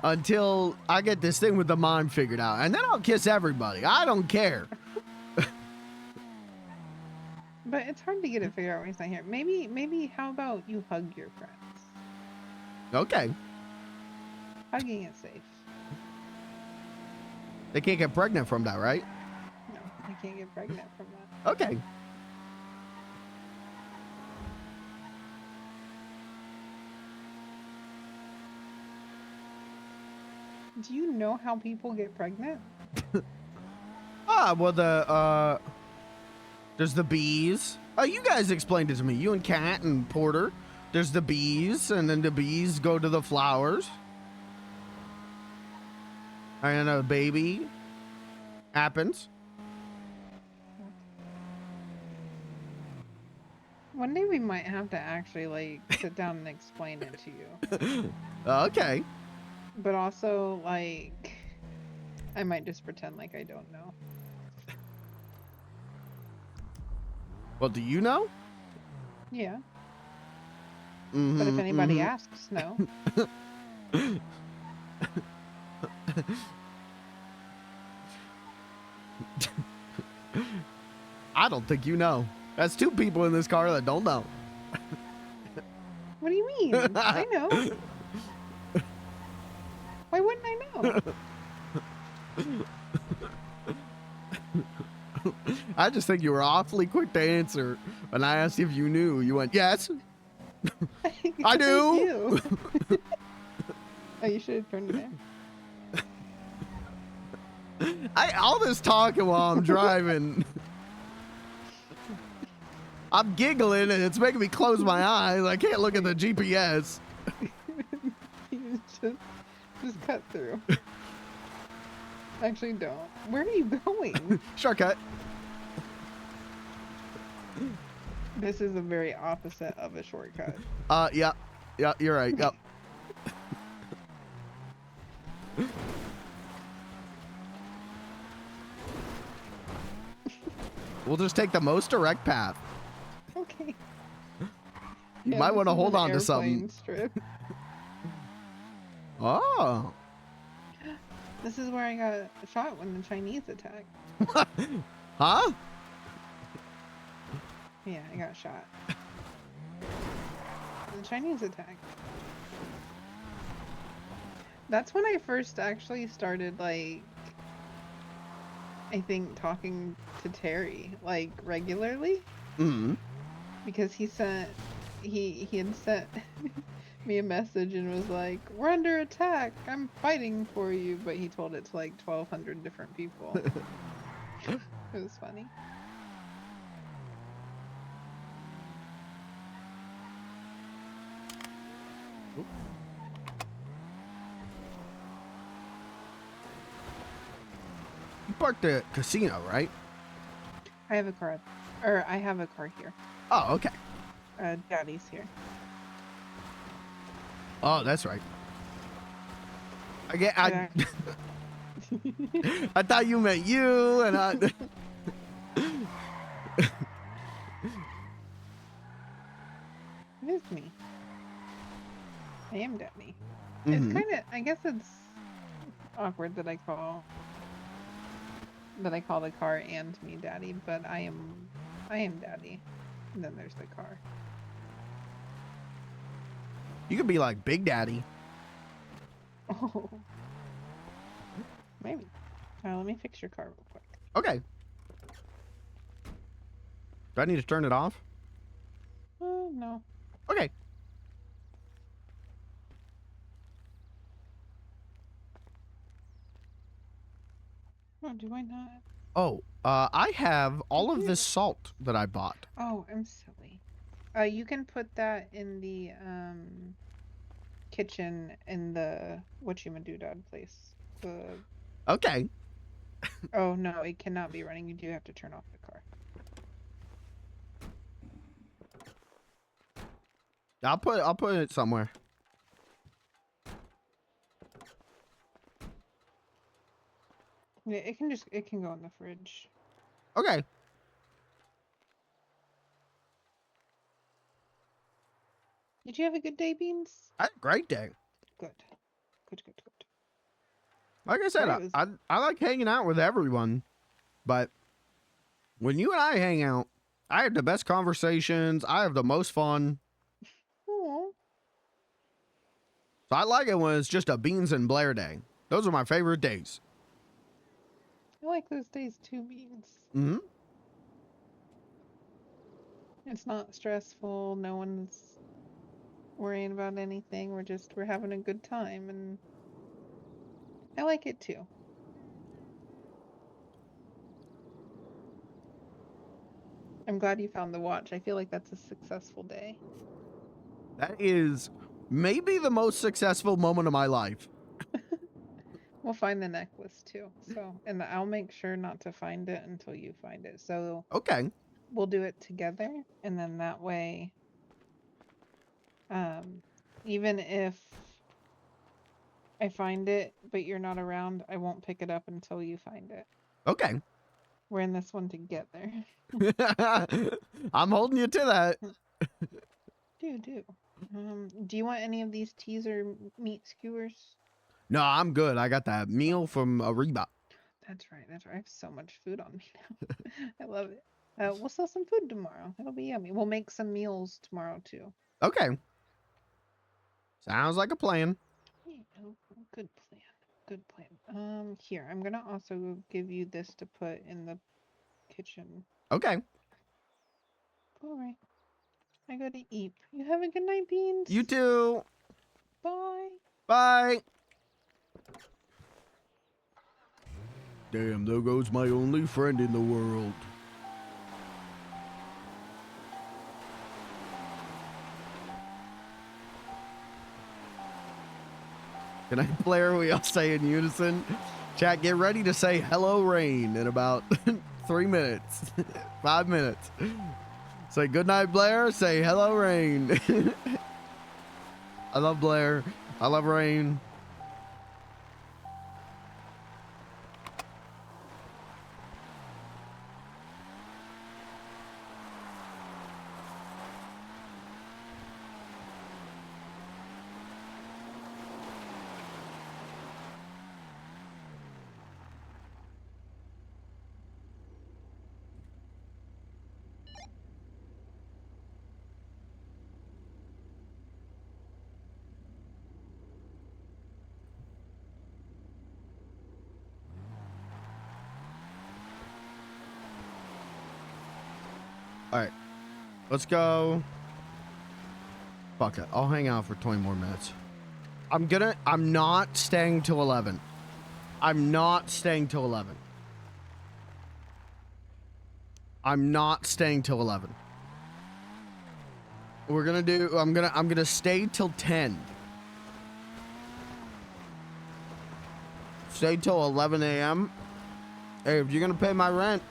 until I get this thing with the mime figured out, and then I'll kiss everybody. I don't care. But it's hard to get it figured out when he's not here. Maybe how about you hug your friends? Okay. Hugging is safe. They can't get pregnant from that, right? No, you can't get pregnant from that. Okay. Do you know how people get pregnant? Well, there's the bees. Oh, you guys explained it to me. You and Kat and Porter. There's the bees, and then the bees go to the flowers. And a baby happens. One day we might have to actually like sit down and explain it to you. Okay. But also like I might just pretend like I don't know. Well, do you know? Yeah. But if anybody mhm. asks, no. I don't think you know. That's two people in this car that don't know. What do you mean? I know. Why wouldn't I know? I just think you were awfully quick to answer. When I asked if you knew, you went, yes. I do. Oh, you should have turned it in. All this talking while I'm driving. I'm giggling and it's making me close my eyes. I can't look at the GPS. Just cut through. Actually, don't. Where are you going? Shortcut. This is a very opposite of a shortcut. Yeah. Yeah, you're right. Yep. We'll just take the most direct path. Okay. You might want to hold on to something. Strip. Oh. This is where I got shot when the Chinese attacked. Huh? Yeah, I got shot. The Chinese attacked. That's when I first actually started, like, I think talking to Terry, like, regularly. Mm-hmm. Because he had sent me a message and was like, "We're under attack. I'm fighting for you," but he told it to like 1,200 different people. It was funny. You parked at casino, right? I have a car, or I have a car here. Oh, okay. Daddy's here. Oh, that's right. I Yeah. I thought you meant you, and I. It is me. I am Daddy. Mhm. It's kind of, I guess it's awkward that I call the car and me Daddy, but I am Daddy. And then there's the car. You could be like Big Daddy. Oh, maybe. Let me fix your car real quick. Okay. Do I need to turn it off? No. Okay. Oh, do I not? Oh, I have all of this salt that I bought. Oh, I'm silly. You can put that in the kitchen in the whatchamadoodad place. The Okay. Oh no, it cannot be running. You do have to turn off the car. I'll put it somewhere. Yeah, it can go in the fridge. Okay. Did you have a good day, Beans? I had a great day. Good. Good. Like I said, Sorry, it was- I like hanging out with everyone, but when you and I hang out, I have the best conversations. I have the most fun. Aw. So I like it when it's just a Beans and Blair day. Those are my favorite days. I like those days too, Beans. Mm-hmm. It's not stressful. No one's worrying about anything. We're having a good time, and I like it too. I'm glad you found the watch. I feel like that's a successful day. That is maybe the most successful moment of my life. We'll find the necklace too. So, and I'll make sure not to find it until you find it. So, Okay. we'll do it together, and then that way, even if I find it but you're not around, I won't pick it up until you find it. Okay. We're in this one together. I'm holding you to that. Do. Do you want any of these teaser meat skewers? No, I'm good. I got that meal from Ariba. That's right. I have so much food on me now. I love it. We'll sell some food tomorrow. It'll be yummy. We'll make some meals tomorrow too. Okay. Sounds like a plan. Yeah, good plan. Good plan. Here, I'm gonna also give you this to put in the kitchen. Okay. All right. I gotta eat. You have a good night, Beans. You too. Bye. Bye. Damn, there goes my only friend in the world. Can I, Blair? We all say in unison. Chat, get ready to say hello, rain in about 3 minutes, 5 minutes. Say good night, Blair. Say hello, rain. I love Blair. I love rain. All right, let's go. Fuck it. I'll hang out for 20 more minutes. I'm not staying till 11. I'm not staying till 11. I'm not staying till 11. We're gonna do, I'm gonna stay till 10. Stay till 11 a.m. Hey, if you're gonna pay my rent.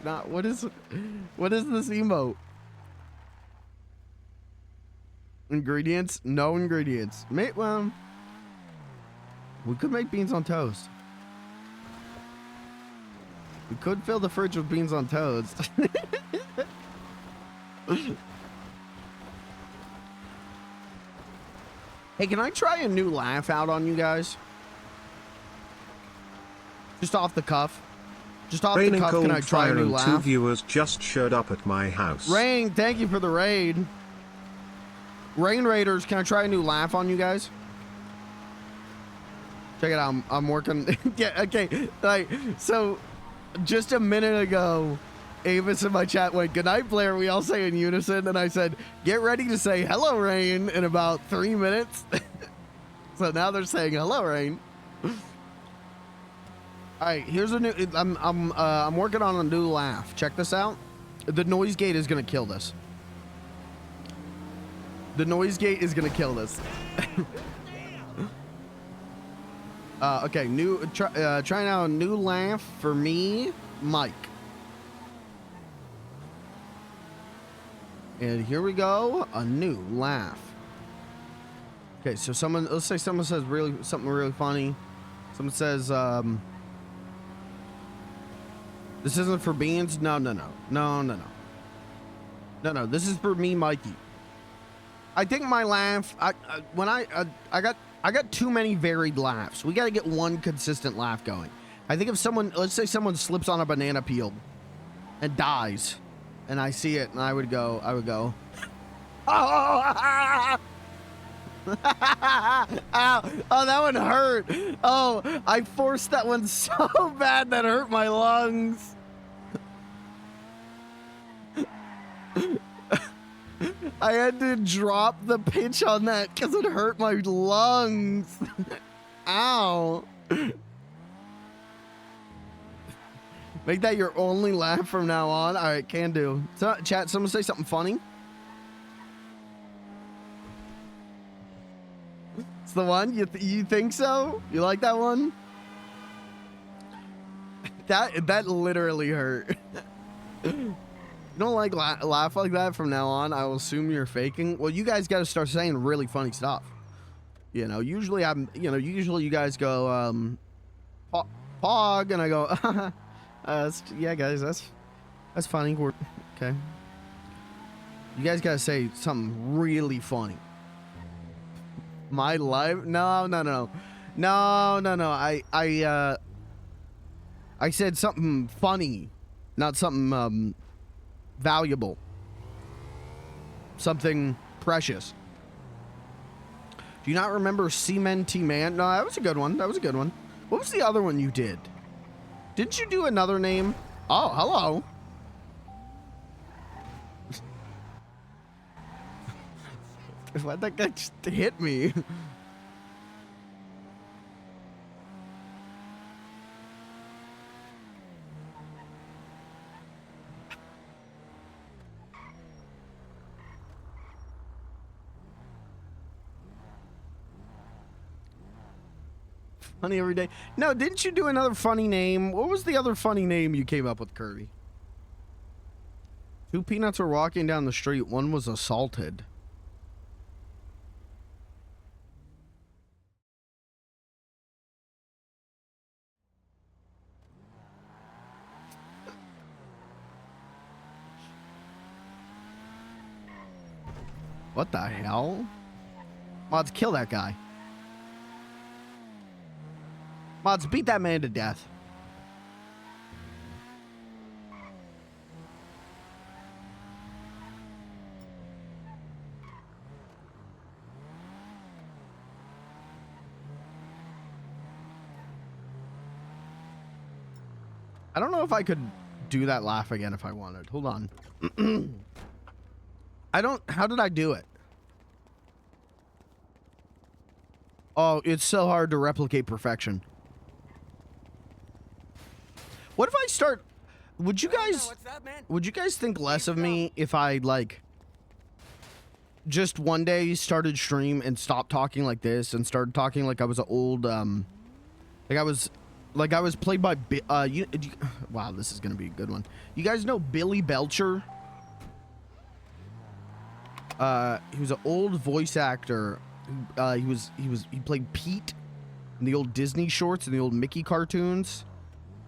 Not, what is this emote? Ingredients? No ingredients. Well, we could make beans on toast. We could fill the fridge with beans on toast. Hey, can I try a new laugh out on you guys? Just off the cuff. Just off the cuff, can I try a new laugh? 2 viewers just showed up at my house. Rain, thank you for the raid. Rain Raiders, can I try a new laugh on you guys? Check it out, I'm working. Yeah, okay. Like, so just a minute ago, Avis in my chat went, "Good night, Blair." We all say in unison, and I said, "Get ready to say hello, Rain," in about 3 minutes. So now they're saying hello, Rain. All right, here's a new. I'm working on a new laugh. Check this out. The noise gate is gonna kill this. The noise gate is gonna kill this. Okay, trying out a new laugh for me, Mike. And here we go, a new laugh. Okay, so let's say someone says something really funny. Someone says, "This isn't for beans." No. This is for me, Mikey. I think my laugh. I got too many varied laughs. We got to get one consistent laugh going. I think if let's say someone slips on a banana peel and dies, and I see it, and I would go, "Oh, ow, oh, that one hurt. Oh, I forced that one so bad that hurt my lungs." I had to drop the pitch on that because it hurt my lungs. Ow. Make that your only laugh from now on. All right, can do. So, chat, someone say something funny. It's the one? You think so? You like that one? That literally hurt. You don't like laugh like that from now on, I will assume you're faking. Well, you guys got to start saying really funny stuff. You know, usually you guys go, pog, and I go, yeah, guys, that's funny. Okay. You guys got to say something really funny. My life? No. I said something funny, not something, valuable, something precious. Do you not remember Cement Man? No, that was a good one. What was the other one you did? Didn't you do another name? Oh, hello. Why'd that guy just hit me? Funny every day. No, didn't you do another funny name? What was the other funny name you came up with, Kirby? 2 peanuts were walking down the street. One was assaulted. What the hell? Mods, kill that guy. Mods, beat that man to death. I don't know if I could do that laugh again if I wanted. Hold on. I don't... How did I do it? Oh, it's so hard to replicate perfection. What if I start... Would you guys... Would you guys think less of me if I, like... just one day started stream and stopped talking like this and started talking like I was an old, like I was played by, wow, this is going to be a good one. You guys know Billy Belcher? He was an old voice actor. He played Pete in the old Disney shorts and the old Mickey cartoons.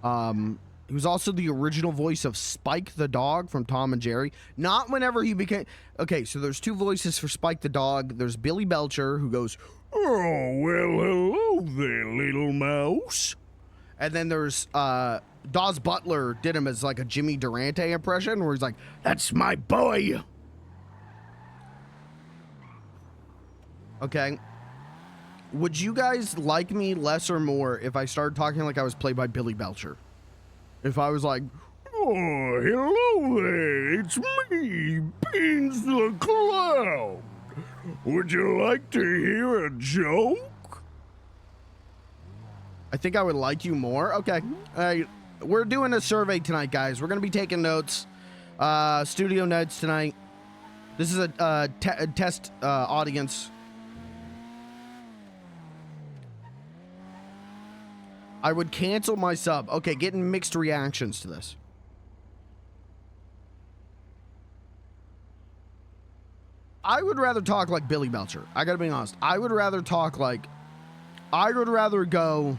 He was also the original voice of Spike the dog from Tom and Jerry. Not whenever he became... Okay, so there's two voices for Spike the dog. There's Billy Belcher, who goes, "Oh, well, hello there, little mouse." And then there's Dawes Butler did him as like a Jimmy Durante impression, where he's like, "That's my boy." Okay. Would you guys like me less or more if I started talking like I was played by Billy Belcher? If I was like, "Oh, hello there, it's me, Beans the Clown. Would you like to hear a joke?" I think I would like you more. Okay. We're doing a survey tonight, guys. We're going to be taking notes. Studio notes tonight. This is a test audience. I would cancel my sub. Okay, getting mixed reactions to this. I would rather talk like Billy Belcher. I gotta be honest. I would rather go,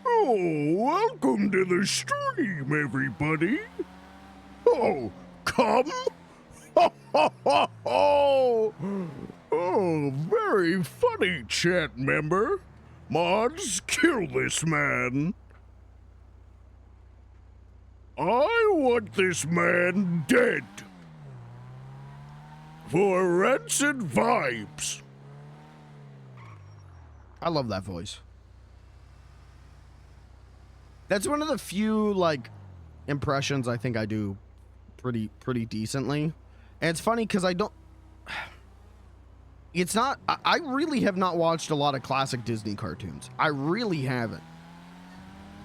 "Oh, welcome to the stream, everybody. Oh, come. Oh, very funny, chat member. Mods, kill this man. I want this man dead. For rancid vibes." I love that voice. That's one of the few, like, impressions I think I do pretty decently. And it's funny because I don't... It's not... I really have not watched a lot of classic Disney cartoons. I really haven't.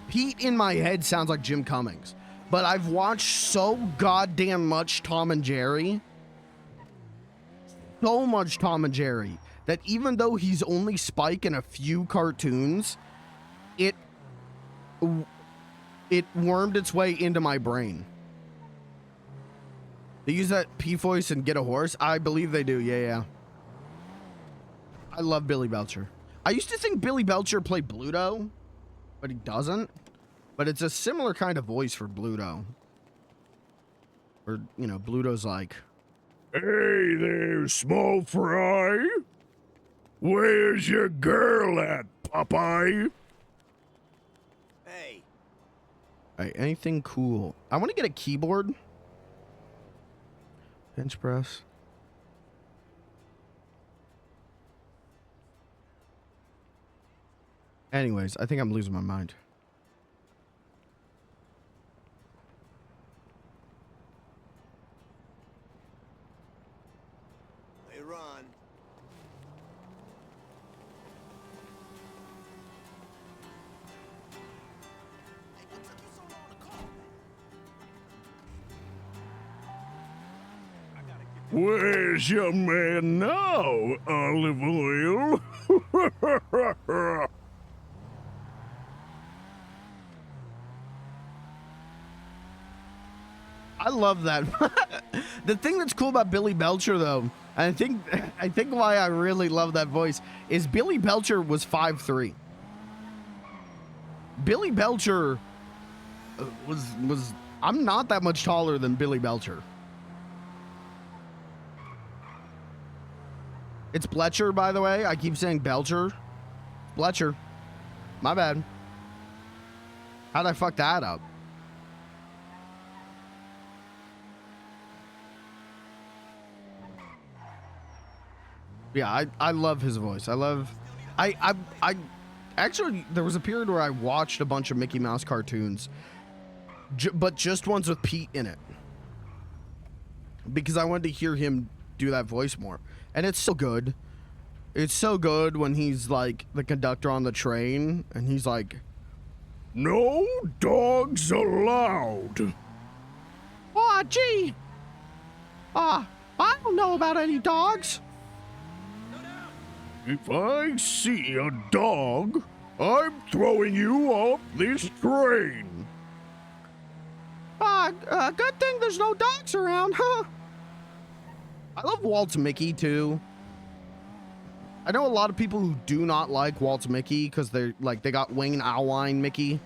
Pete in my head sounds like Jim Cummings. But I've watched so goddamn much Tom and Jerry. So much Tom and Jerry. That even though he's only Spike in a few cartoons, it wormed its way into my brain. They use that P voice and Get a Horse? I believe they do, yeah. I love Billy Belcher. I used to think Billy Belcher played Bluto, but he doesn't. But it's a similar kind of voice for Bluto. Or, you know, Bluto's like, "Hey there, small fry. Where's your girl at, Popeye?" Hey. Alright, anything cool? I want to get a keyboard. Bench press. Anyways, I think I'm losing my mind. Hey, Ron. Where's your man now, Olive Oil? I love that. The thing that's cool about Billy Belcher, though, and I think why I really love that voice is Billy Belcher was 5'3". Billy Belcher was I'm not that much taller than Billy Belcher. It's Bletcher, by the way. I keep saying Belcher. Bletcher. My bad. How'd I fuck that up? Yeah, I love his voice. I actually, there was a period where I watched a bunch of Mickey Mouse cartoons but just ones with Pete in it. Because I wanted to hear him do that voice more. And it's so good. It's so good when he's like the conductor on the train and he's like, "No dogs allowed." Oh, gee. I don't know about any dogs. If I see a dog, I'm throwing you off this train. Good thing there's no dogs around, huh? I love Walt's Mickey, too. I know a lot of people who do not like Walt's Mickey because they're like, they got Wayne Allwine Mickey.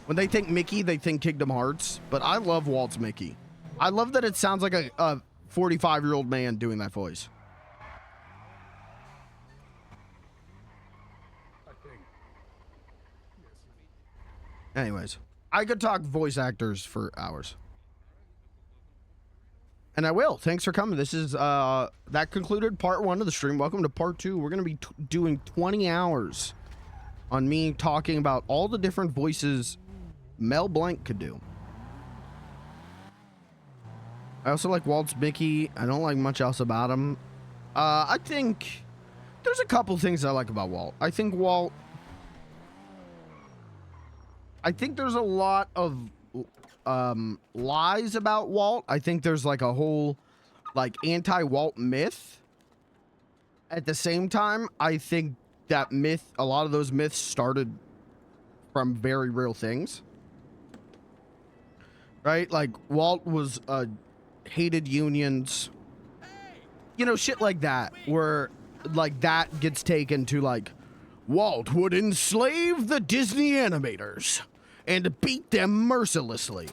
When they think Mickey, they think Kingdom Hearts, but I love Walt's Mickey. I love that it sounds like a 45-year-old man doing that voice. Anyways, I could talk voice actors for hours. And I will. Thanks for coming. This is, that concluded part 1 of the stream. Welcome to part 2. We're going to be doing 20 hours on me talking about all the different voices Mel Blanc could do. I also like Walt's Mickey. I don't like much else about him. I think there's a couple things I like about Walt. I think there's a lot of lies about Walt. I think there's like a whole like anti-Walt myth. At the same time, I think that a lot of those myths started from very real things. Right? Like Walt was hated unions. You know, shit like that, where like that gets taken to like Walt would enslave the Disney animators and beat them mercilessly.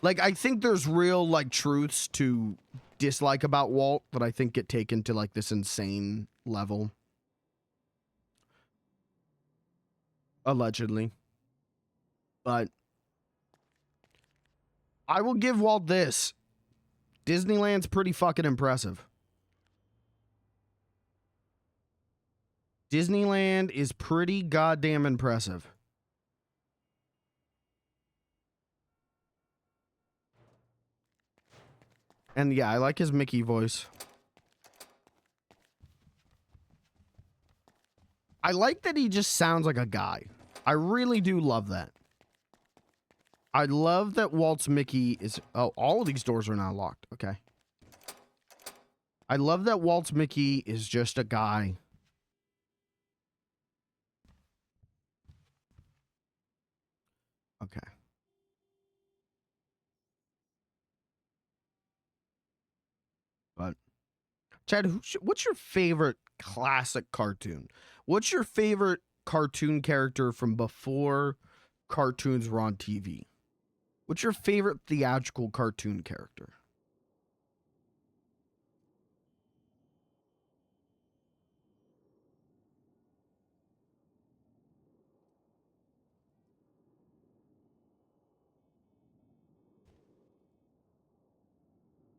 Like, I think there's real, like, truths to dislike about Walt that I think get taken to, like, this insane level. Allegedly. But I will give Walt this. Disneyland's pretty fucking impressive. Disneyland is pretty goddamn impressive. And yeah, I like his Mickey voice. I like that he just sounds like a guy. I really do love that. I love that Walt's Mickey is... Oh, all of these doors are now locked. Okay. I love that Walt's Mickey is just a guy. Okay. But, Chad, what's your favorite classic cartoon? What's your favorite cartoon character from before cartoons were on TV? What's your favorite theatrical cartoon character?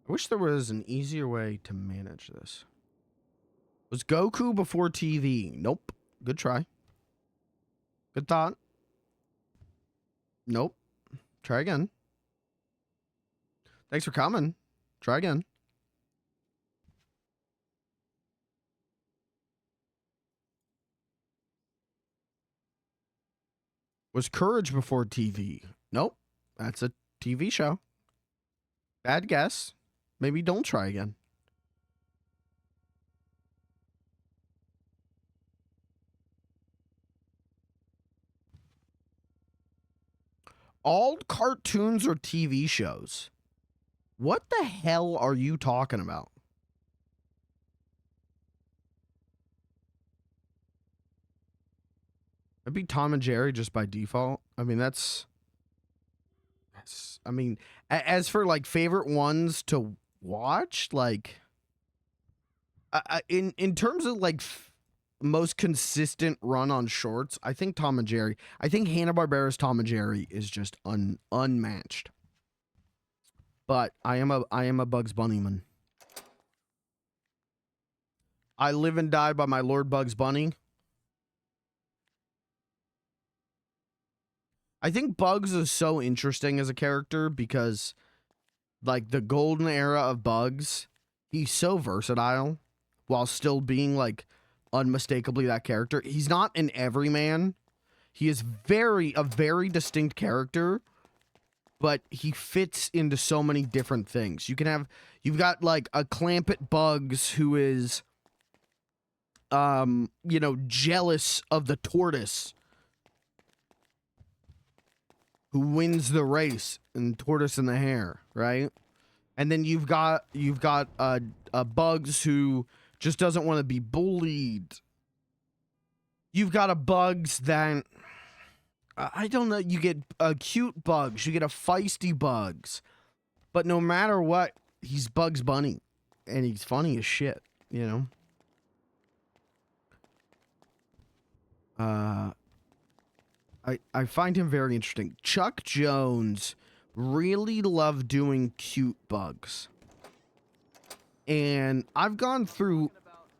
I wish there was an easier way to manage this. Was Goku before TV? Nope. Good try. Good thought. Nope. Try again. Thanks for coming. Try again. Was Courage before TV? Nope. That's a TV show. Bad guess. Maybe don't try again. All cartoons or TV shows? What the hell are you talking about? It'd be Tom and Jerry just by default. I mean, that's I mean, as for like favorite ones to watch, like in terms of like most consistent run on shorts, I think Tom and Jerry. I think Hanna-Barbera's Tom and Jerry is just unmatched. But I am a Bugs Bunny man. I live and die by my Lord Bugs Bunny. I think Bugs is so interesting as a character because, like, the golden era of Bugs, he's so versatile while still being, like, unmistakably that character. He's not an everyman. He is a very distinct character, but he fits into so many different things. You've got, like, a Clampett Bugs who is, you know, jealous of the tortoise who wins the race, and Tortoise and the Hare, right? And then you've got a Bugs who just doesn't want to be bullied. You've got a Bugs that, I don't know, you get a cute Bugs, you get a feisty Bugs, but no matter what, he's Bugs Bunny, and he's funny as shit, you know? I find him very interesting. Chuck Jones really loved doing cute Bugs. And I've gone through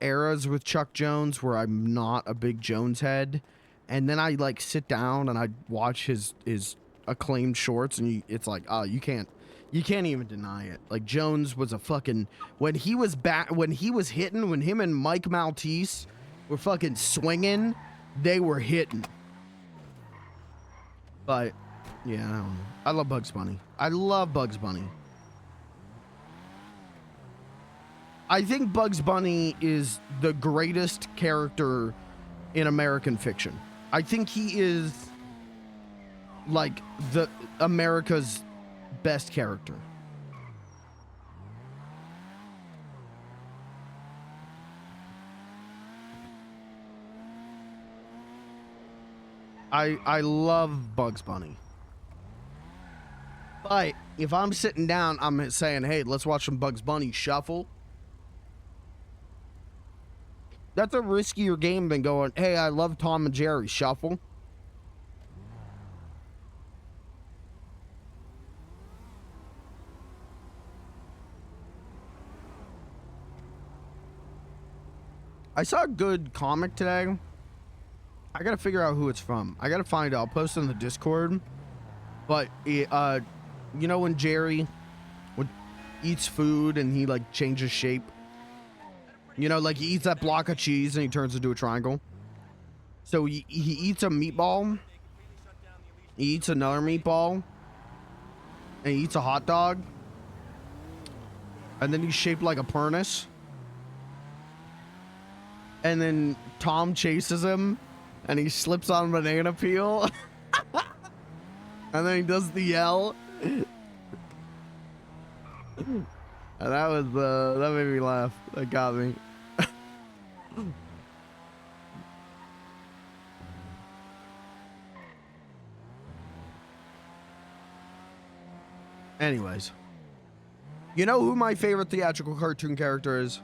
eras with Chuck Jones where I'm not a big Jones head. And then I like sit down and I watch his acclaimed shorts, and it's like, oh, you can't even deny it. Like, Jones was a fucking, when he was hitting, when him and Mike Maltese were fucking swinging, they were hitting. But, yeah, I don't know. I love Bugs Bunny. I love Bugs Bunny. I think Bugs Bunny is the greatest character in American fiction. I think he is, like, America's best character. I love Bugs Bunny. But if I'm sitting down, I'm saying, hey, let's watch some Bugs Bunny shuffle. That's a riskier game than going, hey, I love Tom and Jerry shuffle. I saw a good comic today. I gotta figure out who it's from. I gotta find it. I'll post it in the Discord. But it, you know when Jerry eats food and he like changes shape? You know, like he eats that block of cheese and he turns into a triangle. So he eats a meatball. He eats another meatball. And he eats a hot dog. And then he's shaped like a furnace. And then Tom chases him. And he slips on a banana peel. And then he does the yell. And that was, that made me laugh. That got me. Anyways. You know who my favorite theatrical cartoon character is?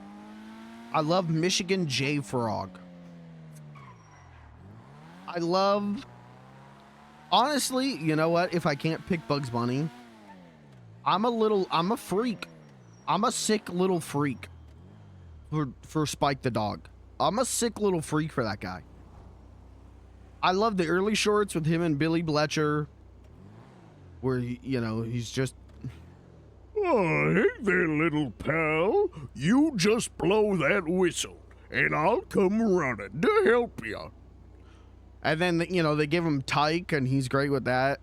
I love Michigan J. Frog. I love... Honestly, you know what? If I can't pick Bugs Bunny, I'm a freak. I'm a sick little freak for Spike the dog. I'm a sick little freak for that guy. I love the early shorts with him and Billy Bletcher, where, you know, he's just... Oh, hey there, little pal. You just blow that whistle, and I'll come running to help you. And then, you know, they give him Tyke, and he's great with that.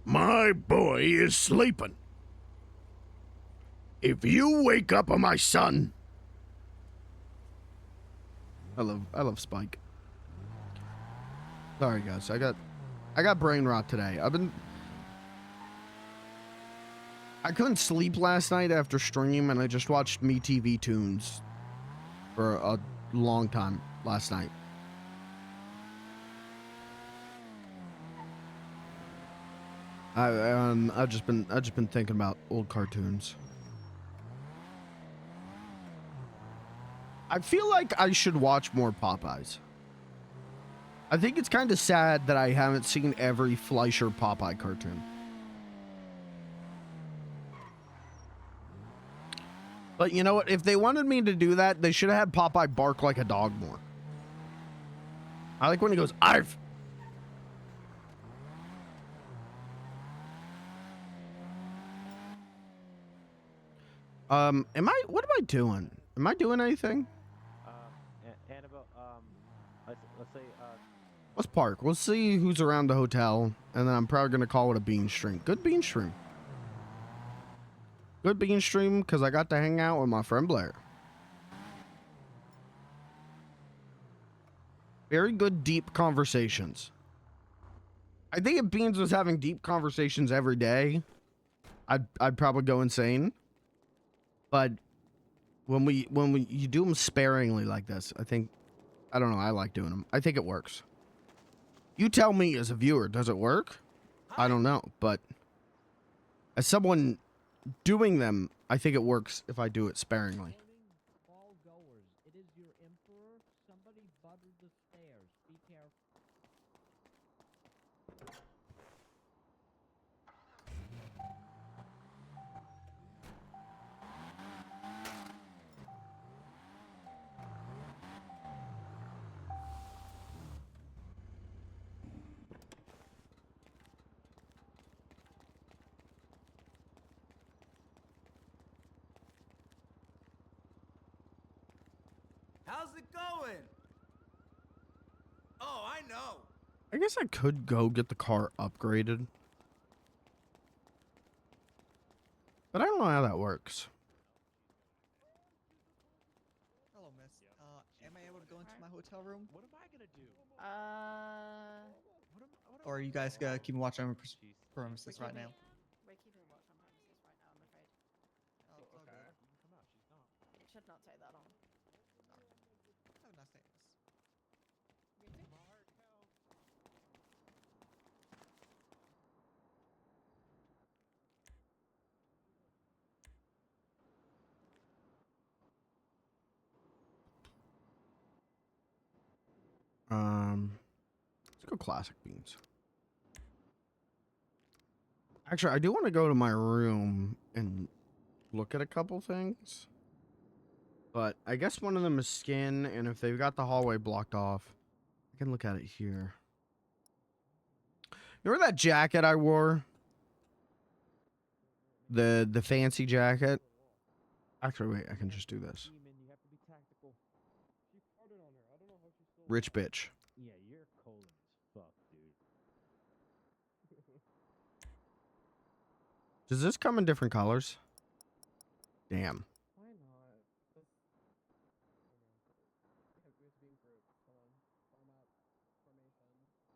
My boy is sleeping. If you wake up on my son... I love Spike. Sorry, guys. I got brain rot today. I couldn't sleep last night after stream, and I just watched MeTV Tunes for a long time last night. I've just been thinking about old cartoons. I feel like I should watch more Popeyes. I think it's kind of sad that I haven't seen every Fleischer Popeye cartoon. But you know what? If they wanted me to do that, they should have had Popeye bark like a dog more. I like when he goes, "Arf!" What am I doing? Am I doing anything? Annabelle, let's say, Let's park. We'll see who's around the hotel, and then I'm probably gonna call it a bean stream. Good bean stream. Good bean stream, because I got to hang out with my friend Blair. Very good, deep conversations. I think if Beans was having deep conversations every day, I'd probably go insane. But when you do them sparingly like this, I don't know, I like doing them. I think it works. You tell me as a viewer, does it work? I don't know, but as someone doing them, I think it works if I do it sparingly. All goers, it is your emperor. Somebody buttered the stairs. Be careful. How's it going? Oh, I know. I guess I could go get the car upgraded. But I don't know how that works. Hello, miss. Am I able to go into my hotel room? What am I gonna do? Or are you guys keeping watch on premises right now? We're keeping watch on premises right now, I'm afraid. Oh, it's all good. You can come out. She's not. It should not take that long. Have a nice day, miss. Let's go classic beans. Actually, I do want to go to my room and look at a couple things. But I guess one of them is skin, and if they've got the hallway blocked off, I can look at it here. You remember that jacket I wore? The fancy jacket? Actually, wait, I can just do this. You have to be tactical. She farted on her. I don't know how she's still. Rich bitch. Yeah, you're colon as fuck, dude. Does this come in different colors? Damn. Why not?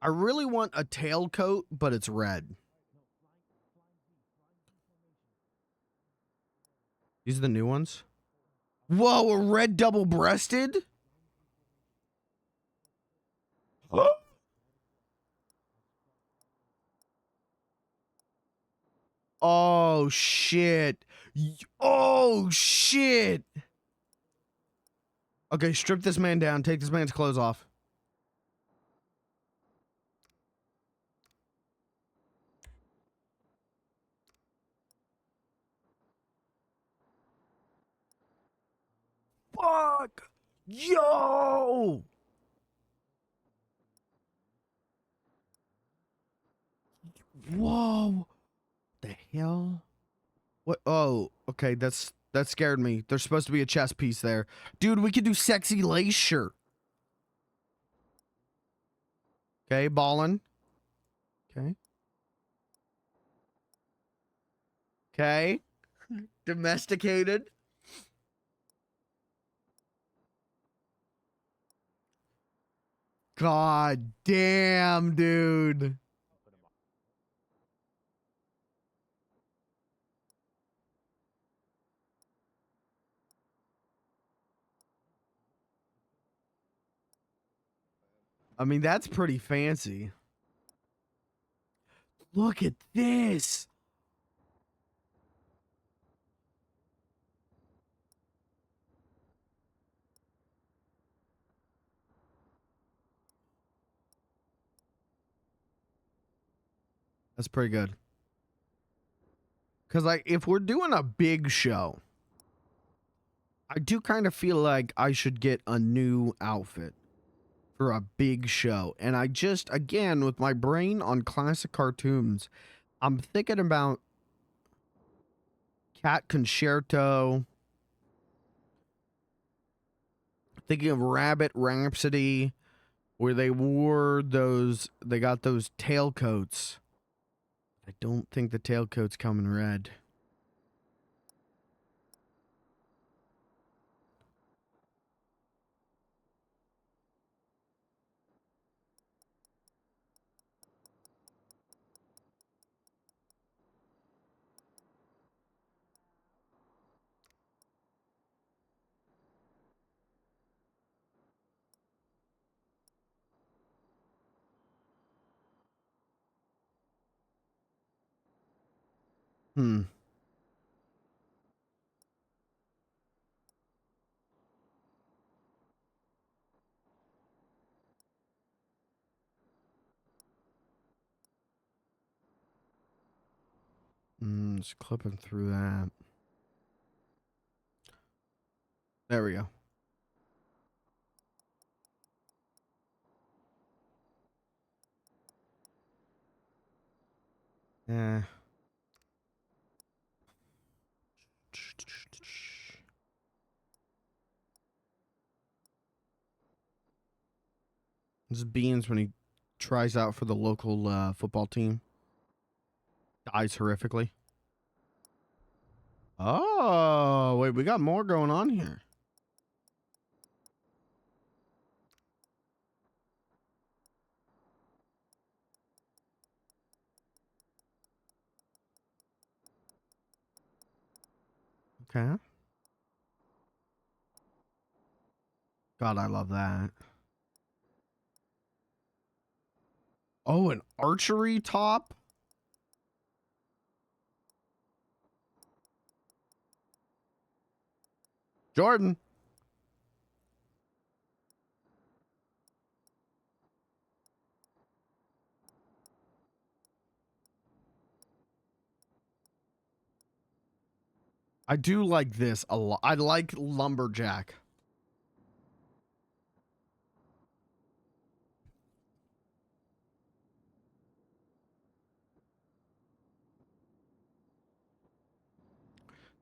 I really want a tailcoat, but it's red. These are the new ones. Whoa, a red double-breasted? Oh, shit. Oh, shit. Okay, strip this man down. Take this man's clothes off. Fuck! Yo! Whoa! The hell? What? Oh, okay. That scared me. There's supposed to be a chest piece there, dude. We could do sexy lace shirt. Okay, ballin'. Okay. Okay. Domesticated. God damn, dude. I mean, that's pretty fancy. Look at this. That's pretty good. Because, like, if we're doing a big show, I do kind of feel like I should get a new outfit for a big show. And I just, again, with my brain on classic cartoons, I'm thinking about Cat Concerto. Thinking of Rabbit Rhapsody, where they wore those, they got those tailcoats. I don't think the tailcoats come in red. Hmm. Just clipping through that. There we go. Yeah. This is Beans when he tries out for the local football team. Dies horrifically. Oh, wait, we got more going on here. Okay. God, I love that. Oh, an archery top? Jordan. I do like this a lot. I like lumberjack.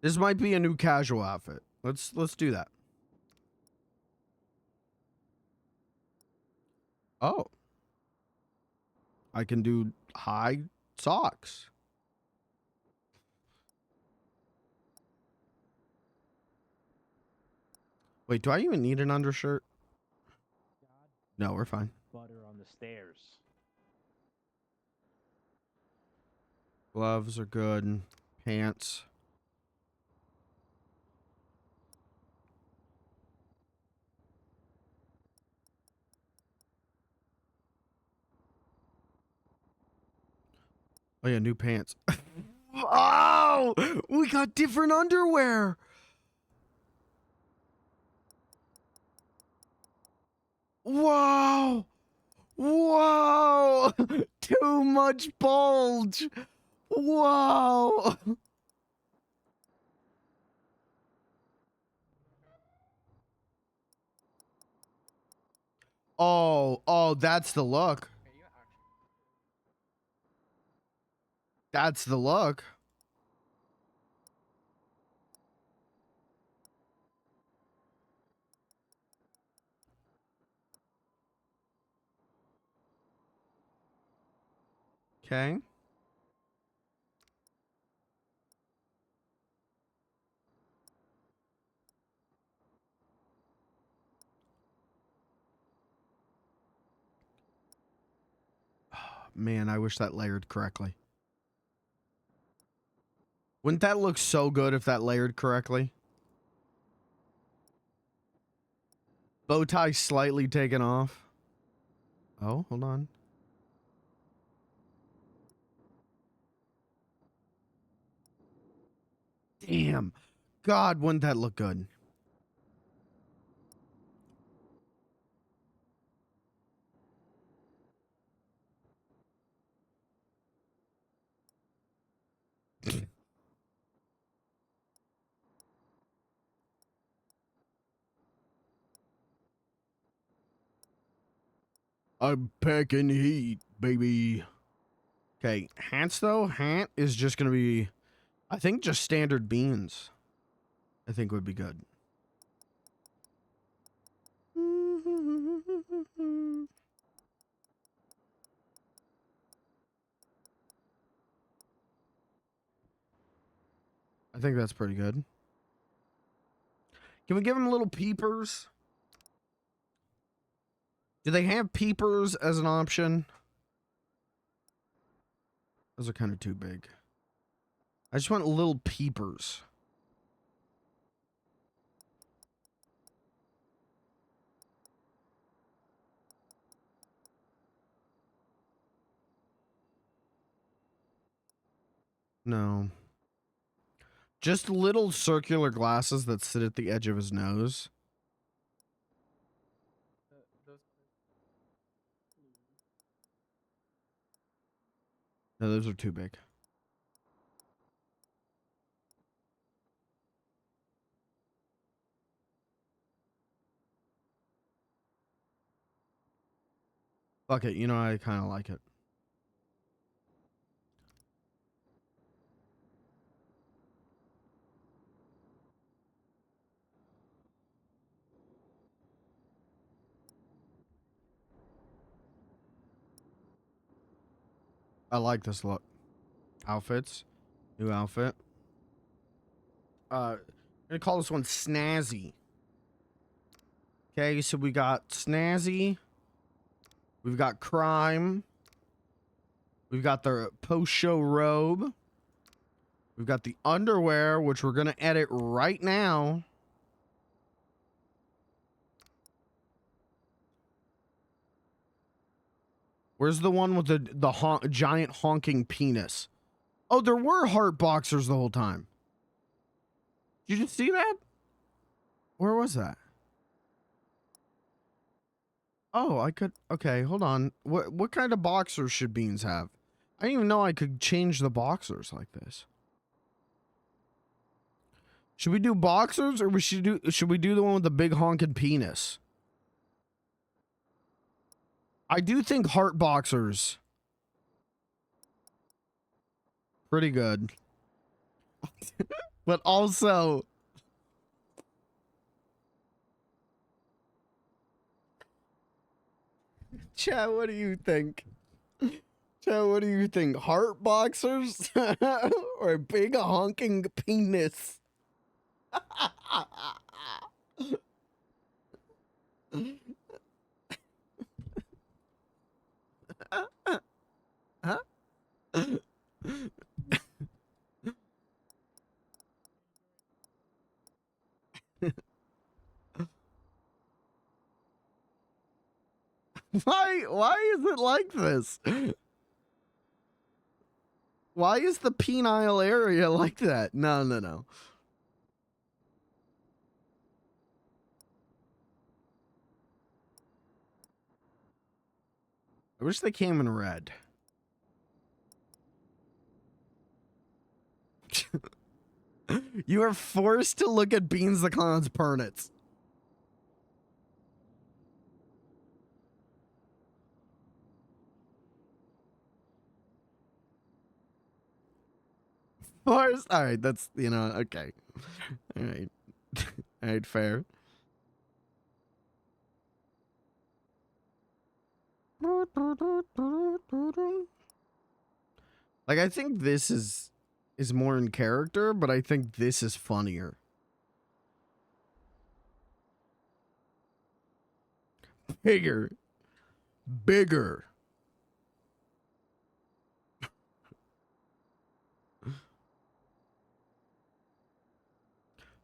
This might be a new casual outfit. Let's do that. Oh. I can do high socks. Wait, do I even need an undershirt? No, we're fine. Butter on the stairs. Gloves are good. Pants. Oh yeah, new pants. Oh, we got different underwear. Wow. Whoa. Too much bulge. Wow. Oh, that's the look. That's the look. Okay. Man, I wish that layered correctly. Wouldn't that look so good if that layered correctly? Bow tie slightly taken off. Oh, hold on. Damn. God, wouldn't that look good? I'm packing heat, baby. Okay, Hants though. Hant is just gonna be I think just standard beans, I think would be good. I think that's pretty good. Can we give them little peepers? Do they have peepers as an option? Those are kind of too big. I just want little peepers. No. Just little circular glasses that sit at the edge of his nose. No, those are too big. Fuck it, you know, I kind of like it. I like this look. Outfits. New outfit. I'm gonna call this one Snazzy. Okay, so we got Snazzy. We've got Crime. We've got the post-show robe. We've got the underwear, which we're gonna edit right now. Where's the one with the giant honking penis? Oh, there were heart boxers the whole time. Did you just see that? Where was that? Oh, I could. Okay, hold on. What kind of boxers should Beans have? I didn't even know I could change the boxers like this. Should we do boxers or should we do the one with the big honking penis? I do think heart boxers pretty good. But also Chat, what do you think? Chat, what do you think? Heart boxers or a big honking penis? Huh? Why is it like this? Why is the penile area like that? No. I wish they came in red. You are forced to look at Beans the Clown's pernits. Forced? Alright, that's, you know, okay. Alright. Alright, fair. Like, I think this is more in character, but I think this is funnier. Bigger.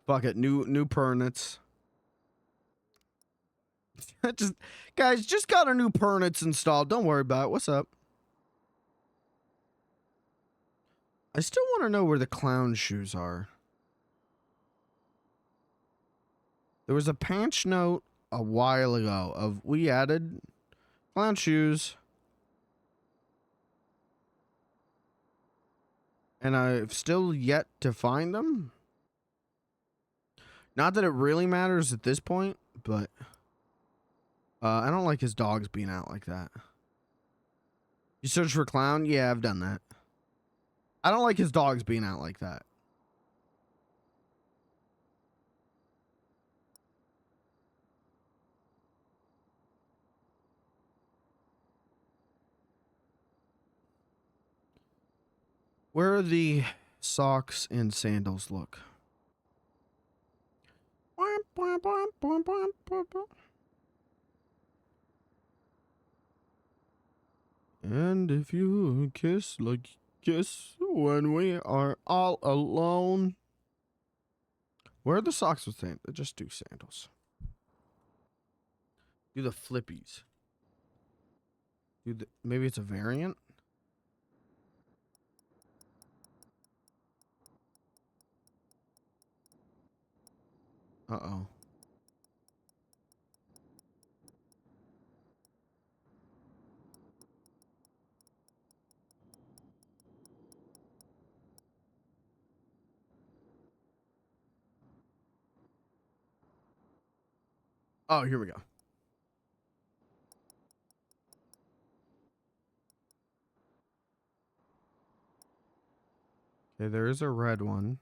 Fuck it, new pernits. Guys, just got our new pernits installed. Don't worry about it. What's up? I still want to know where the clown shoes are. There was a patch note a while ago of we added clown shoes. And I've still yet to find them. Not that it really matters at this point, but I don't like his dogs being out like that. You search for clown? Yeah, I've done that. I don't like his dogs being out like that. Where are the socks and sandals? Look. And if you kiss when we are all alone. Where are the socks with sandals? Just do sandals. Do the flippies. Maybe it's a variant? Uh-oh. Oh, here we go. Okay, there is a red one.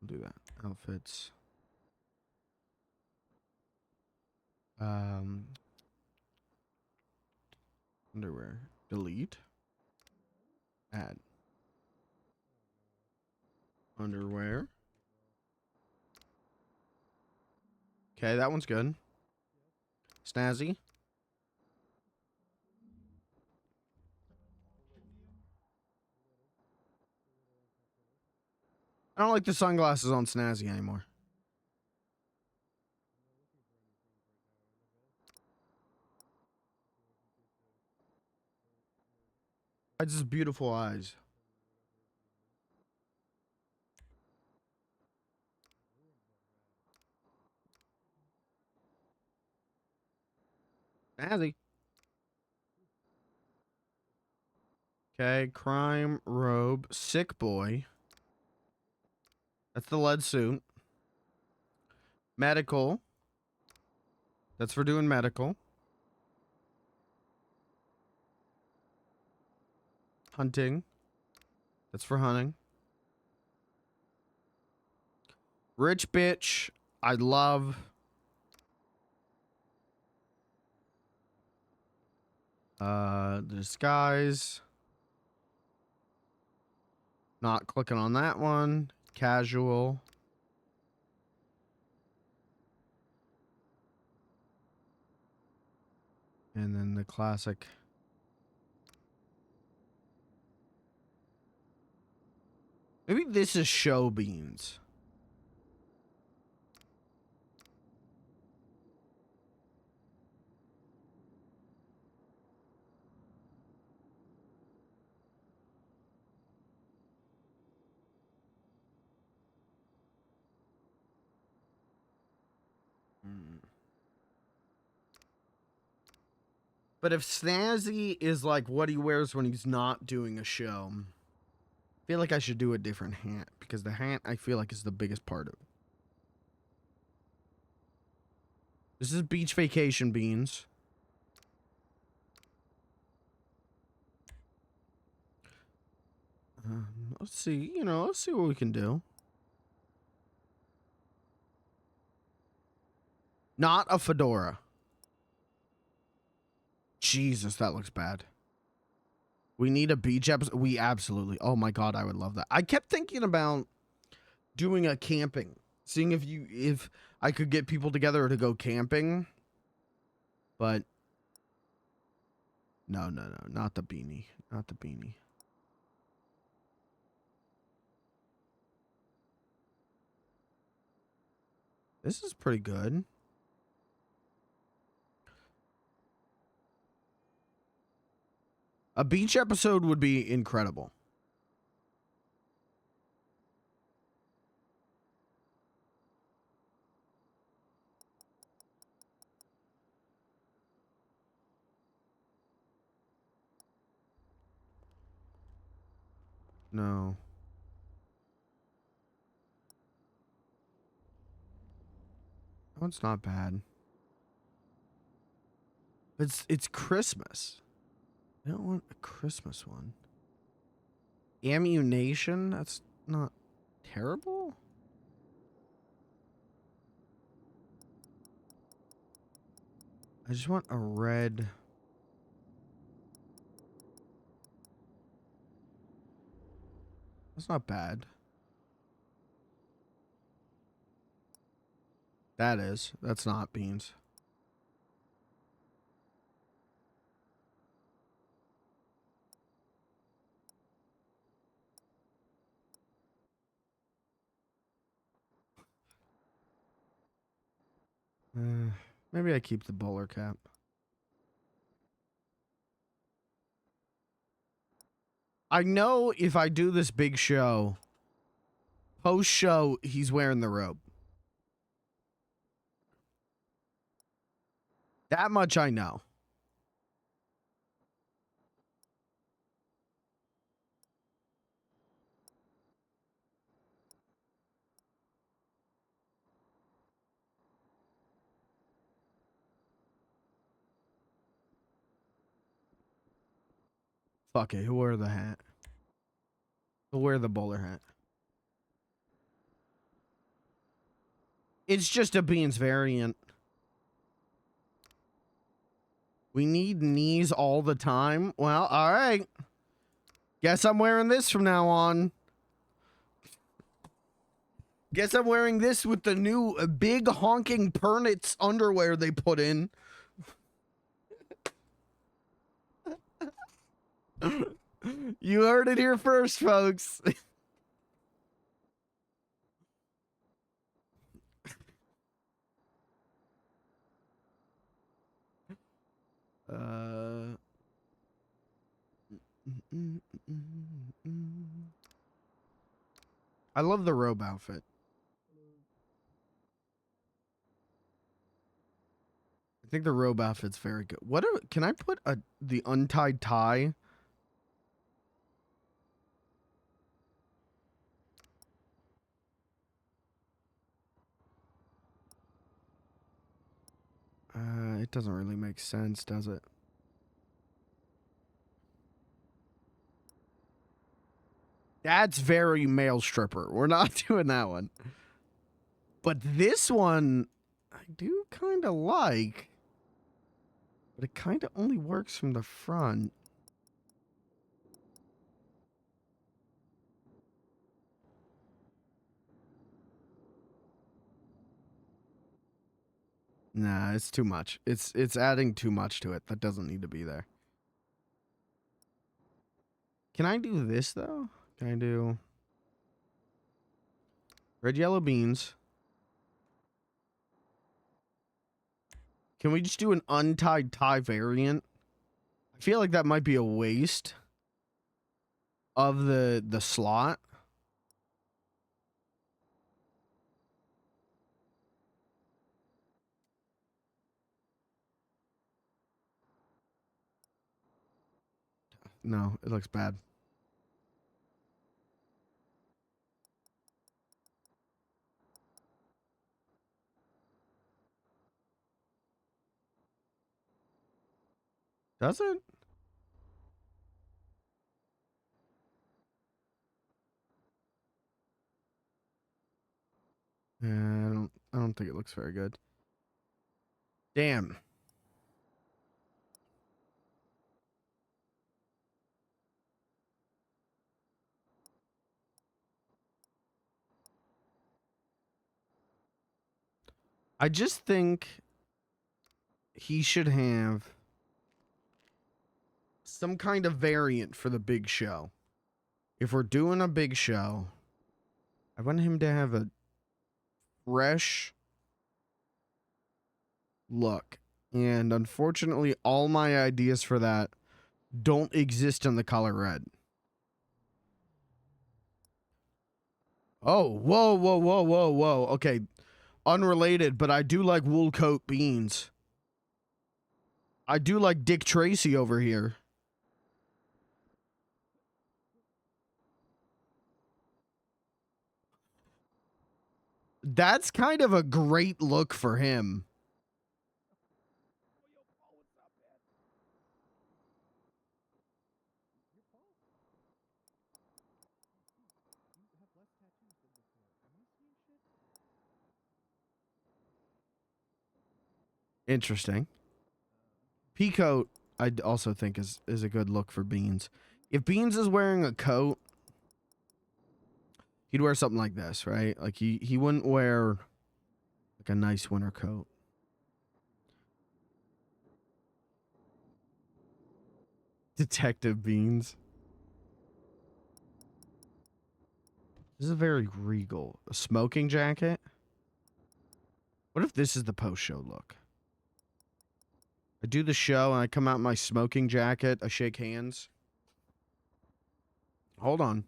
We'll do that. Outfits. Underwear. Delete. Add. Underwear. Okay, that one's good. Snazzy. I don't like the sunglasses on Snazzy anymore. I just beautiful eyes. Snazzy. Okay, crime robe, sick boy. That's the lead suit. Medical. That's for doing medical. Hunting. That's for hunting. Rich bitch. I love. The disguise. Not clicking on that one. Casual. And then the classic. Maybe this is show beans. But if Snazzy is like what he wears when he's not doing a show, I feel like I should do a different hat because the hat I feel like is the biggest part of it. This is beach vacation beans. Let's see, let's see what we can do. Not a fedora. Jesus, that looks bad. We need a beach episode. We absolutely. Oh my God, I would love that. I kept thinking about doing a camping, seeing if I could get people together to go camping. But no, not the beanie, not the beanie. This is pretty good. A beach episode would be incredible. No. Oh, it's not bad. It's Christmas. I don't want a Christmas one. Ammunition? That's not terrible. I just want a red That's not bad. That is. That's not Beans. Maybe I keep the bowler cap. I know if I do this big show, post show, he's wearing the robe. That much I know. Fuck it, he'll wear the hat. He'll wear the bowler hat. It's just a Beans variant. We need knees all the time. Well, all right. Guess I'm wearing this from now on. Guess I'm wearing this with the new big honking Pernit's underwear they put in. You heard it here first, folks. I love the robe outfit. I think the robe outfit's very good. Can I put the untied tie? It doesn't really make sense, does it? That's very male stripper. We're not doing that one. But this one, I do kind of like. But it kind of only works from the front. Nah, it's too much. It's adding too much to it. That doesn't need to be there. Can I do this, though? Can I do red, yellow beans? Can we just do an untied tie variant? I feel like that might be a waste of the slot. No, it looks bad. Does it? Yeah, I don't think it looks very good. Damn. I just think he should have some kind of variant for the big show. If we're doing a big show, I want him to have a fresh look. And unfortunately, all my ideas for that don't exist in the color red. Oh, whoa, whoa, whoa, whoa, whoa. Okay, unrelated, but I do like wool coat beans. I do like Dick Tracy over here. That's kind of a great look for him. Interesting. Peacoat, I also think is a good look for Beans. If Beans is wearing a coat, He'd wear something like this, right? Like he wouldn't wear like a nice winter coat. Detective Beans. This is very regal. A smoking jacket? What if this is the post-show look? I do the show and I come out in my smoking jacket. I shake hands. Hold on.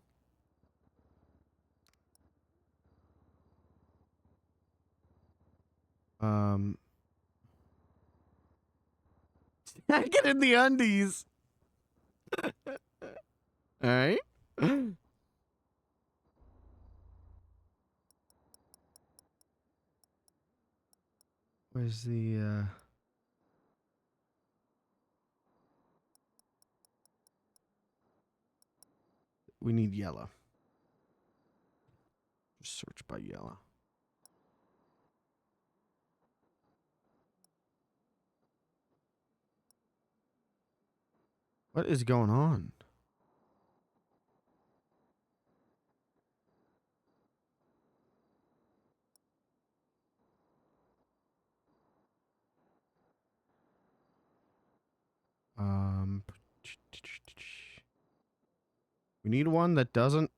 Get in the undies. All right. Where's the we need yellow. Just search by yellow. What is going on? We need one that doesn't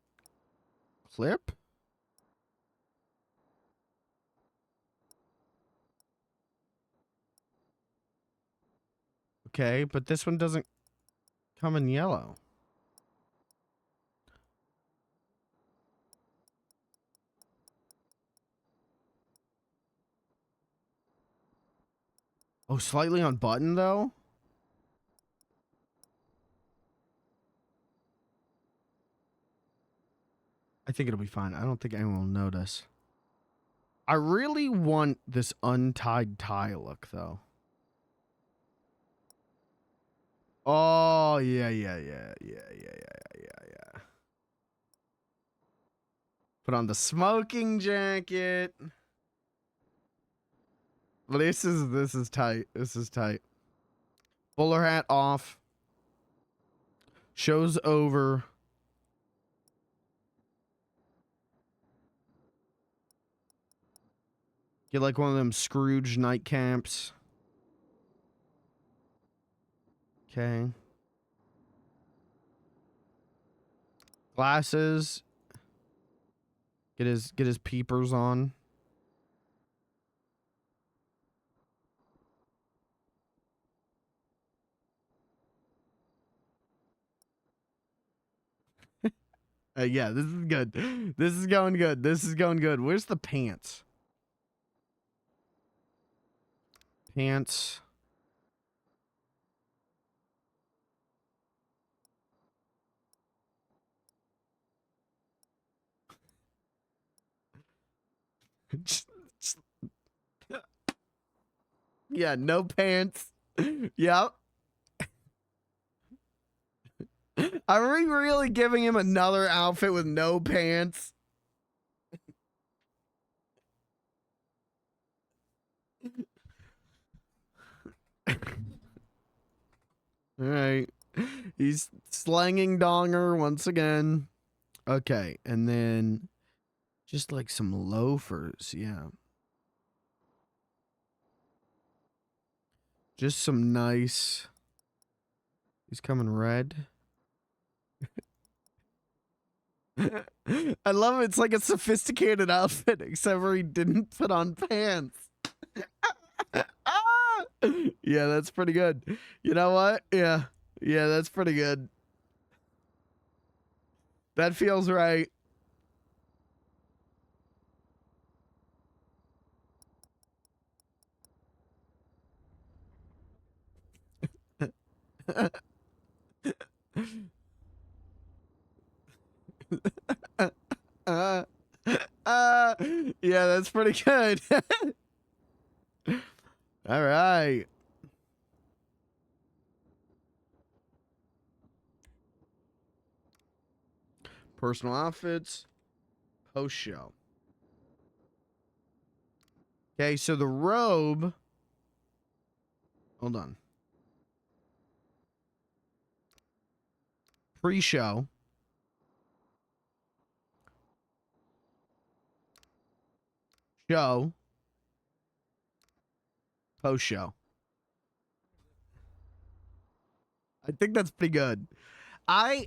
clip. Okay, but this one doesn't come in yellow. Oh, slightly on button though? I think it'll be fine. I don't think anyone will notice. I really want this untied tie look though. Oh, yeah. Put on the smoking jacket. This is tight. This is tight. Bowler hat off. Show's over. Get like one of them Scrooge nightcaps. Okay. Glasses. Get his peepers on. Yeah, this is good. This is going good. This is going good. Where's the pants? Pants. Yeah, no pants. Yep. Are we really giving him another outfit with no pants? All right. He's slanging donger once again. Okay, and then just like some loafers, yeah. Just some nice. He's coming red. I love it. It's like a sophisticated outfit, except for he didn't put on pants. Ah! Yeah, that's pretty good. You know what? Yeah. Yeah, that's pretty good. That feels right. uh, yeah, that's pretty good. All right. Personal outfits, post show. Okay, so the robe. Hold on. Pre-show. show. Post show. I think that's pretty good.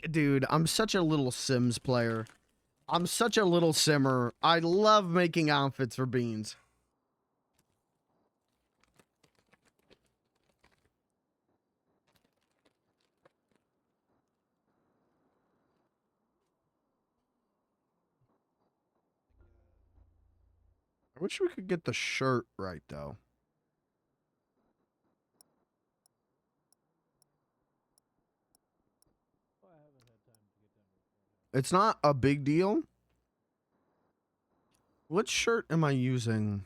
Dude, I'm such a little Sims player. I'm such a little simmer. I love making outfits for Beans. I wish we could get the shirt right, though. It's not a big deal. What shirt am I using?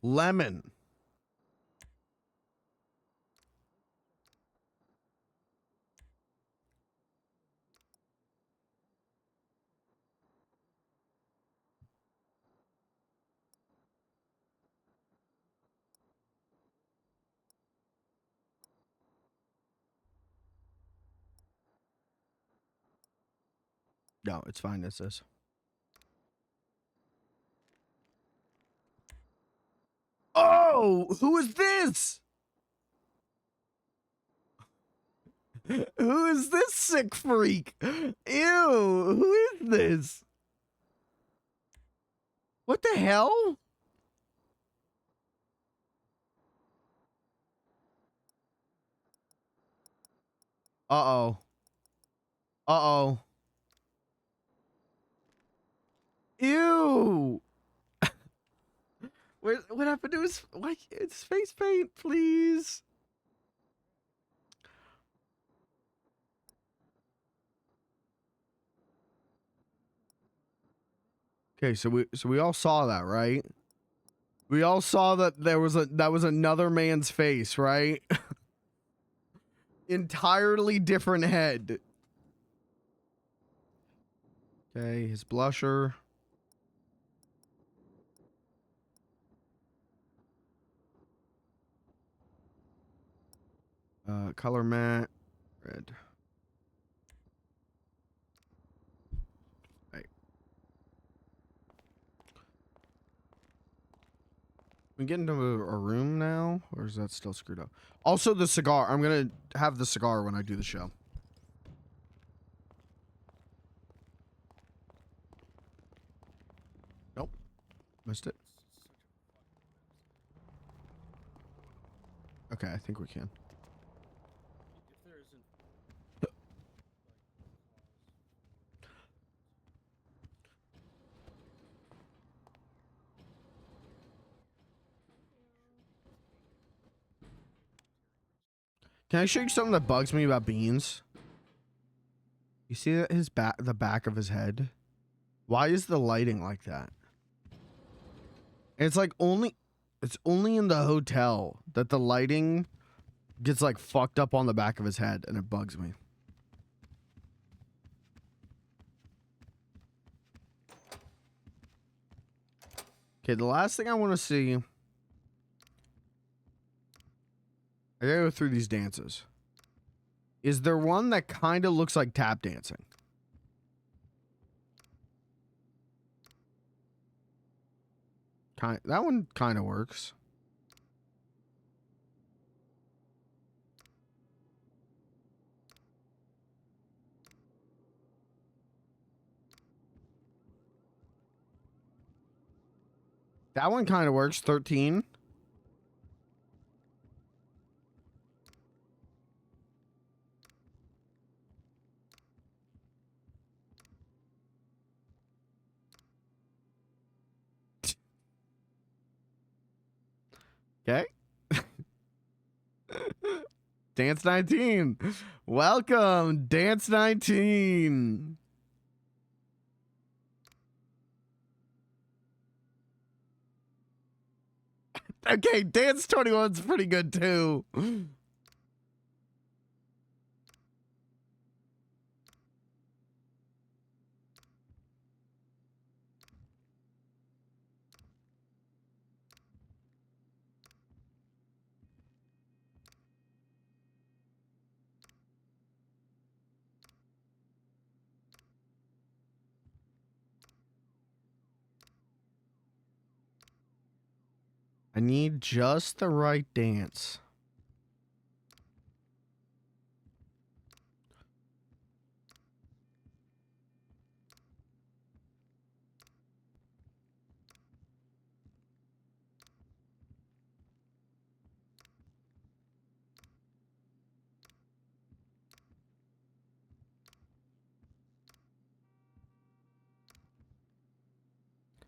Lemon. No, it's fine. It's this. Oh, who is this? Who is this sick freak? Ew, who is this? What the hell? Uh-oh. Uh-oh. Ew. What happened to his, like, it's face paint, please? Okay, so we all saw that, right? We all saw that that was another man's face, right? Entirely different head. Okay, his blusher. Color matte, red. Right. We get into a room now, or is that still screwed up? Also, the cigar. I'm gonna have the cigar when I do the show. Nope, missed it. Okay, I think we can. Can I show you something that bugs me about Beans? You see that the back of his head? Why is the lighting like that? It's like it's only in the hotel that the lighting gets like fucked up on the back of his head, and it bugs me. Okay, the last thing I want to see. I gotta go through these dances. Is there one that kind of looks like tap dancing? That one kind of works. That one kind of works. 13. Okay. Dance 19. Welcome, Dance 19. Okay, Dance 21's pretty good too. I need just the right dance.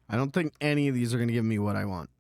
I don't think any of these are going to give me what I want.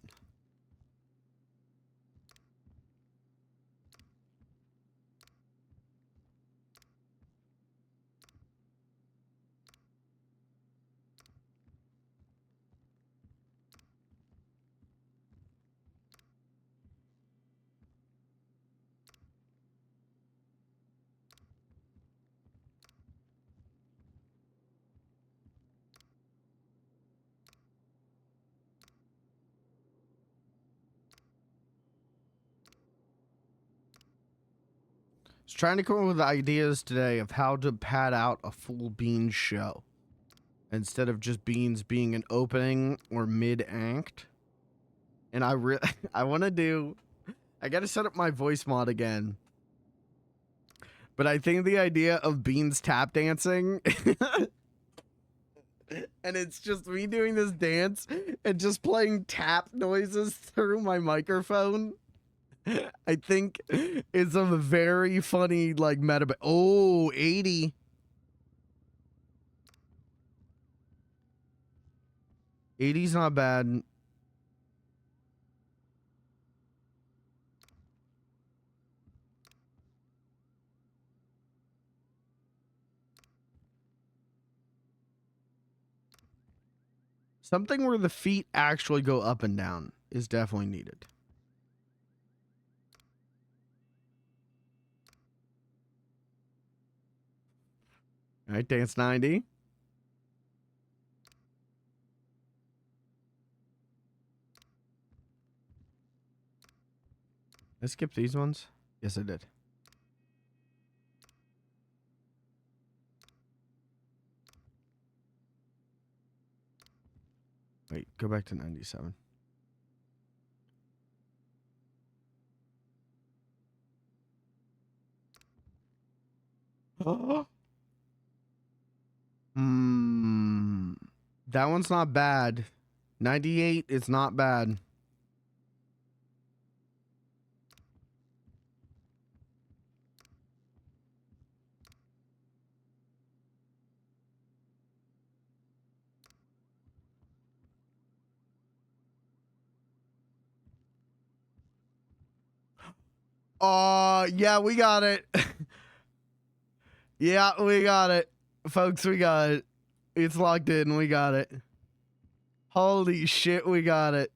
I was trying to come up with ideas today of how to pad out a full Beans show instead of just Beans being an opening or mid-act. And I want to do... I got to set up my voice mod again. But I think the idea of Beans tap dancing... and it's just me doing this dance and just playing tap noises through my microphone. I think it's a very funny, like, meta... Oh, 80. 80's not bad. Something where the feet actually go up and down is definitely needed. All right, dance 90. I skipped these ones? Yes, I did. Wait, go back to 97. That one's not bad. 98 is not bad. Yeah, we got it. Yeah, we got it. Folks, we got it. It's locked in. We got it. Holy shit, we got it.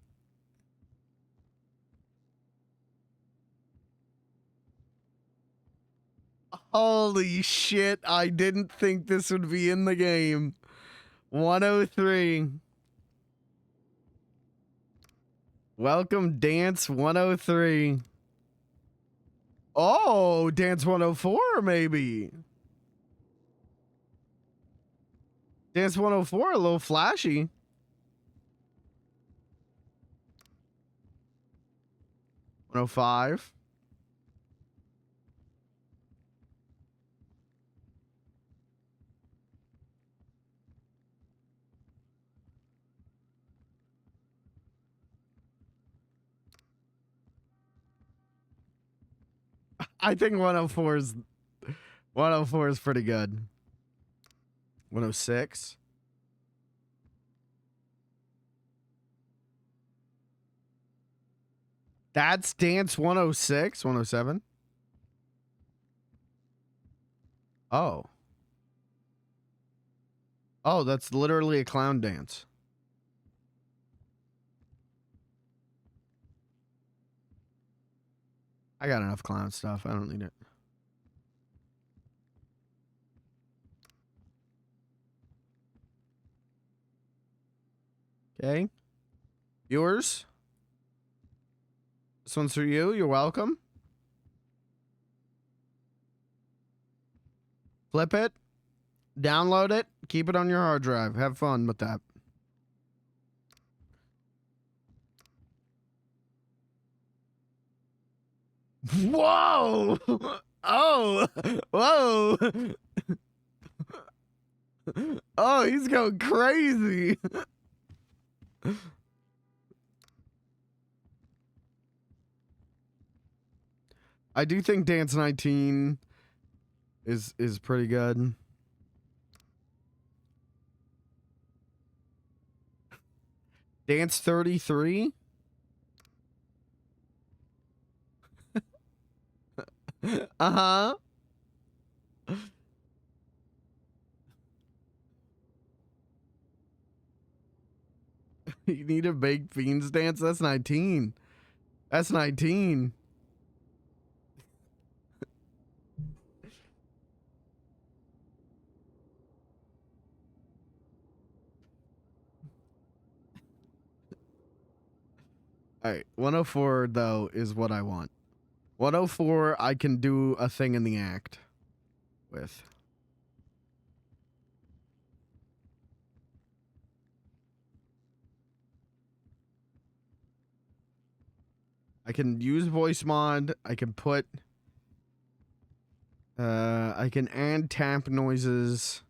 Holy shit, I didn't think this would be in the game. 103. Welcome, Dance 103. Oh, Dance 104, maybe. Dance 104, a little flashy. $105. I think 104 is pretty good. 106. That's Dance 106, 107. Oh. Oh, that's literally a clown dance. I got enough clown stuff. I don't need it. Okay. Yours? This one's for you. You're welcome. Flip it. Download it. Keep it on your hard drive. Have fun with that. Whoa! Oh! Whoa! Oh, he's going crazy. I do think Dance 19 is pretty good. Dance 33? Uh-huh. You need a baked beans dance? That's 19. That's 19. All right, 104 though is what I want. 104 I can do a thing in the act with. I can use voice mod. I can put I can add tap noises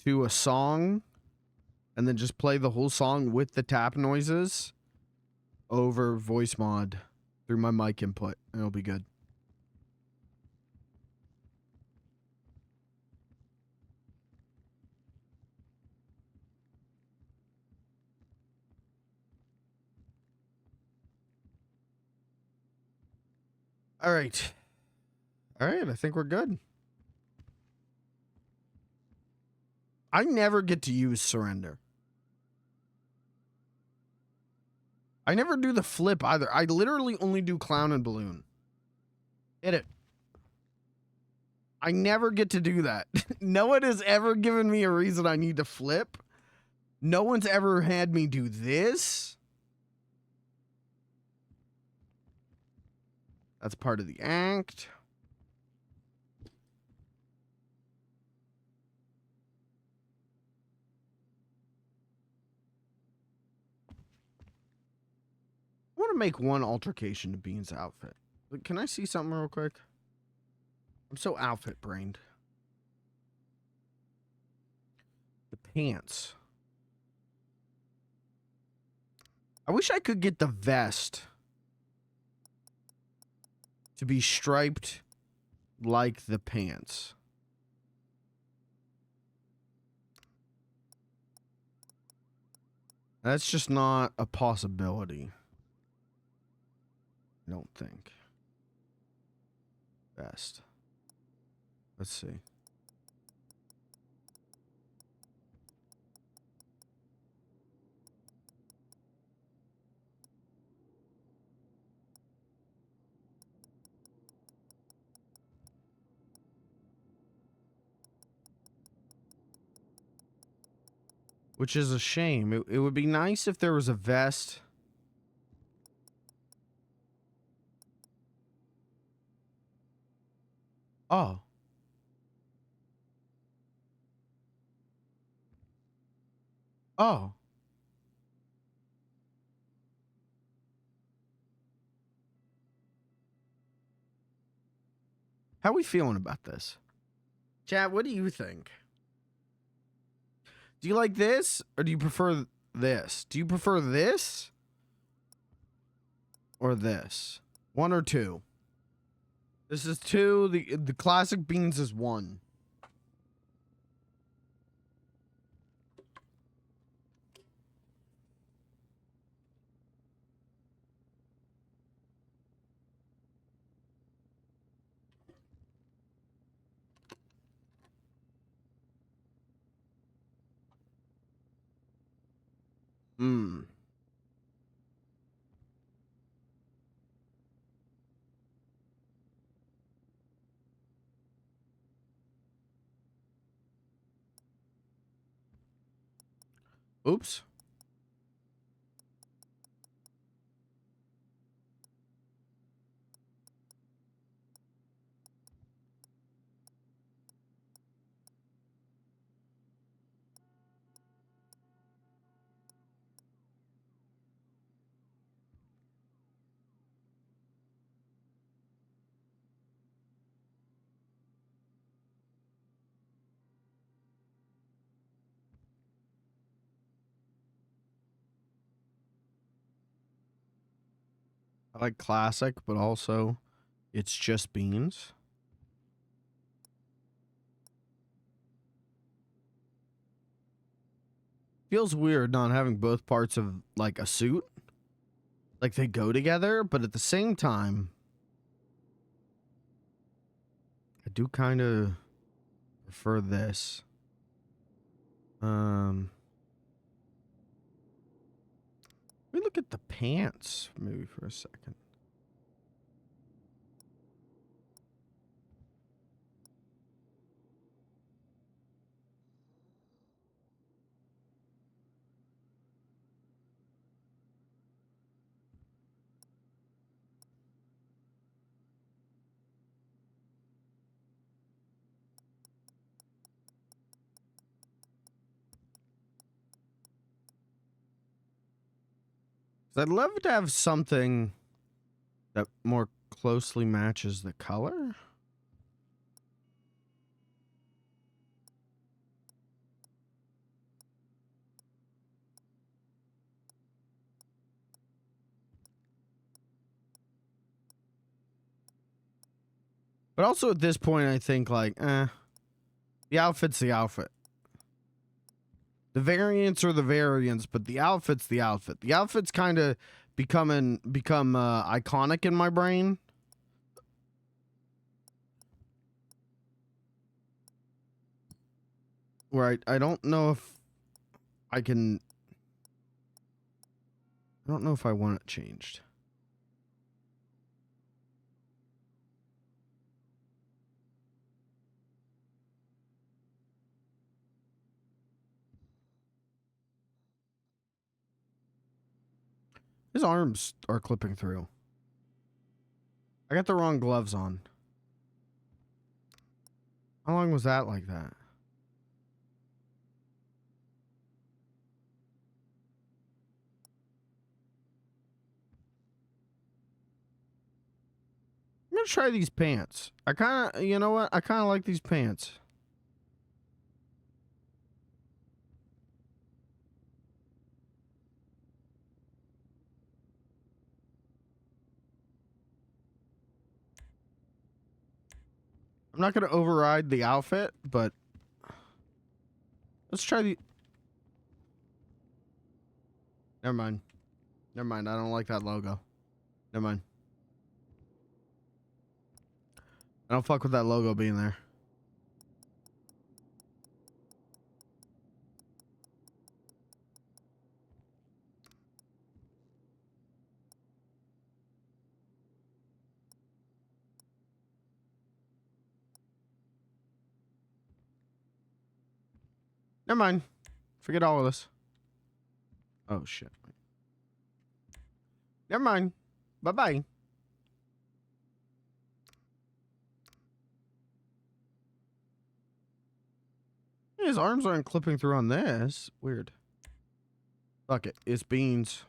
to a song and then just play the whole song with the tap noises over voice mod through my mic input, and it'll be good. All right. All right, I think we're good. I never get to use surrender. I never do the flip either. I literally only do clown and balloon. Hit it. I never get to do that. No one has ever given me a reason I need to flip. No one's ever had me do this. That's part of the act. I want to make one altercation to Bean's outfit. But can I see something real quick? I'm so outfit brained. The pants. I wish I could get the vest to be striped like the pants. That's just not a possibility. I don't think. Vest. Let's see. Which is a shame. It would be nice if there was a vest. Oh. Oh. How are we feeling about this? Chat, what do you think? Do you like this or do you prefer this? Do you prefer this or this? One or two? This is two. The classic beans is one. Hmm. Oops. I like classic, but also it's just beans. Feels weird not having both parts of like a suit. Like they go together, but at the same time, I do kind of prefer this. Let me look at the pants maybe for a second. I'd love to have something that more closely matches the color. But also at this point, I think like, the outfit's the outfit. The variants are the variants, but the outfit's the outfit. The outfit's kind of become iconic in my brain. Where I don't know if I can. I don't know if I want it changed. His arms are clipping through. I got the wrong gloves on. How long was that like that? I'm gonna try these pants. I kind of, you know what? I kind of like these pants. I'm not gonna override the outfit, but let's try the. Never mind. Never mind. I don't like that logo. Never mind. I don't fuck with that logo being there. Never mind. Forget all of this. Oh, shit. Never mind. Bye-bye. His arms aren't clipping through on this. Weird. Fuck it. It's beans.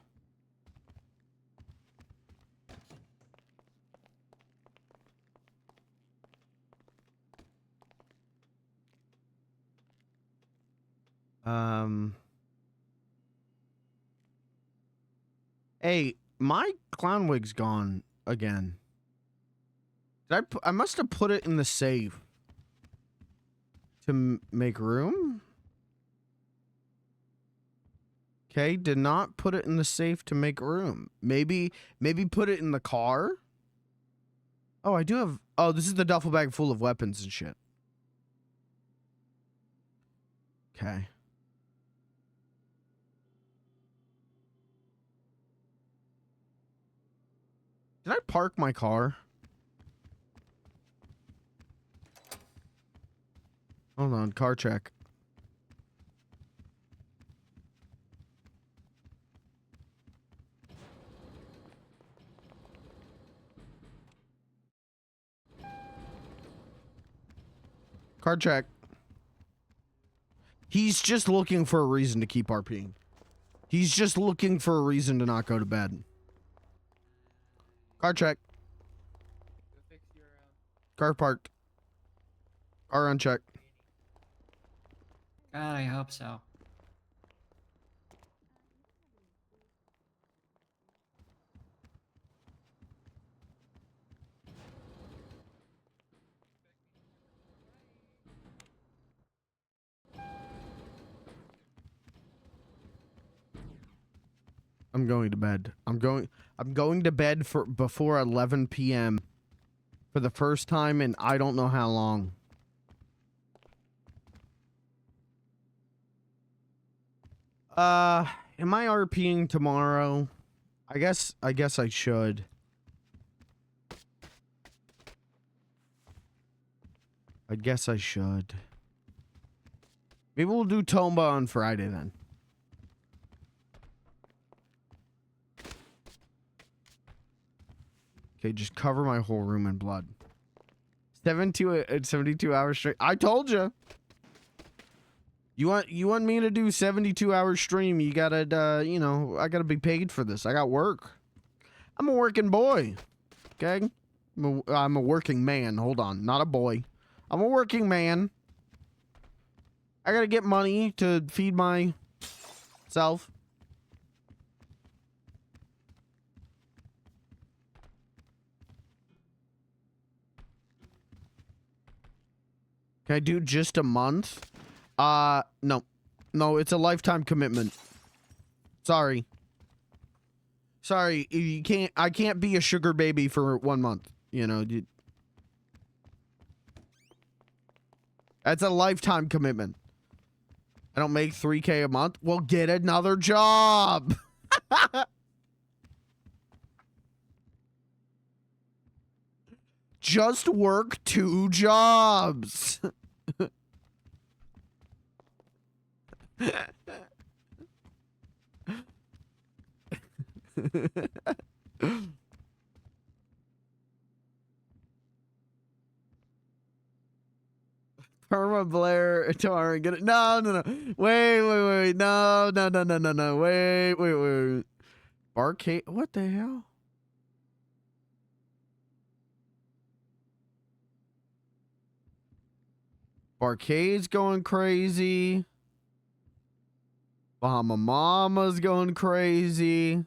Hey, my clown wig's gone again. Did I must have put it in the safe to make room. Okay, did not put it in the safe to make room. Maybe put it in the car. Oh, I do have. Oh, this is the duffel bag full of weapons and shit. Okay. Did I park my car? Hold on, car check. Car check. He's just looking for a reason to keep RPing. He's just looking for a reason to not go to bed. Car check. Car parked. Car unchecked. God, I hope so. I'm going to bed. I'm going to bed for before 11 p.m. for the first time in I don't know how long. Am I RPing tomorrow? I guess I should. I guess I should. Maybe we'll do Tomba on Friday then. Okay, just cover my whole room in blood. 72 hours straight. I told you. You want me to do 72 hours stream? You gotta, you know, I gotta be paid for this. I got work. I'm a working boy. Okay, I'm a working man. Hold on, not a boy. I'm a working man. I gotta get money to feed myself. Can I do just a month? No. No, it's a lifetime commitment. Sorry. Sorry, you can't. I can't be a sugar baby for 1 month. You know, that's a lifetime commitment. I don't make 3K a month. Well, get another job. Just work 2 jobs. Perma Blair tomorrow. Get it? No. Wait. No. Wait. Barcade. What the hell? Barcade's going crazy. Bahama Mama's going crazy.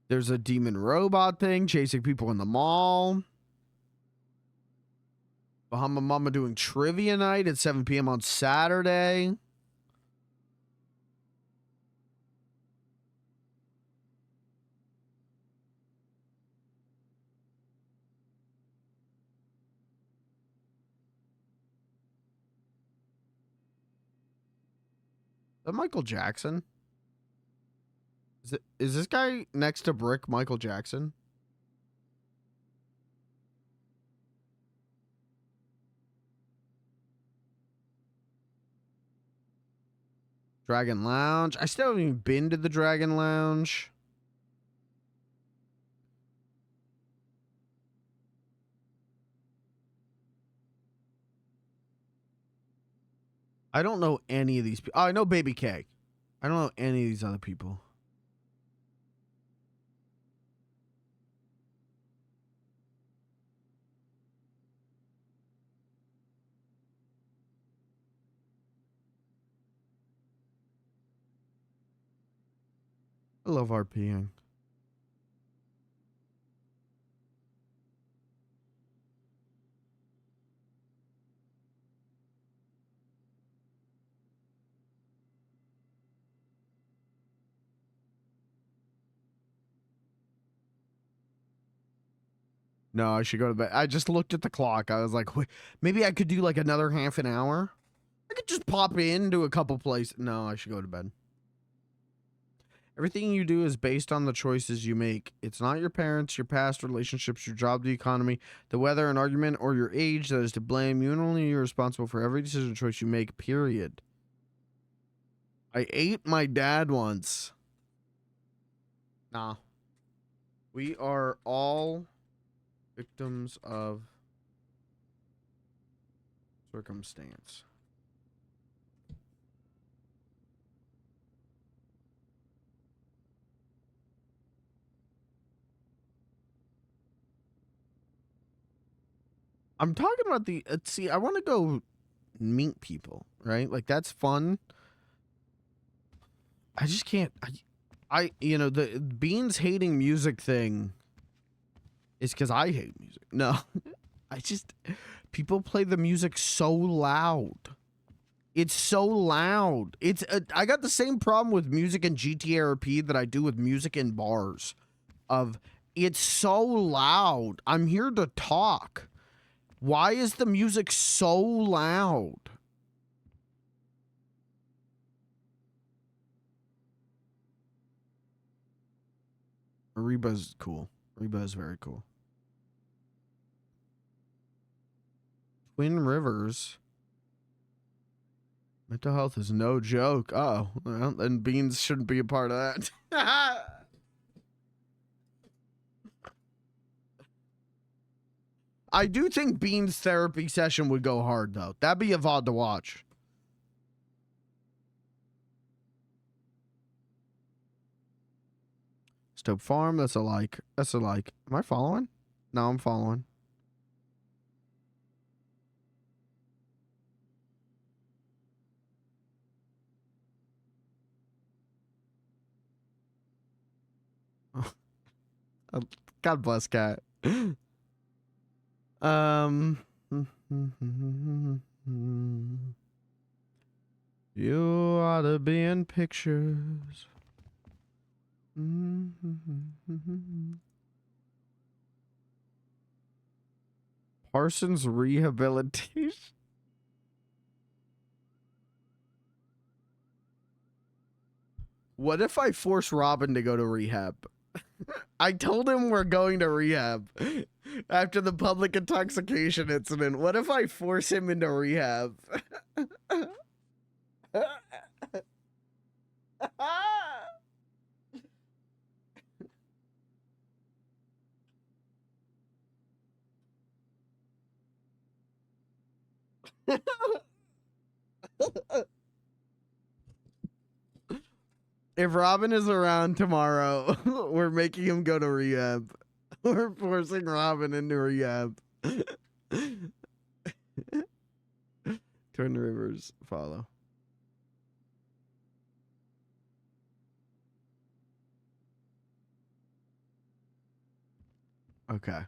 There's a demon robot thing chasing people in the mall. Bahama Mama doing trivia night at 7 p.m. on Saturday. Is that Michael Jackson? Is this guy next to Brick Michael Jackson? Dragon Lounge. I still haven't even been to the Dragon Lounge. I don't know any of these people. Oh, I know Baby K. I don't know any of these other people. I love RPing. No, I should go to bed. I just looked at the clock. I was like, wait, maybe I could do like another half an hour. I could just pop into a couple places. No, I should go to bed. Everything you do is based on the choices you make. It's not your parents, your past relationships, your job, the economy, the weather, an argument, or your age that is to blame. You and only you're responsible for every decision choice you make, period. I ate my dad once. Nah. We are all victims of circumstance. I'm talking about the see, I want to go meet people, right? Like that's fun. I just can't I you know, the Beans hating music thing is because I hate music. No. I just people play the music so loud. It's so loud. I got the same problem with music in GTRP that I do with music in bars. It's so loud. I'm here to talk. Why is the music so loud? Reba's cool. Reba is very cool. Twin Rivers. Mental health is no joke. Oh, well, then Beans shouldn't be a part of that. I do think Beans' therapy session would go hard, though. That'd be a VOD to watch. Stoke Farm, that's a like. That's a like. Am I following? No, I'm following. God bless Cat. You ought to be in pictures. Parsons rehabilitation. What if I force Robin to go to rehab? I told him we're going to rehab after the public intoxication incident. What if I force him into rehab? If Robin is around tomorrow, we're making him go to rehab. We're forcing Robin into rehab. Twin Rivers, follow. Okay.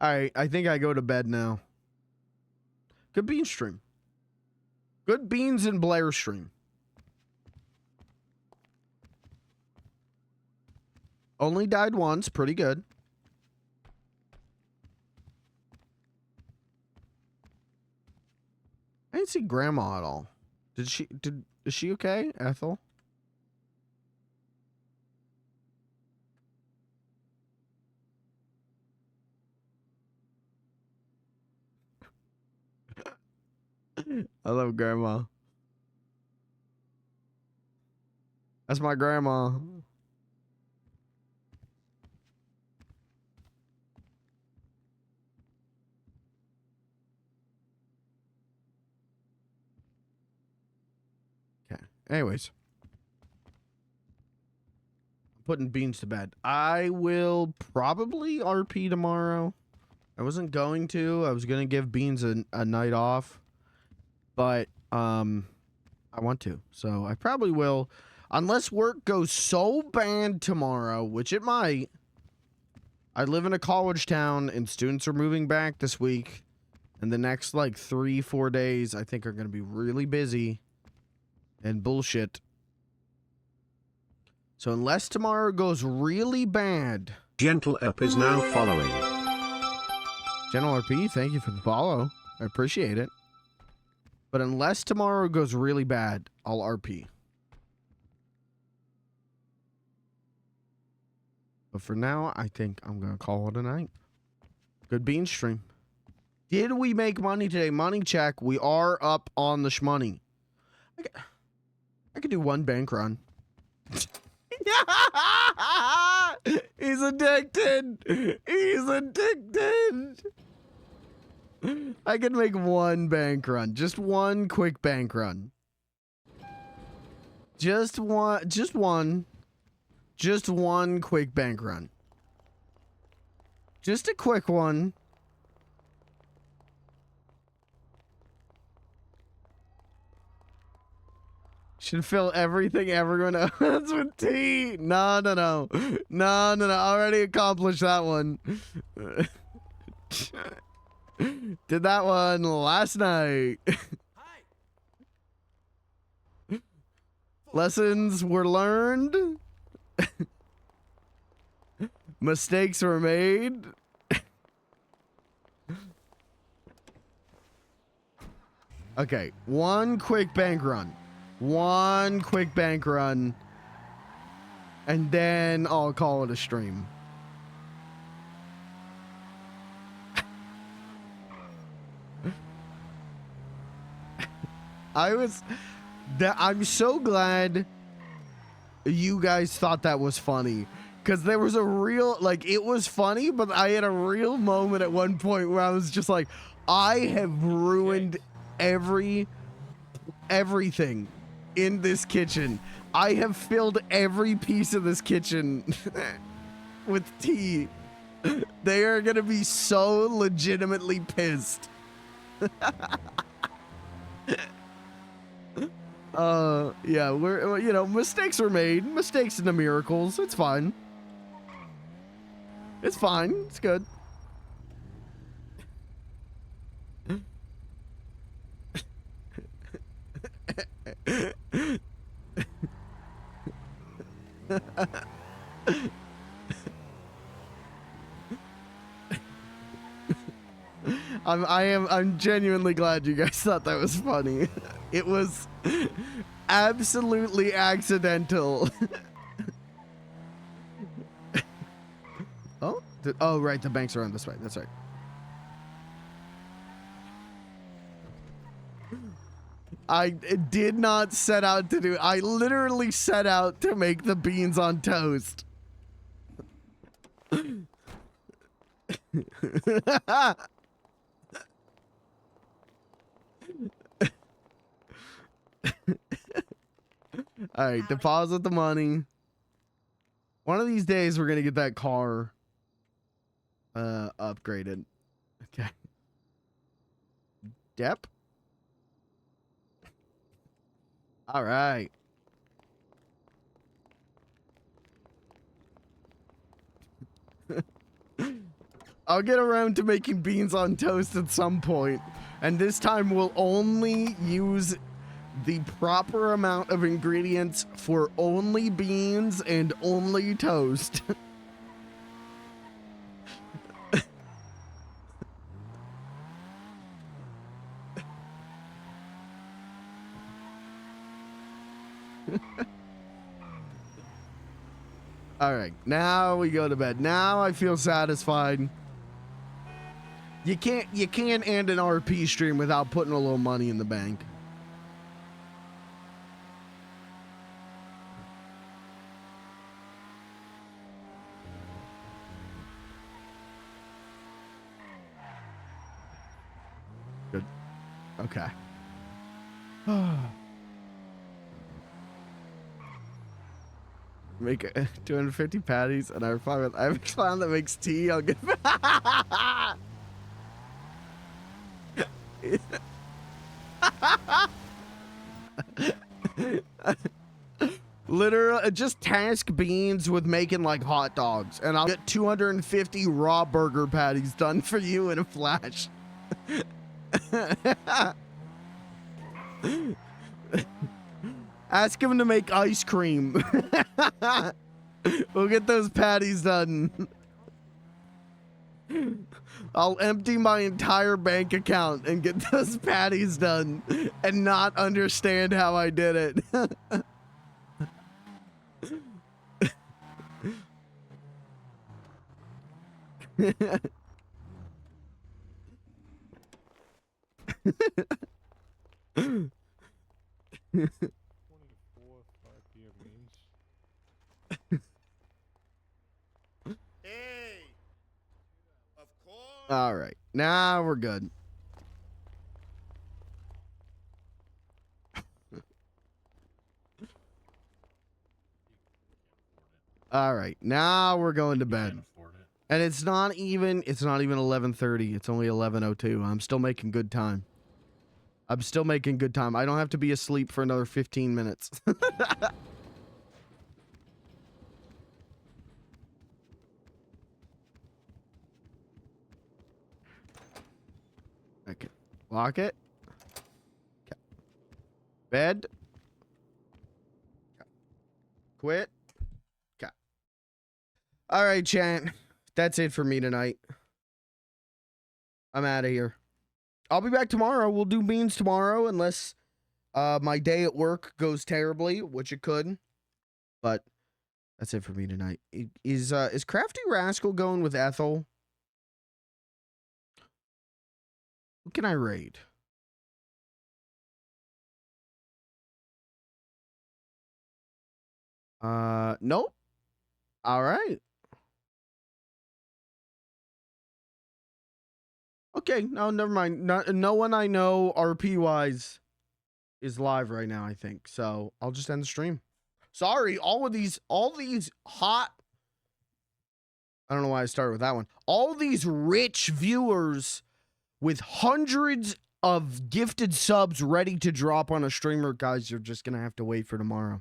All right, I think I go to bed now. Good bean stream. Good beans and Blair stream. Only died once, pretty good. I didn't see Grandma at all. Is she okay, Ethel? I love Grandma. That's my grandma. Okay. Anyways. I'm putting Beans to bed. I will probably RP tomorrow. I wasn't going to. I was going to give Beans a night off. But I want to. So I probably will. Unless work goes so bad tomorrow, which it might. I live in a college town and students are moving back this week. And the next like 3-4 days I think are going to be really busy and bullshit. So unless tomorrow goes really bad. Gentle Up is now following. Gentle RP, thank you for the follow. I appreciate it. But unless tomorrow goes really bad, I'll RP. But for now, I think I'm going to call it a night. Good bean stream. Did we make money today? Money check. We are up on the shmoney. I could do one bank run. He's addicted. He's addicted. I could make one bank run. Just one quick bank run. Just one. Just one. Just one quick bank run. Just a quick one. Should fill everything everyone else with tea. No. Already accomplished that one. Did that one last night. Lessons were learned. Mistakes were made. Okay, one quick bank run. One quick bank run. And then I'll call it a stream. I'm so glad you guys thought that was funny. Because there was a real, like, it was funny, but I had a real moment at one point where I was just like, I have ruined everything in this kitchen. I have filled every piece of this kitchen with tea. They are going to be so legitimately pissed. Yeah, you know, mistakes were made. Mistakes in the miracles. It's fine. It's fine. It's good. I'm genuinely glad you guys thought that was funny. It was absolutely accidental. Oh, right, the banks are on this way. That's right. I did not set out to do. I literally set out to make the beans on toast. All right, deposit the money. One of these days, we're gonna get that car upgraded. Okay. Yep. All right. I'll get around to making beans on toast at some point, and this time we'll only use the proper amount of ingredients for only beans and only toast. All right, now we go to bed. Now I feel satisfied. You can't end an RP stream without putting a little money in the bank. Good. Okay. Make 250 patties and I have a clown that makes tea. I'll get. Literally, just task beans with making like hot dogs, and I'll get 250 raw burger patties done for you in a flash. Ask him to make ice cream. We'll get those patties done. I'll empty my entire bank account and get those patties done and not understand how I did it. All right, now we're good. All right, now we're going to bed. And it's not even 11:30. It's only 11:02. I'm still making good time. I don't have to be asleep for another 15 minutes. Okay. Lock it. Okay. Bed. Quit. Okay. All right, chat. That's it for me tonight. I'm out of here. I'll be back tomorrow. We'll do beans tomorrow unless my day at work goes terribly, which it could. But that's it for me tonight. Is Crafty Rascal going with Ethel? Who can I raid? Nope. All right. Okay, no, never mind. No one I know RP wise is live right now, I think. So I'll just end the stream. Sorry, all these hot. I don't know why I started with that one. All these rich viewers with hundreds of gifted subs ready to drop on a streamer, guys, you're just gonna have to wait for tomorrow.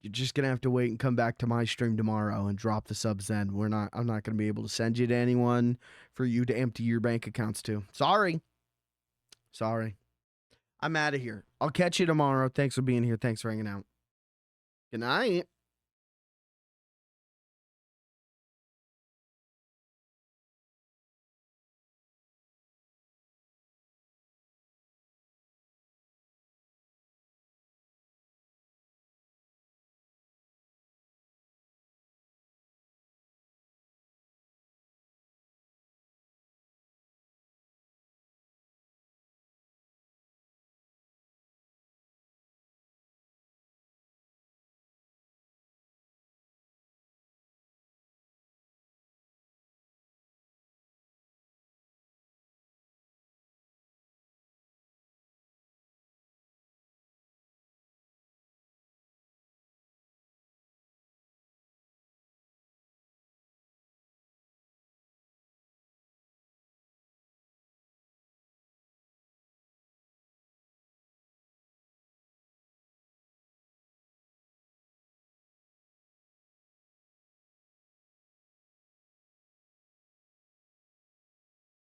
You're just gonna have to wait and come back to my stream tomorrow and drop the subs then. I'm not gonna be able to send you to anyone for you to empty your bank accounts to. Sorry. I'm out of here. I'll catch you tomorrow. Thanks for being here. Thanks for hanging out. Good night.